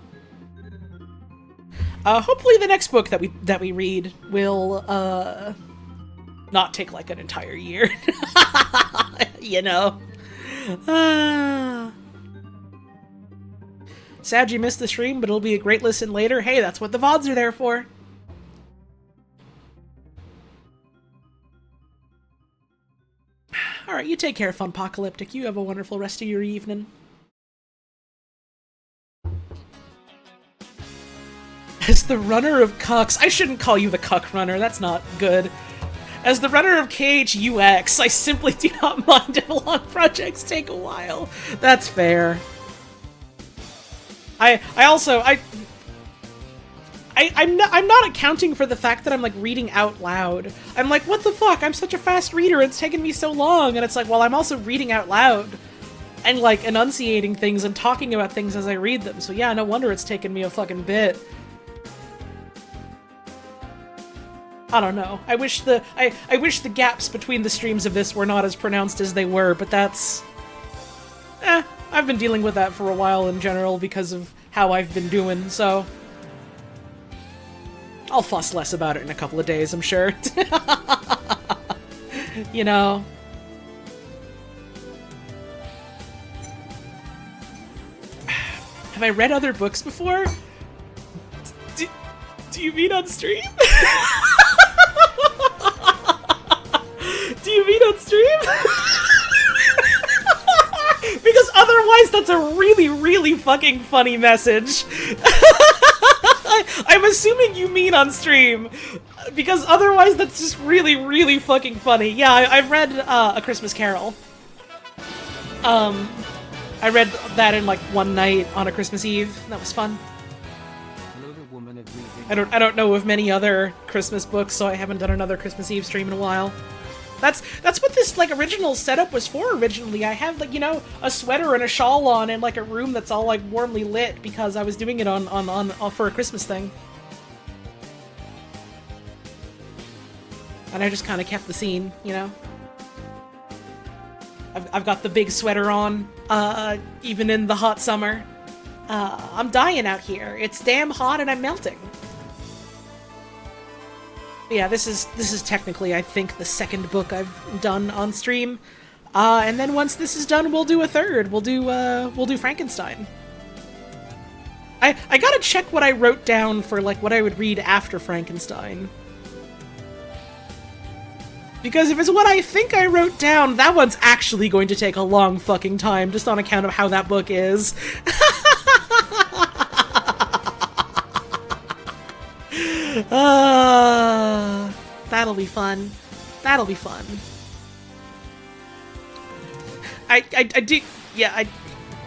Hopefully the next book that we read will, not take, like, an entire year. You know? Sad you missed the stream, but it'll be a great listen later. Hey, that's what the VODs are there for. Alright, you take care, Funpocalyptic. You have a wonderful rest of your evening. As the runner of cucks... I shouldn't call you the cuck runner, that's not good. As the runner of KHUX, I simply do not mind if long projects take a while. That's fair. I'm not accounting for the fact that I'm, like, reading out loud. I'm like, what the fuck? I'm such a fast reader, it's taken me so long. And it's like, well, I'm also reading out loud. And, like, enunciating things and talking about things as I read them. So yeah, no wonder it's taken me a fucking bit. I don't know. I wish the gaps between the streams of this were not as pronounced as they were, but that's... I've been dealing with that for a while in general because of how I've been doing, so... I'll fuss less about it in a couple of days, I'm sure. You know... Have I read other books before? Do you mean on stream? Do you mean on stream? Because otherwise that's a really, really fucking funny message. I'm assuming you mean on stream. Because otherwise that's just really, really fucking funny. Yeah, I've read A Christmas Carol. I read that in like one night on a Christmas Eve. That was fun. I don't know of many other Christmas books, so I haven't done another Christmas Eve stream in a while. That's what this like original setup was for originally. I have like, you know, a sweater and a shawl on and like a room that's all like warmly lit because I was doing it on for a Christmas thing. And I just kind of kept the scene, you know. I've got the big sweater on, even in the hot summer. I'm dying out here. It's damn hot and I'm melting. But yeah, this is technically, I think, the second book I've done on stream. And then once this is done, we'll do a third. We'll do Frankenstein. I gotta check what I wrote down for like what I would read after Frankenstein. Because if it's what I think I wrote down, that one's actually going to take a long fucking time, just on account of how that book is. That'll be fun. That'll be fun. I do, yeah,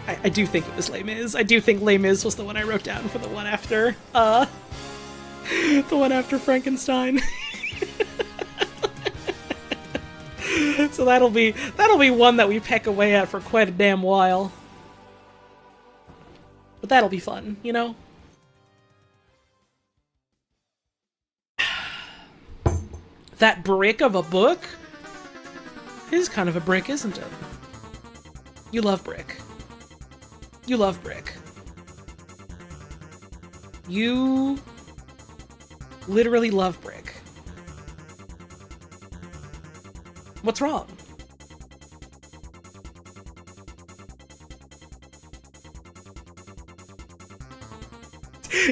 I do think it was Les Mis. I do think Les Mis was the one I wrote down for the one after, the one after Frankenstein. So that'll be one that we peck away at for quite a damn while. But that'll be fun, you know? That brick of a book is kind of a brick, isn't it? You love brick. You love brick. You literally love brick. What's wrong?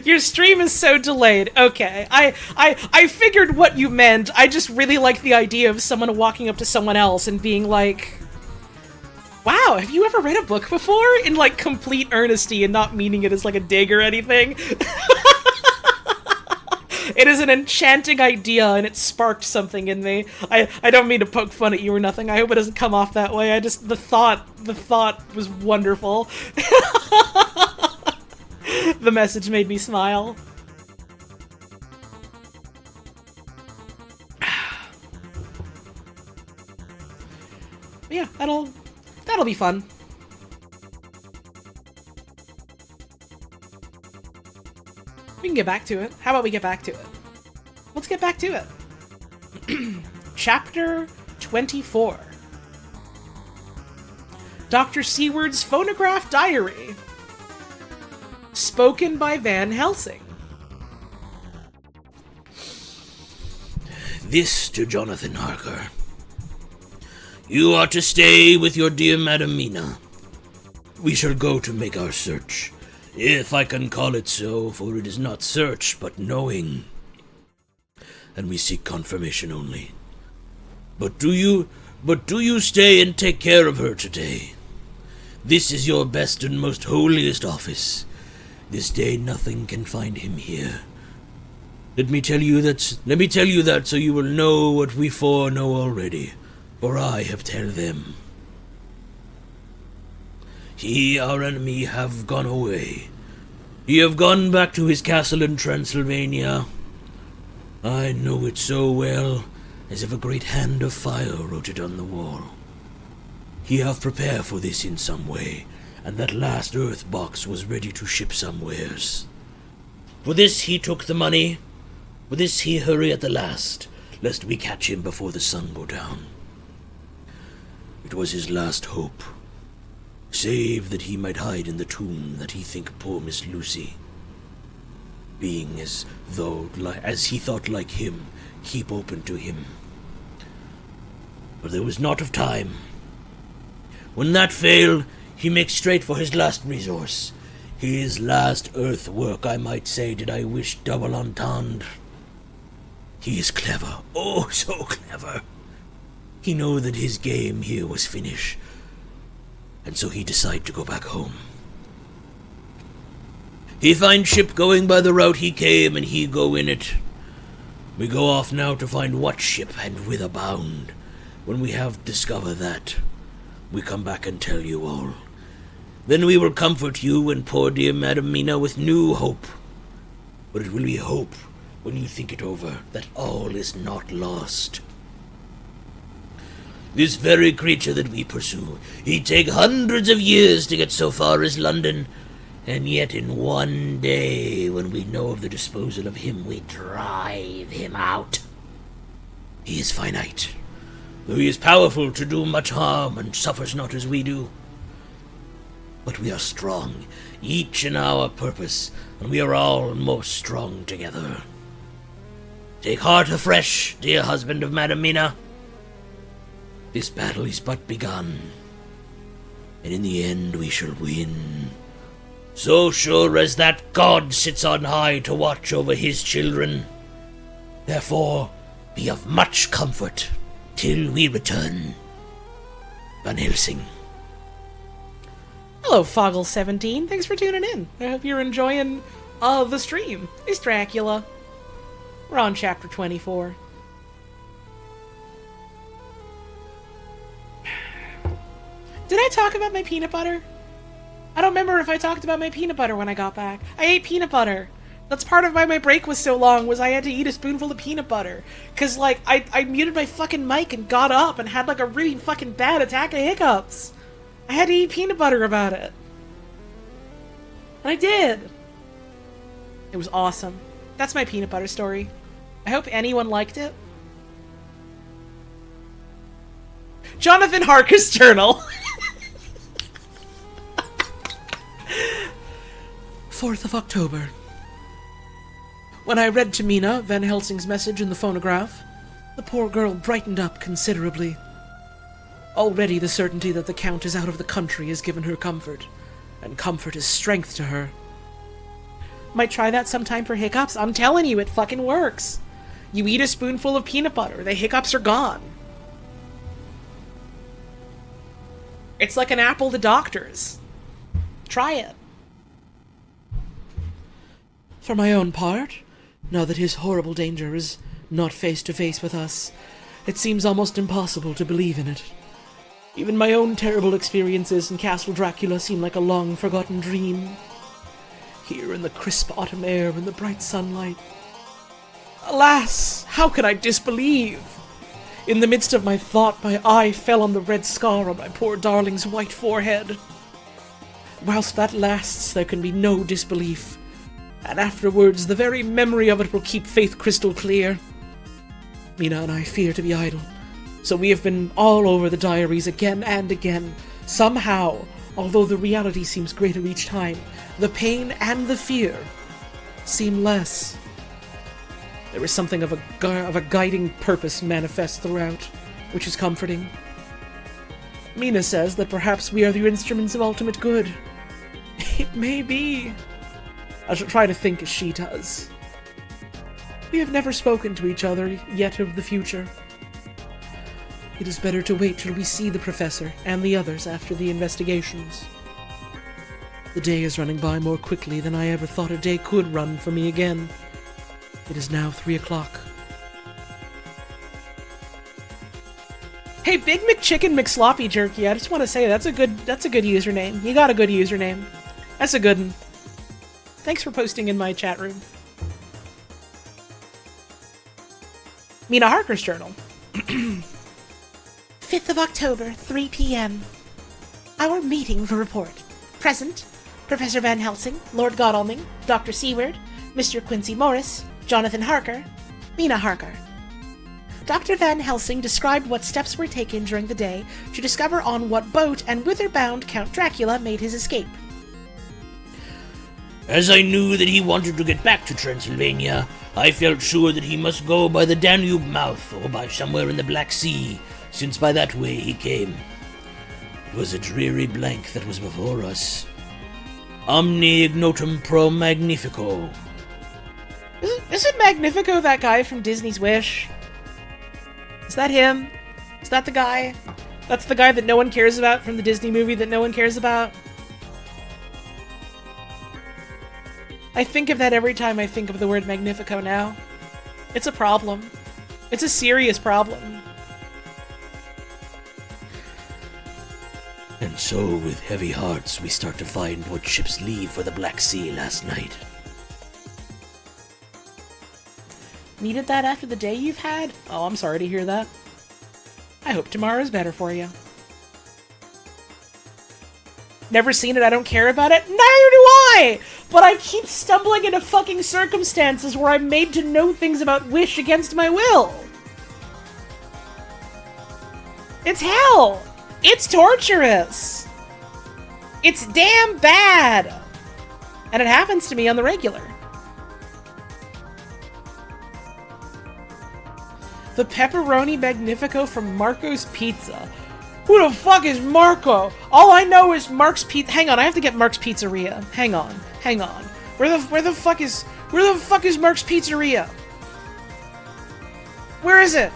Your stream is so delayed. Okay, I figured what you meant. I just really like the idea of someone walking up to someone else and being like, wow, have you ever read a book before? In like complete earnesty and not meaning it as like a dig or anything. It is an enchanting idea, and it sparked something in me. I don't mean to poke fun at you or nothing. I hope it doesn't come off that way. I just, the thought was wonderful. The message made me smile. Yeah, that'll be fun. We can get back to it. How about we get back to it? Let's get back to it. Chapter 24. Dr. Seward's phonograph diary. Spoken by Van Helsing. This to Jonathan Harker. You are to stay with your dear Madam Mina. We shall go to make our search, if I can call it so, for it is not search, but knowing. And we seek confirmation only. But do you stay and take care of her today. This is your best and most holiest office. This day nothing can find him here. Let me tell you that so you will know what we four know already, for I have tell them. He, our enemy, have gone away. He have gone back to his castle in Transylvania. I know it so well, as if a great hand of fire wrote it on the wall. He have prepared for this in some way, and that last earth box was ready to ship somewheres. For this he took the money, for this he hurry at the last, lest we catch him before the sun go down. It was his last hope, save that he might hide in the tomb that he think poor Miss Lucy, being as he thought like him, keep open to him. But there was naught of time. When that failed, he makes straight for his last resource. His last earth work, I might say, did I wish double entendre. He is clever, oh so clever. He know that his game here was finished. and so he decide to go back home. He find ship going by the route he came, and he go in it. We go off now to find what ship and whither bound. When we have discovered that, we come back and tell you all. Then we will comfort you and poor dear Madam Mina with new hope. But it will be hope, when you think it over, that all is not lost. This very creature that we pursue, he take hundreds of years to get so far as London, and yet in one day, when we know of the disposal of him, we drive him out. He is finite, though he is powerful to do much harm, and suffers not as we do. But we are strong, each in our purpose, and we are all most strong together. Take heart afresh, dear husband of Madam Mina. This battle is but begun, and in the end we shall win. So sure as that God sits on high to watch over his children. Therefore, be of much comfort till we return. Van Helsing. Hello, Foggle17. Thanks for tuning in. I hope you're enjoying the stream. It's Dracula. We're on chapter 24. Did I talk about my peanut butter? I don't remember if I talked about my peanut butter when I got back. I ate peanut butter. That's part of why my break was so long, was I had to eat a spoonful of peanut butter. Cause, like, I muted my fucking mic and got up and had, like, a really fucking bad attack of hiccups. I had to eat peanut butter about it. And I did. It was awesome. That's my peanut butter story. I hope anyone liked it. Jonathan Harker's journal. 4th of October. When I read to Mina Van Helsing's message in the phonograph, the poor girl brightened up considerably. Already the certainty that the Count is out of the country has given her comfort, and comfort is strength to her. Might try that sometime for hiccups. I'm telling you, it fucking works. You eat a spoonful of peanut butter, the hiccups are gone. It's like an apple to doctors. Try it. For my own part, now that his horrible danger is not face to face with us, it seems almost impossible to believe in it. Even my own terrible experiences in Castle Dracula seem like a long-forgotten dream. Here in the crisp autumn air and the bright sunlight. Alas, how could I disbelieve? In the midst of my thought, my eye fell on the red scar on my poor darling's white forehead. Whilst that lasts, there can be no disbelief, and afterwards the very memory of it will keep faith crystal clear. Mina and I fear to be idle, so we have been all over the diaries again and again. Somehow, although the reality seems greater each time, the pain and the fear seem less. There is something of a guiding purpose manifest throughout, which is comforting. Mina says that perhaps we are the instruments of ultimate good. It may be. I shall try to think as she does. We have never spoken to each other yet of the future. It is better to wait till we see the Professor and the others after the investigations. The day is running by more quickly than I ever thought a day could run for me again. It is now 3 o'clock. Hey, Big McChicken McSloppy Jerky, I just want to say that's a good username. You got a good username. That's a good one. Thanks for posting in my chat room. Mina Harker's journal. 5th of October, 3 p.m. Our meeting for report. Present, Professor Van Helsing, Lord Godalming, Dr. Seward, Mr. Quincy Morris, Jonathan Harker, Mina Harker. Dr. Van Helsing described what steps were taken during the day to discover on what boat and whither bound Count Dracula made his escape. As I knew that he wanted to get back to Transylvania, I felt sure that he must go by the Danube mouth or by somewhere in the Black Sea, since by that way he came. It was a dreary blank that was before us. Omni ignotum pro magnifico. Isn't Magnifico that guy from Disney's Wish? Is that him? Is that the guy? That's the guy that no one cares about from the Disney movie that no one cares about. I think of that every time I think of the word Magnifico now. It's a problem. It's a serious problem. And so, with heavy hearts, we start to find what ships leave for the Black Sea last night. Needed that after the day you've had? Oh, I'm sorry to hear that. I hope tomorrow's better for you. Never seen it, I don't care about it? Neither do I! But I keep stumbling into fucking circumstances where I'm made to know things about Wish against my will. It's hell! It's torturous! It's damn bad! And it happens to me on the regular. The pepperoni magnifico from Marco's Pizza. Who the fuck is Marco? All I know is Mark's Pizza. Hang on, I have to get Mark's Pizzeria. Hang on. Where the fuck is Mark's Pizzeria? Where is it?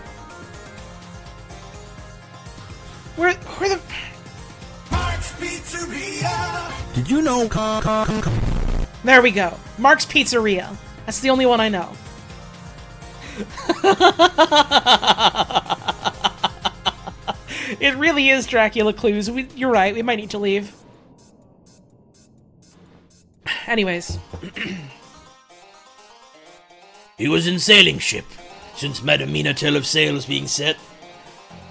Where the Mark's Pizzeria. Did you know? There we go. Mark's Pizzeria. That's the only one I know. It really is Dracula clues. You're right, we might need to leave. Anyways. He was in sailing ship, since Madam Mina tell of sails being set.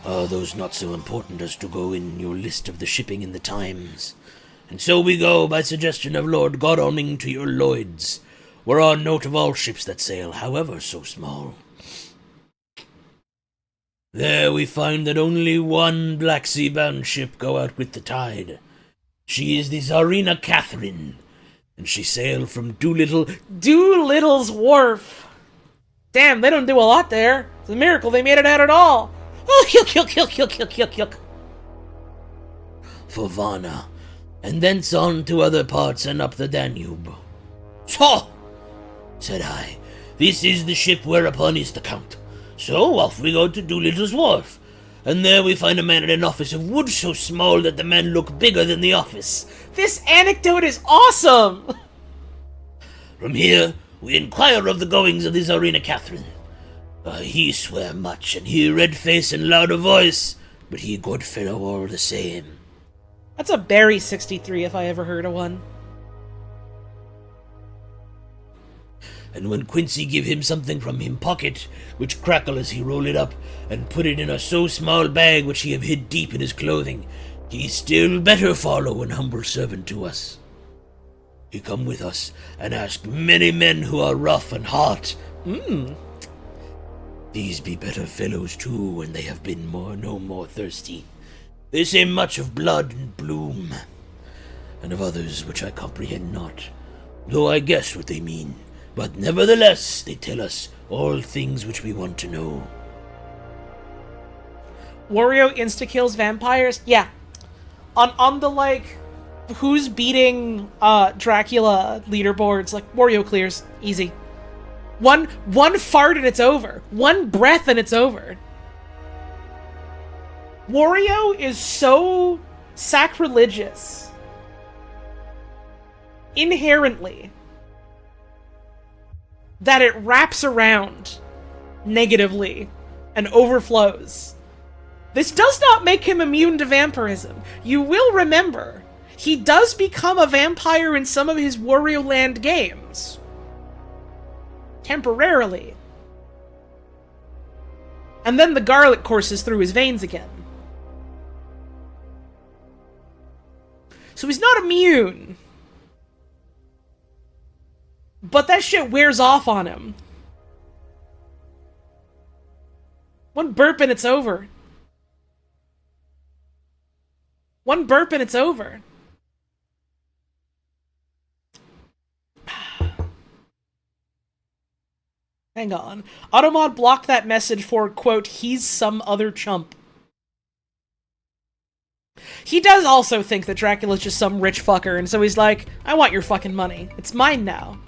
Are those not so important as to go in your list of the shipping in the Times? And so we go, by suggestion of Lord Godalming, to your Lloyd's, where are note of all ships that sail, however so small. There we find that only one Black Sea-bound ship go out with the tide. She is the Tsarina Catherine, and she sailed from Doolittle's Wharf. Damn, they don't do a lot there. It's a miracle they made it out at all. Oh, yuck. For Varna, and thence on to other parts and up the Danube. So, said I, this is the ship whereupon is the Count. So off we go to Doolittle's Wharf, and there we find a man in an office of wood so small that the man look bigger than the office. This anecdote is awesome! From here, we inquire of the goings of the Tsarina Catherine. He swear much, and he red face and louder voice, but he good fellow all the same. That's a Barry 63 if I ever heard of one. And when Quincy give him something from him pocket, which crackle as he roll it up, and put it in a so small bag which he have hid deep in his clothing, he still better follow an humble servant to us. He come with us, and ask many men who are rough and hot. These be better fellows too, when they have been no more thirsty. They say much of blood and bloom, and of others which I comprehend not, though I guess what they mean. But nevertheless, they tell us all things which we want to know. Wario insta-kills vampires? Yeah. On the, like, who's beating Dracula leaderboards, like, Wario clears. Easy. One fart and it's over. One breath and it's over. Wario is so sacrilegious. Inherently. That it wraps around negatively and overflows. This does not make him immune to vampirism. You will remember, he does become a vampire in some of his Wario Land games. Temporarily. And then the garlic courses through his veins again. So he's not immune. But that shit wears off on him. One burp and it's over. One burp and it's over. Hang on. Automod blocked that message for, quote, he's some other chump. He does also think that Dracula's just some rich fucker, and so he's like, I want your fucking money. It's mine now.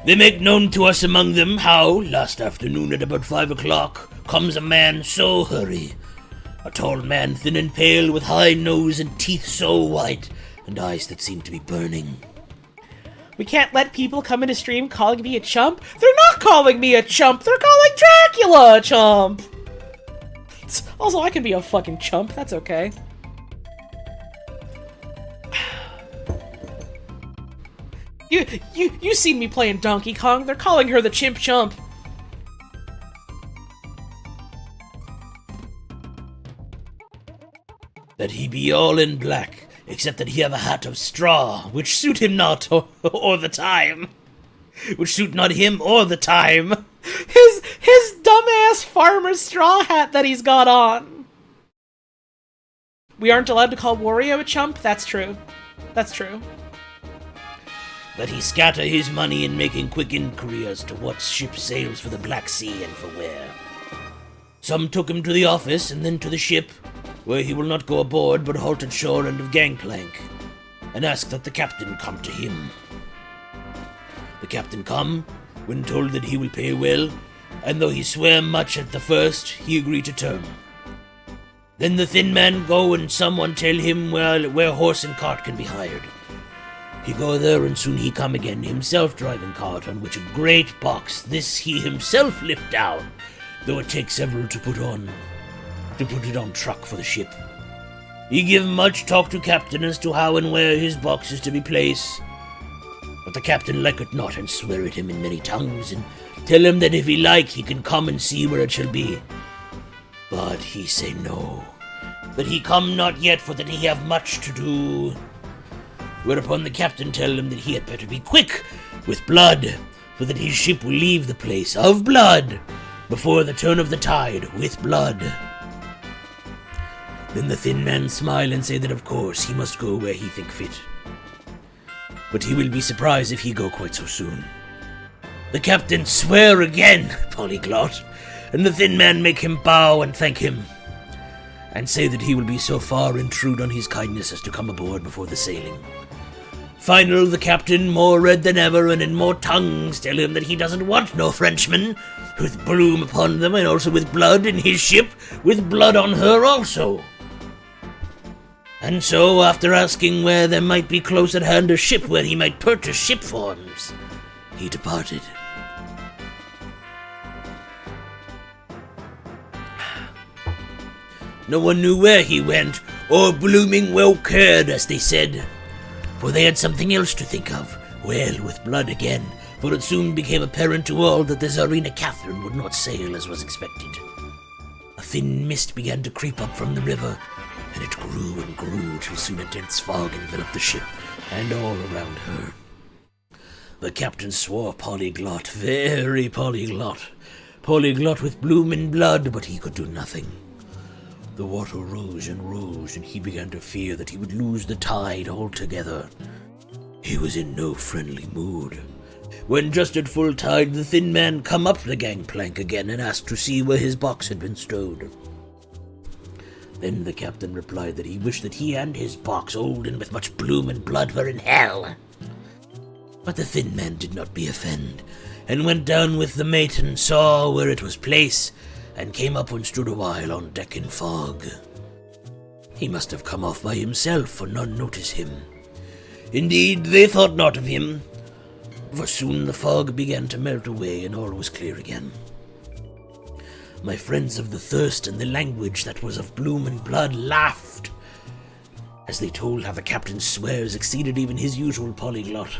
They make known to us among them how, last afternoon at about 5 o'clock, comes a man so hurry. A tall man, thin and pale, with high nose and teeth so white, and eyes that seem to be burning. We can't let people come into stream calling me a chump. They're not calling me a chump. They're calling Dracula a chump. Also, I can be a fucking chump. That's okay. You seen me playing Donkey Kong. They're calling her the Chimp Chump. That he be all in black, except that he have a hat of straw, which suit him not or the time. Which suit not him or the time. His dumbass farmer's straw hat that he's got on. We aren't allowed to call Wario a chump? That's true. That's true. That he scatter his money in making quick inquiry as to what ship sails for the Black Sea and for where. Some took him to the office and then to the ship, where he will not go aboard but halt at shore end of gangplank, and ask that the captain come to him. The captain come, when told that he will pay well, and though he swear much at the first, he agree to term. Then the thin man go and someone tell him where horse and cart can be hired. He go there and soon he come again, himself driving cart, on which a great box, this he himself lift down, though it takes several to put it on truck for the ship. He give much talk to captain as to how and where his box is to be placed, but the captain like it not, and swear at him in many tongues, and tell him that if he like, he can come and see where it shall be. But he say no, that he come not yet, for that he have much to do. Whereupon the captain tell him that he had better be quick with blood, for that his ship will leave the place of blood before the turn of the tide with blood. Then the thin man smile and say that of course he must go where he think fit, but he will be surprised if he go quite so soon. The captain swear again, polyglot, and the thin man make him bow and thank him, and say that he will be so far intrude on his kindness as to come aboard before the sailing. Final, the captain, more red than ever and in more tongues, tell him that he doesn't want no Frenchman, with bloom upon them and also with blood in his ship, with blood on her also. And so, after asking where there might be close at hand a ship where he might purchase ship forms, he departed. No one knew where he went, or blooming well cared, as they said, for they had something else to think of, well, with blood again, for it soon became apparent to all that the Tsarina Catherine would not sail as was expected. A thin mist began to creep up from the river, and it grew and grew till soon a dense fog enveloped the ship, and all around her. The captain swore polyglot, very polyglot with bloom and blood, but he could do nothing. The water rose, and he began to fear that he would lose the tide altogether. He was in no friendly mood. When just at full tide, the thin man come up the gangplank again and asked to see where his box had been stowed. Then the captain replied that he wished that he and his box, old and with much bloom and blood, were in hell. But the thin man did not be offend, and went down with the mate and saw where it was placed, and came up and stood a while on deck in fog. He must have come off by himself, for none noticed him. Indeed, they thought not of him, for soon the fog began to melt away, and all was clear again. My friends of the thirst and the language that was of bloom and blood laughed, as they told how the captain's swears exceeded even his usual polyglot,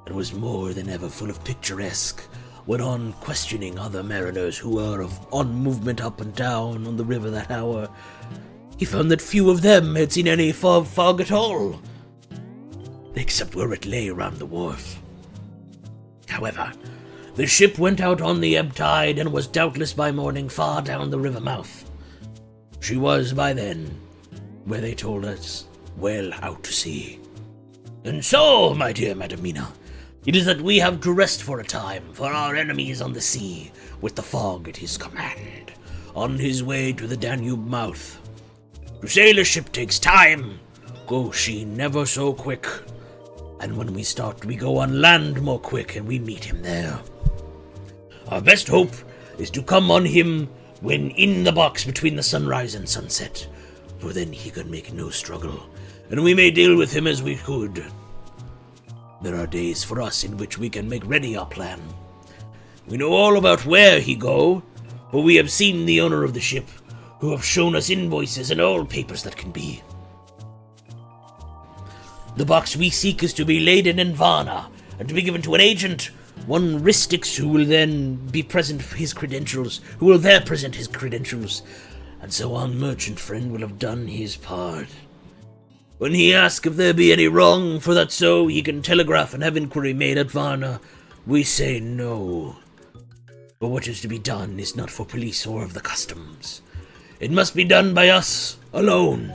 and was more than ever full of picturesque, went on questioning other mariners who were on movement up and down on the river that hour. He found that few of them had seen any fog at all, except where it lay around the wharf. However, the ship went out on the ebb tide, and was doubtless by morning far down the river mouth. She was by then, where they told us, well out to sea. And so, my dear Madamina, it is that we have to rest for a time, for our enemy is on the sea, with the fog at his command, on his way to the Danube mouth. To sail a ship takes time, go she never so quick. And when we start, we go on land more quick and we meet him there. Our best hope is to come on him when in the box between the sunrise and sunset, for then he can make no struggle, and we may deal with him as we could. There are days for us in which we can make ready our plan. We know all about where he go, for we have seen the owner of the ship, who have shown us invoices and all papers that can be. The box we seek is to be laden in Varna, and to be given to an agent, one Ristix, who will then be present for his credentials, who will there present his credentials, and so our merchant friend will have done his part. When he asks if there be any wrong, for that so he can telegraph and have inquiry made at Varna, we say no. But what is to be done is not for police or of the customs. It must be done by us alone,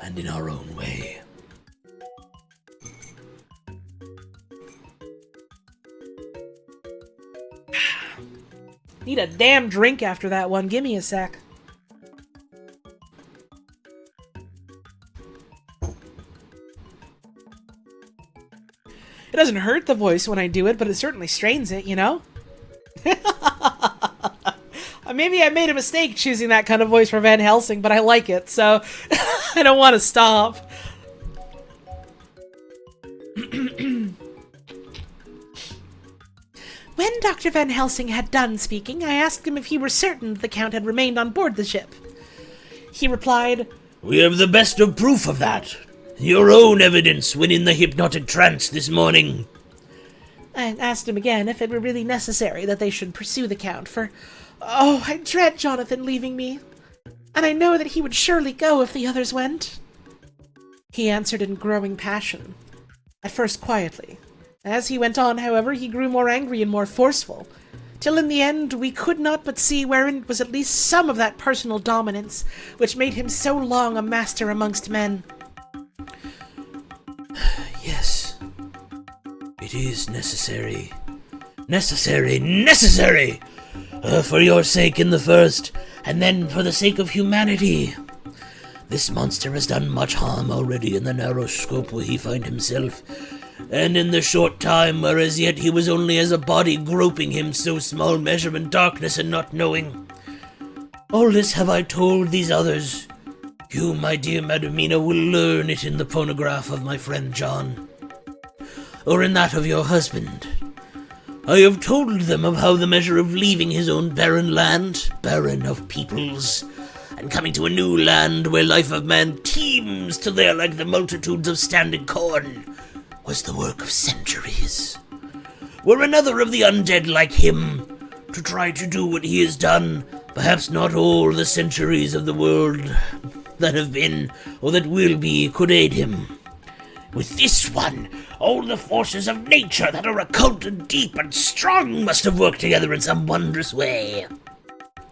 and in our own way. Need a damn drink after that one. Give me a sec. It doesn't hurt the voice when I do it, but it certainly strains it, you know? Maybe I made a mistake choosing that kind of voice for Van Helsing, but I like it, so I don't want to stop. When Dr. Van Helsing had done speaking, I asked him if he were certain the Count had remained on board the ship. He replied, We have the best of proof of that. Your own evidence when in the hypnotic trance this morning. I asked him again if it were really necessary that they should pursue the Count, for, oh, I dread Jonathan leaving me, and I know that he would surely go if the others went. He answered in growing passion, at first quietly. As he went on, however, he grew more angry and more forceful, till in the end we could not but see wherein was at least some of that personal dominance which made him so long a master amongst men. Yes, it is necessary. Necessary! For your sake in the first, and then for the sake of humanity. This monster has done much harm already in the narrow scope where he find himself, and in the short time where as yet he was only as a body groping him so small measure in darkness and not knowing. All this have I told these others. You, my dear Madamina, will learn it in the phonograph of my friend John, or in that of your husband. I have told them of how the measure of leaving his own barren land, barren of peoples, and coming to a new land where life of man teems till they are like the multitudes of standing corn, was the work of centuries. Were another of the undead like him to try to do what he has done, perhaps not all the centuries of the world that have been or that will be could aid him. With this one, all the forces of nature that are occult and deep and strong must have worked together in some wondrous way.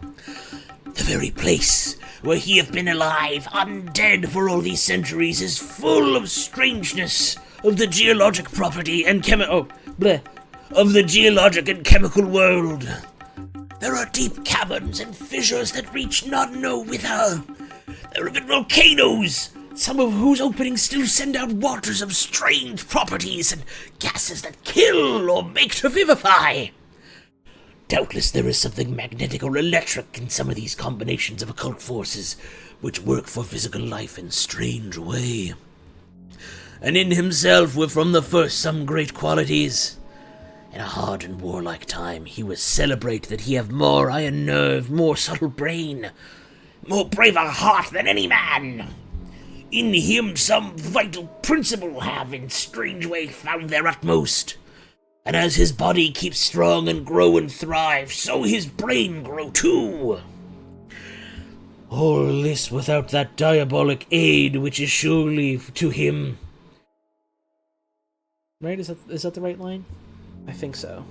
The very place where he hath been alive, undead for all these centuries, is full of strangeness, of the geologic property and of the geologic and chemical world. There are deep caverns and fissures that reach none know whither. There have been volcanoes, some of whose openings still send out waters of strange properties and gases that kill or make to vivify. Doubtless there is something magnetic or electric in some of these combinations of occult forces which work for physical life in strange way. And in himself were from the first some great qualities. In a hard and warlike time he was celebrate that he have more iron nerve, more subtle brain, more braver heart than any man. In him some vital principle have in strange way found their utmost. And as his body keeps strong and grow and thrive, so his brain grow too. All this without that diabolic aid which is surely to him. Right? Is that the right line? I think so.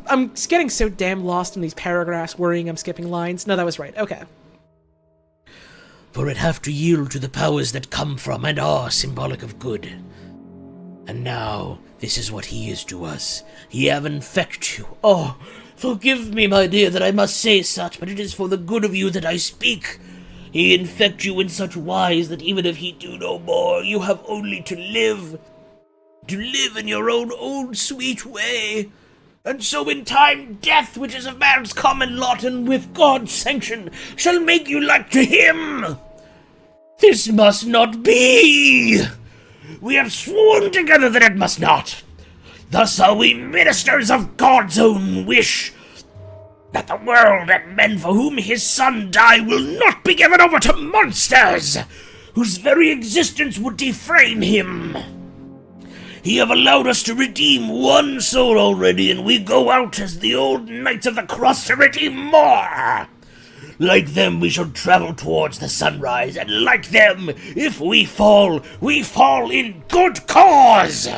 I'm getting so damn lost in these paragraphs, worrying I'm skipping lines. No, that was right. Okay. For it have to yield to the powers that come from and are symbolic of good. And now, this is what he is to us. He have infect you. Oh, forgive me, my dear, that I must say such, but it is for the good of you that I speak. He infect you in such wise that even if he do no more, you have only to live in your own sweet way. And so in time, death, which is a man's common lot, and with God's sanction, shall make you like to him. This must not be. We have sworn together that it must not. Thus are we ministers of God's own wish, that the world and men for whom his son died will not be given over to monsters, whose very existence would defame him. He have allowed us to redeem one soul already, and we go out as the old Knights of the Cross to redeem more. Like them we shall travel towards the sunrise, and like them, if we fall in good cause.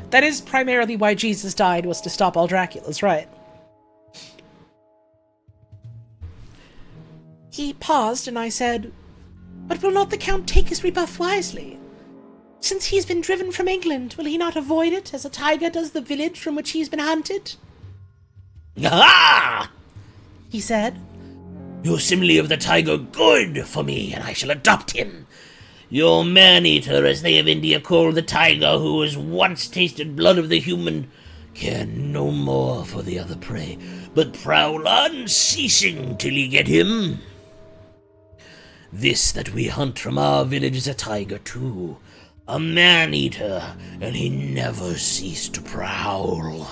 That is primarily why Jesus died, was to stop all Draculas, right? He paused, and I said, "But will not the Count take his rebuff wisely? Since he's been driven from England, will he not avoid it, as a tiger does the village from which he's been hunted?" "Ah!" he said. "Your simile of the tiger good for me, and I shall adopt him. Your man-eater, as they of India call the tiger, who has once tasted blood of the human, care no more for the other prey, but prowl unceasing till he get him. This that we hunt from our village is a tiger too, a man-eater, and he never ceased to prowl.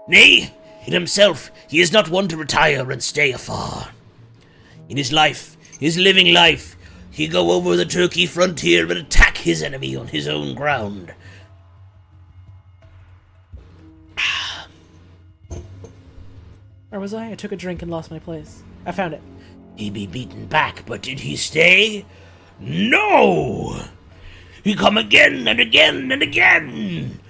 Nay, in himself he is not one to retire and stay afar. In his life, his living life, he go over the Turkey frontier and attack his enemy on his own ground. Where was I? I took a drink and lost my place. I found it. He be beaten back, but did he stay? No! He come again and again and again.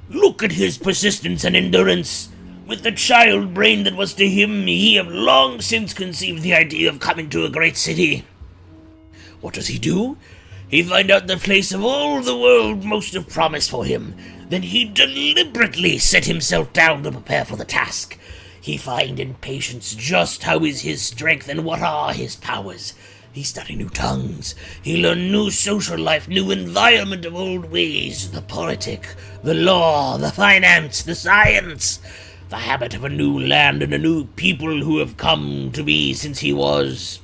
Look at his persistence and endurance. With the child brain that was to him, he have long since conceived the idea of coming to a great city. What does he do? He find out the place of all the world most have promised for him. Then he deliberately set himself down to prepare for the task. He find in patience just how is his strength and what are his powers. He study new tongues. He learn new social life, new environment of old ways, the politic, the law, the finance, the science, the habit of a new land and a new people who have come to be since he was.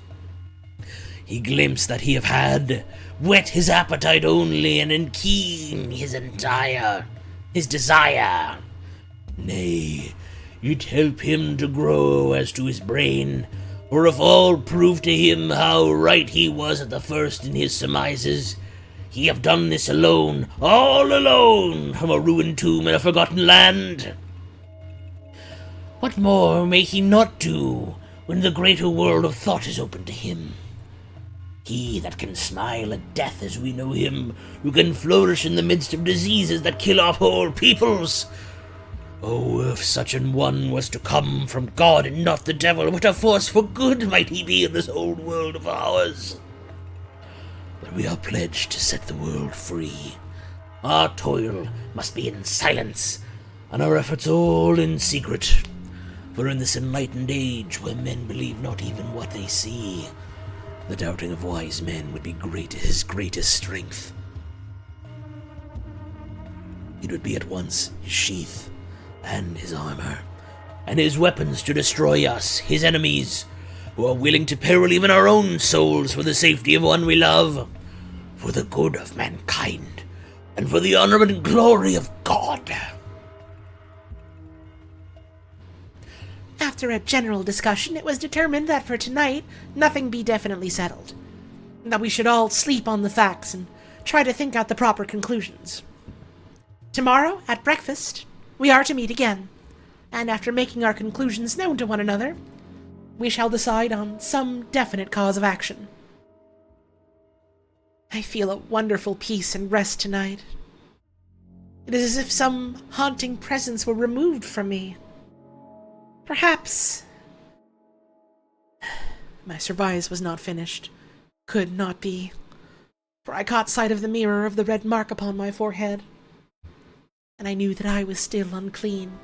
He glimpsed that he have had, whet his appetite only, and enkeen his desire. Nay, it help him to grow as to his brain, for if all prove to him how right he was at the first in his surmises, he have done this alone, all alone, from a ruined tomb in a forgotten land. What more may he not do when the greater world of thought is open to him? He that can smile at death as we know him, who can flourish in the midst of diseases that kill off whole peoples. Oh, if such an one was to come from God and not the devil, what a force for good might he be in this old world of ours. But we are pledged to set the world free. Our toil must be in silence, and our efforts all in secret. For in this enlightened age, where men believe not even what they see, the doubting of wise men would be his greatest strength. It would be at once his sheath and his armor, and his weapons to destroy us, his enemies, who are willing to peril even our own souls for the safety of one we love, for the good of mankind, and for the honor and glory of God. After a general discussion, it was determined that for tonight, nothing be definitely settled. That we should all sleep on the facts and try to think out the proper conclusions. Tomorrow, at breakfast, we are to meet again, and after making our conclusions known to one another, we shall decide on some definite cause of action. I feel a wonderful peace and rest tonight. It is as if some haunting presence were removed from me. Perhaps my surmise was not finished. Could not be. For I caught sight of the mirror of the red mark upon my forehead, and I knew that I was still unclean.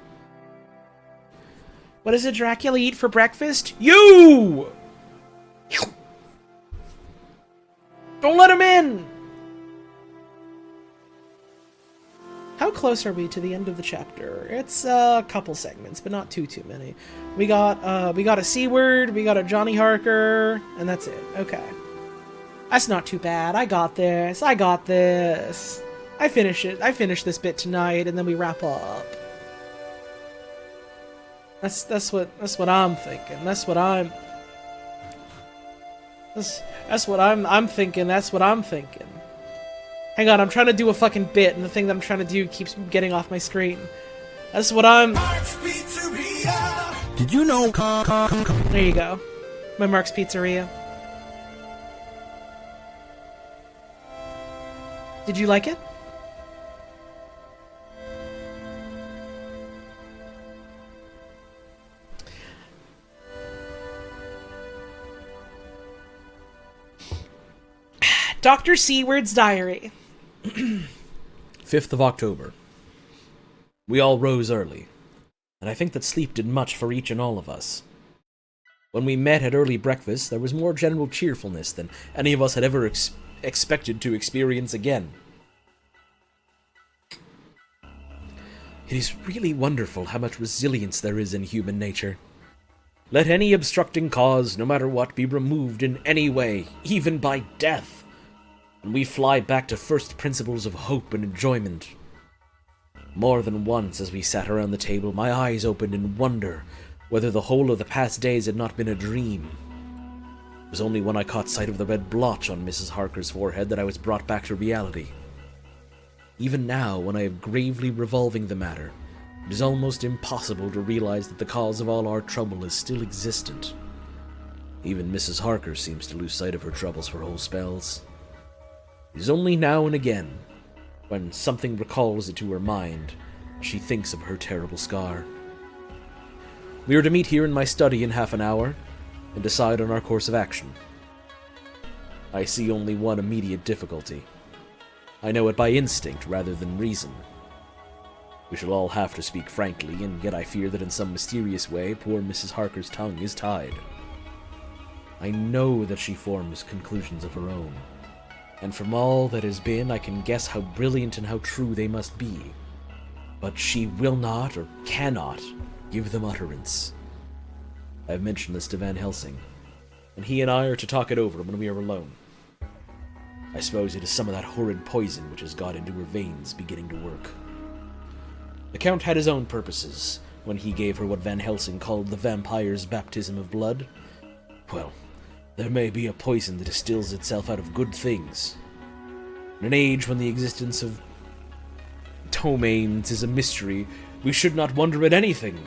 What does a Dracula eat for breakfast? You! Don't let him in! How close are we to the end of the chapter? It's a couple segments, but not too many. We got a C word, we got a Johnny Harker, and that's it. Okay. That's not too bad. I got this. I finish it. I finish this bit tonight, and then we wrap up. That's what I'm thinking. That's what I'm thinking. That's what I'm thinking. Hang on, I'm trying to do a fucking bit, and the thing that I'm trying to do keeps getting off my screen. That's what I'm... Mark's Pizzeria. Did you know? There you go. My Mark's Pizzeria. Did you like it? Dr. Seward's diary. 5th of October. We all rose early, and I think that sleep did much for each and all of us. When we met at early breakfast, there was more general cheerfulness than any of us had ever expected to experience again. It is really wonderful how much resilience there is in human nature. Let any obstructing cause, no matter what, be removed in any way, even by death, and we fly back to first principles of hope and enjoyment. More than once, as we sat around the table, my eyes opened in wonder whether the whole of the past days had not been a dream. It was only when I caught sight of the red blotch on Mrs. Harker's forehead that I was brought back to reality. Even now, when I am gravely revolving the matter, it is almost impossible to realize that the cause of all our trouble is still existent. Even Mrs. Harker seems to lose sight of her troubles for whole spells. It is only now and again, when something recalls it to her mind, she thinks of her terrible scar. We are to meet here in my study in half an hour, and decide on our course of action. I see only one immediate difficulty. I know it by instinct rather than reason. We shall all have to speak frankly, and yet I fear that in some mysterious way poor Mrs. Harker's tongue is tied. I know that she forms conclusions of her own, and from all that has been I can guess how brilliant and how true they must be. But she will not, or cannot, give them utterance. I have mentioned this to Van Helsing, and he and I are to talk it over when we are alone. I suppose it is some of that horrid poison which has got into her veins beginning to work. The Count had his own purposes when he gave her what Van Helsing called the vampire's baptism of blood. Well, there may be a poison that distills itself out of good things. In an age when the existence of domains is a mystery, we should not wonder at anything.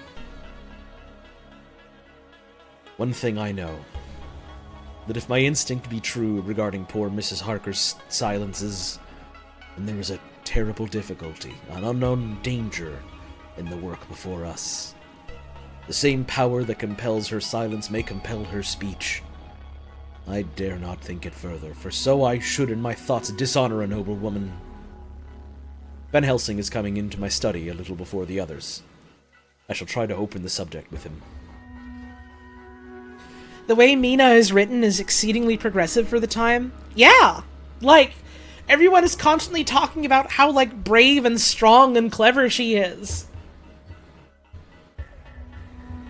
One thing I know, that if my instinct be true regarding poor Mrs. Harker's silences, then there is a terrible difficulty, an unknown danger in the work before us. The same power that compels her silence may compel her speech. I dare not think it further, for so I should in my thoughts dishonor a noble woman. Van Helsing is coming into my study a little before the others. I shall try to open the subject with him. The way Mina is written is exceedingly progressive for the time. Yeah! Like, everyone is constantly talking about how, like, brave and strong and clever she is.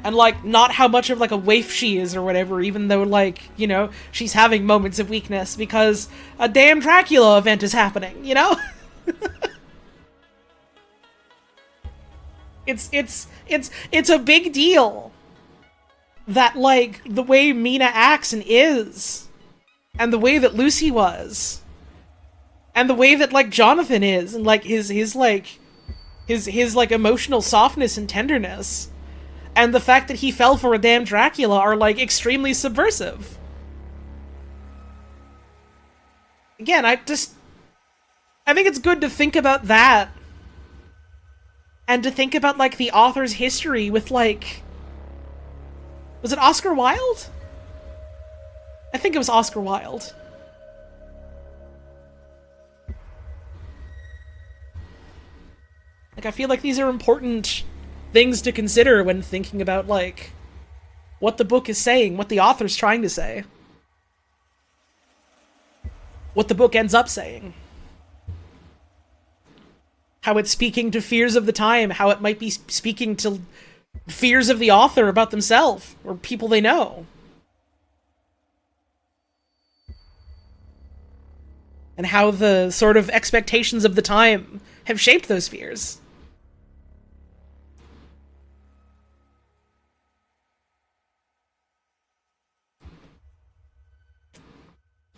And, like, not how much of, like, a waif she is or whatever, even though, like, you know, she's having moments of weakness because a damn Dracula event is happening, you know? It's a big deal that, like, the way Mina acts and is, and the way that Lucy was, and the way that, like, Jonathan is, and, like, his emotional softness and tenderness, and the fact that he fell for a damn Dracula are, like, extremely subversive. Again, I think it's good to think about that, and to think about, like, the author's history with, like, was it Oscar Wilde? I think it was Oscar Wilde. Like, I feel like these are important things to consider when thinking about, like, what the book is saying, what the author's trying to say. What the book ends up saying. How it's speaking to fears of the time, how it might be speaking to fears of the author about themselves, or people they know. And how the sort of expectations of the time have shaped those fears.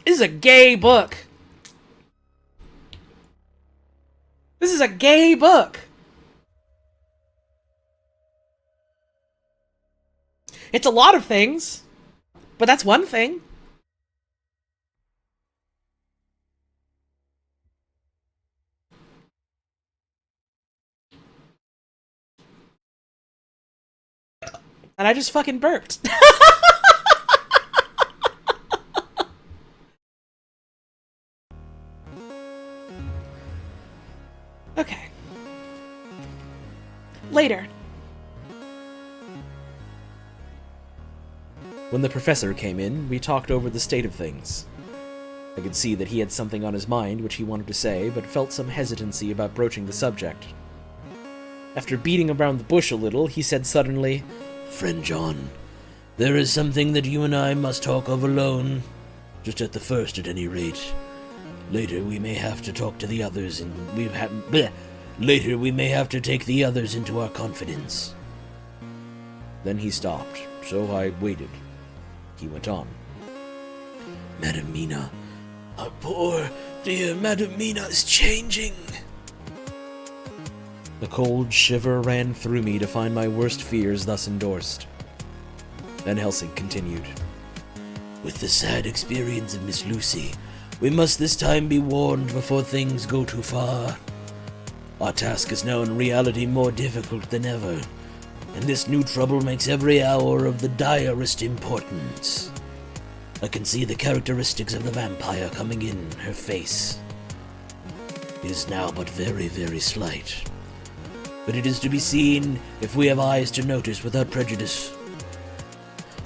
This is a gay book. This is a gay book. It's a lot of things, but that's one thing. And I just fucking burped. Okay. Later. When the professor came in, we talked over the state of things. I could see that he had something on his mind which he wanted to say, but felt some hesitancy about broaching the subject. After beating around the bush a little, he said suddenly, Friend John, there is something that you and I must talk of alone. Just at the first, at any rate. Later we may have to talk to the others, and later we may have to take the others into our confidence. Then he stopped, so I waited. He went on. Madam Mina, our poor, dear Madam Mina is changing. A cold shiver ran through me to find my worst fears thus endorsed. Van Helsing continued. With the sad experience of Miss Lucy, we must this time be warned before things go too far. Our task is now in reality more difficult than ever, and this new trouble makes every hour of the direst importance. I can see the characteristics of the vampire coming in her face. It is now but very, very slight, but it is to be seen if we have eyes to notice without prejudice.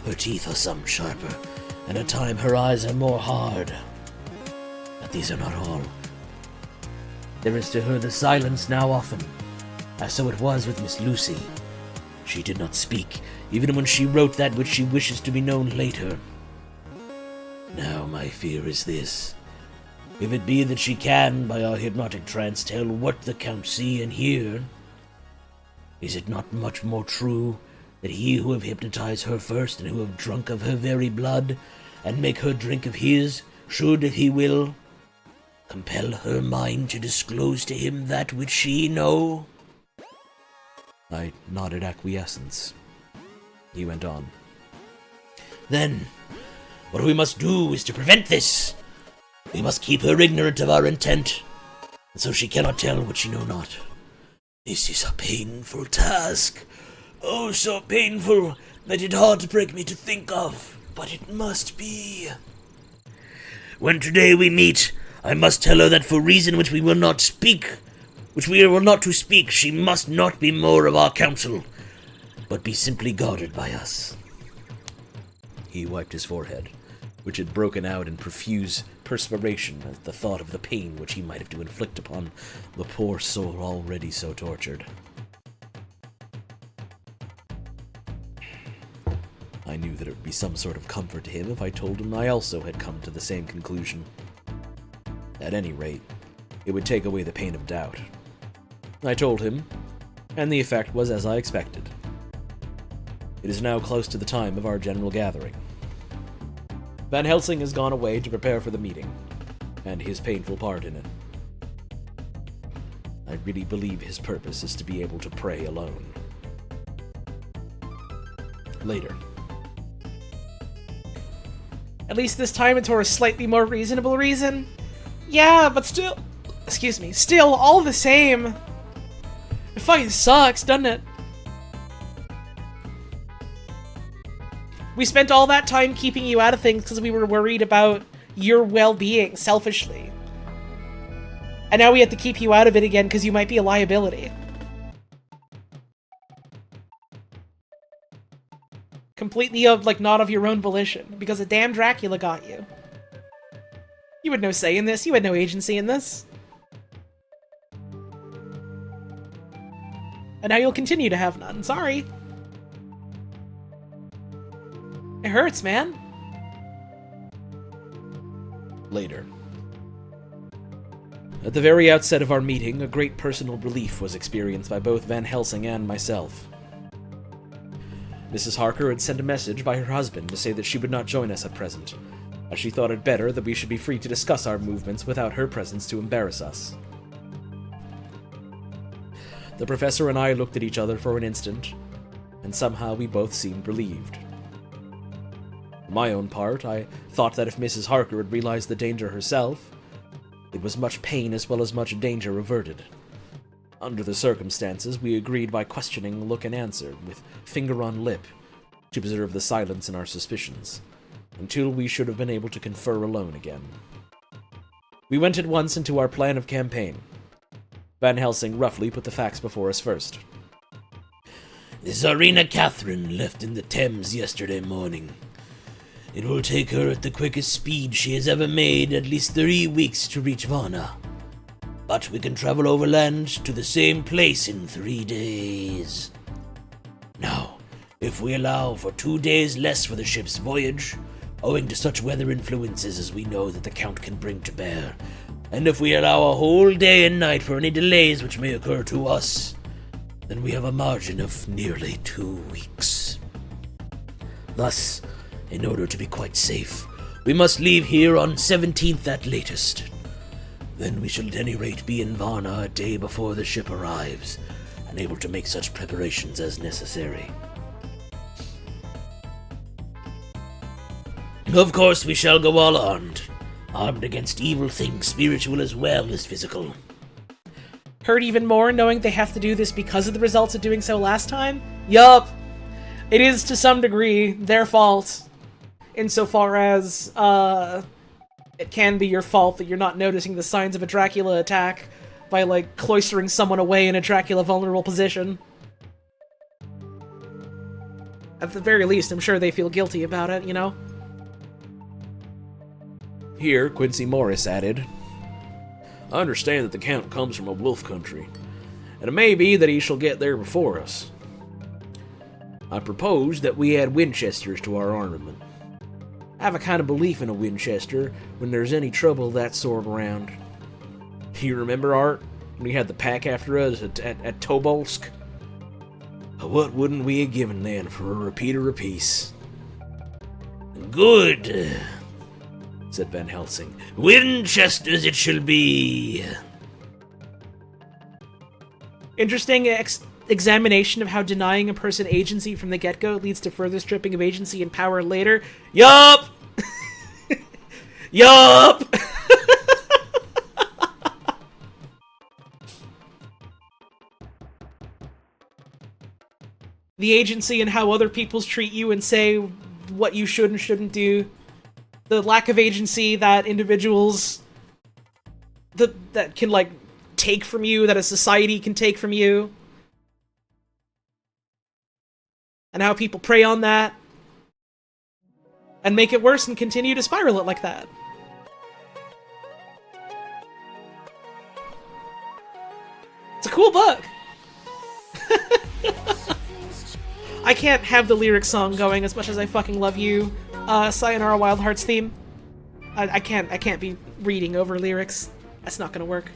Her teeth are some sharper, and at times her eyes are more hard. But these are not all. There is to her the silence now often, as so it was with Miss Lucy. She did not speak, even when she wrote that which she wishes to be known later. Now my fear is this. If it be that she can, by our hypnotic trance, tell what the Count see and hear, is it not much more true that he who have hypnotized her first and who have drunk of her very blood, and make her drink of his, should, if he will, compel her mind to disclose to him that which she know? I nodded acquiescence. He went on. Then, what we must do is to prevent this. We must keep her ignorant of our intent, and so she cannot tell what she know not. This is a painful task. Oh, so painful that it heartbreak me to think of, but it must be. When today we meet, I must tell her that for reason which we will not speak, she must not be more of our counsel, but be simply guarded by us. He wiped his forehead, which had broken out in profuse perspiration at the thought of the pain which he might have to inflict upon the poor soul already so tortured. I knew that it would be some sort of comfort to him if I told him I also had come to the same conclusion. At any rate, it would take away the pain of doubt. I told him, and the effect was as I expected. It is now close to the time of our general gathering. Van Helsing has gone away to prepare for the meeting, and his painful part in it. I really believe his purpose is to be able to pray alone. Later. At least this time it's for a slightly more reasonable reason. Yeah, but still... Excuse me. Still, all the same. It fucking sucks, doesn't it? We spent all that time keeping you out of things because we were worried about your well-being, selfishly. And now we have to keep you out of it again because you might be a liability. Completely not of your own volition, because a damn Dracula got you. You had no say in this, you had no agency in this. And now you'll continue to have none. Sorry. It hurts, man. Later. At the very outset of our meeting, a great personal relief was experienced by both Van Helsing and myself. Mrs. Harker had sent a message by her husband to say that she would not join us at present, as she thought it better that we should be free to discuss our movements without her presence to embarrass us. The professor and I looked at each other for an instant, and somehow we both seemed relieved. For my own part, I thought that if Mrs. Harker had realized the danger herself, it was much pain as well as much danger averted. Under the circumstances, we agreed by questioning look and answer, with finger on lip, to preserve the silence in our suspicions, until we should have been able to confer alone again. We went at once into our plan of campaign. Van Helsing roughly put the facts before us first. The Tsarina Catherine left in the Thames yesterday morning. It will take her at the quickest speed she has ever made at least 3 weeks to reach Varna. But we can travel overland to the same place in 3 days. Now, if we allow for 2 days less for the ship's voyage, owing to such weather influences as we know that the Count can bring to bear, and if we allow a whole day and night for any delays which may occur to us, then we have a margin of nearly 2 weeks. Thus, in order to be quite safe, we must leave here on 17th at latest. Then we shall at any rate be in Varna a day before the ship arrives, and able to make such preparations as necessary. Of course, we shall go all armed against evil things, spiritual as well as physical. Hurt even more knowing they have to do this because of the results of doing so last time? Yup. It is to some degree their fault, insofar as it can be your fault that you're not noticing the signs of a Dracula attack by, cloistering someone away in a Dracula vulnerable position. At the very least, I'm sure they feel guilty about it, you know? Here, Quincy Morris added, I understand that the Count comes from a wolf country, and it may be that he shall get there before us. I propose that we add Winchesters to our armament. I have a kind of belief in a Winchester when there's any trouble of that sort around. You remember, Art, when we had the pack after us at Tobolsk? What wouldn't we have given then for a repeater apiece? Good, said Van Helsing. Winchesters it shall be. Interesting examination of how denying a person agency from the get-go leads to further stripping of agency and power later. Yup! Yup! The agency and how other people's treat you and say what you should and shouldn't do. The lack of agency that individuals that can, take from you, that a society can take from you. And how people prey on that. And make it worse and continue to spiral it like that. It's a cool book! I can't have the lyric song going as much as I fucking love you. Sayonara Wild Hearts theme. I can't be reading over lyrics. That's not gonna work.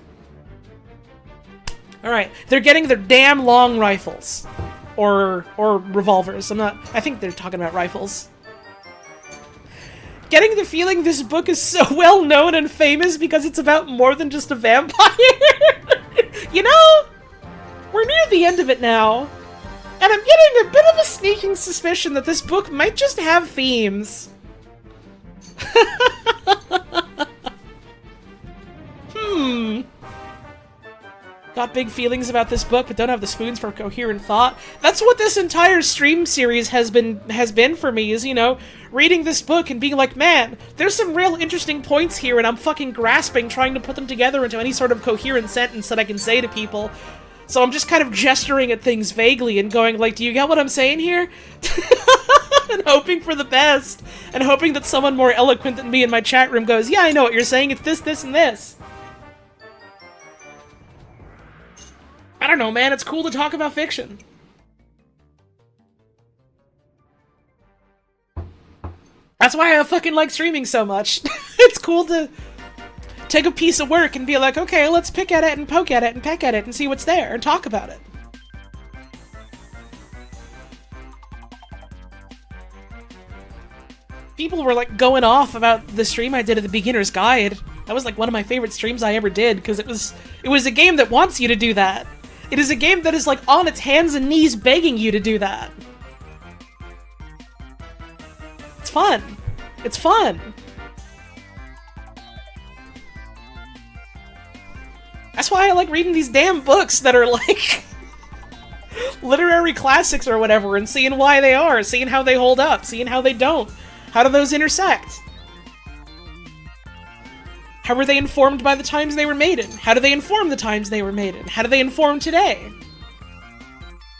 Alright, they're getting their damn long rifles. Or revolvers. I think they're talking about rifles. Getting the feeling this book is so well known and famous because it's about more than just a vampire. You know? We're near the end of it now. And I'm getting a bit of a sneaking suspicion that this book might just have themes. Got big feelings about this book, but don't have the spoons for coherent thought. That's what this entire stream series has been for me, is, reading this book and being like, man, there's some real interesting points here, and I'm fucking grasping, trying to put them together into any sort of coherent sentence that I can say to people. So I'm just kind of gesturing at things vaguely and going, do you get what I'm saying here? and hoping for the best, and hoping that someone more eloquent than me in my chat room goes, yeah, I know what you're saying, it's this, this, and this. I don't know, man, it's cool to talk about fiction. That's why I fucking like streaming so much. It's cool to take a piece of work and be like, okay, let's pick at it and poke at it and peck at it and see what's there and talk about it. People were like going off about the stream I did at the Beginner's Guide. That was like one of my favorite streams I ever did because it was a game that wants you to do that. It is a game that is like on its hands and knees begging you to do that. It's fun. It's fun. That's why I like reading these damn books that are like literary classics or whatever and seeing why they are, seeing how they hold up, seeing how they don't. How do those intersect? How were they informed by the times they were made in? How do they inform the times they were made in? How do they inform today?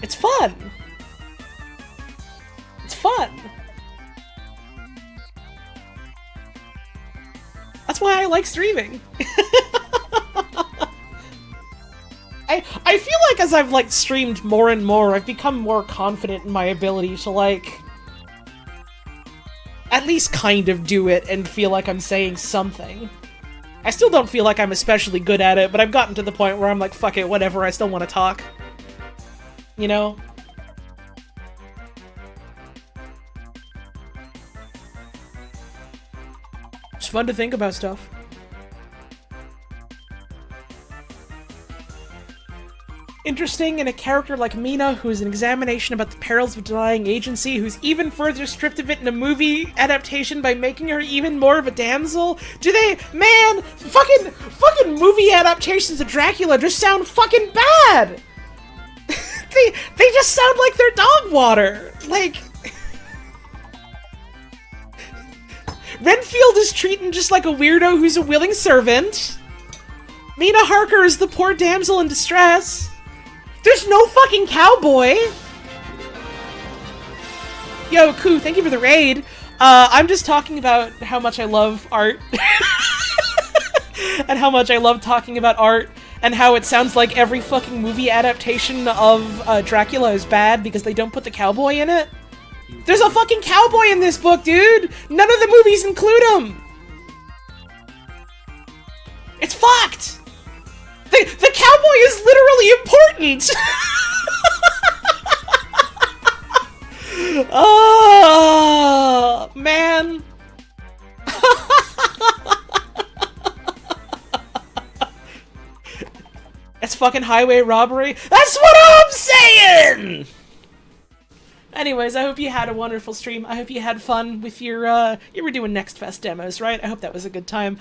It's fun. It's fun. That's why I like streaming. I feel like as I've like streamed more and more, I've become more confident in my ability to like at least kind of do it and feel like I'm saying something. I still don't feel like I'm especially good at it, but I've gotten to the point where I'm like, fuck it, whatever, I still want to talk. You know? It's fun to think about stuff. Interesting in a character like Mina, who's an examination about the perils of denying agency, who's even further stripped of it in a movie adaptation by making her even more of a damsel. Do they, man, fucking movie adaptations of Dracula just sound fucking bad. they just sound like they're dog water. Like, Renfield is treating just like a weirdo who's a willing servant. Mina Harker is the poor damsel in distress. There's no fucking cowboy! Yo, Koo, thank you for the raid. I'm just talking about how much I love art. And how much I love talking about art. And how it sounds like every fucking movie adaptation of Dracula is bad because they don't put the cowboy in it. There's a fucking cowboy in this book, dude! None of the movies include him! It's fucked! The cowboy is literally important! Oh, man. That's fucking highway robbery. That's what I'm saying! Anyways, I hope you had a wonderful stream. I hope you had fun with your, you were doing Next Fest demos, right? I hope that was a good time.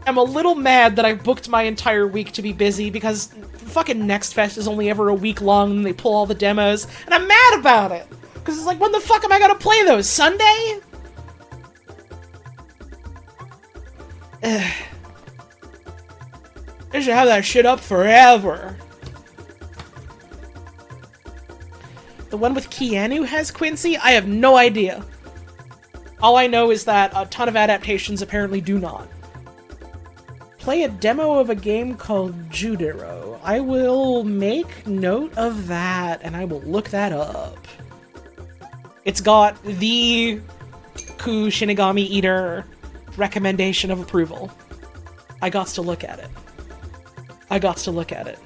I'm a little mad that I booked my entire week to be busy because fucking Next Fest is only ever a week long and they pull all the demos, and I'm mad about it! Because it's like, when the fuck am I gonna play those? Sunday? Ugh. They should have that shit up forever. The one with Keanu has Quincy? I have no idea. All I know is that a ton of adaptations apparently do not. Play a demo of a game called Judero. I will make note of that, and I will look that up. It's got the Ku Shinigami Eater recommendation of approval. I got to look at it. I got to look at it.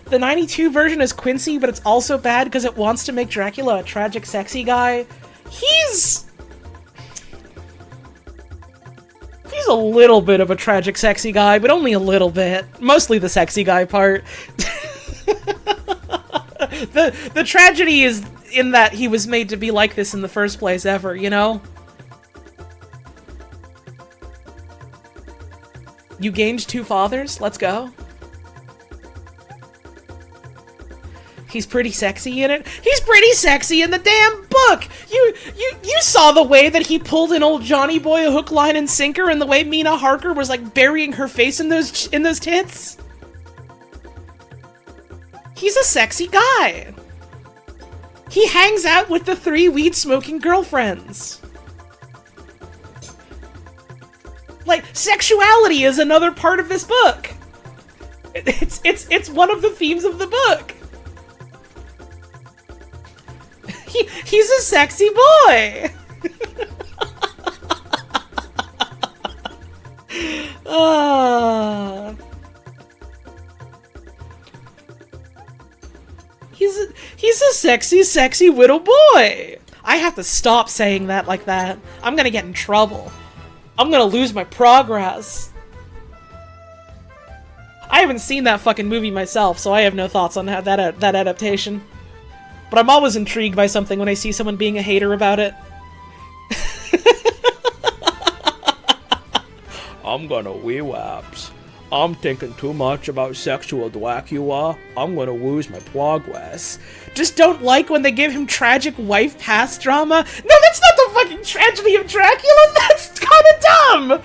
The 92 version is Quincy, but it's also bad because it wants to make Dracula a tragic sexy guy. He's a little bit of a tragic sexy guy, but only a little bit. Mostly the sexy guy part. The tragedy is in that he was made to be like this in the first place ever, you know? You gained 2 fathers? Let's go. He's pretty sexy in it. He's pretty sexy in the damn book! You saw the way that he pulled an old Johnny Boy a hook, line, and sinker, and the way Mina Harker was like burying her face in those tits? He's a sexy guy. He hangs out with the 3 weed-smoking girlfriends. Like, sexuality is another part of this book. It's one of the themes of the book. He's a sexy boy. He's a sexy little boy. I have to stop saying that like that. I'm gonna get in trouble. I'm gonna lose my progress. I haven't seen that fucking movie myself, so I have no thoughts on that adaptation. But I'm always intrigued by something when I see someone being a hater about it. I'm gonna wee-waps. I'm thinking too much about sexual Dracula. I'm gonna lose my progress. Just don't like when they give him tragic wife past drama. No, that's not the fucking tragedy of Dracula. That's kind of dumb.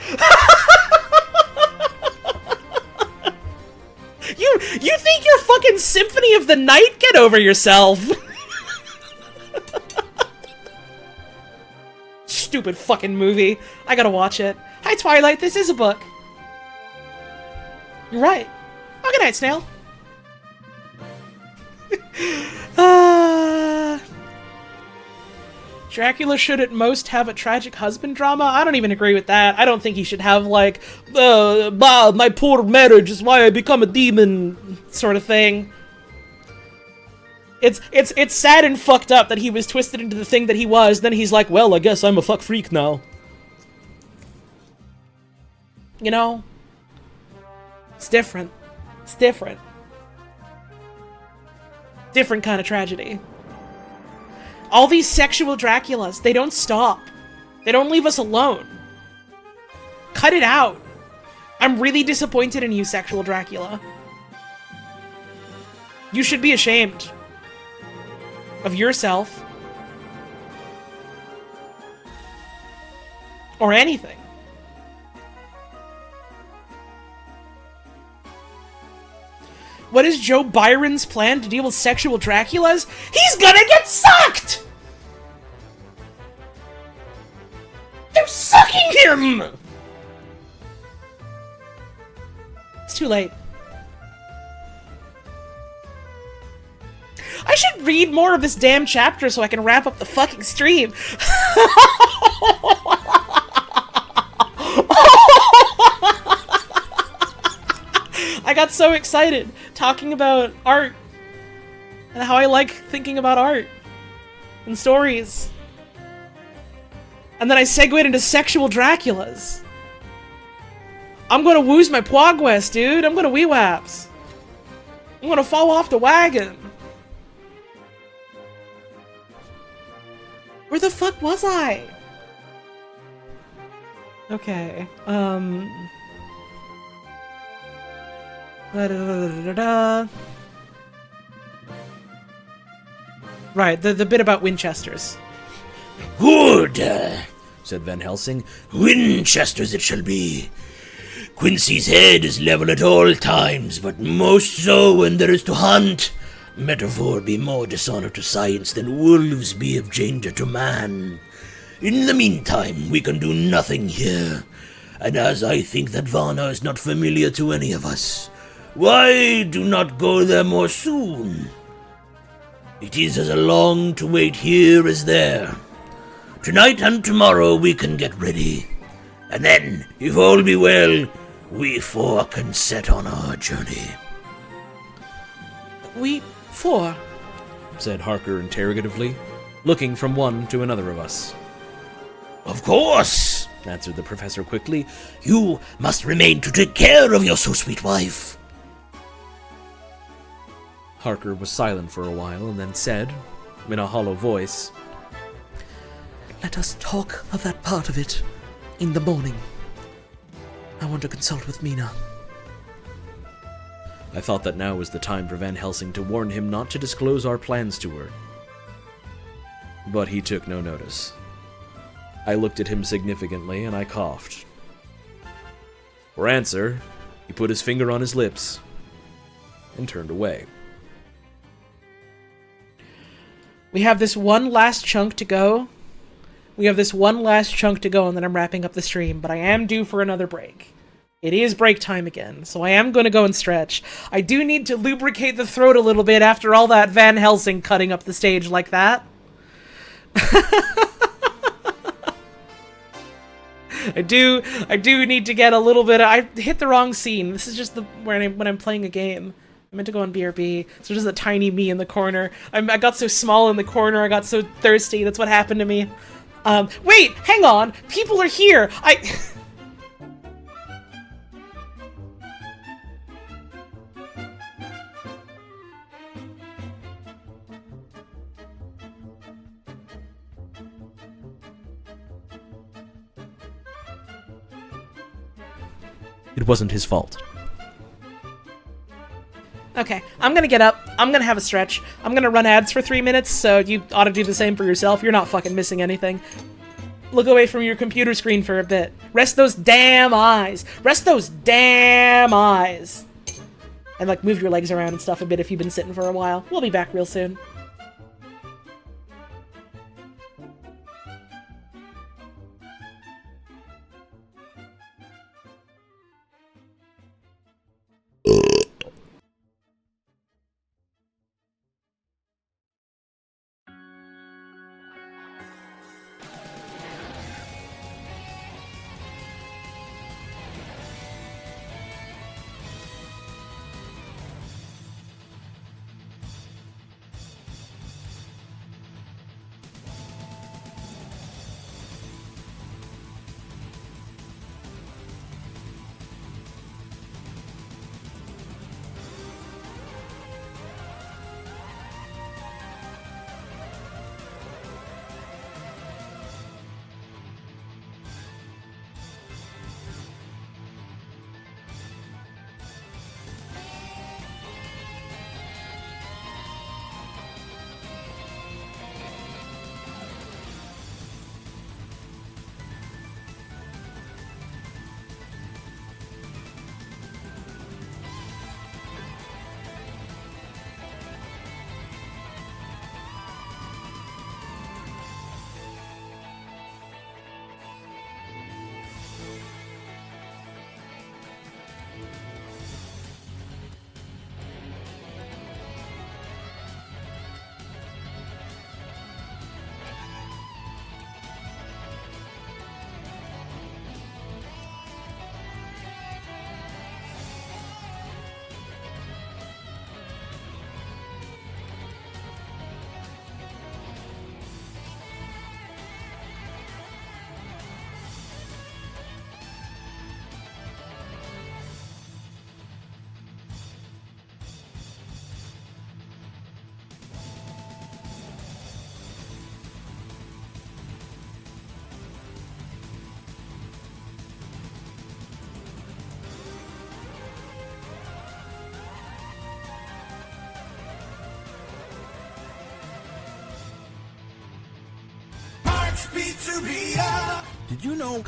You think you're fucking Symphony of the Night? Get over yourself. Stupid fucking movie. I gotta watch it. Hi, Twilight. This is a book. You're right. Oh, good night, Snail. Dracula should at most have a tragic husband drama? I don't even agree with that. I don't think he should have, like, my poor marriage is why I become a demon sort of thing. It's sad and fucked up that he was twisted into the thing that he was, then he's like, well, I guess I'm a fuck freak now. You know? It's different. It's different. Different kind of tragedy. All these sexual Draculas, they don't stop. They don't leave us alone. Cut it out. I'm really disappointed in you, sexual Dracula. You should be ashamed of yourself. Or anything. What is Joe Byron's plan to deal with sexual Draculas? He's gonna get sucked! They're sucking him! It's too late. I should read more of this damn chapter so I can wrap up the fucking stream. I got so excited talking about art and how I like thinking about art and stories. And then I segued into sexual Draculas. I'm gonna lose my progress, dude. I'm gonna wee-waps. I'm gonna fall off the wagon. Where the fuck was I? Okay, Right, the bit about Winchesters. Good, said Van Helsing. Winchesters it shall be. Quincy's head is level at all times, but most so when there is to hunt. Metaphor be more dishonor to science than wolves be of danger to man. In the meantime, we can do nothing here, and as I think that Varna is not familiar to any of us, why do not go there more soon? It is as long to wait here as there. Tonight and tomorrow we can get ready, and then, if all be well, we four can set on our journey. We four? Said Harker interrogatively, looking from one to another of us. Of course, answered the professor quickly. You must remain to take care of your so-sweet wife. Harker was silent for a while and then said, in a hollow voice, "Let us talk of that part of it in the morning. I want to consult with Mina." I thought that now was the time for Van Helsing to warn him not to disclose our plans to her. But he took no notice. I looked at him significantly and I coughed. For answer, he put his finger on his lips and turned away. We have this one last chunk to go. And then I'm wrapping up the stream, but I am due for another break. It is break time again, so I am going to go and stretch. I do need to lubricate the throat a little bit after all that Van Helsing cutting up the stage like that. I do need to get a little bit. I hit the wrong scene. This is just when I'm playing a game. I meant to go on BRB. So just a tiny me in the corner. I got so small in the corner. I got so thirsty. That's what happened to me. Wait, hang on. People are here. It wasn't his fault. Okay, I'm gonna get up. I'm gonna have a stretch. I'm gonna run ads for 3 minutes, so you ought to do the same for yourself. You're not fucking missing anything. Look away from your computer screen for a bit. Rest those damn eyes. Rest those damn eyes. And, like, move your legs around and stuff a bit if you've been sitting for a while. We'll be back real soon. Did you know?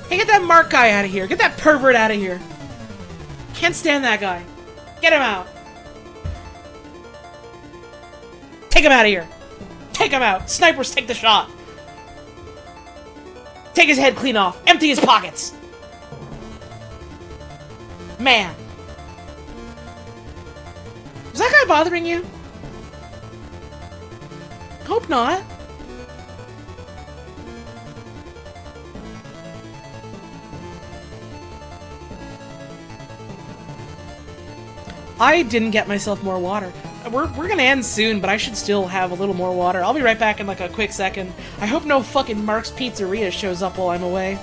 Hey, get that Mark guy out of here. Get that pervert out of here. Can't stand that guy. Get him out. Take him out of here. Take him out. Snipers, take the shot. Take his head clean off. Empty his pockets. Man. Is that guy bothering you? Hope not. I didn't get myself more water. We're gonna end soon, but I should still have a little more water. I'll be right back in like a quick second. I hope no fucking Mark's Pizzeria shows up while I'm away.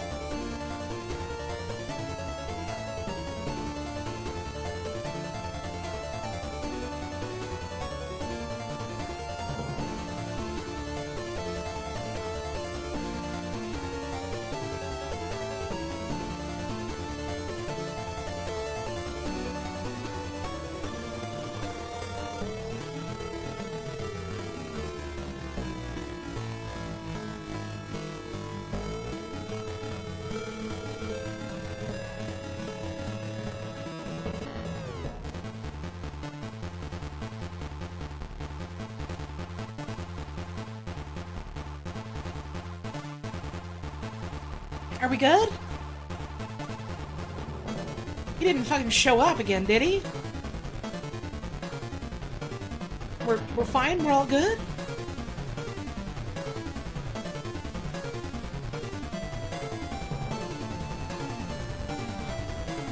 Are we good? He didn't fucking show up again, did he? We're fine? We're all good?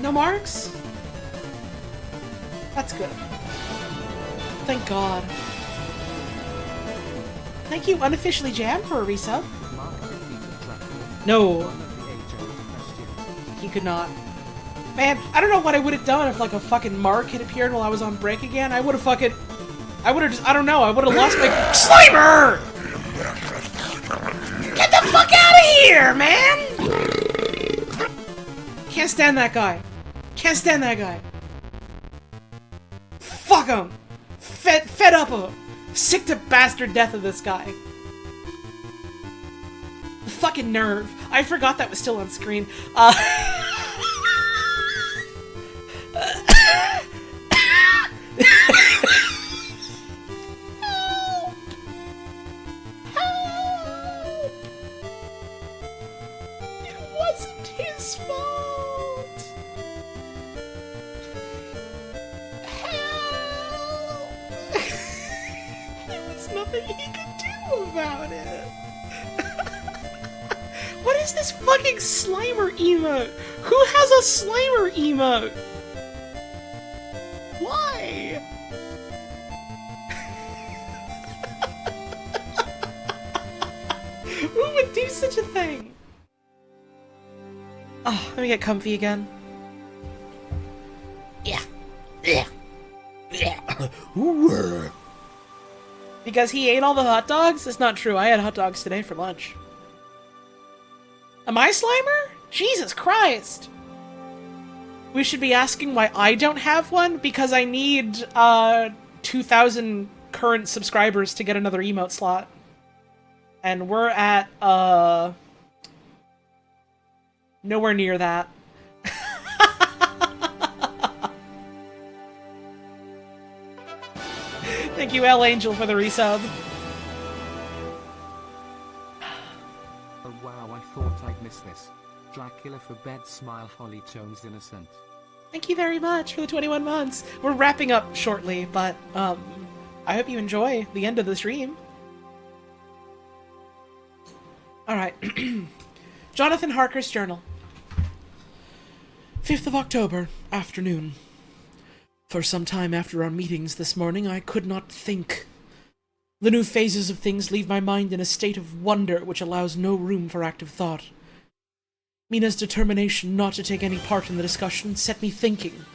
No marks? That's good. Thank God. Thank you, Unofficially Jam, for a resub. Mark defeated Dracula. No. One of the age-old questions. He could not. Man, I don't know what I would have done if like a fucking Mark had appeared while I was on break again. I would have fucking... I would have just... I don't know. I would have lost my... Slimer! Get the fuck out of here, man! Can't stand that guy. Can't stand that guy. Fuck him! Fed up of him. Sick to bastard death of this guy. The fucking nerve. I forgot that was still on screen. It wasn't his fault. Help! There was nothing he could do about it. What is this fucking Slimer emote? Who has a Slimer emote? Why? Who would do such a thing? Oh, let me get comfy again. Yeah. Yeah. Yeah. Because he ate all the hot dogs? It's not true. I had hot dogs today for lunch. Am I Slimer? Jesus Christ! We should be asking why I don't have one, because I need 2,000 current subscribers to get another emote slot. And we're at nowhere near that. Thank you, L Angel, for the resub. Oh wow, I thought I'd miss this. Dracula for bed, smile, Holly Tones innocent. Thank you very much for the 21 months. We're wrapping up shortly, but I hope you enjoy the end of the stream. Alright. Jonathan Harker's journal. 5th of October, afternoon. For some time after our meetings this morning, I could not think. The new phases of things leave my mind in a state of wonder which allows no room for active thought. Mina's determination not to take any part in the discussion set me thinking,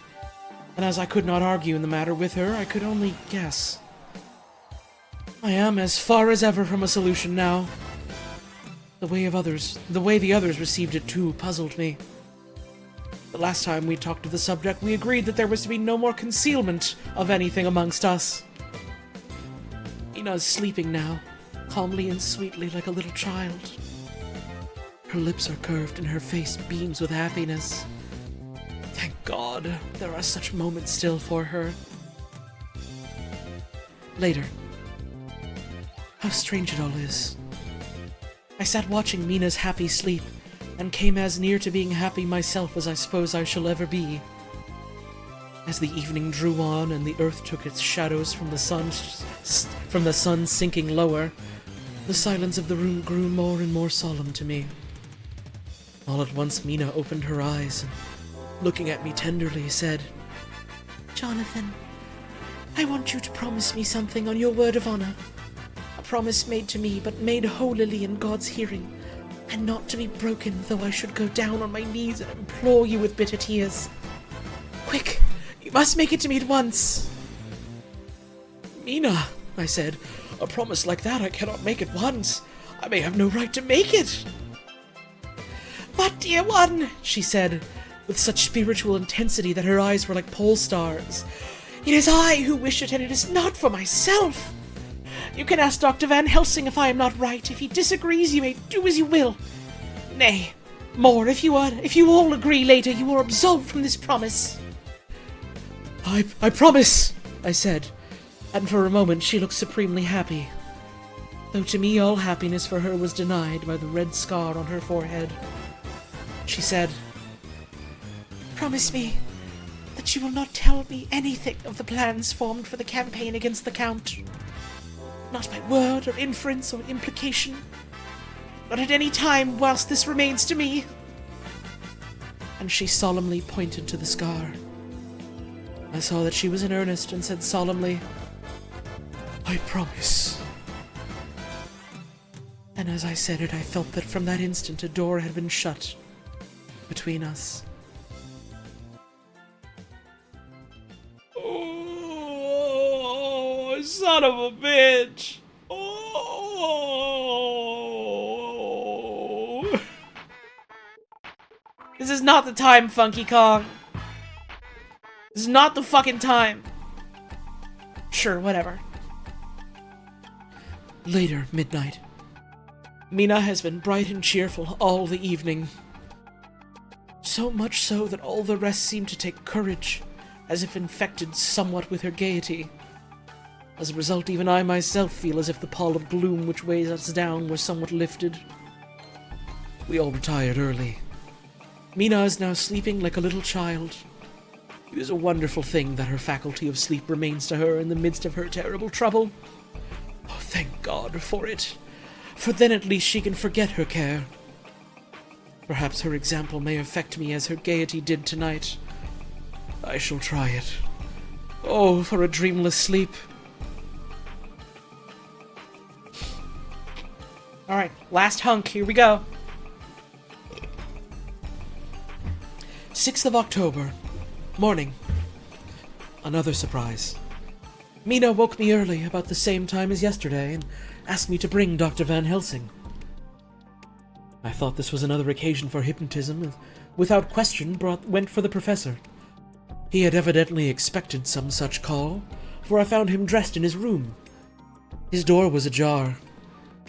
and as I could not argue in the matter with her, I could only guess. I am as far as ever from a solution now. The way the others received it too puzzled me. The last time we talked of the subject, we agreed that there was to be no more concealment of anything amongst us. Mina's sleeping now, calmly and sweetly like a little child. Her lips are curved and her face beams with happiness. Thank God, there are such moments still for her. Later. How strange it all is. I sat watching Mina's happy sleep, and came as near to being happy myself as I suppose I shall ever be. As the evening drew on and the earth took its shadows from the sun sinking lower, the silence of the room grew more and more solemn to me. All at once Mina opened her eyes and, looking at me tenderly, said, "Jonathan, I want you to promise me something on your word of honor. A promise made to me, but made holily in God's hearing, and not to be broken, though I should go down on my knees and implore you with bitter tears. Quick, you must make it to me at once." "Mina," I said, "a promise like that I cannot make at once. I may have no right to make it." "But, dear one," she said, with such spiritual intensity that her eyes were like pole stars, "it is I who wish it, and it is not for myself. You can ask Dr. Van Helsing if I am not right. If he disagrees, you may do as you will. Nay, more, if you all agree later, you are absolved from this promise." I promise," I said, and for a moment she looked supremely happy, though to me all happiness for her was denied by the red scar on her forehead. She said, "Promise me that you will not tell me anything of the plans formed for the campaign against the Count. Not by word or inference or implication. Not at any time whilst this remains to me." And she solemnly pointed to the scar. I saw that she was in earnest and said solemnly, "I promise." And as I said it, I felt that from that instant a door had been shut between us. Oh, son of a bitch! Oh! This is not the time, Funky Kong. This is not the fucking time. Sure, whatever. Later, midnight. Mina has been bright and cheerful all the evening. So much so that all the rest seem to take courage, as if infected somewhat with her gaiety. As a result, even I myself feel as if the pall of gloom which weighs us down were somewhat lifted. We all retired early. Mina is now sleeping like a little child. It is a wonderful thing that her faculty of sleep remains to her in the midst of her terrible trouble. Oh, thank God for it, for then at least she can forget her care. Perhaps her example may affect me as her gaiety did tonight. I shall try it. Oh, for a dreamless sleep. Alright, last hunk, here we go. 6th of October. Morning. Another surprise. Mina woke me early, about the same time as yesterday, and asked me to bring Dr. Van Helsing. I thought this was another occasion for hypnotism, and without question went for the professor. He had evidently expected some such call, for I found him dressed in his room. His door was ajar.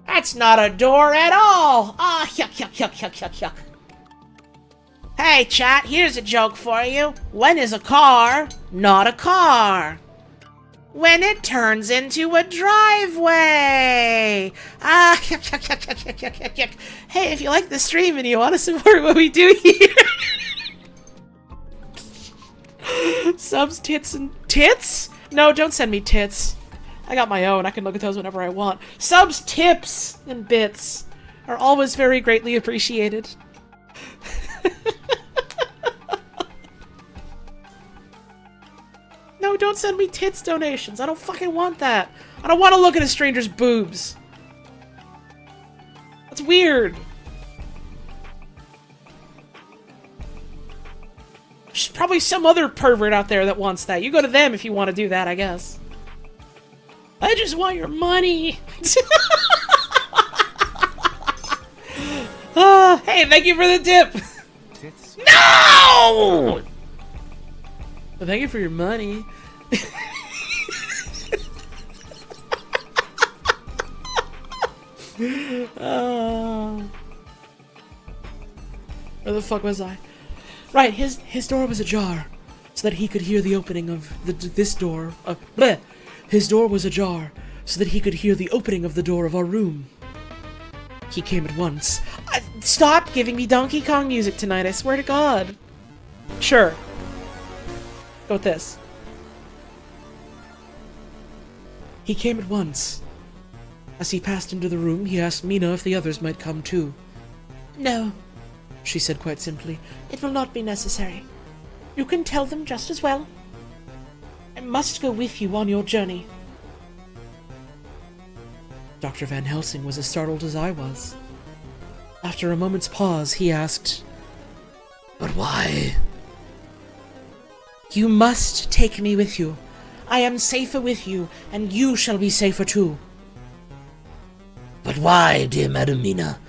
"That's not a door at all! Ah, yuck, yuck, yuck, yuck, yuck, yuck. Hey, chat, here's a joke for you. When is a car not a car? When it turns into a driveway! Ah, yuck, yuck, yuck, yuck, yuck, yuck, yuck, yuck. Hey, if you like the stream and you want to support what we do here... Subs, tits, and... Tits? No, don't send me tits. I got my own. I can look at those whenever I want. Subs, tips, and bits are always very greatly appreciated. No, don't send me tits donations. I don't fucking want that. I don't want to look at a stranger's boobs. That's weird. There's probably some other pervert out there that wants that. You go to them if you want to do that, I guess. I just want your money. Hey, thank you for the tip. Tits. No! No! Well, thank you for your money. Where the fuck was I? Right, his door was ajar, so that he could hear the opening of this door. His door was ajar, so that he could hear the opening of the door of our room. He came at once. Stop giving me Donkey Kong music tonight, I swear to God. Sure. Go with this. He came at once. As he passed into the room, he asked Mina if the others might come too. No, she said quite simply. It will not be necessary. You can tell them just as well. I must go with you on your journey. Dr. Van Helsing was as startled as I was. After a moment's pause, he asked, But why? You must take me with you. I am safer with you, and you shall be safer too. But why, dear Madam Mina?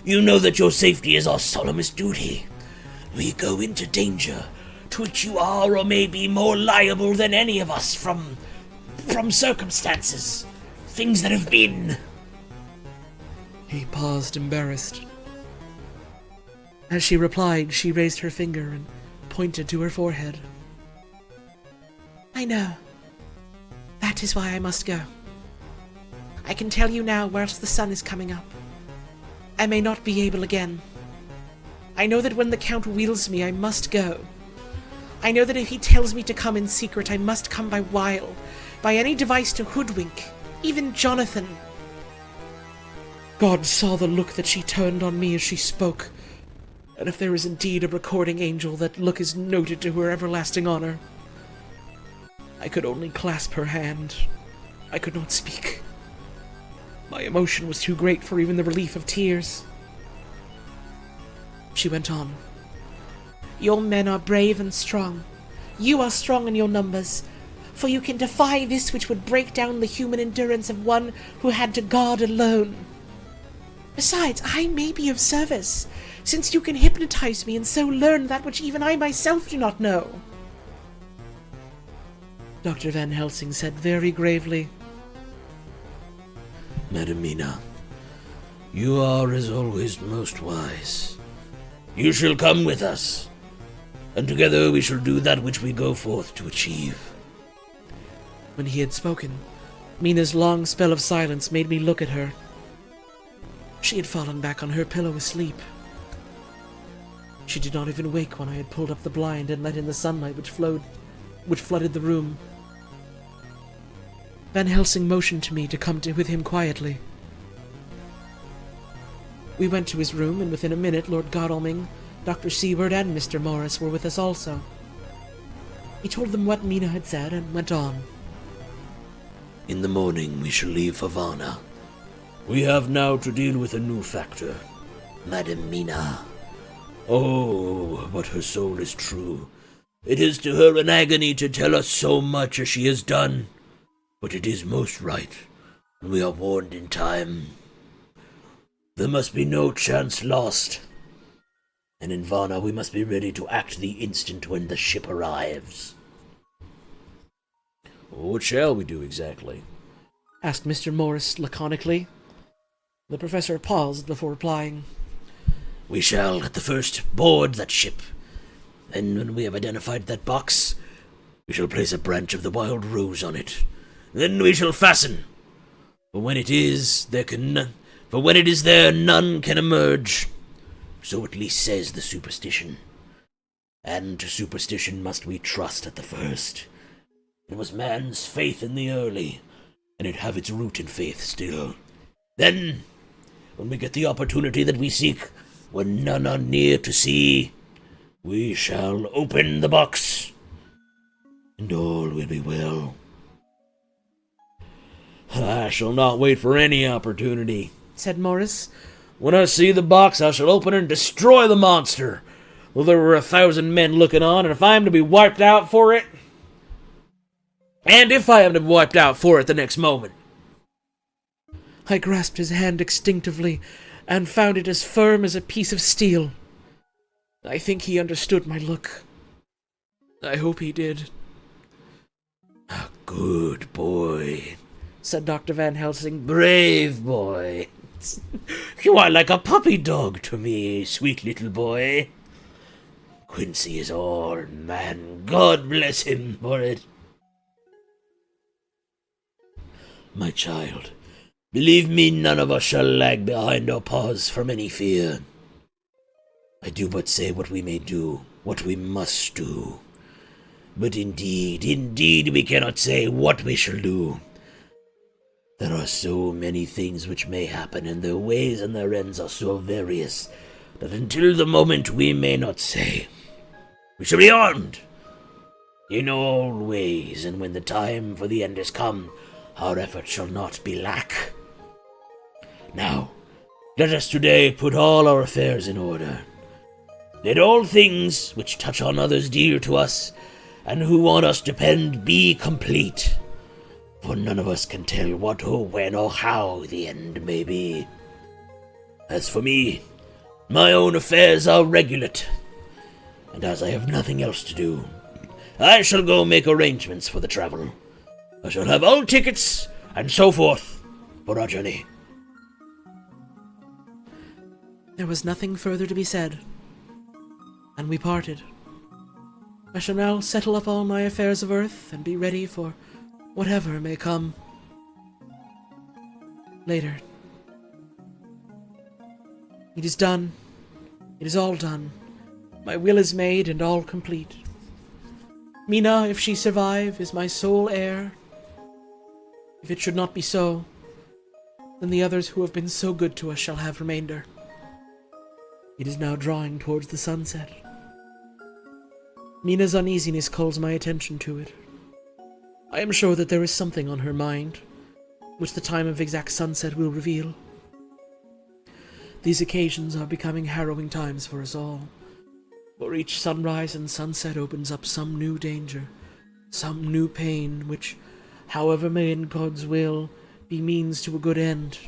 You know that your safety is our solemnest duty. We go into danger, to which you are or may be more liable than any of us from circumstances, things that have been. He paused, embarrassed. As she replied, she raised her finger and pointed to her forehead. I know. That is why I must go. I can tell you now whilst the sun is coming up. I may not be able again. I know that when the Count wheels me, I must go. I know that if he tells me to come in secret, I must come by wile, by any device to hoodwink, even Jonathan. God saw the look that she turned on me as she spoke, and if there is indeed a recording angel, that look is noted to her everlasting honor. I could only clasp her hand. I could not speak. My emotion was too great for even the relief of tears. She went on. Your men are brave and strong. You are strong in your numbers, for you can defy this which would break down the human endurance of one who had to guard alone. Besides, I may be of service, since you can hypnotize me and so learn that which even I myself do not know. Dr. Van Helsing said very gravely, Madam Mina, you are as always most wise. You shall come with us, and together we shall do that which we go forth to achieve. When he had spoken, Mina's long spell of silence made me look at her. She had fallen back on her pillow asleep. She did not even wake when I had pulled up the blind and let in the sunlight which flooded the room. Van Helsing motioned to me to come with him quietly. We went to his room, and within a minute Lord Godalming, Dr. Seward, and Mr. Morris were with us also. He told them what Mina had said, and went on. In the morning we shall leave for Varna. We have now to deal with a new factor, Madam Mina. Oh, but her soul is true. It is to her an agony to tell us so much as she has done. But it is most right, and we are warned in time. There must be no chance lost. And in Varna we must be ready to act the instant when the ship arrives. What shall we do exactly? Asked Mr. Morris laconically. The professor paused before replying. We shall, at the first, board that ship. Then, when we have identified that box, we shall place a branch of the wild rose on it. Then we shall fasten. For when it is there, none can emerge. So at least says the superstition. And to superstition must we trust at the first. It was man's faith in the early, and it have its root in faith still. Then, when we get the opportunity that we seek, when none are near to see, we shall open the box, and all will be well. I shall not wait for any opportunity, said Morris. When I see the box, I shall open it and destroy the monster. Well, there were 1,000 men looking on, and if I am to be wiped out for it, the next moment. I grasped his hand instinctively, and found it as firm as a piece of steel. I think he understood my look. I hope he did. A good boy, said Dr. Van Helsing. Brave boy. You are like a puppy dog to me, sweet little boy. Quincy is all man. God bless him for it. My child, believe me, none of us shall lag behind or pause from any fear. I do but say what we may do, what we must do. But indeed, we cannot say what we shall do. There are so many things which may happen, and their ways and their ends are so various, that until the moment we may not say. We shall be armed in all ways, and when the time for the end is come, our effort shall not be lack. Now, let us today put all our affairs in order. Let all things which touch on others dear to us, and who on us depend, be complete. For none of us can tell what or when or how the end may be. As for me, my own affairs are regulate, and as I have nothing else to do, I shall go make arrangements for the travel. I shall have all tickets and so forth for our journey. There was nothing further to be said, and we parted. I shall now settle up all my affairs of earth and be ready for whatever may come later. It is done. It is all done. My will is made and all complete. Mina, if she survive, is my sole heir. If it should not be so, then the others who have been so good to us shall have remainder. It is now drawing towards the sunset. Mina's uneasiness calls my attention to it. I am sure that there is something on her mind, which the time of exact sunset will reveal. These occasions are becoming harrowing times for us all, for each sunrise and sunset opens up some new danger, some new pain, which, however may in God's will, be means to a good end.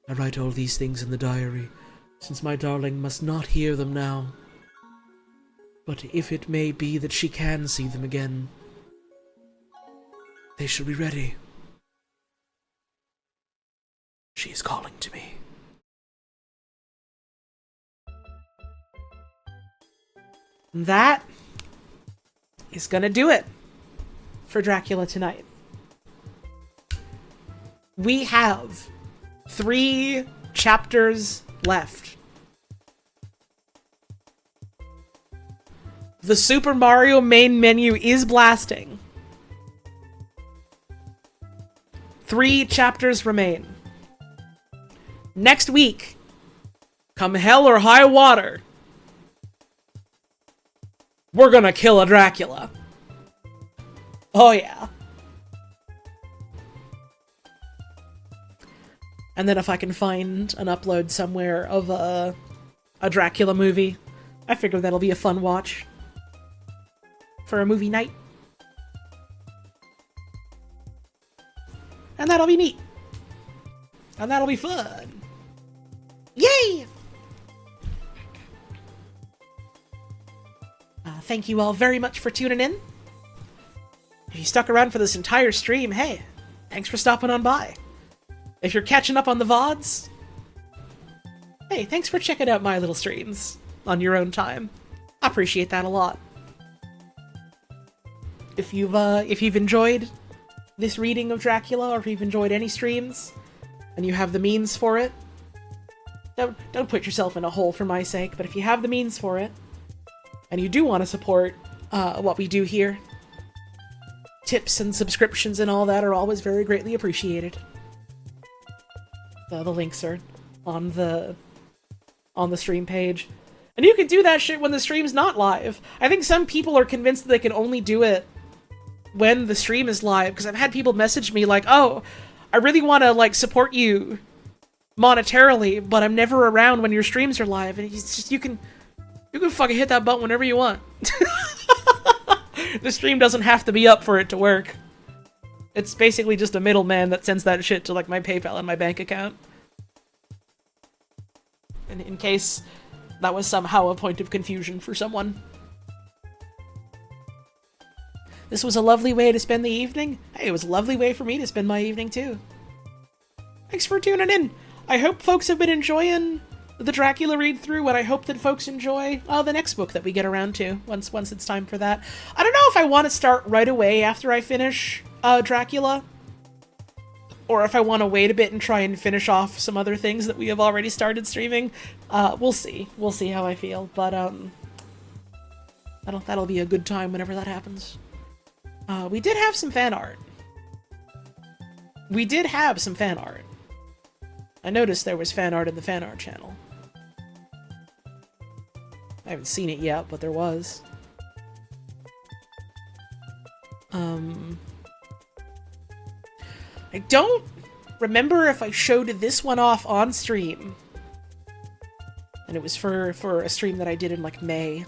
I write all these things in the diary, since my darling must not hear them now. But if it may be that she can see them again, they shall be ready. She is calling to me. That is gonna do it for Dracula tonight. We have 3 chapters left. The Super Mario main menu is blasting. 3 chapters remain. Next week, come hell or high water, we're gonna kill a Dracula. Oh yeah. And then if I can find an upload somewhere of a Dracula movie, I figure that'll be a fun watch for a movie night. And that'll be neat. And that'll be fun. Yay! Thank you all very much for tuning in. If you stuck around for this entire stream, hey, thanks for stopping on by. If you're catching up on the VODs, hey, thanks for checking out my little streams on your own time. I appreciate that a lot. If you've enjoyed this reading of Dracula, or if you've enjoyed any streams, and you have the means for it, don't put yourself in a hole for my sake, but if you have the means for it, and you do want to support what we do here, tips and subscriptions and all that are always very greatly appreciated. The links are on the stream page. And you can do that shit when the stream's not live. I think some people are convinced that they can only do it when the stream is live, because I've had people message me like, oh, I really want to like support you monetarily, but I'm never around when your streams are live. And it's just, you can fucking hit that button whenever you want. The stream doesn't have to be up for it to work. It's basically just a middleman that sends that shit to like my PayPal and my bank account. And in case that was somehow a point of confusion for someone. This was a lovely way to spend the evening. Hey, it was a lovely way for me to spend my evening too. Thanks for tuning in. I hope folks have been enjoying the Dracula read-through, and I hope that folks enjoy the next book that we get around to once it's time for that. I don't know if I want to start right away after I finish Dracula, or if I want to wait a bit and try and finish off some other things that we have already started streaming. We'll see. We'll see how I feel, but that'll be a good time whenever that happens. We did have some fan art. I noticed there was fan art in the fan art channel. I haven't seen it yet, but there was. I don't remember if I showed this one off on stream. And it was for a stream that I did in, like, May.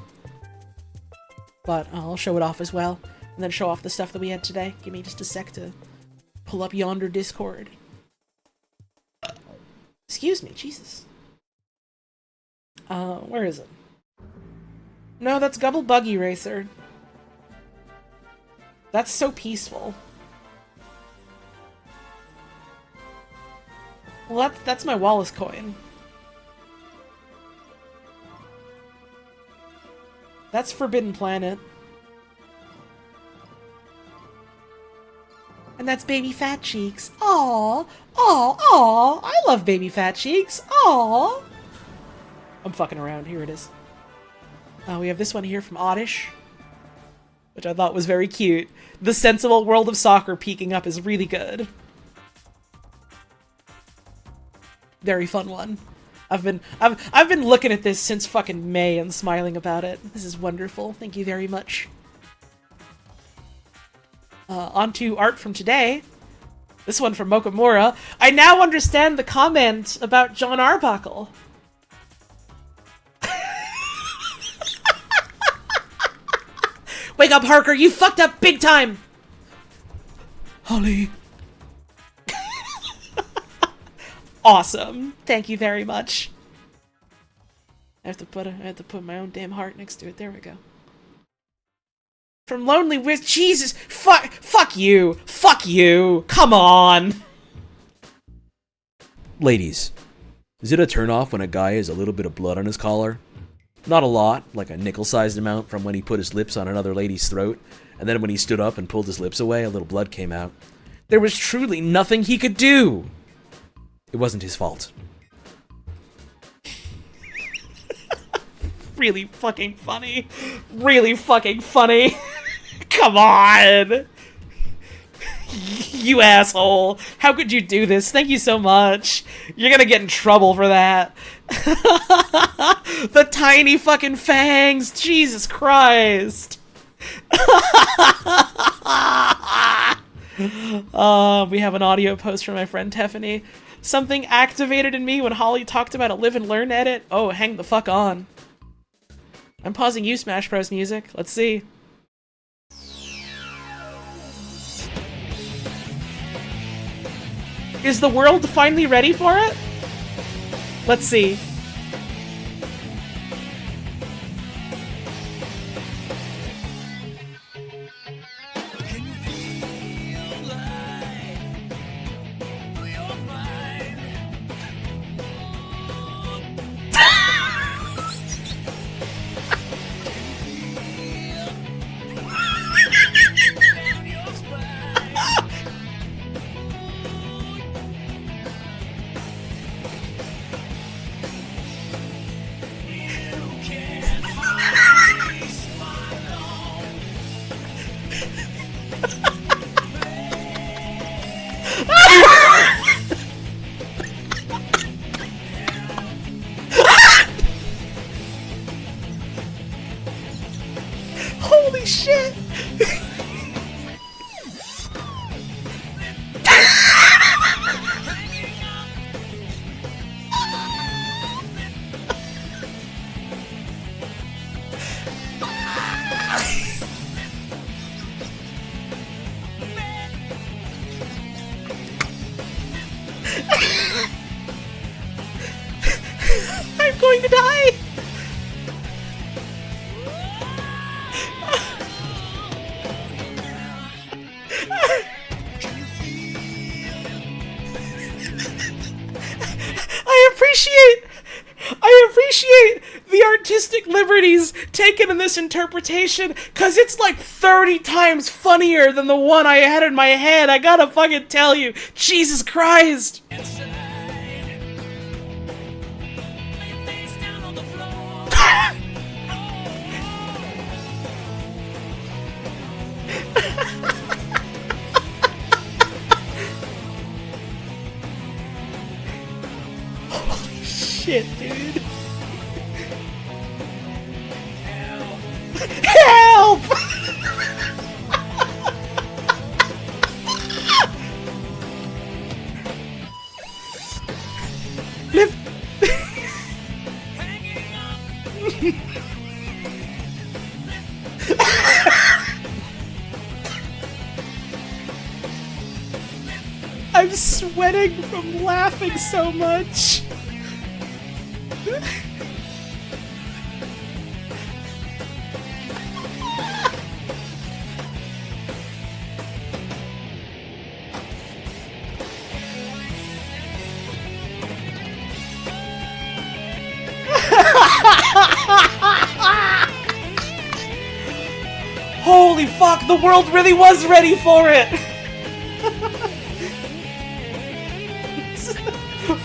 But I'll show it off as well. And then show off the stuff that we had today. Give me just a sec to pull up yonder Discord. Excuse me, Jesus. Where is it? No, that's Gubble Buggy Racer. That's so peaceful. Well, that's my Wallace coin. That's Forbidden Planet. And that's Baby Fat Cheeks. Aww, aww, aww. I love Baby Fat Cheeks. Aww. I'm fucking around. Here it is. We have this one here from Oddish, which I thought was very cute. The sensible world of soccer peeking up is really good. Very fun one. I've been looking at this since fucking May and smiling about it. This is wonderful. Thank you very much. On to art from today. This one from Mokamura. I now understand the comment about John Arbuckle. Wake up, Harker! You fucked up big time! Holly. Awesome. Thank you very much. I have to put my own damn heart next to it. There we go. From Lonely Wiz. Jesus! Fuck you! Fuck you! Come on! Ladies, is it a turnoff when a guy has a little bit of blood on his collar? Not a lot, like a nickel-sized amount from when he put his lips on another lady's throat, and then when he stood up and pulled his lips away, a little blood came out. There was truly nothing he could do! It wasn't his fault. Really fucking funny. Really fucking funny. Come on! You asshole. How could you do this? Thank you so much. You're gonna get in trouble for that. The tiny fucking fangs. Jesus Christ. We have an audio post from my friend Tiffany. Something activated in me when Holly talked about a live and learn edit. Oh, hang the fuck on. I'm pausing you, Smash Bros. Music. Let's see. Is the world finally ready for it? Let's see. Holy shit! I'm going to die! appreciate the artistic liberties taken in this interpretation, cause it's like 30 times funnier than the one I had in my head. I gotta fucking tell you, Jesus Christ. Holy shit, dude. Help! Live. I'm sweating from laughing so much. Holy fuck, the world really was ready for it!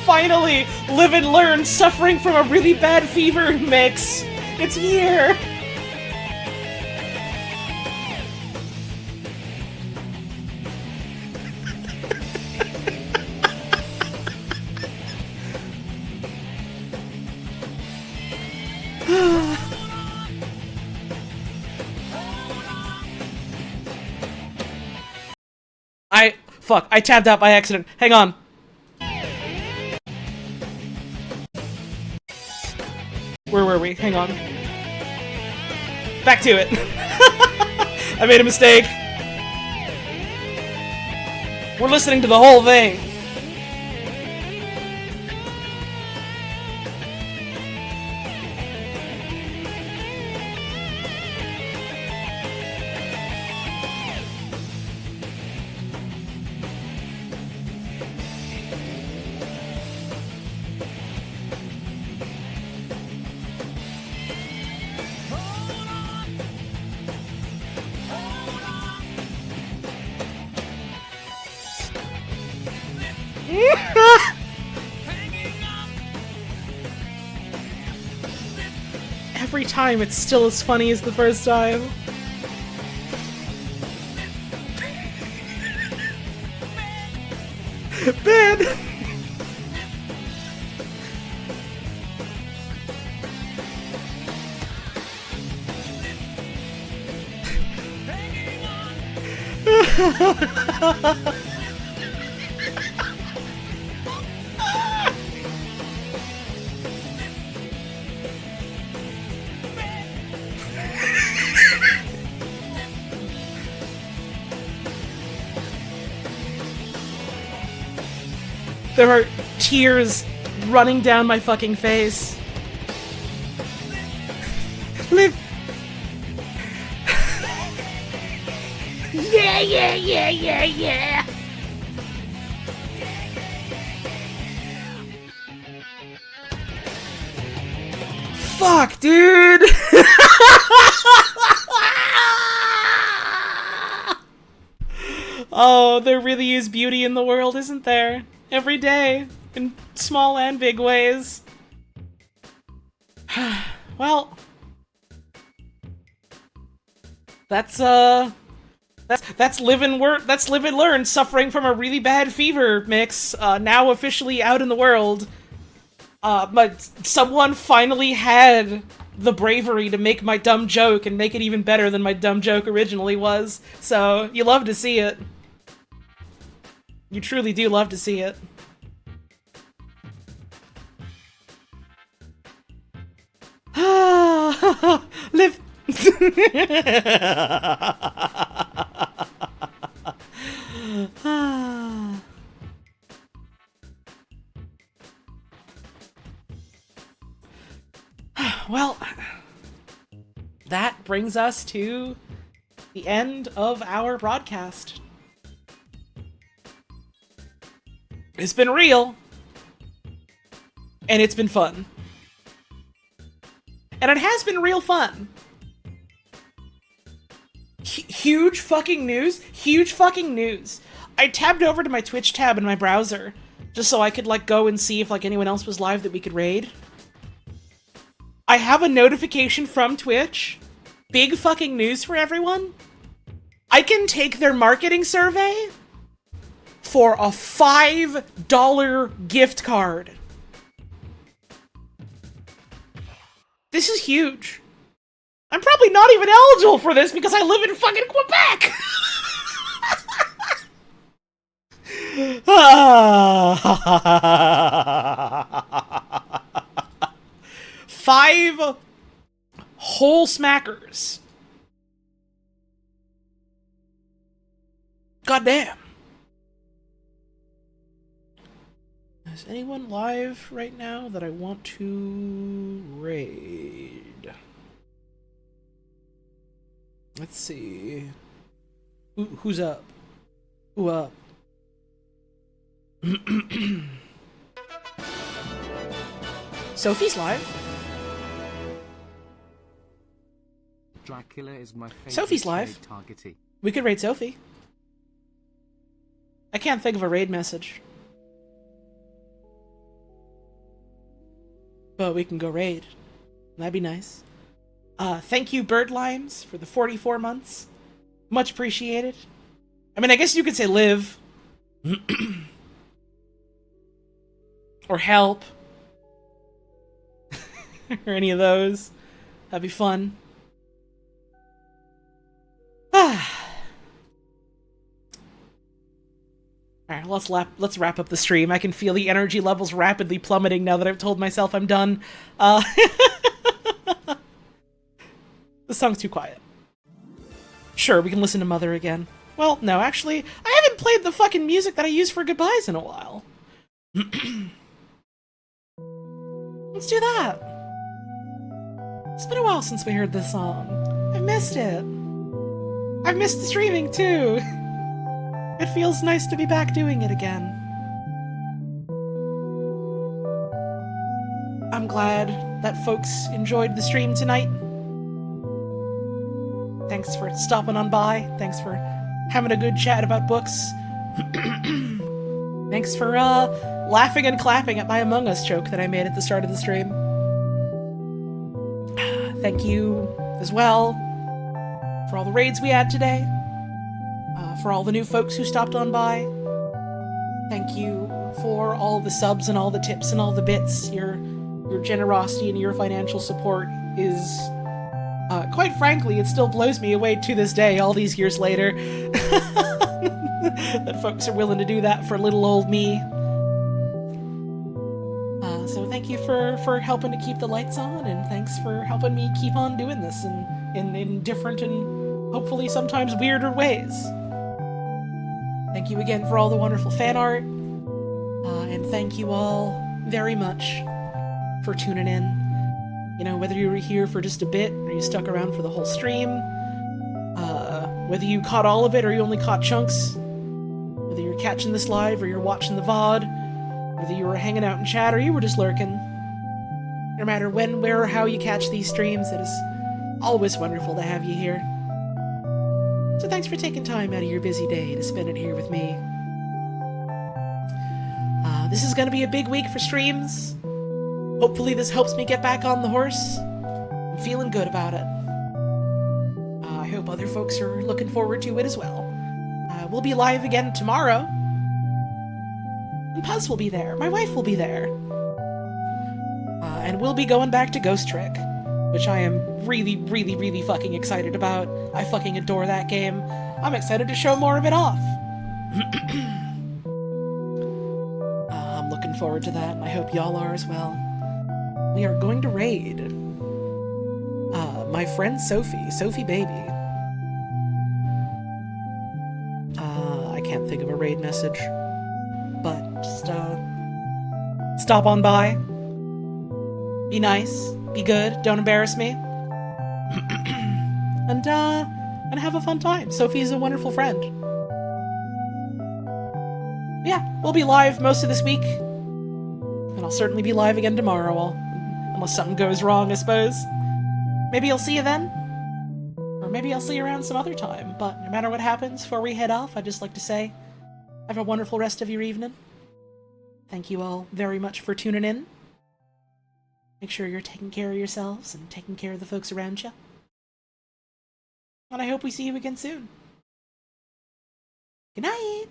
Finally, live and learn, suffering from a really bad fever mix. It's here! Fuck, I tabbed out by accident. Hang on. Where were we? Hang on. Back to it. I made a mistake. We're listening to the whole thing. Every time it's still as funny as the first time. Ben! There are tears running down my fucking face. Live. Yeah, yeah, yeah, yeah, yeah. Fuck, dude. Oh, there really is beauty in the world, isn't there? Every day, in small and big ways. Well, that's live and work. That's live and learn. Suffering from a really bad fever mix. Now officially out in the world. But someone finally had the bravery to make my dumb joke and make it even better than my dumb joke originally was. So you love to see it. You truly do love to see it. Live. Well, that brings us to the end of our broadcast. It's been real, and it's been fun. And it has been real fun. Huge fucking news. Huge fucking news. I tabbed over to my Twitch tab in my browser just so I could, like, go and see if, like, anyone else was live that we could raid. I have a notification from Twitch. Big fucking news for everyone. I can take their marketing survey for a $5 gift card. This is huge. I'm probably not even eligible for this because I live in fucking Quebec! $5 whole smackers. Goddamn. Is anyone live right now that I want to raid? Let's see. Who's up? Who up? Sophie's live. Dracula is my favorite. Sophie's live. Targety. We could raid Sophie. I can't think of a raid message. But we can go raid. That'd be nice. Thank you, Bird Limes, for the 44 months. Much appreciated. I mean, I guess you could say live. Or help. Or any of those. That'd be fun. Alright, let's wrap up the stream. I can feel the energy levels rapidly plummeting now that I've told myself I'm done. The song's too quiet. Sure, we can listen to Mother again. Well, no, actually, I haven't played the fucking music that I use for goodbyes in a while. Let's do that. It's been a while since we heard this song. I've missed it. I've missed the streaming, too. It feels nice to be back doing it again. I'm glad that folks enjoyed the stream tonight. Thanks for stopping on by. Thanks for having a good chat about books. Thanks for laughing and clapping at my Among Us joke that I made at the start of the stream. Thank you as well for all the raids we had today. For all the new folks who stopped on by. Thank you for all the subs and all the tips and all the bits. Your generosity and your financial support is, quite frankly, it still blows me away to this day, all these years later, that folks are willing to do that for little old me. So thank you for helping to keep the lights on, and thanks for helping me keep on doing this in different and hopefully sometimes weirder ways. Thank you again for all the wonderful fan art, and thank you all very much for tuning in. You know, whether you were here for just a bit, or you stuck around for the whole stream, whether you caught all of it or you only caught chunks, whether you're catching this live or you're watching the VOD, whether you were hanging out in chat or you were just lurking, no matter when, where, or how you catch these streams, it is always wonderful to have you here. So thanks for taking time out of your busy day to spend it here with me. This is going to be a big week for streams. Hopefully this helps me get back on the horse. I'm feeling good about it. I hope other folks are looking forward to it as well. We'll be live again tomorrow. And Puz will be there. My wife will be there. And we'll be going back to Ghost Trick, which I am really, really, really fucking excited about. I fucking adore that game. I'm excited to show more of it off. I'm looking forward to that, and I hope y'all are as well. We are going to raid my friend Sophie Baby. I can't think of a raid message, but just stop on by. Be nice. Be good. Don't embarrass me. and have a fun time. Sophie's a wonderful friend. Yeah, we'll be live most of this week. And I'll certainly be live again tomorrow, unless something goes wrong, I suppose. maybe I'll see you then. Or maybe I'll see you around some other time. But no matter what happens before we head off, I'd just like to say, have a wonderful rest of your evening. Thank you all very much for tuning in. Make sure you're taking care of yourselves and taking care of the folks around you. And I hope we see you again soon. Good night!